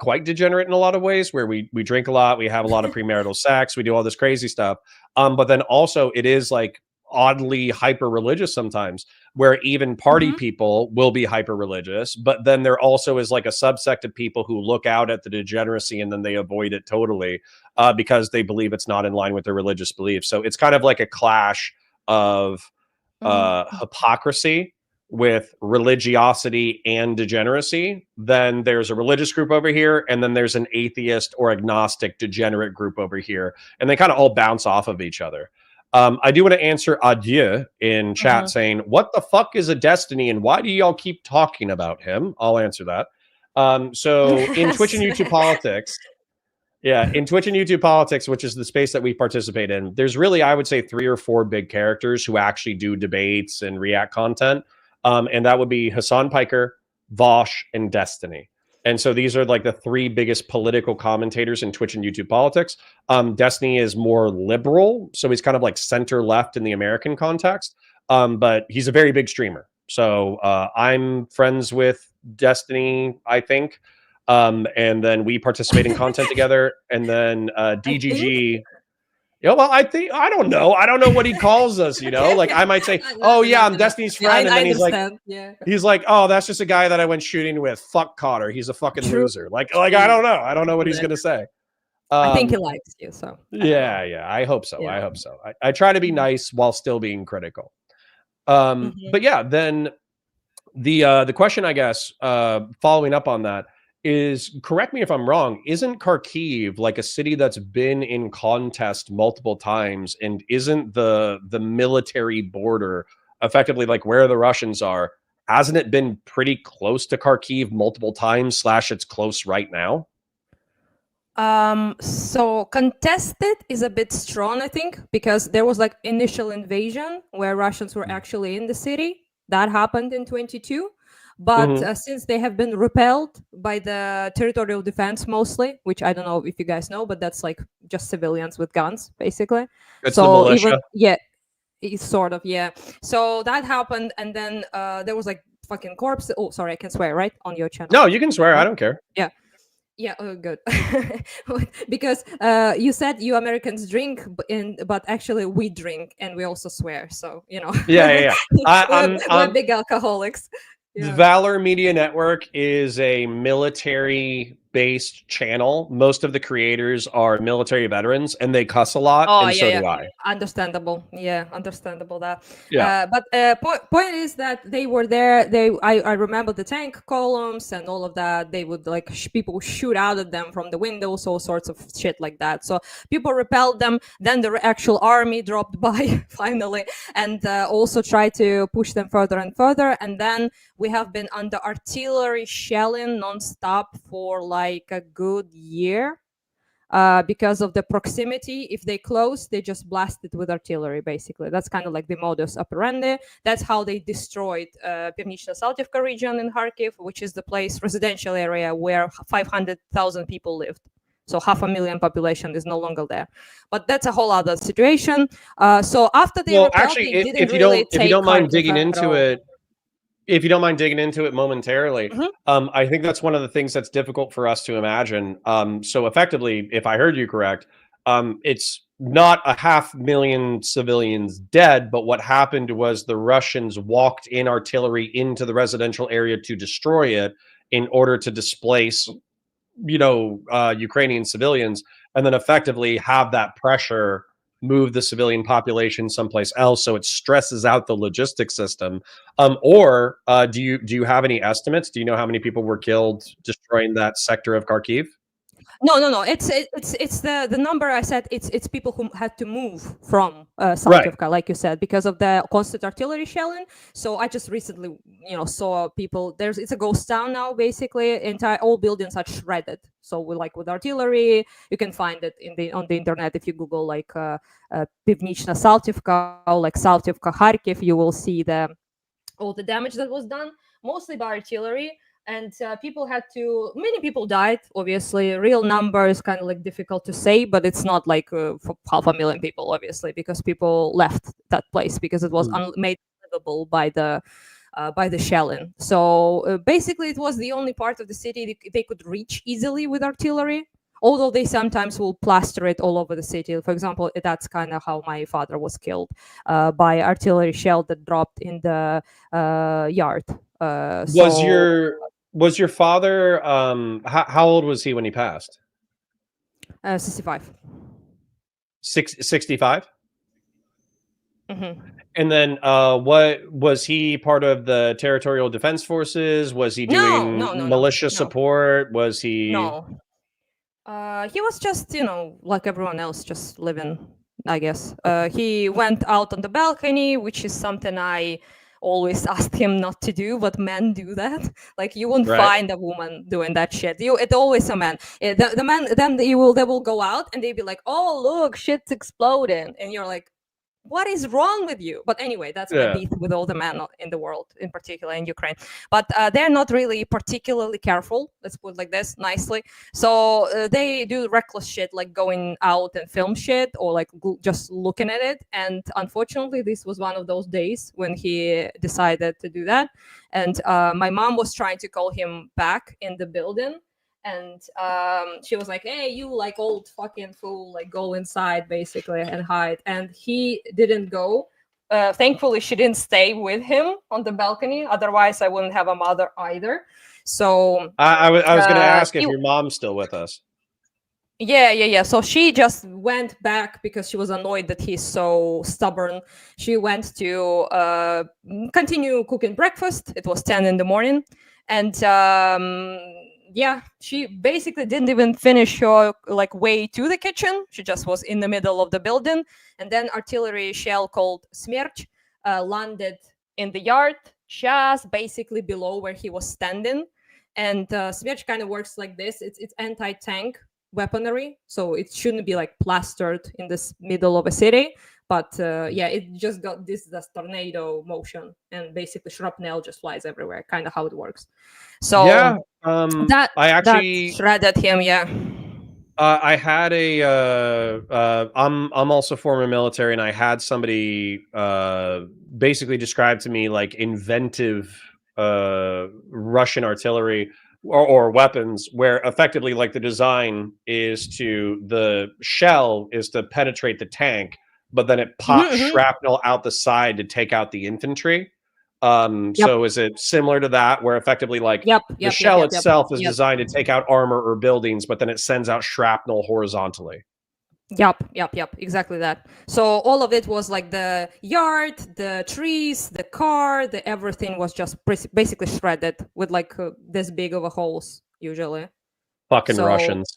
quite degenerate in a lot of ways, where we drink a lot, we have a lot of premarital sex, we do all this crazy stuff. But then also it is like oddly hyper religious sometimes, where even party people will be hyper religious, but then there also is like a subsect of people who look out at the degeneracy and then they avoid it totally because they believe it's not in line with their religious beliefs. So it's kind of like a clash of hypocrisy with religiosity and degeneracy. Then there's a religious group over here, and then there's an atheist or agnostic degenerate group over here, and they kind of all bounce off of each other. I do want to answer Adieu in chat saying, what the fuck is a destiny and why do y'all keep talking about him? I'll answer that. So in Twitch and YouTube politics, in Twitch and YouTube politics, which is the space that we participate in, there's really, I would say, 3 or 4 big characters who actually do debates and react content. And that would be Hassan Piker, Vosh, and Destiny. And so these are like the 3 biggest political commentators in Twitch and YouTube politics. Destiny is more liberal, so he's kind of like center left in the American context, but he's a very big streamer. So I'm friends with Destiny, I think. And then we participate in content together. And then DGG. Yeah, well, I don't know what he calls us, you know, like I might say, oh yeah, I'm Destiny's friend. And then he's like, oh, that's just a guy that I went shooting with. Fuck Cotter. He's a fucking loser. Like, I don't know. I don't know what he's going to say. I think he likes you. So yeah, I hope so. I hope so. I try to be nice while still being critical. But yeah, then the question, I guess, following up on that, is, correct me if I'm wrong, isn't Kharkiv like a city that's been in contest multiple times, and isn't the military border effectively like where the Russians are? Hasn't it been pretty close to Kharkiv multiple times / it's close right now? So contested is a bit strong, I think, because there was like initial invasion where Russians were actually in the city. That happened in 22. But since they have been repelled by the territorial defense mostly, which I don't know if you guys know, but that's like just civilians with guns, basically. It's the militia. It's sort of, So that happened, and then there was like fucking corpse. Oh, sorry, I can swear, right? On your channel. No, you can swear. I don't care. Yeah, oh, good. Because you said you Americans drink, but actually we drink and we also swear. So, you know. Yeah. We're big alcoholics. The Valor Media Network is a military-based channel. Most of the creators are military veterans, and they cuss a lot, and so do I. Understandable. Yeah, understandable that. Yeah. But point is that they were there. I remember the tank columns and all of that. They would like people shoot out at them from the windows, all sorts of shit like that. So people repelled them. Then the actual army dropped by finally, and also tried to push them further and further. And then we have been under artillery shelling nonstop for like a good year because of the proximity. If they close, they just blast it with artillery, basically. That's kind of like the modus operandi. That's how they destroyed Pivnichno-Saltivka region in Kharkiv, which is the residential area where 500,000 people lived. So 500,000 population is no longer there. But that's a whole other situation. So after they repelled, actually, if you don't mind digging into it, if you don't mind digging into it momentarily, I think that's one of the things that's difficult for us to imagine. So effectively, if I heard you correct, it's not 500,000 civilians dead, but what happened was the Russians walked in artillery into the residential area to destroy it in order to displace, Ukrainian civilians, and then effectively have that pressure move the civilian population someplace else, so it stresses out the logistics system. Or do you have any estimates? Do you know how many people were killed destroying that sector of Kharkiv? No. It's the number I said. It's people who had to move from Saltivka, like you said, because of the constant artillery shelling. So I just recently, saw people. It's a ghost town now, basically. All buildings are shredded. So with artillery, you can find it on the internet if you Google like Pivnichno-Saltivka, like Saltivka, Kharkiv. You will see all the damage that was done, mostly by artillery. And many people died, obviously. Real number is kind of like difficult to say, but it's not like for 500,000 people, obviously, because people left that place because it was made unlivable by the shelling. So basically, it was the only part of the city they could reach easily with artillery, although they sometimes will plaster it all over the city. For example, that's kind of how my father was killed by artillery shell that dropped in the yard. Was your father how old was he when he passed? 65. 65? Mm-hmm. And then what was he part of the territorial defense forces? Was he doing militia support? Was he No. He was just, like everyone else, just living, I guess. He went out on the balcony, which is something I always asked him not to do, but men do that. Like, you won't find a woman doing that shit. It's always a man. The man, then they will go out and they'll be like, oh, look, shit's exploding. And you're like, what is wrong with you? But anyway, that's my beef with all the men in the world, in particular in Ukraine. But they're not really particularly careful, let's put it like this, nicely. So they do reckless shit, like going out and film shit, or like just looking at it. And unfortunately, this was one of those days when he decided to do that. And my mom was trying to call him back in the building. And she was like, hey, you like old fucking fool, like go inside basically and hide. And he didn't go. Thankfully, she didn't stay with him on the balcony. Otherwise, I wouldn't have a mother either. So I was going to ask if your mom's still with us. Yeah. So she just went back because she was annoyed that he's so stubborn. She went to continue cooking breakfast. It was 10 in the morning. And she basically didn't even finish her way to the kitchen. She just was in the middle of the building. And then artillery shell called Smerch landed in the yard, just basically below where he was standing. And Smerch kind of works like this. It's anti-tank weaponry. So it shouldn't be like plastered in the middle of a city. But it just got this tornado motion, and basically shrapnel just flies everywhere. Kind of how it works. So that shredded him. Yeah. I had I'm also former military, and I had somebody basically describe to me like inventive Russian artillery or weapons, where effectively like the design is the shell is to penetrate the tank, but then it pops shrapnel out the side to take out the infantry. So is it similar to that, where effectively like the shell itself is designed to take out armor or buildings, but then it sends out shrapnel horizontally? Yep, exactly that. So all of it was like the yard, the trees, the car, everything was just basically shredded with like this big of a holes usually. Fucking Russians.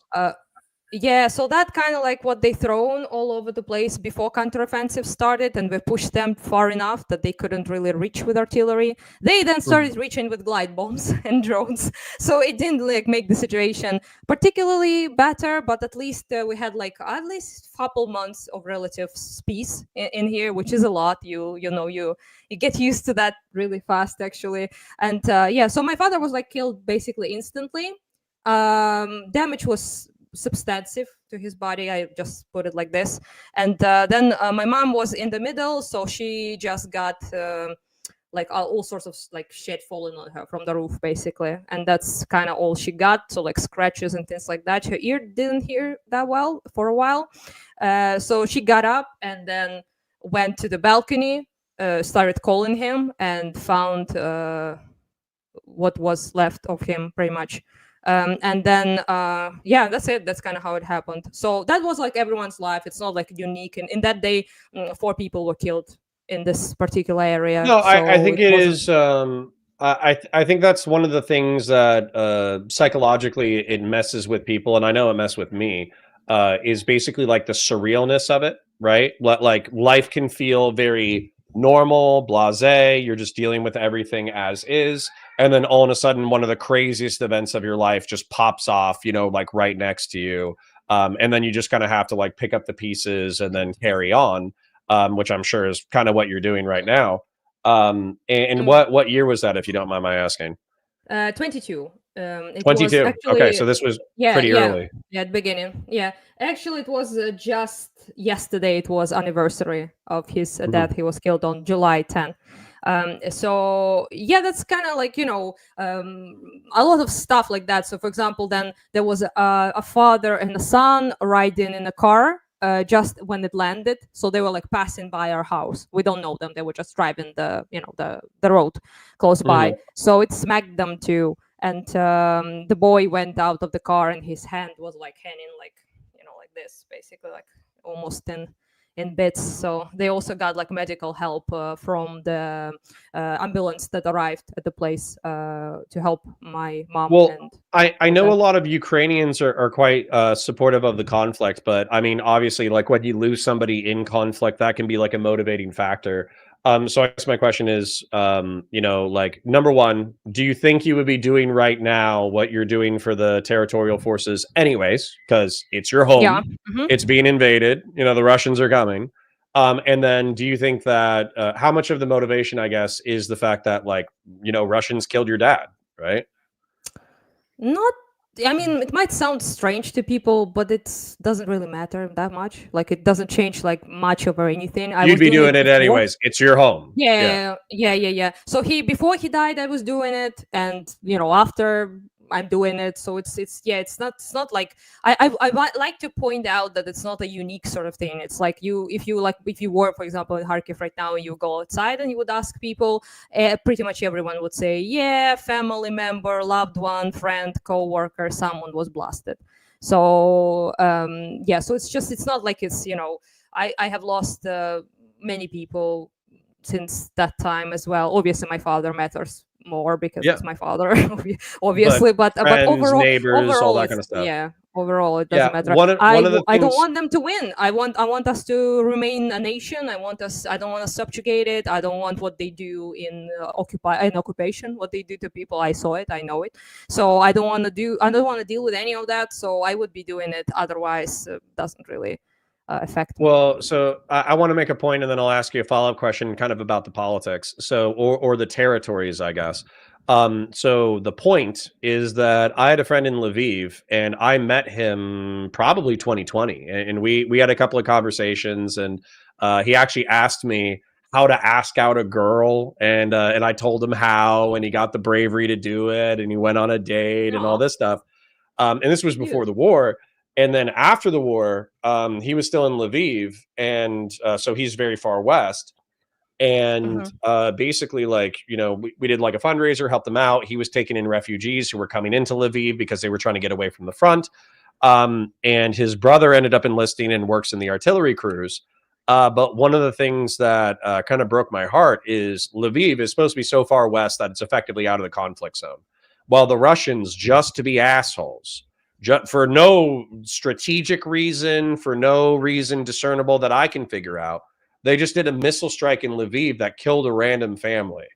So that kind of like what they thrown all over the place before counteroffensive started, and we pushed them far enough that they couldn't really reach with artillery. They then started reaching with glide bombs and drones. So it didn't like make the situation particularly better, but at least we had like at least a couple months of relative peace in here, which is a lot. You get used to that really fast actually. And so my father was like killed basically instantly. Damage was substantive to his body, I just put it like this. And then my mom was in the middle, so she just got like all sorts of like shit falling on her from the roof basically, and that's kind of all she got. So like scratches and things like that. Her ear didn't hear that well for a while, so she got up and then went to the balcony, started calling him, and found what was left of him pretty much. And then, that's it. That's kind of how it happened. So that was like everyone's life. It's not like unique. And in that day, 4 people were killed in this particular area. No, so I think it is. I think that's one of the things that psychologically it messes with people, and I know it messed with me. Is basically like the surrealness of it, right? Like life can feel very normal, blasé. You're just dealing with everything as is. And then all of a sudden, one of the craziest events of your life just pops off, like right next to you. And then you just kind of have to like pick up the pieces and then carry on, which I'm sure is kind of what you're doing right now. And what year was that, if you don't mind my asking? 22. It 22. was actually, Okay, so this was pretty early. Yeah, at the beginning. Yeah, actually, it was just yesterday. It was anniversary of his death. He was killed on July 10th. So yeah, that's kind of like, a lot of stuff like that. So for example, then there was a father and a son riding in a car just when it landed. So they were like passing by our house. We don't know them. They were just driving the road close by. So it smacked them too. And the boy went out of the car and his hand was like hanging like this, basically like almost in bits. So they also got like medical help from the ambulance that arrived at the place to help my mom. Well, I know a lot of Ukrainians are quite supportive of the conflict, but I mean, obviously, like when you lose somebody in conflict, that can be like a motivating factor. So I guess my question is, like, number one, do you think you would be doing right now what you're doing for the territorial forces anyways, because it's your home, Yeah. it's being invaded, the Russians are coming. And then do you think that how much of the motivation, I guess, is the fact that Russians killed your dad, right? I mean, it might sound strange to people, but it doesn't really matter that much. Like, it doesn't change like much over anything. You'd be doing it anyways. It's your home. Yeah. So before he died, I was doing it, and after I'm doing it. So it's not like I like to point out that it's not a unique sort of thing. It's like if you were, for example, in Kharkiv right now, and you go outside and you would ask people, pretty much everyone would say, yeah, family member, loved one, friend, co-worker, someone was blasted. So so it's not like it's I have lost many people since that time as well. Obviously my father matters more because it's my father, obviously, but overall, neighbors, all that kind of stuff. Yeah, overall it doesn't matter. I don't want them to win. I want us to remain a nation. I don't want to subjugate it. I don't want what they do in occupation, what they do to people. I saw it, I know it. So I don't want to deal with any of that. So I would be doing it. Otherwise, doesn't really affect me. Well, so I want to make a point, and then I'll ask you a follow-up question kind of about the politics, so or the territories, I guess. So the point is that I had a friend in Lviv, and I met him probably 2020, and we had a couple of conversations, and he actually asked me how to ask out a girl, and I told him how, and he got the bravery to do it, and he went on a date and all this stuff. And this was before the war. And then after the war, he was still in Lviv, and so he's very far west. And basically, like, we did like a fundraiser, helped them out. He was taking in refugees who were coming into Lviv because they were trying to get away from the front. And his brother ended up enlisting and works in the artillery crews. But one of the things that kind of broke my heart is Lviv is supposed to be so far west that it's effectively out of the conflict zone. While the Russians, just to be assholes, for no strategic reason, for no reason discernible that I can figure out, they just did a missile strike in Lviv that killed a random family.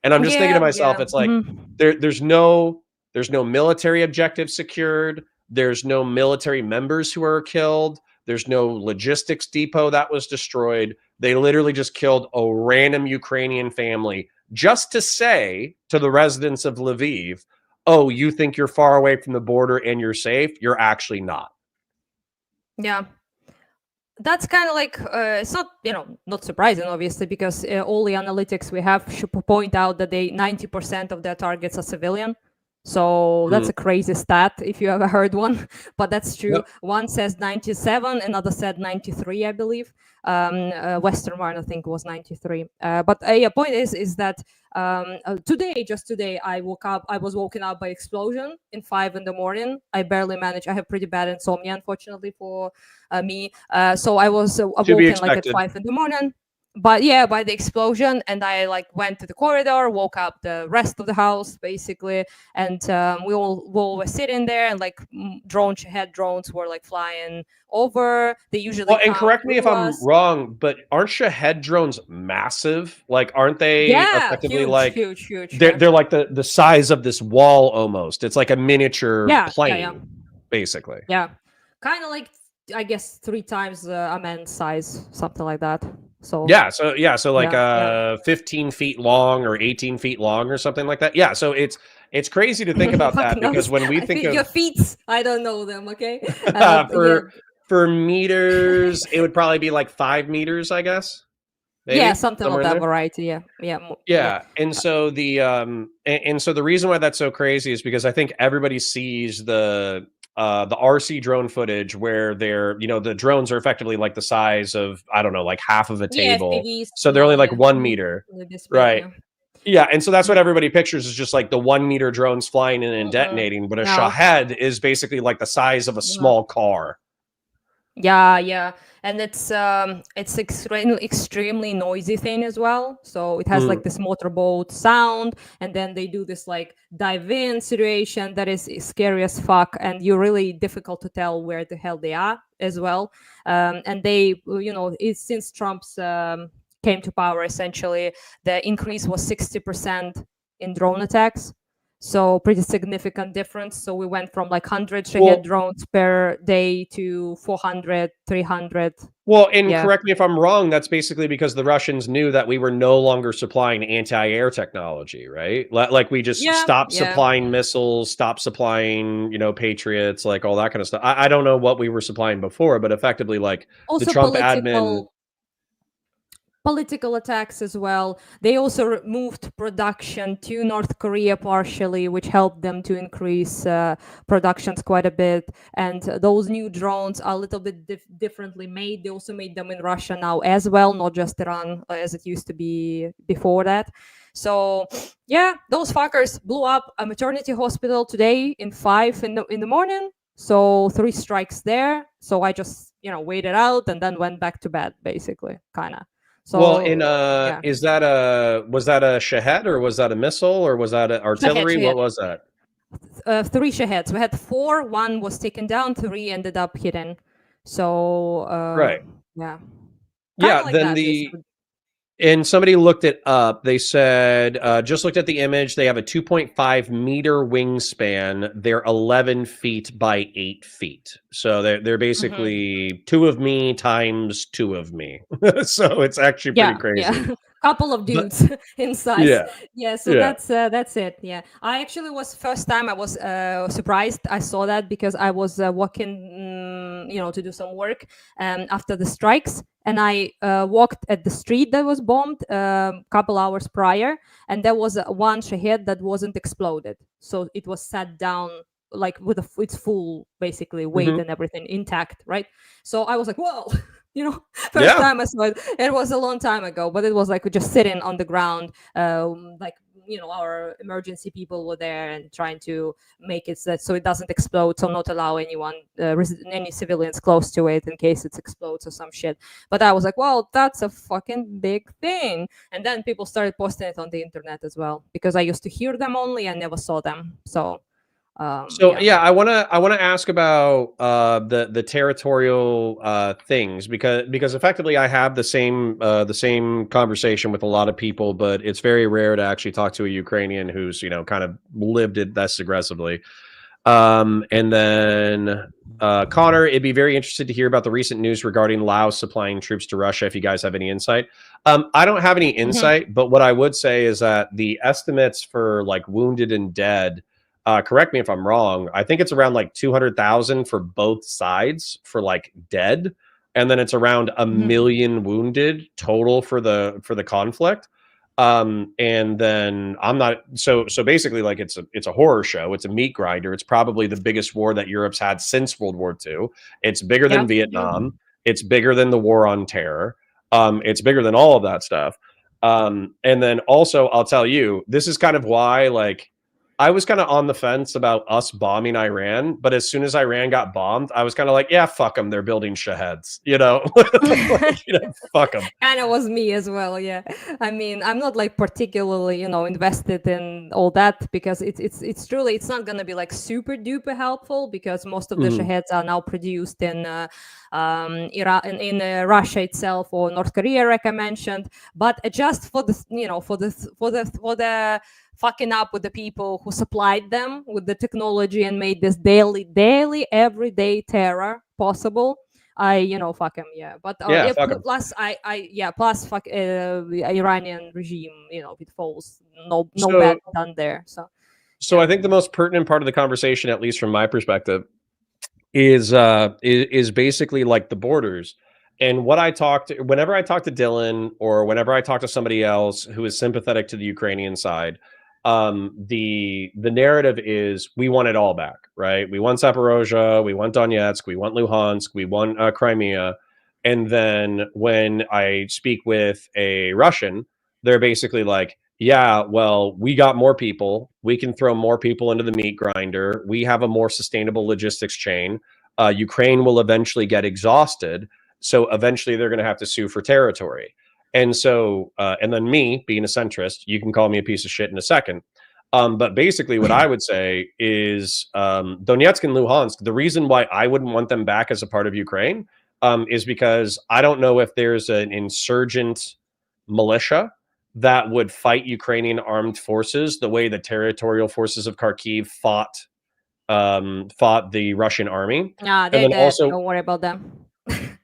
And I'm just thinking to myself, it's like, there's no military objective secured. There's no military members who are killed. There's no logistics depot that was destroyed. They literally just killed a random Ukrainian family just to say to the residents of Lviv, oh, you think you're far away from the border and you're safe? You're actually not. Yeah. That's kind of like, it's not, not surprising, obviously, because all the analytics we have should point out that 90% of their targets are civilian. So that's a crazy stat if you ever heard one, but that's true. Yep. One says 97, another said 93, I believe. Western one, I think, was 93. But a point is that just today, I was woken up by explosion in 5 a.m. I barely managed. I have pretty bad insomnia, unfortunately, for me. So I was awoken like at 5 a.m. But yeah, by the explosion, and I went to the corridor, woke up the rest of the house basically, and we all were sitting there, and drones were flying over. They usually and correct me if I'm wrong, but aren't Shahed drones massive? Aren't they effectively huge? They're like the size of this wall almost. It's like a miniature plane, basically. Yeah, kind of like, I guess 3 times a man's size, something like that. So 15 feet long or 18 feet long or something like that. Yeah, so it's it's crazy to think about that Fuck knows. because when we think Your of feet, I don't know them. Okay. for meters, it would probably be like 5 meters, I guess. Maybe, yeah, something somewhere of in that there. variety. Yeah. Yeah, and so the reason why that's so crazy is because I think everybody sees the RC drone footage where they're, the drones are effectively like the size of, I don't know, like half of a Yeah, table. FPVs, So they're only like yeah. 1 meter. The display, Right. yeah. Yeah, and so that's what everybody pictures is just like the 1 meter drones flying in and detonating, but a No. shahed is basically like the size of a small car. Yeah, and it's extremely noisy thing as well. So it has like this motorboat sound, and then they do this like dive in situation that is scary as fuck, and you're really difficult to tell where the hell they are as well. And they, since Trump's came to power, essentially the increase was 60% in drone attacks. So pretty significant difference. So we went from like 100 Shahed drones per day to 400, 300. Well, and correct me if I'm wrong, that's basically because the Russians knew that we were no longer supplying anti-air technology, right? Like we just stopped supplying missiles, stopped supplying, Patriots, like all that kind of stuff. I don't know what we were supplying before, but effectively like Also the Trump admin... Political attacks as well. They also moved production to North Korea partially, which helped them to increase productions quite a bit. And those new drones are a little bit differently made. They also made them in Russia now as well, not just Iran as it used to be before that. So yeah, those fuckers blew up a maternity hospital today in 5 in the morning. So 3 strikes there. So I just waited out and then went back to bed, basically, kind of. So, was that a Shahed or was that a missile or was that artillery? Shahed. What was that? 3 Shaheds. We had 4. 1 was taken down. 3 ended up hidden. So right. Yeah. Yeah. Like then and somebody looked it up. They said, just looked at the image. They have a 2.5 meter wingspan. They're 11 feet by 8 feet. So they're basically 2 of me times 2 of me. So it's actually pretty crazy. Yeah. Couple of dudes in size. So that's it. Yeah, I actually was first time I was surprised I saw that because I was walking to do some work after the strikes, and I walked at the street that was bombed couple hours prior, and there was one Shahed that wasn't exploded, so it was sat down like with its full basically weight and everything intact, right? So I was like, whoa. First time I saw it. It was a long time ago, but it was like just sitting on the ground. Our emergency people were there and trying to make it so it doesn't explode, so not allow anyone, any civilians close to it in case it explodes or some shit. But I was like, well, that's a fucking big thing. And then people started posting it on the internet as well because I used to hear them only and never saw them. So. I want to ask about the territorial things because effectively I have the same conversation with a lot of people, but it's very rare to actually talk to a Ukrainian who's kind of lived it this aggressively. And then Connor, it'd be very interested to hear about the recent news regarding Laos supplying troops to Russia. If you guys have any insight, I don't have any insight, but what I would say is that the estimates for like wounded and dead. Correct me if I'm wrong. I think it's around like 200,000 for both sides for like dead, and then it's around 1 million wounded total for the conflict. And then I'm not so basically like it's a horror show. It's a meat grinder. It's probably the biggest war that Europe's had since World War II. It's bigger than Vietnam. It's bigger than the war on terror. It's bigger than all of that stuff. And then also I'll tell you, this is kind of why like. I was kind of on the fence about us bombing Iran, but as soon as Iran got bombed, I was kind of like, yeah, fuck them. They're building Shaheds, fuck them. Kind of was me as well. Yeah. I mean, I'm not like particularly, invested in all that because it's truly, it's not going to be like super duper helpful because most of the Shaheds are now produced in Iran, in Russia itself or North Korea, like I mentioned, but just for the fucking up with the people who supplied them with the technology and made this daily, everyday terror possible. Fuck him, yeah. But plus, fuck the Iranian regime, it falls no bad done there. So So I think the most pertinent part of the conversation, at least from my perspective, is basically like the borders. And whenever I talk to Dylan or whenever I talk to somebody else who is sympathetic to the Ukrainian side, the narrative is we want it all back, right? We want Zaporozhye, we want Donetsk, we want Luhansk, we want Crimea. And then when I speak with a Russian, they're basically like, yeah, well, we got more people. We can throw more people into the meat grinder. We have a more sustainable logistics chain. Ukraine will eventually get exhausted. So eventually they're going to have to sue for territory. And so, and then me being a centrist, you can call me a piece of shit in a second. But basically what I would say is Donetsk and Luhansk, the reason why I wouldn't want them back as a part of Ukraine is because I don't know if there's an insurgent militia that would fight Ukrainian armed forces the way the territorial forces of Kharkiv fought the Russian army. Nah, they're and then dead. also, Don't worry about them.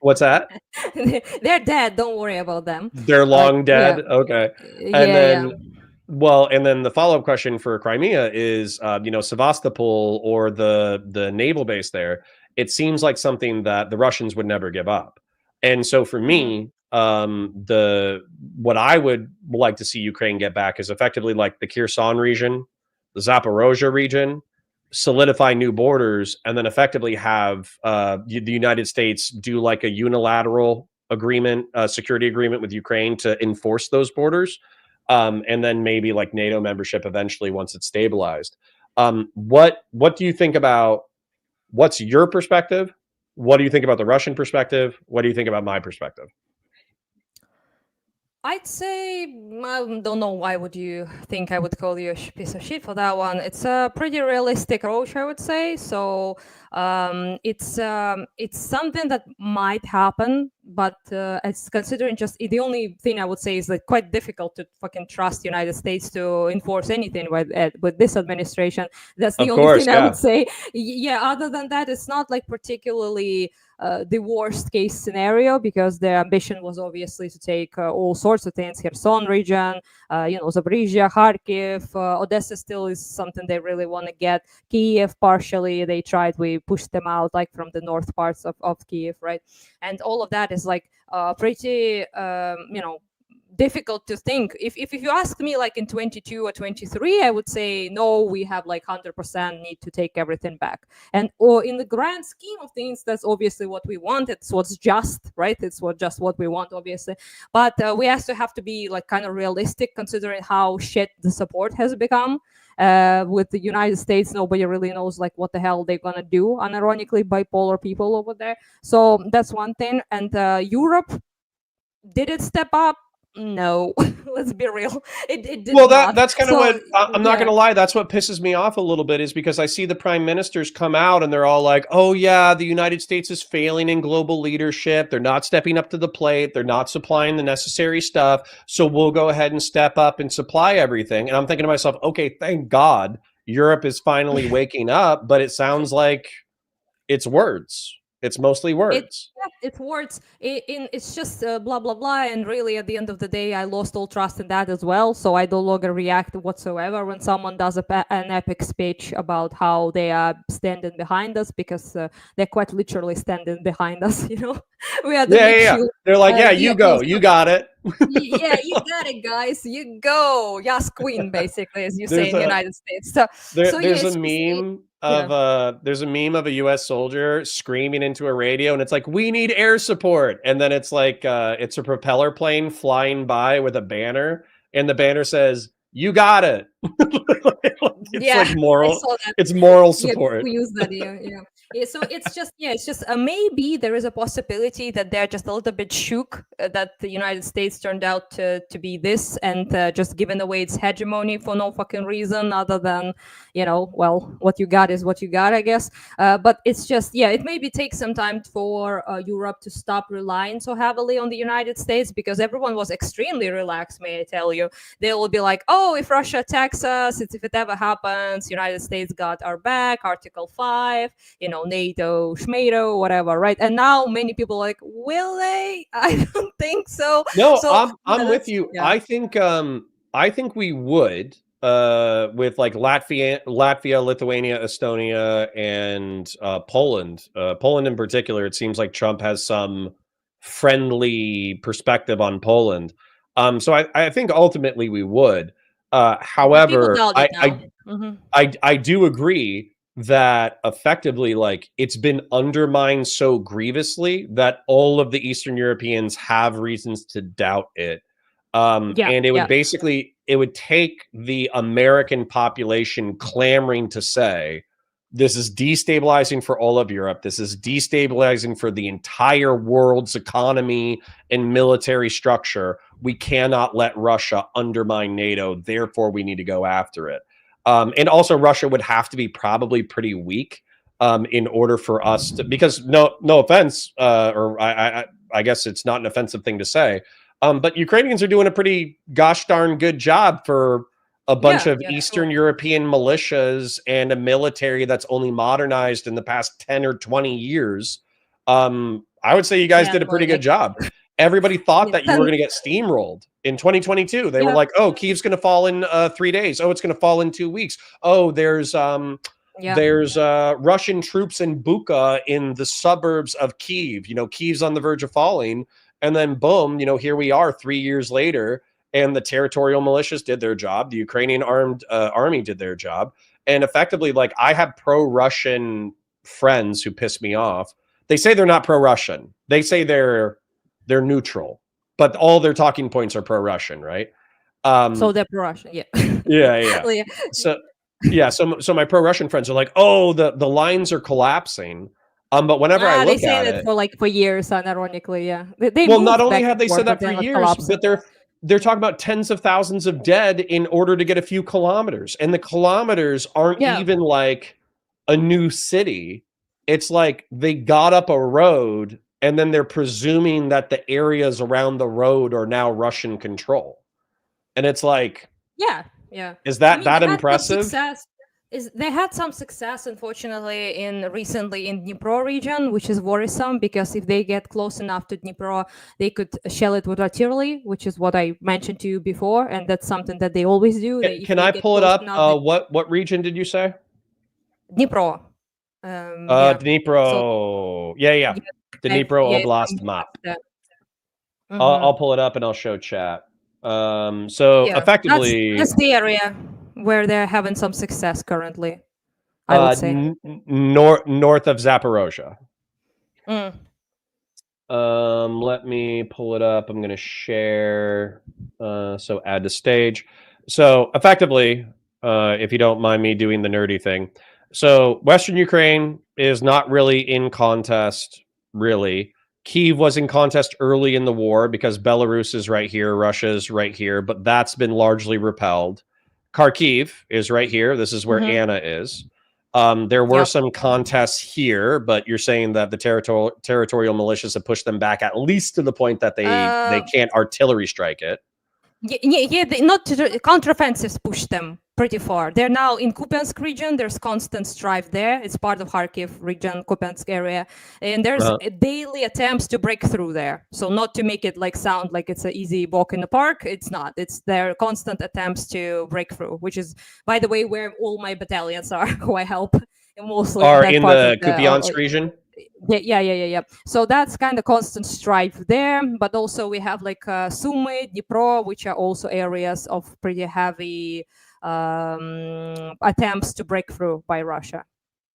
what's that? They're dead. Don't worry about them. They're long dead. Yeah. Okay. And then, well, and then the follow-up question for Crimea is, Sevastopol or the naval base there, it seems like something that the Russians would never give up. And so for me, what I would like to see Ukraine get back is effectively like the Kherson region, the Zaporozhye region, solidify new borders, and then effectively have the United States do like a unilateral agreement, security agreement with Ukraine to enforce those borders. And then maybe like NATO membership eventually once it's stabilized. What do you think about, what's your perspective? What do you think about the Russian perspective? What do you think about my perspective? I'd say, I don't know why would you think I would call you a piece of shit for that one. It's a pretty realistic approach, I would say. So it's something that might happen, but it's considering just the only thing I would say is like quite difficult to fucking trust the United States to enforce anything with this administration. That's the only thing I would say. Yeah, other than that, it's not like particularly the worst case scenario, because their ambition was obviously to take all sorts of things, Kherson region, Zaporizhia, Kharkiv, Odessa still is something they really want to get. Kiev partially, they tried, we pushed them out like from the north parts of Kiev, right? And all of that is like pretty, difficult to think. If you ask me like in 22 or 23, I would say no, we have like 100% need to take everything back. Or in the grand scheme of things, that's obviously what we want. It's what's just, right? It's just what we want, obviously. But we also have to be like kind of realistic, considering how shit the support has become. With the United States, nobody really knows like what the hell they're gonna do. Unironically, bipolar people over there. So that's one thing. And Europe, did it step up? No, let's be real. It did not. That's kind of what I'm not going to lie. That's what pisses me off a little bit, is because I see the prime ministers come out and they're all like, oh yeah, the United States is failing in global leadership. They're not stepping up to the plate. They're not supplying the necessary stuff. So we'll go ahead and step up and supply everything. And I'm thinking to myself, okay, thank God Europe is finally waking up, but it sounds like it's words. It's mostly words. It's words. It's just blah, blah, blah. And really, at the end of the day, I lost all trust in that as well. So I no longer react whatsoever when someone does an epic speech about how they are standing behind us, because they're quite literally standing behind us, We are the They're like, you go. You got it. Yeah, you got it, guys. You go. Yes, queen, basically, as you say in the United States. There's a meme of a U.S. soldier screaming into a radio, and it's like, we need air support. And then it's like, it's a propeller plane flying by with a banner, and the banner says, you got it. It's like moral. It's moral support. We use that, yeah. So it's just maybe there is a possibility that they're just a little bit shook that the United States turned out to be this, and just given away its hegemony for no fucking reason other than, well, what you got is what you got, I guess. But it's just, it maybe takes some time for Europe to stop relying so heavily on the United States, because everyone was extremely relaxed, may I tell you. They will be like, oh, if Russia attacks us, if it ever happens, United States got our back, Article 5, NATO, Schmado, whatever, right? And now many people are like, will they? I don't think so. No, I'm with you. Yeah. I think we would, with like Latvia, Lithuania, Estonia, and Poland. Poland in particular, it seems like Trump has some friendly perspective on Poland. So I think ultimately we would. However, I do agree that effectively, like, it's been undermined so grievously that all of the Eastern Europeans have reasons to doubt it. And it would basically, it would take the American population clamoring to say, this is destabilizing for all of Europe. This is destabilizing for the entire world's economy and military structure. We cannot let Russia undermine NATO. Therefore, we need to go after it. And also, Russia would have to be probably pretty weak in order for us to, because no offense, or I guess it's not an offensive thing to say, but Ukrainians are doing a pretty gosh darn good job for a bunch of Eastern European militias and a military that's only modernized in the past 10 or 20 years. I would say you guys did a pretty good job. Everybody thought that you were going to get steamrolled in 2022. They were like, oh, Kyiv's going to fall in 3 days. Oh, it's going to fall in 2 weeks. Oh, there's Russian troops in Bucha in the suburbs of Kyiv. You know, Kyiv's on the verge of falling. And then boom, you know, here we are 3 years later, and the territorial militias did their job. The Ukrainian armed army did their job. And effectively, like, I have pro-Russian friends who piss me off. They say they're not pro-Russian. They say they're neutral, but all their talking points are pro-Russian, right? So they're pro-Russian, yeah. So my pro-Russian friends are like, oh, the lines are collapsing. But whenever I look at it, for years, unironically, well, not only have they said that for years, but they're talking about tens of thousands of dead in order to get a few kilometers, and the kilometers aren't even like a new city. It's like they got up a road, and then they're presuming that the areas around the road are now Russian control, and it's like, is that impressive? They had some success, unfortunately, recently in Dnipro region, which is worrisome because if they get close enough to Dnipro, they could shell it with artillery, which is what I mentioned to you before, and that's something that they always do. Can I pull it up? What region did you say? Dnipro. Dnipro. The Dnipro Oblast map. I'll pull it up and I'll show chat. Effectively, that's the area where they're having some success currently, I would say. North of Zaporozhye. Let me pull it up. I'm going to share. So add to stage. So effectively, if you don't mind me doing the nerdy thing. So Western Ukraine is not really in contest, really. Kyiv was in contest early in the war because Belarus is right here, Russia is right here, but that's been largely repelled. Kharkiv is right here. This is where Anna is. There were some contests here, but you're saying that the territorial militias have pushed them back at least to the point that they can't artillery strike it. Counteroffensives push them pretty far. They're now in Kupiansk region. There's constant strife there. It's part of Kharkiv region, Kupiansk area, and there's daily attempts to break through there. So not to make it like sound like it's an easy walk in the park. It's not. It's their constant attempts to break through, which is, by the way, where all my battalions are, who I help, and mostly are in the Kupiansk region. Yeah. So that's kind of constant strife there, but also we have like Sumy, Dnipro, which are also areas of pretty heavy attempts to break through by Russia.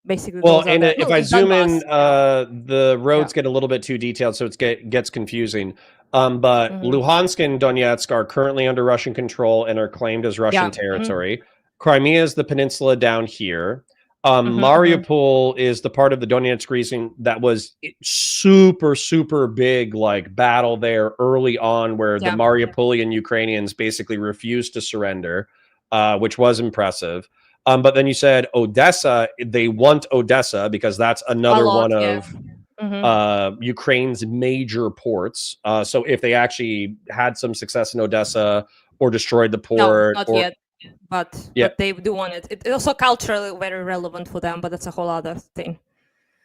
Basically, well, and if I zoom in, the roads get a little bit too detailed, so it gets confusing. But Luhansk and Donetsk are currently under Russian control and are claimed as Russian territory. Crimea is the peninsula down here. Mariupol is the part of the Donetsk region that was super big, like, battle there early on, where the Mariupolian Ukrainians basically refused to surrender, which was impressive. But then you said Odessa, they want Odessa because that's another one of Ukraine's major ports. So if they actually had some success in Odessa or destroyed the port, not yet. But they do want it. It's also culturally very relevant for them, but that's a whole other thing.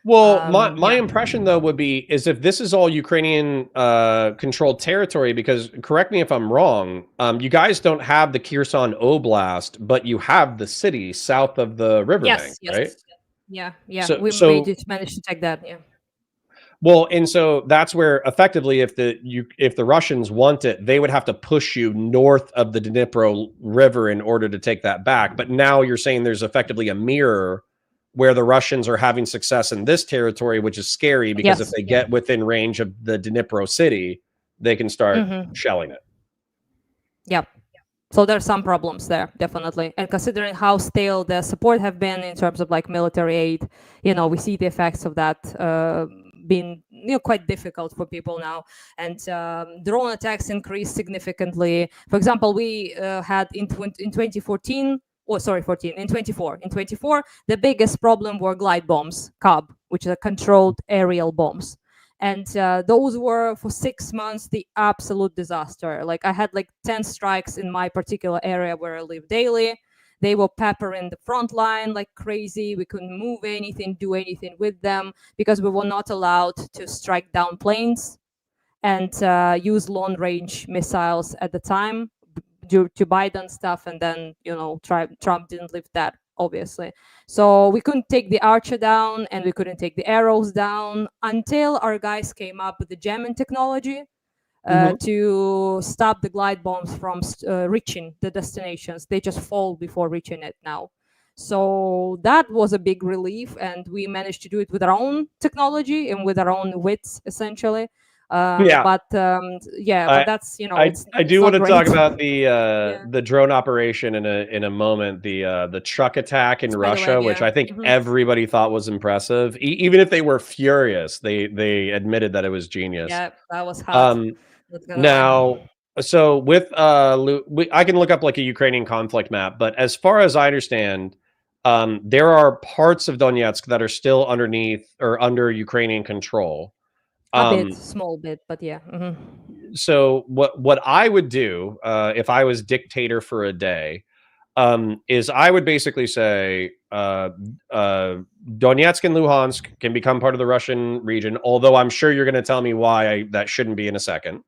Well, my impression though would be is if this is all Ukrainian controlled territory, because correct me if I'm wrong, you guys don't have the Kherson Oblast, but you have the city south of the riverbank, Yes, right? yeah, yeah. So, we so just managed to take that. Yeah. well, and so that's where effectively, if the Russians want it, they would have to push you north of the Dnipro River in order to take that back. But now you're saying there's effectively a mirror where the Russians are having success in this territory, which is scary because if they get within range of the Dnipro city, they can start shelling it. Yep. So there's some problems there, definitely. And considering how stale the support have been in terms of like military aid, we see the effects of that being quite difficult for people now. And drone attacks increased significantly. For example, we had in 2014. Oh, sorry, 14. In 24, the biggest problem were glide bombs, CAB, which are controlled aerial bombs. And those were for 6 months the absolute disaster. Like I had like 10 strikes in my particular area where I live daily. They were peppering the front line like crazy. We couldn't move anything, do anything with them because we were not allowed to strike down planes and use long-range missiles at the time. Due to Biden stuff, and then Trump didn't lift that, obviously. So we couldn't take the Archer down, and we couldn't take the arrows down until our guys came up with the jamming technology to stop the glide bombs from reaching the destinations. They just fall before reaching it now. So that was a big relief, and we managed to do it with our own technology and with our own wits, essentially. But that's I do want to talk about the drone operation in a moment. The truck attack in Russia, which I think everybody thought was impressive, even if they were furious. They admitted that it was genius. Yeah, that was hot. Now, so with I can look up like a Ukrainian conflict map, but as far as I understand, there are parts of Donetsk that are still underneath or under Ukrainian control. Small bit, but yeah. So what I would do if I was dictator for a day is I would basically say Donetsk and Luhansk can become part of the Russian region, although I'm sure you're going to tell me why that shouldn't be in a second.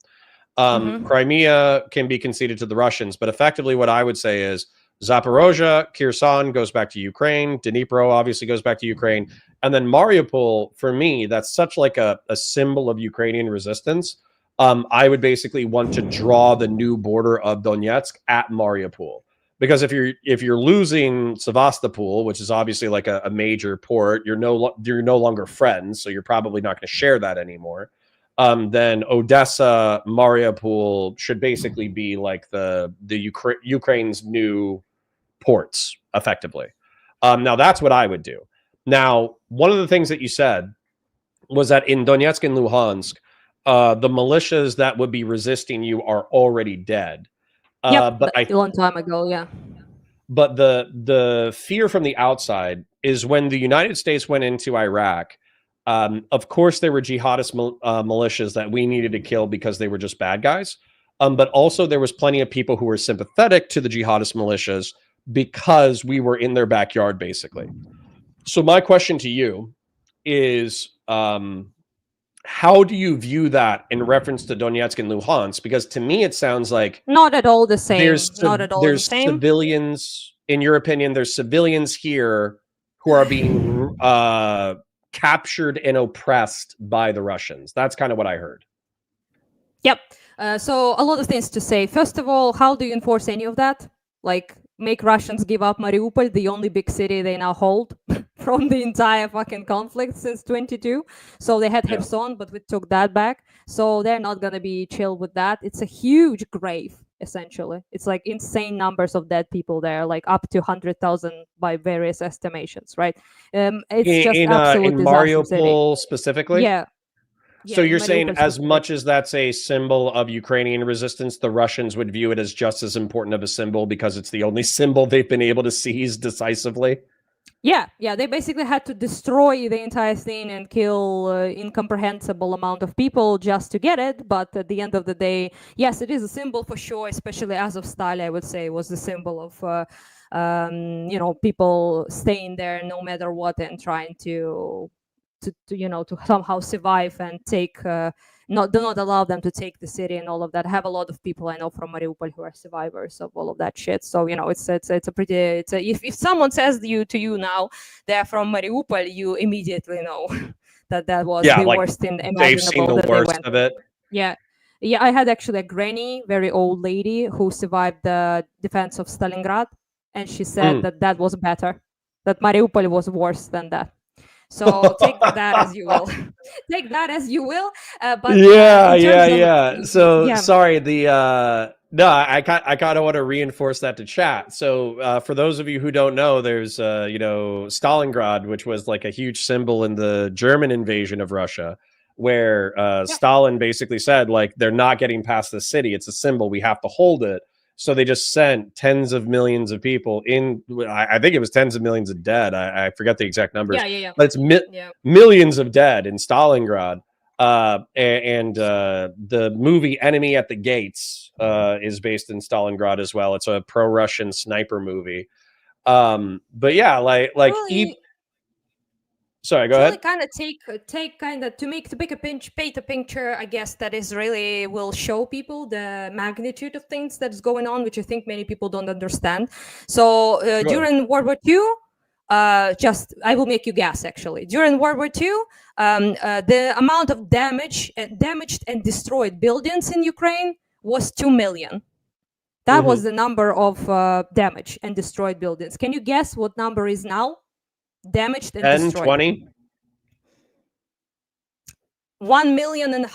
Crimea can be conceded to the Russians, but effectively what I would say is Zaporozhye, Kherson goes back to Ukraine, Dnipro obviously goes back to Ukraine, and then Mariupol, for me, that's such like a symbol of Ukrainian resistance. I would basically want to draw the new border of Donetsk at Mariupol, because if you're losing Sevastopol, which is obviously like a major port, you're no longer friends, so you're probably not going to share that anymore. Then Odessa, Mariupol should basically be like the Ukraine's new ports, effectively. Now that's what I would do. Now, one of the things that you said was that in Donetsk and Luhansk, the militias that would be resisting you are already dead. But a long time ago, yeah. But the fear from the outside is when the United States went into Iraq. Of course, there were jihadist militias that we needed to kill because they were just bad guys. But also there was plenty of people who were sympathetic to the jihadist militias because we were in their backyard, basically. So my question to you is, how do you view that in reference to Donetsk and Luhansk? Because to me, it sounds like not at all the same. There's civilians, in your opinion, there's civilians here who are being captured and oppressed by the Russians. That's kind of what I heard. Yep. So a lot of things to say. First of all, how do you enforce any of that? Like, make Russians give up Mariupol, the only big city they now hold from the entire fucking conflict since 22. So they had Kherson, but we took that back. So they're not going to be chill with that. It's a huge grave, essentially. It's like insane numbers of dead people there, like up to 100,000 by various estimations, right? It's just absolute in Mariupol specifically? Yeah. So you're saying as much as that's a symbol of Ukrainian resistance, the Russians would view it as just as important of a symbol because it's the only symbol they've been able to seize decisively? Yeah. They basically had to destroy the entire thing and kill incomprehensible amount of people just to get it. But at the end of the day, yes, it is a symbol for sure, especially Azovstal, I would say, was the symbol of people staying there no matter what and trying to to somehow survive and take do not allow them to take the city and all of that. I have a lot of people I know from Mariupol who are survivors of all of that shit. So it's a pretty if someone says to you now they're from Mariupol, you immediately know that was the worst thing imaginable. They've seen the worst of it. Yeah. I had actually a granny, very old lady, who survived the defense of Stalingrad, and she said that was better, that Mariupol was worse than that. So take that as you will. Take that as you will. But So sorry, I kind of want to reinforce that to chat. So for those of you who don't know, there's Stalingrad, which was like a huge symbol in the German invasion of Russia, where Stalin basically said, like, they're not getting past the city. It's a symbol. We have to hold it. So they just sent tens of millions of people in. I think it was tens of millions of dead. I forget the exact numbers. But it's millions of dead in Stalingrad. And the movie Enemy at the Gates is based in Stalingrad as well. It's a pro-Russian sniper movie. But yeah, sorry, go ahead. Kind of take kind of to paint a picture, I guess, that is really will show people the magnitude of things that's going on, which I think many people don't understand. So during World War II, I will make you guess. Actually, during World War II, the amount of damaged and destroyed buildings in Ukraine was 2 million. That was the number of damaged and destroyed buildings. Can you guess what number is now? Damaged and 10, destroyed. 20? 1.5 million.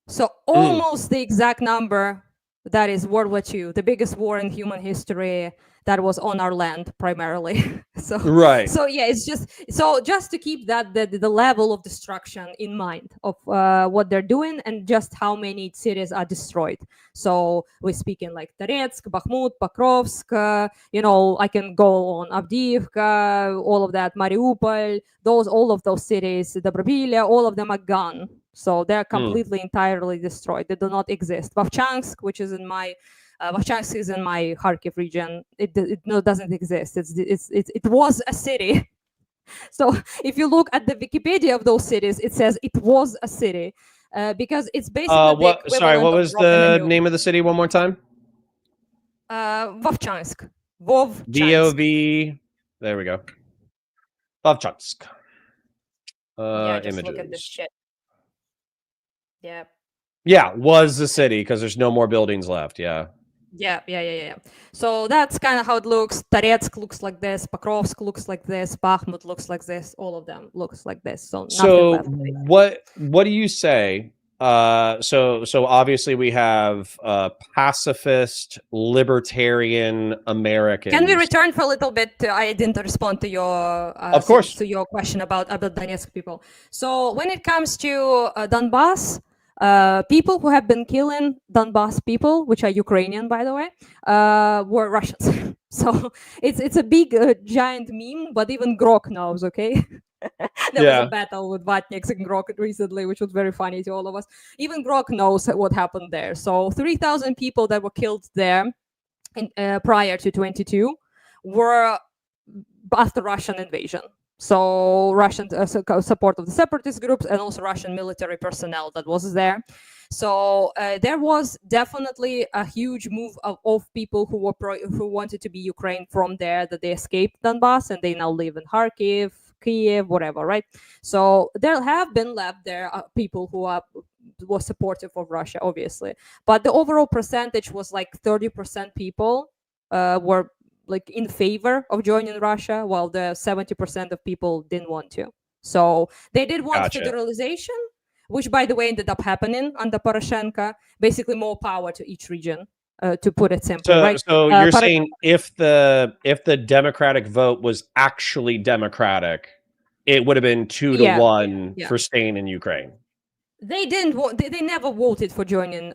So almost the exact number that is World War II, the biggest war in human history that was on our land primarily. So yeah, it's just to keep that the level of destruction in mind of what they're doing and just how many cities are destroyed. So we're speaking like Toretsk, Bakhmut, Pokrovsk, I can go on Avdiivka, all of that, Mariupol, all of those cities, Dobrobylia, all of them are gone. So they're completely entirely destroyed. They do not exist. Vovchansk, which is in my Vovchansk is in my Kharkiv region. It doesn't exist. It was a city. So if you look at the Wikipedia of those cities, it says it was a city because it's basically. What was the name of the city one more time? Vovchansk. VOV. There we go. Vovchansk. Just images. look at this shit. Yeah. Yeah, was the city because there's no more buildings left. Yeah. Yeah. So that's kind of how it looks. Toretsk looks like this. Pokrovsk looks like this. Bakhmut looks like this. All of them looks like this. So what do you say? So obviously we have pacifist, libertarian Americans. Can we return for a little bit? I didn't respond to your of course to your question about Donetsk people. So when it comes to Donbass. People who have been killing Donbass people, which are Ukrainian, by the way, were Russians. So it's a big, giant meme, but even Grok knows, okay? There was a battle with Vatniks and Grok recently, which was very funny to all of us. Even Grok knows what happened there. So 3,000 people that were killed there prior to 22 were after Russian invasion. So Russian support of the separatist groups and also Russian military personnel that was there. So there was definitely a huge move of people who wanted to be Ukraine from there, that they escaped Donbass and they now live in Kharkiv, Kiev, whatever, right? So there have been left there people who were supportive of Russia, obviously. But the overall percentage was like 30% people were like in favor of joining Russia, while the 70% of people didn't want to. So they did want federalization, which, by the way, ended up happening under Poroshenko. Basically, more power to each region, to put it simply. Right? So you're saying if the Democratic vote was actually democratic, it would have been 2-1 for staying in Ukraine. They didn't. They never voted for joining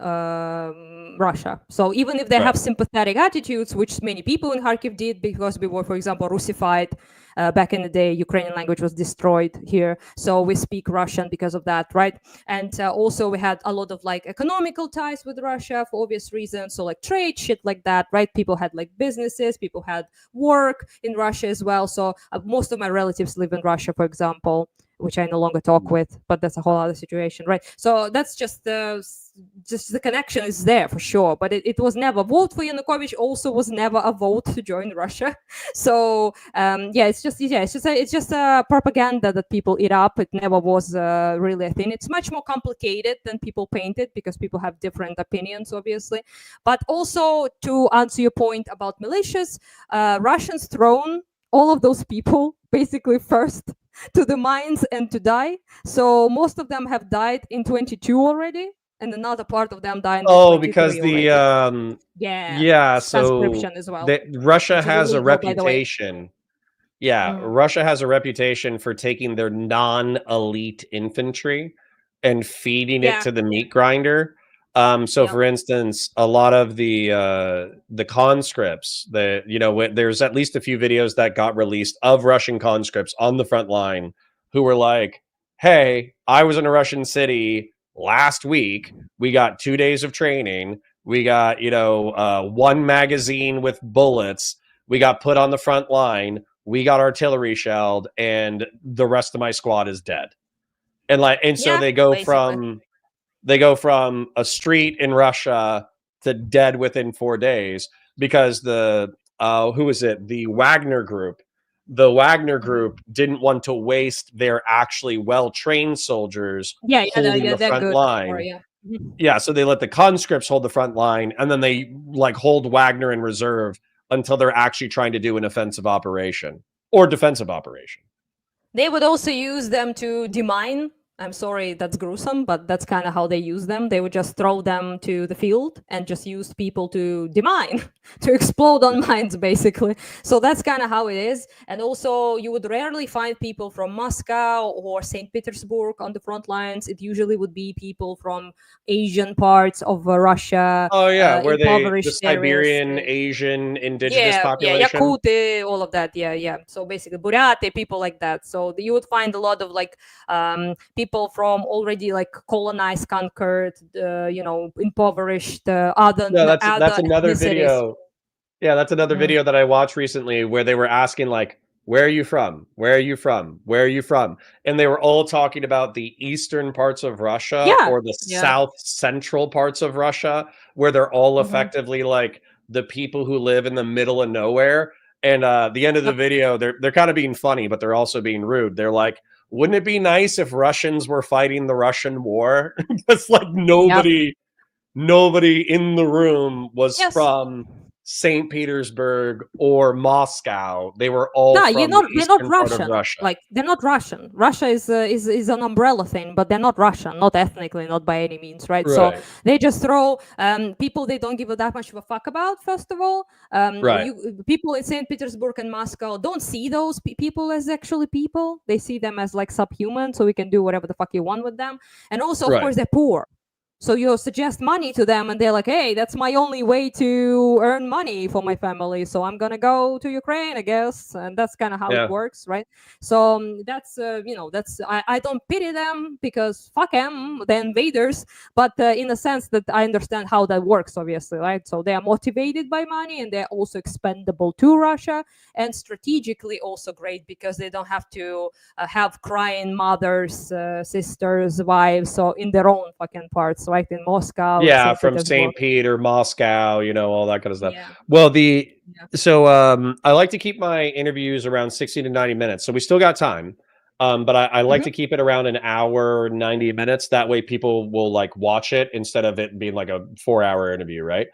Russia. So even if they have sympathetic attitudes, which many people in Kharkiv did, because we were, for example, Russified back in the day, Ukrainian language was destroyed here. So we speak Russian because of that, right? And also we had a lot of like economical ties with Russia for obvious reasons. So like trade, shit like that, right? People had like businesses, people had work in Russia as well. So most of my relatives live in Russia, for example. which I no longer talk with, but that's a whole other situation, right? So that's just the connection is there for sure, but it was never vote for Yanukovych. Also, was never a vote to join Russia. So it's just a propaganda that people eat up. It never was really a thing. It's much more complicated than people paint it because people have different opinions, obviously. But also to answer your point about militias, Russians thrown all of those people basically first to the mines and to die. So most of them have died in 22 already, and another part of them died in because the so conscription as well. Russia has a reputation. Russia has a reputation for taking their non-elite infantry and feeding it to the meat grinder. For instance, a lot of the conscripts, there's at least a few videos that got released of Russian conscripts on the front line who were like, hey, I was in a Russian city last week. We got 2 days of training. We got, one magazine with bullets. We got put on the front line. We got artillery shelled, and the rest of my squad is dead. So they go from a street in Russia to dead within 4 days because the Wagner group. The Wagner group didn't want to waste their actually well-trained soldiers holding the front line. So they let the conscripts hold the front line, and then they hold Wagner in reserve until they're actually trying to do an offensive operation or defensive operation. They would also use them to demine. I'm sorry, that's gruesome, but that's kind of how they use them. They would just throw them to the field and just use people to demine, to explode on mines, basically. So that's kind of how it is. And also, you would rarely find people from Moscow or St. Petersburg on the front lines. It usually would be people from Asian parts of Russia. Where the Siberian, Asian, indigenous population. Yakuti, all of that. So basically, Buryati, people like that. So you would find a lot of people from already colonized, conquered, impoverished, that's another video. That's another video that I watched recently where they were asking where are you from? Where are you from? Where are you from? And they were all talking about the eastern parts of Russia or the south central parts of Russia, where they're all effectively the people who live in the middle of nowhere. And the end of the video, they're kind of being funny, but they're also being rude. They're like, wouldn't it be nice if Russians were fighting the Russian war? It's nobody in the room was from St. Petersburg or Moscow. They were all from they're not Russian. Russia. They're not Russian. Russia is an umbrella thing, but they're not Russian, not ethnically, not by any means, right? So they just throw people they don't give that much of a fuck about. First of all, people in St. Petersburg and Moscow don't see those people as actually people. They see them as subhuman, so we can do whatever the fuck you want with them. And also, of course, they're poor. So you suggest money to them and they're like, hey, that's my only way to earn money for my family. So I'm going to go to Ukraine, I guess. And that's kind of how it works, right? So I don't pity them because fuck them, the invaders. But in a sense that I understand how that works, obviously, right? So they are motivated by money and they're also expendable to Russia and strategically also great because they don't have to have crying mothers, sisters, wives, so in their own fucking parts. Right in Moscow, from St. Peter, Moscow, all that kind of stuff. Well, I like to keep my interviews around 60 to 90 minutes, so we still got time. But I like to keep it around an hour, 90 minutes. That way, people will watch it instead of it being a 4-hour interview, right?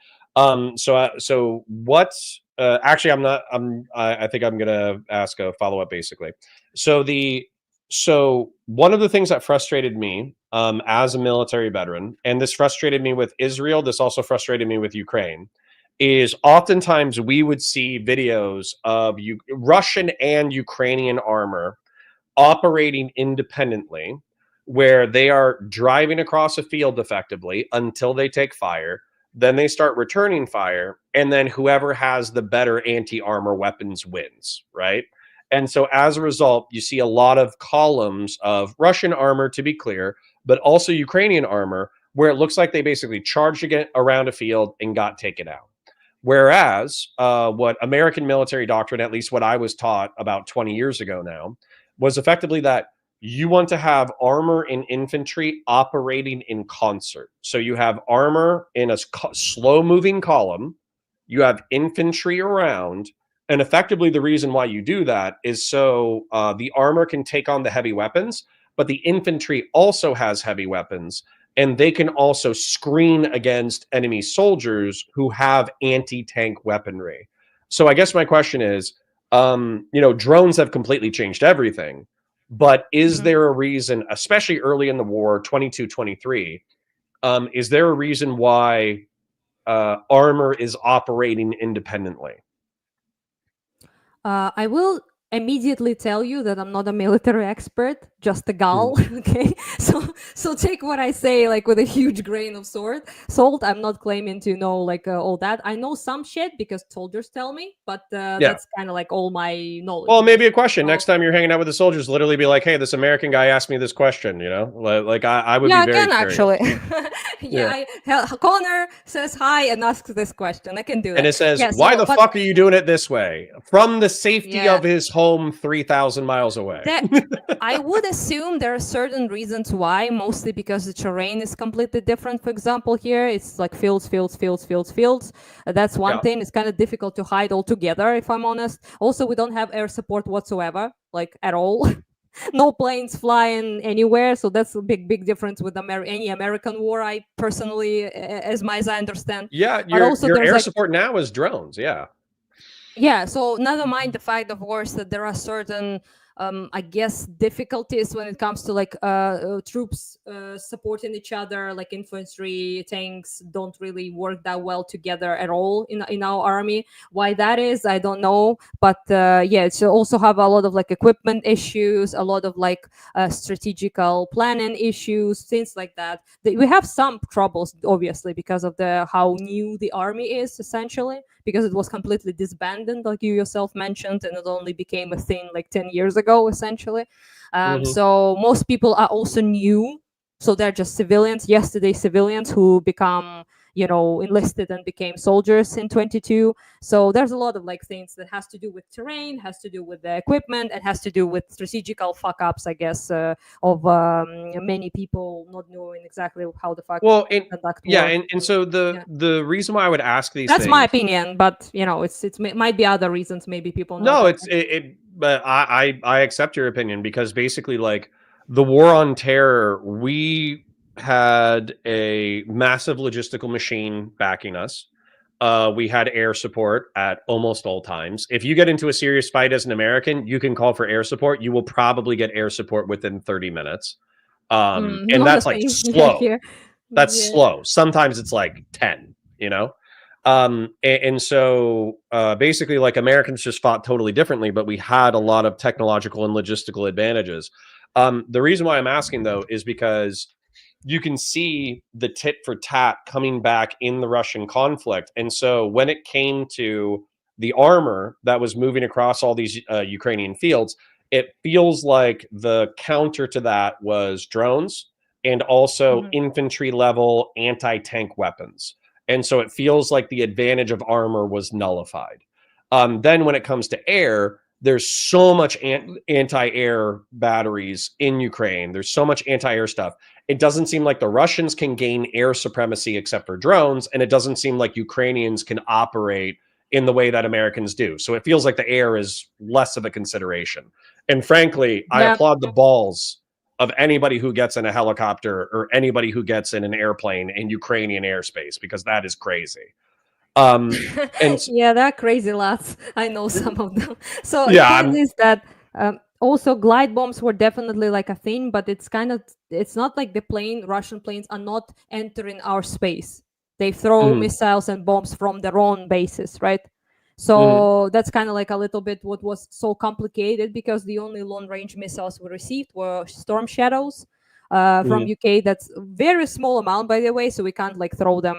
So what's actually, I think I'm gonna ask a follow-up basically. So one of the things that frustrated me as a military veteran, and this frustrated me with Israel, this also frustrated me with Ukraine, is oftentimes we would see videos of Russian and Ukrainian armor operating independently, where they are driving across a field effectively until they take fire. Then they start returning fire, and then whoever has the better anti-armor weapons wins, right? And so as a result, you see a lot of columns of Russian armor, to be clear, but also Ukrainian armor, where it looks like they basically charged around a field and got taken out. Whereas what American military doctrine, at least what I was taught about 20 years ago now, was effectively that you want to have armor and infantry operating in concert. So you have armor in a slow-moving column, you have infantry around, and effectively the reason why you do that is so the armor can take on the heavy weapons, but the infantry also has heavy weapons, and they can also screen against enemy soldiers who have anti-tank weaponry. So I guess my question is, drones have completely changed everything. But is there a reason, especially early in the war, 22, 23, is there a reason why armor is operating independently? I will immediately tell you that I'm not a military expert, just a gal. Okay, so take what I say like with a huge grain of salt. I'm not claiming to know like all that. I know some shit because soldiers tell me, but that's kind of like all my knowledge. Well, maybe a question next time you're hanging out with the soldiers. Literally be like, "Hey, this American guy asked me this question." Like I would be very curious. Actually. Connor says hi and asks this question. I can do that. And it says, "Why the fuck are you doing it this way from the safety of his home 3,000 miles away?" I would assume there are certain reasons why, mostly because the terrain is completely different. For example, here it's like fields. That's one thing. It's kind of difficult to hide altogether, if I'm honest. Also, we don't have air support whatsoever, like at all. No planes flying anywhere, so that's a big difference with any American war. I personally, as I understand. Yeah, your air support now is drones. Yeah, so never mind the fact, of course, that there are certain, I guess, difficulties when it comes to like troops supporting each other, like infantry, tanks don't really work that well together at all in our army. Why that is, I don't know. But it's also have a lot of like equipment issues, a lot of like strategical planning issues, things like that. We have some troubles, obviously, because of how new the army is, essentially, because it was completely disbanded, like you yourself mentioned, and it only became a thing like 10 years ago, essentially. So most people are also new, so they're just civilians, yesterday civilians who become, enlisted and became soldiers in 22. So there's a lot of like things that has to do with terrain, has to do with the equipment, and has to do with strategical fuck ups, I guess, of many people not knowing exactly how the fuck conduct war. And so the reason why I would ask these that's things, my opinion, but it might be other reasons. Maybe people know. No, but I accept your opinion, because basically, like, the war on terror, we had a massive logistical machine backing us. We had air support at almost all times. If you get into a serious fight as an American, you can call for air support. You will probably get air support within 30 minutes. And that's like slow. That's slow. Sometimes it's like 10, and so basically, like, Americans just fought totally differently, but we had a lot of technological and logistical advantages. The reason why I'm asking, though, is because you can see the tit for tat coming back in the Russian conflict. And so when it came to the armor that was moving across all these Ukrainian fields, it feels like the counter to that was drones and also infantry level anti-tank weapons. And so it feels like the advantage of armor was nullified. Then when it comes to air, there's so much anti-air batteries in Ukraine. There's so much anti-air stuff. It doesn't seem like the Russians can gain air supremacy except for drones, and it doesn't seem like Ukrainians can operate in the way that Americans do. So it feels like the air is less of a consideration. And frankly, I applaud the balls of anybody who gets in a helicopter or anybody who gets in an airplane in Ukrainian airspace, because that is crazy. And they're crazy lads. I know some of them. So the thing is that also glide bombs were definitely like a thing, but it's not like Russian planes are not entering our space. They throw missiles and bombs from their own bases, right? So that's kind of like a little bit what was so complicated, because the only long range missiles we received were Storm Shadows from UK. That's a very small amount, by the way, so we can't like throw them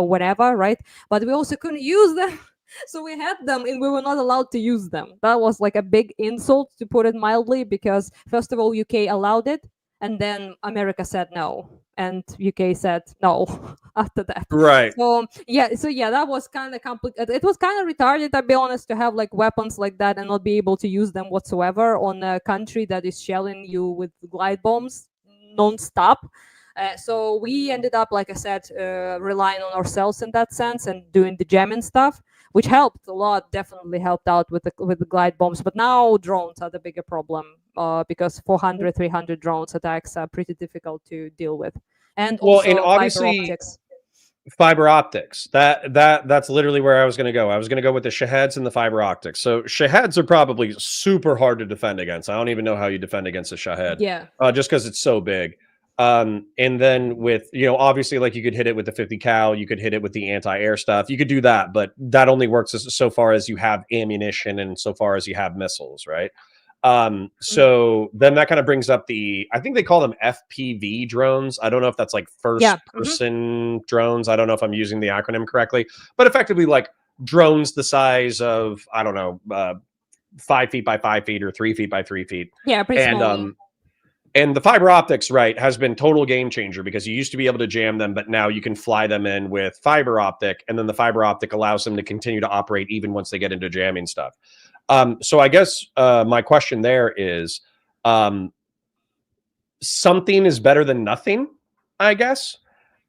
whenever, right? But we also couldn't use them. So we had them and we were not allowed to use them. That was like a big insult, to put it mildly, because first of all, UK allowed it, and then America said no. and UK said no after that. Right. So yeah, that was kind of complicated. It was kind of retarded, I'll be honest, to have like weapons like that and not be able to use them whatsoever on a country that is shelling you with glide bombs non-stop. So we ended up, like I said, relying on ourselves in that sense and doing the jamming stuff, which helped a lot, definitely helped out with the glide bombs. But now drones are the bigger problem because 400, 300 drones attacks are pretty difficult to deal with. And also and obviously fiber optics. That's literally where I was going to go. I was going to go with the Shaheeds and the fiber optics. So Shaheeds are probably super hard to defend against. I don't even know how you defend against a Shahed. Yeah. Just because it's so big. And then with, obviously, like, you could hit it with the 50 cal, you could hit it with the anti-air stuff. You could do that, but that only works so far as you have ammunition and so far as you have missiles, right? So then that kind of brings up I think they call them FPV drones. I don't know if that's like first person drones. I don't know if I'm using the acronym correctly, but effectively like drones the size of, I don't know, 5 feet by 5 feet or 3 feet by 3 feet. Yeah, pretty small. And the fiber optics, right, has been total game changer because you used to be able to jam them, but now you can fly them in with fiber optic, and then the fiber optic allows them to continue to operate even once they get into jamming stuff. So I guess my question there is, something is better than nothing, I guess.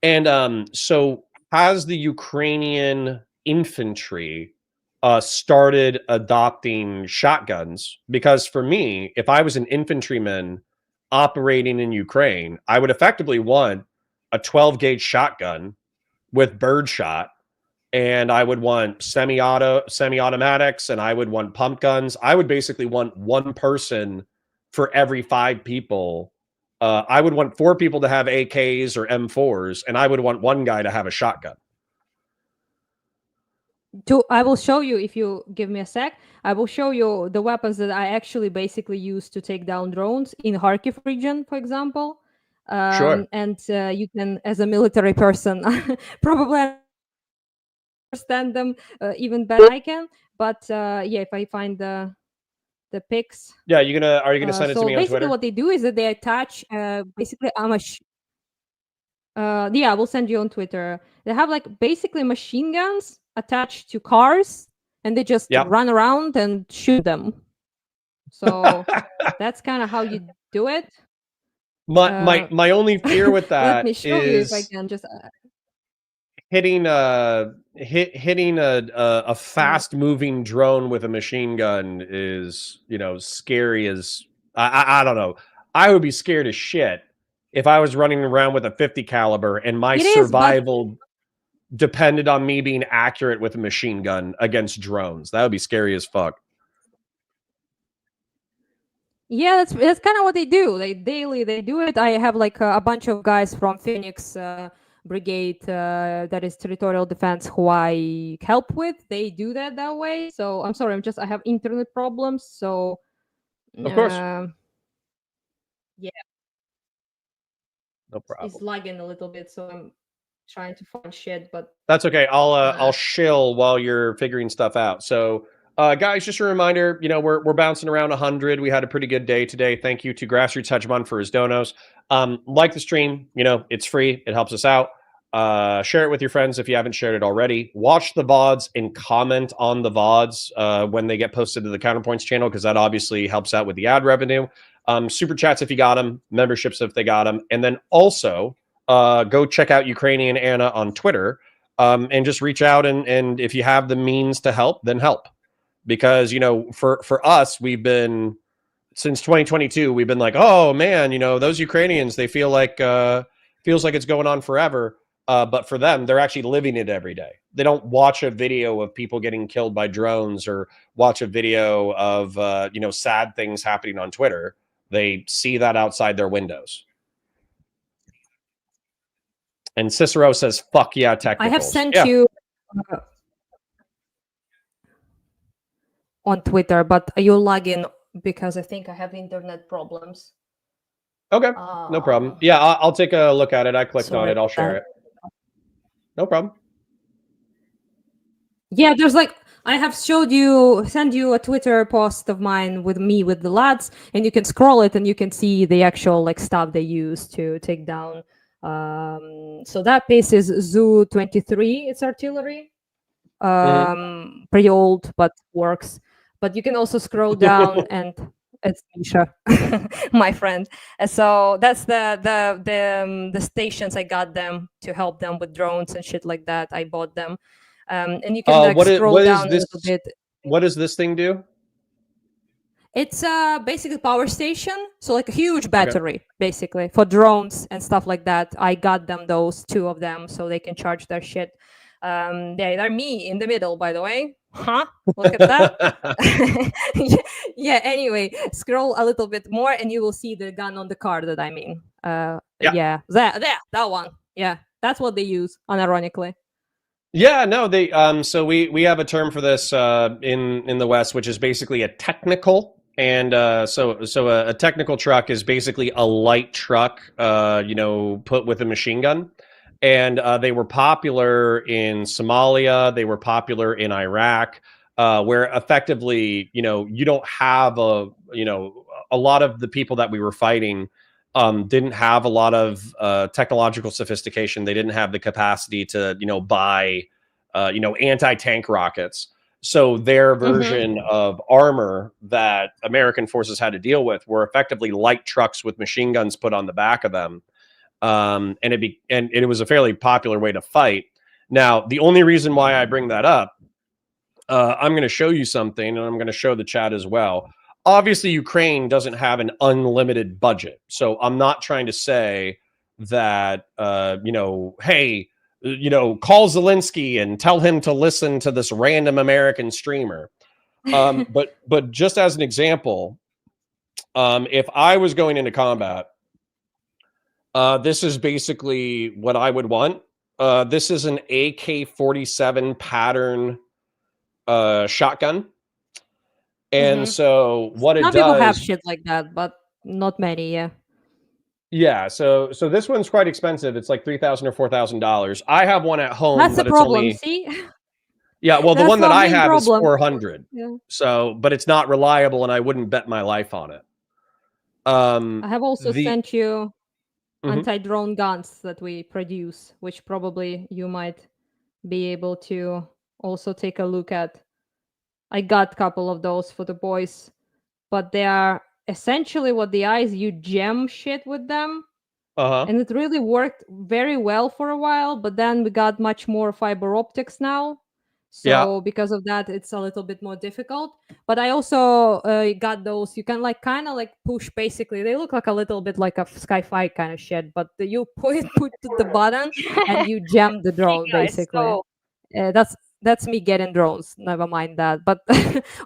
And so has the Ukrainian infantry started adopting shotguns? Because for me, if I was an infantryman operating in Ukraine, I would effectively want a 12 gauge shotgun with birdshot, and I would want semi-automatics, and I would want pump guns. I would basically want one person for every 5 people. I would want 4 people to have AKs or M4s, and I would want one guy to have a shotgun. I will show you, if you give me a sec, I will show you the weapons that I actually basically use to take down drones in Kharkiv region, for example. Sure. And you can, as a military person, probably understand them even better than I can. But yeah, if I find the pics. Yeah, are you gonna send it to me on Twitter? So basically what they do is that they attach basically yeah, I will send you on Twitter. They have like basically machine guns attached to cars, and they just run around and shoot them. So that's kind of how you do it. My only fear with that let me show you if I can just hitting a fast moving drone with a machine gun is, scary as I don't know. I would be scared as shit if I was running around with a 50 caliber and my survival depended on me being accurate with a machine gun against drones. That would be scary as fuck. Yeah, that's kind of what they do. They do it. I have like a bunch of guys from Phoenix Brigade, that is territorial defense, who I help with. They do that way. So I'm sorry, I have internet problems. So of course, yeah, no problem. It's lagging a little bit, so I'm trying to find shit, but that's okay. I'll shill while you're figuring stuff out. So guys, just a reminder, we're bouncing around 100. We had a pretty good day today. Thank you to Grassroots Hegemon for his donos. Like the stream, it's free. It helps us out. Share it with your friends if you haven't shared it already. Watch the VODs and comment on the VODs when they get posted to the Counterpoints channel, because that obviously helps out with the ad revenue. Super chats if you got them, memberships if they got them. And then also go check out Ukrainian Anna on Twitter, and just reach out. And if you have the means to help, then help. Because, for us, we've been, since 2022, we've been like, oh man, those Ukrainians, they feel like, feels like it's going on forever. But for them, they're actually living it every day. They don't watch a video of people getting killed by drones or watch a video of, sad things happening on Twitter. They see that outside their windows. And Cicero says, fuck yeah, technicals. I have sent you on Twitter, but you're lagging because I think I have internet problems. Okay, no problem. Yeah, I'll take a look at it. I clicked on it. I'll share it. No problem. Yeah, there's I have send you a Twitter post of mine with me with the lads, and you can scroll it and you can see the actual stuff they use to take down So that piece is Zu-23. It's artillery. Pretty old, but works. But you can also scroll down and it's Misha, my friend. So that's the stations I got them to help them with drones and shit like that. I bought them, and you can scroll down a little bit. What does this thing do? It's basically a power station, so like a huge battery, basically for drones and stuff like that. I got them those 2 of them, so they can charge their shit. They're me in the middle, by the way. Huh? Look at that. Yeah. Anyway, scroll a little bit more, and you will see the gun on the car that I mean. Yeah, that one. Yeah, that's what they use, unironically. Yeah, no, they so we have a term for this in the West, which is basically a technical. And so a technical truck is basically a light truck, put with a machine gun. And they were popular in Somalia. They were popular in Iraq, where effectively, you don't have a lot of the people that we were fighting didn't have a lot of technological sophistication. They didn't have the capacity to, buy, anti-tank rockets. So their version of armor that American forces had to deal with were effectively light trucks with machine guns put on the back of them. And it was a fairly popular way to fight. Now, the only reason why I bring that up, I'm going to show you something, and I'm going to show the chat as well. Obviously, Ukraine doesn't have an unlimited budget. So I'm not trying to say that, hey, call Zelensky and tell him to listen to this random American streamer. But just as an example, if I was going into combat, this is basically what I would want. This is an AK-47 pattern shotgun. And so what it does... Some people have shit like that, but not many, yeah. Yeah, so this one's quite expensive. It's like $3,000 or $4,000. I have one at home. That's the but problem, it's only... see? Yeah, well, the That's one that the I main have is problem. 400. Yeah. So, but it's not reliable, and I wouldn't bet my life on it. I have also the- sent you Mhm. anti-drone guns that we produce, which probably you might be able to also take a look at. I got a couple of those for the boys, but they are essentially what the eyes, you gem shit with them. And it really worked very well for a while, but then we got much more fiber optics now. So because of that, it's a little bit more difficult. But I also got those, you can kind of push, basically. They look like a little bit like a Sky-Fi kind of shit, but you put the button and you jam the drone, guys, basically. That's me getting drones. Never mind that. But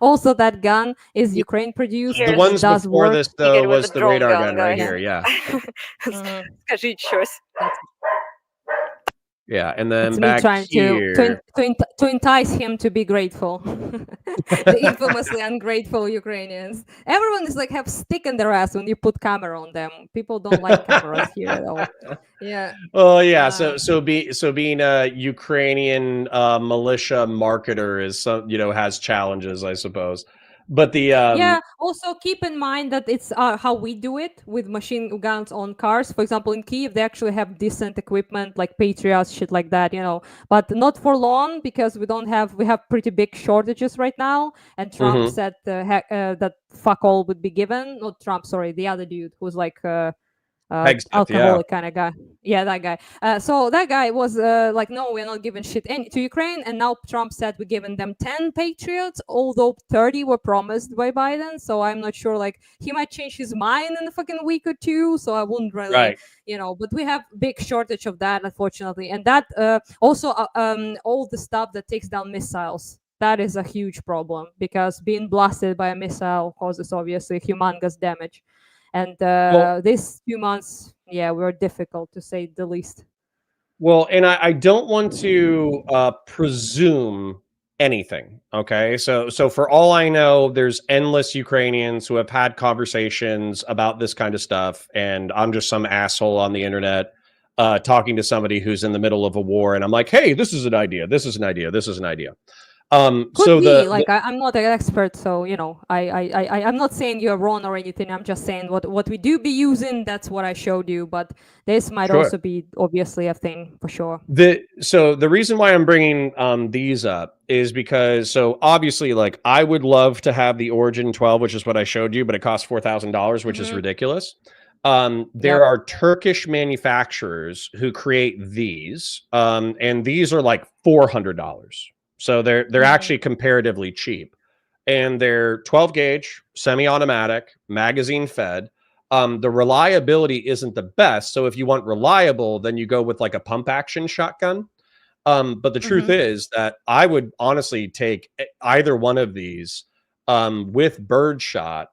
also that gun is Ukraine produced. The It ones does before work. this, though, was the radar gun right here. Yeah. Скажіть щось. Yeah, and then It's me back trying here. to entice him to be grateful. The infamously ungrateful Ukrainians. Everyone is have stick in their ass when you put camera on them. People don't like cameras here at all. Yeah. Oh yeah, so being a Ukrainian militia marketer is has challenges, I suppose. But the yeah, also keep in mind that it's how we do it with machine guns on cars. For example, in Kyiv, they actually have decent equipment like Patriots, shit like that, but not for long because we have pretty big shortages right now. And Trump said that fuck all would be given. Not Trump, sorry, the other dude who's alcoholic kind of guy. Yeah, that guy. So that guy was no, we're not giving shit to Ukraine. And now Trump said we're giving them 10 Patriots, although 30 were promised by Biden. So I'm not sure, he might change his mind in a fucking week or two. So I wouldn't really, but we have big shortage of that, unfortunately. And that also all the stuff that takes down missiles. That is a huge problem because being blasted by a missile causes obviously humongous damage. And these few months, were difficult to say the least. Well, and I don't want to presume anything. Okay, so for all I know, there's endless Ukrainians who have had conversations about this kind of stuff, and I'm just some asshole on the internet talking to somebody who's in the middle of a war, and I'm like, hey, this is an idea. This is an idea. This is an idea. So I'm not an expert, so I'm not saying you're wrong or anything. I'm just saying what we do be using. That's what I showed you, but this might Sure. also be obviously a thing for sure. So the reason why I'm bringing these up is because, so obviously, like, I would love to have the Origin 12, which is what I showed you, but it costs $4,000, which is ridiculous. There are Turkish manufacturers who create these, and these are like $400. So they're actually comparatively cheap, and they're 12 gauge, semi-automatic, magazine fed. The reliability isn't the best. So if you want reliable, then you go with like a pump action shotgun. But the truth is that I would honestly take either one of these with birdshot,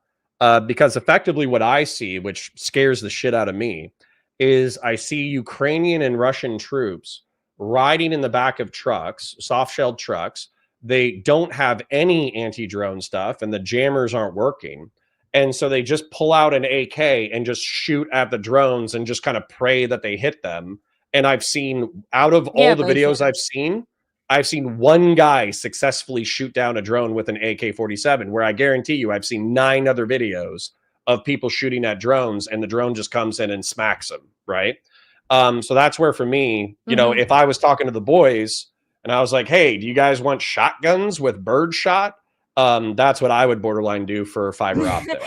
because effectively what I see, which scares the shit out of me, is I see Ukrainian and Russian troops riding in the back of trucks, soft-shelled trucks. They don't have any anti-drone stuff, and the jammers aren't working. And so they just pull out an AK and just shoot at the drones and just kind of pray that they hit them. And I've seen, out of all the videos I've seen one guy successfully shoot down a drone with an AK-47, where I guarantee you I've seen 9 other videos of people shooting at drones and the drone just comes in and smacks them, right? So that's where, for me, you know, if I was talking to the boys and I was like, hey, do you guys want shotguns with birdshot? That's what I would borderline do for fiber optic.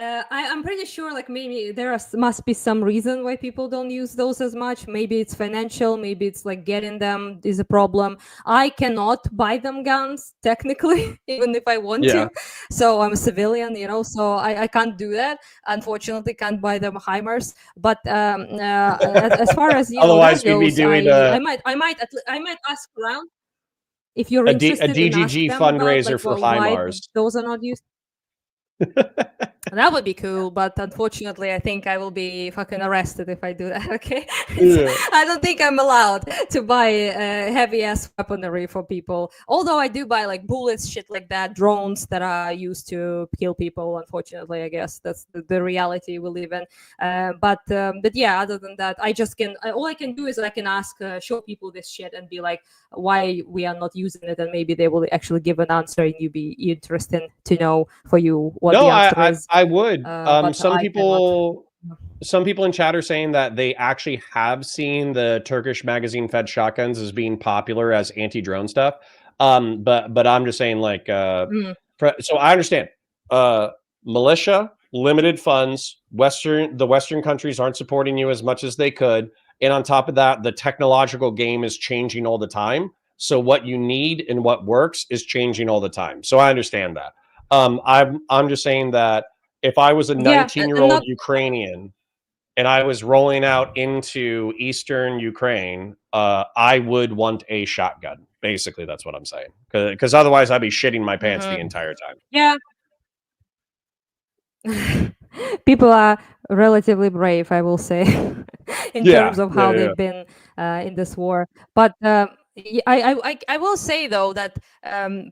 I'm pretty sure, like, maybe must be some reason why people don't use those as much. Maybe it's financial, maybe it's like getting them is a problem. I cannot buy them guns technically, even if I want to. So I'm a civilian, you know, so I can't do that. Unfortunately, can't buy them HIMARS. But as far as otherwise that we'd goes, be doing I might ask around. If you're interested a DGG in fundraiser about, for why HIMARS. those are not used. That would be cool, but unfortunately, I think I will be fucking arrested if I do that. Okay, I don't think I'm allowed to buy heavy ass weaponry for people. Although I do buy like bullets, shit like that, drones that are used to kill people. Unfortunately, I guess that's the reality we live in. But yeah, other than that, I just can. All I can do is I can ask, show people this shit, and be like, why we are not using it, and maybe they will actually give an answer, and you'd be interested to know for you what the answer is. I would. Some people in chat are saying that they actually have seen the Turkish magazine-fed shotguns as being popular as anti-drone stuff. But I'm just saying, like, so I understand. Militia, limited funds. The Western countries aren't supporting you as much as they could, and on top of that, the technological game is changing all the time. So what you need and what works is changing all the time. So I understand that. I'm just saying that if I was a 19-year-old Ukrainian and I was rolling out into Eastern Ukraine, I would want a shotgun. Basically, that's what I'm saying. Because otherwise, I'd be shitting my pants the entire time. Yeah. People are relatively brave, I will say, in terms of how they've been in this war. But I will say, though, that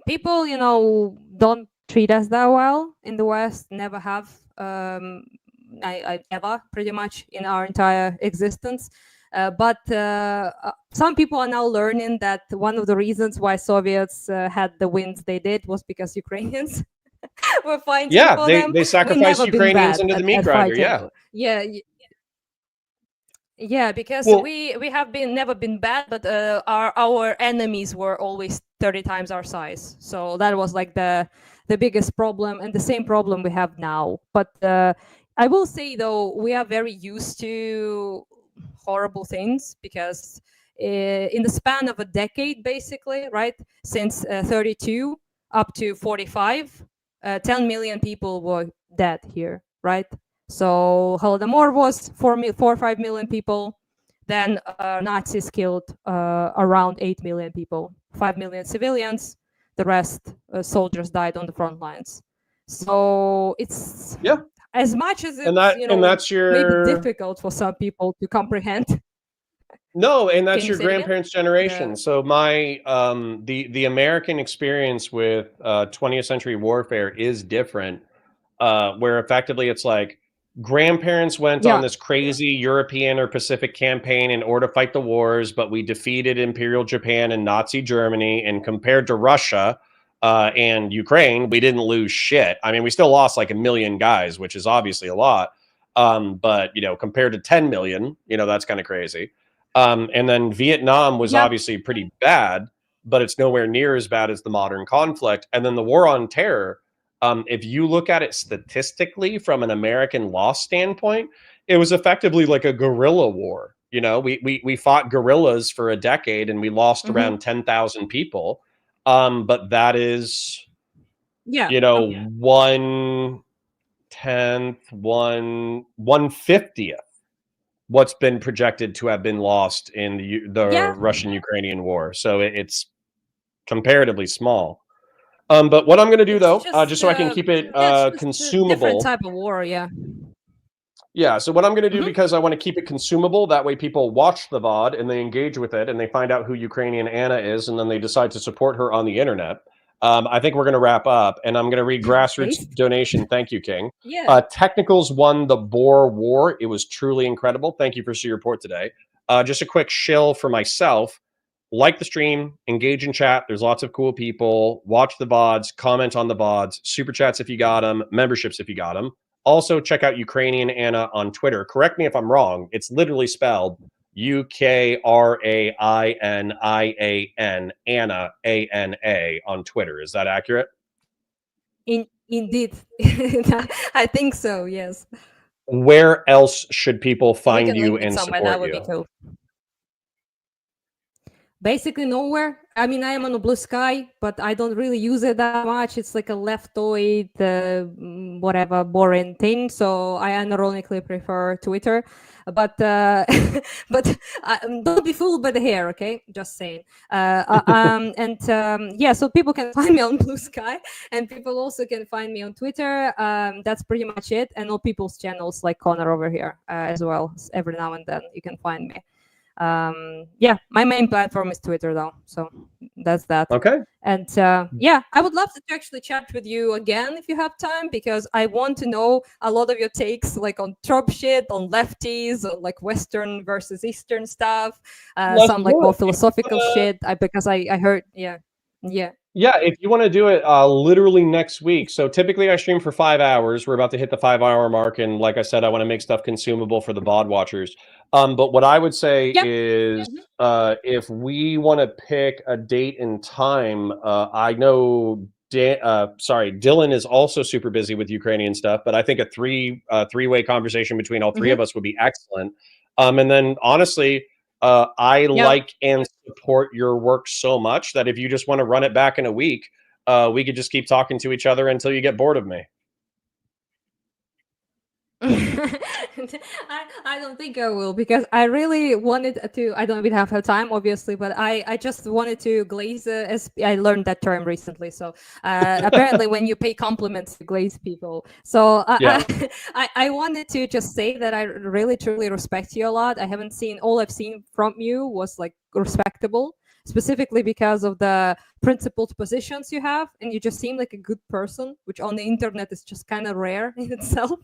people, you know, don't treat us that well in the West, never have. I ever, pretty much, in our entire existence. But some people are now learning that one of the reasons why Soviets had the wins they did was because Ukrainians were fighting for them. They sacrificed Ukrainians into the meat grinder. Yeah, because we have never been bad, but our enemies were always 30 times our size. So that was like the biggest problem, and the same problem we have now. But I will say, though, we are very used to horrible things, because in the span of a decade, basically, right, since 32 up to 45, 10 million people were dead here, right? So Holodomor was 4 or 5 million people. Then Nazis killed around 8 million people, 5 million civilians. The rest, soldiers, died on the front lines. So it's as much as it's maybe difficult for some people to comprehend. No, and that's your grandparents' generation. So my the American experience with 20th century warfare is different, where effectively it's like grandparents went Yeah. on this crazy European or Pacific campaign in order to fight the wars, but we defeated Imperial Japan and Nazi Germany. And compared to Russia and Ukraine, we didn't lose shit. I mean, we still lost like 1 million guys, which is obviously a lot. But, you know, compared to 10 million, you know, that's kind of crazy. And then Vietnam was obviously pretty bad, but it's nowhere near as bad as the modern conflict. And then the war on terror, if you look at it statistically from an American law standpoint, it was effectively like a guerrilla war. You know, we fought guerrillas for a decade and we lost around 10,000 people. But that is, Yeah. you know, 1/10, 1/50th what's been projected to have been lost in the Russian-Ukrainian war. So it's comparatively small. But what I'm going to do, though, just so I can keep it consumable. Different type of war, yeah. Yeah, so what I'm going to do, because I want to keep it consumable, that way people watch the VOD and they engage with it and they find out who Ukrainian Anna is and then they decide to support her on the internet. I think we're going to wrap up, and I'm going to read grassroots donation. Thank you, King. Yeah. Technicals won the Boer War. It was truly incredible. Thank you for your report today. Just a quick shill for myself. Like the stream, engage in chat. There's lots of cool people. Watch the VODs, comment on the VODs, super chats if you got them, memberships if you got them. Also, check out Ukrainian Anna on Twitter. Correct me if I'm wrong. It's literally spelled UKRAINIAN, Anna, ANA on Twitter. Is that accurate? Indeed. I think so, yes. Where else should people We find can you link it and somewhere. That support would you? be cool. Basically nowhere. I mean, I am on a Blue Sky, but I don't really use it that much. It's like a leftoid, whatever, boring thing. So I unironically prefer Twitter. But don't be fooled by the hair, okay? Just saying. Yeah, so people can find me on Blue Sky, and people also can find me on Twitter. That's pretty much it, and all people's channels like Connor over here as well. Every now and then you can find me. Yeah, my main platform is Twitter though, so that's that. Okay. And yeah, I would love to actually chat with you again if you have time, because I want to know a lot of your takes, like on Trump shit, on lefties, on like Western versus Eastern stuff, some like more philosophical shit. Because I heard, yeah. Yeah, if you want to do it literally next week. So typically I stream for 5 hours. We're about to hit the 5-hour mark. And like I said, I want to make stuff consumable for the VOD watchers. But what I would say is if we want to pick a date and time, I know Dylan is also super busy with Ukrainian stuff, but I think a three-way conversation between all three of us would be excellent. And then honestly, I like and support your work so much that if you just want to run it back in a week, we could just keep talking to each other until you get bored of me. I don't think I will, because I really wanted to. I don't even have time, obviously, but I just wanted to glaze. I learned that term recently. So apparently, when you pay compliments, you glaze people. So I wanted to just say that I really truly respect you a lot. I haven't seen all I've seen from you was like respectable, specifically because of the principled positions you have, and you just seem like a good person, which on the internet is just kind of rare in itself.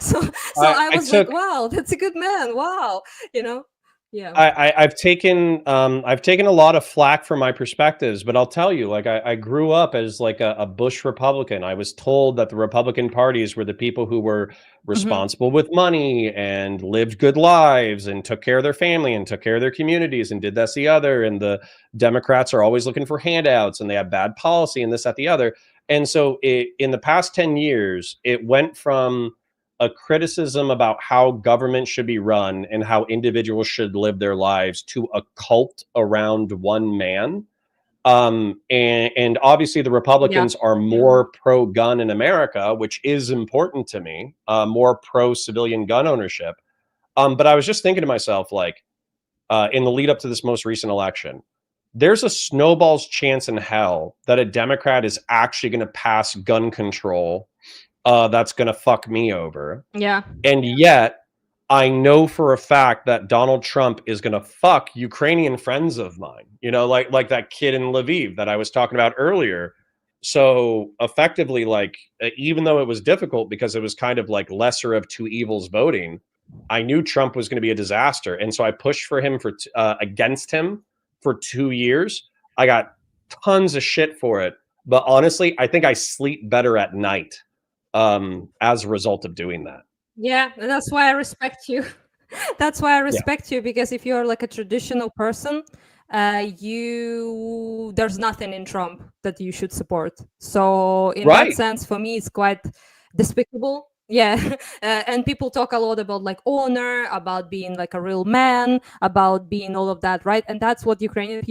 So I was like, wow, that's a good man. Wow, you know. Yeah, I've taken a lot of flack for my perspectives, but I'll tell you, like I grew up as like a Bush Republican. I was told that the Republican parties were the people who were responsible with money and lived good lives and took care of their family and took care of their communities and did this, the other. And the Democrats are always looking for handouts and they have bad policy and this, that, the other. And so in the past 10 years, it went from a criticism about how government should be run and how individuals should live their lives to a cult around one man. And obviously the Republicans are more pro-gun in America, which is important to me, more pro-civilian gun ownership. But I was just thinking to myself, like, in the lead up to this most recent election, there's a snowball's chance in hell that a Democrat is actually going to pass gun control that's going to fuck me over. Yeah. And yet I know for a fact that Donald Trump is going to fuck Ukrainian friends of mine, you know, like that kid in Lviv that I was talking about earlier. So effectively, like, even though it was difficult because it was kind of like lesser of two evils voting, I knew Trump was going to be a disaster. And so I pushed for him against him for 2 years. I got tons of shit for it. But honestly, I think I sleep better at night as a result of doing that. Yeah, and that's why I respect you. That's why I respect you, because if you're like a traditional person, there's nothing in Trump that you should support. So in that sense, for me, it's quite despicable. Yeah, and people talk a lot about like honor, about being like a real man, about being all of that, right? And that's what Ukrainian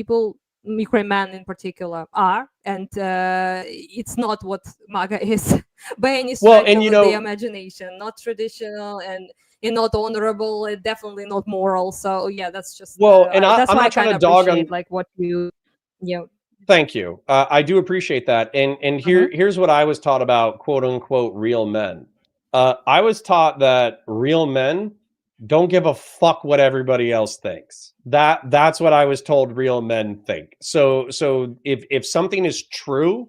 men in particular are, and it's not what MAGA is by any stretch of the imagination. Not traditional and not honorable, and definitely not moral. So yeah, that's just that's why I kind of appreciate like what you. Thank you. I do appreciate that. And here's what I was taught about quote unquote real men. I was taught that real men don't give a fuck what everybody else thinks. That's what I was told real men think. So if something is true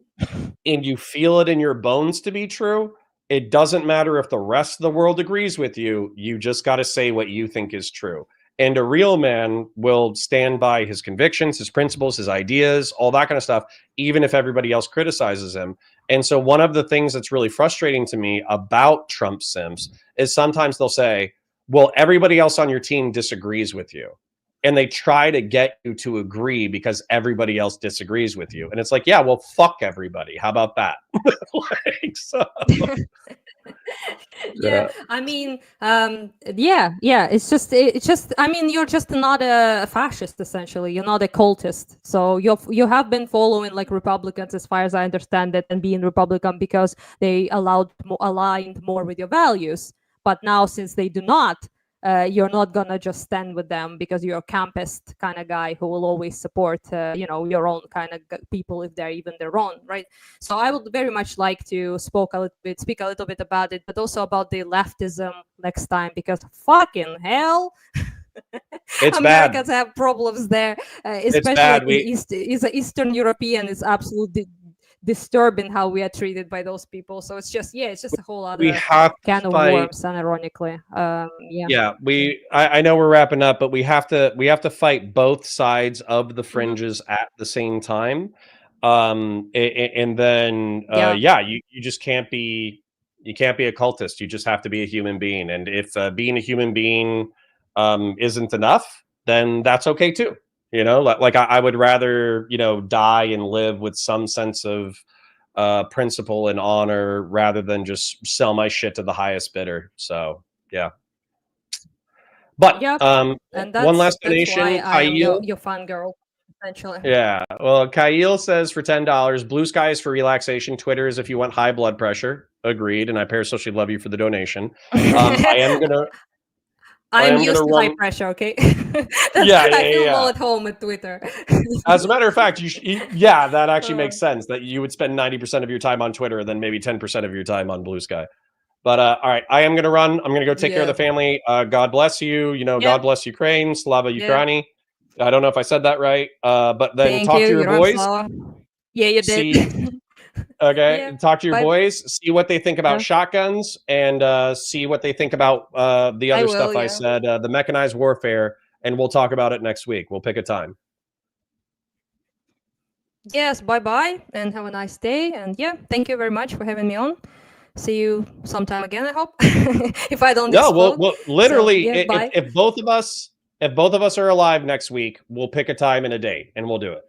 and you feel it in your bones to be true, it doesn't matter if the rest of the world agrees with you. You just got to say what you think is true. And a real man will stand by his convictions, his principles, his ideas, all that kind of stuff, even if everybody else criticizes him. And so one of the things that's really frustrating to me about Trump Sims is sometimes they'll say, well, everybody else on your team disagrees with you. And they try to get you to agree because everybody else disagrees with you. And it's like, yeah, well, fuck everybody. How about that? Like, so. Yeah, I mean, it's just I mean, you're just not a fascist, essentially. You're not a cultist. So you have been following like Republicans, as far as I understand it, and being Republican because they aligned more with your values. But now, since they do not, you're not gonna just stand with them because you're a campist kind of guy who will always support your own kind of people if they're even their own, right? So I would very much like to speak a little bit about it, but also about the leftism next time, because fucking hell, it's Americans bad. have problems there, especially Eastern European is absolutely disturbing how we are treated by those people. So it's just a whole other can of worms, unironically. I know we're wrapping up, but we have to fight both sides of the fringes at the same time. And then you just can't be a cultist. You just have to be a human being. And if being a human being isn't enough, then that's okay too. Like I would rather, die and live with some sense of principle and honor rather than just sell my shit to the highest bidder. So, yeah. But and one last donation. I am your fun girl, essentially. Yeah. Well, Kyle says for $10, Blue Sky is for relaxation. Twitter is if you want high blood pressure. Agreed. And I parasocially love you for the donation. I'm used to high pressure, okay? I feel well at home at Twitter. As a matter of fact, that actually makes sense that you would spend 90% of your time on Twitter, then maybe 10% of your time on Blue Sky. But all right, I am going to run. I'm going to go take care of the family. God bless you. God bless Ukraine. Slava Ukraini. I don't know if I said that right. But then talk to your boys. Yeah, you did. Okay, talk to your boys, see what they think about shotguns, and see what they think about the other stuff I said, the mechanized warfare, and we'll talk about it next week. We'll pick a time. Yes, bye-bye, and have a nice day. And thank you very much for having me on. See you sometime again, I hope. If I don't well, literally, if both of us are alive next week, we'll pick a time and a date, and we'll do it.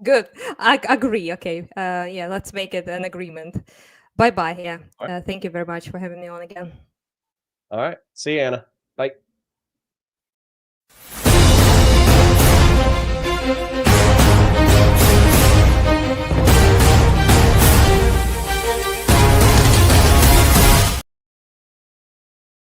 Good. I agree. Okay. Let's make it an agreement. Bye-bye. Yeah. Thank you very much for having me on again. All right. See you, Anna. Bye.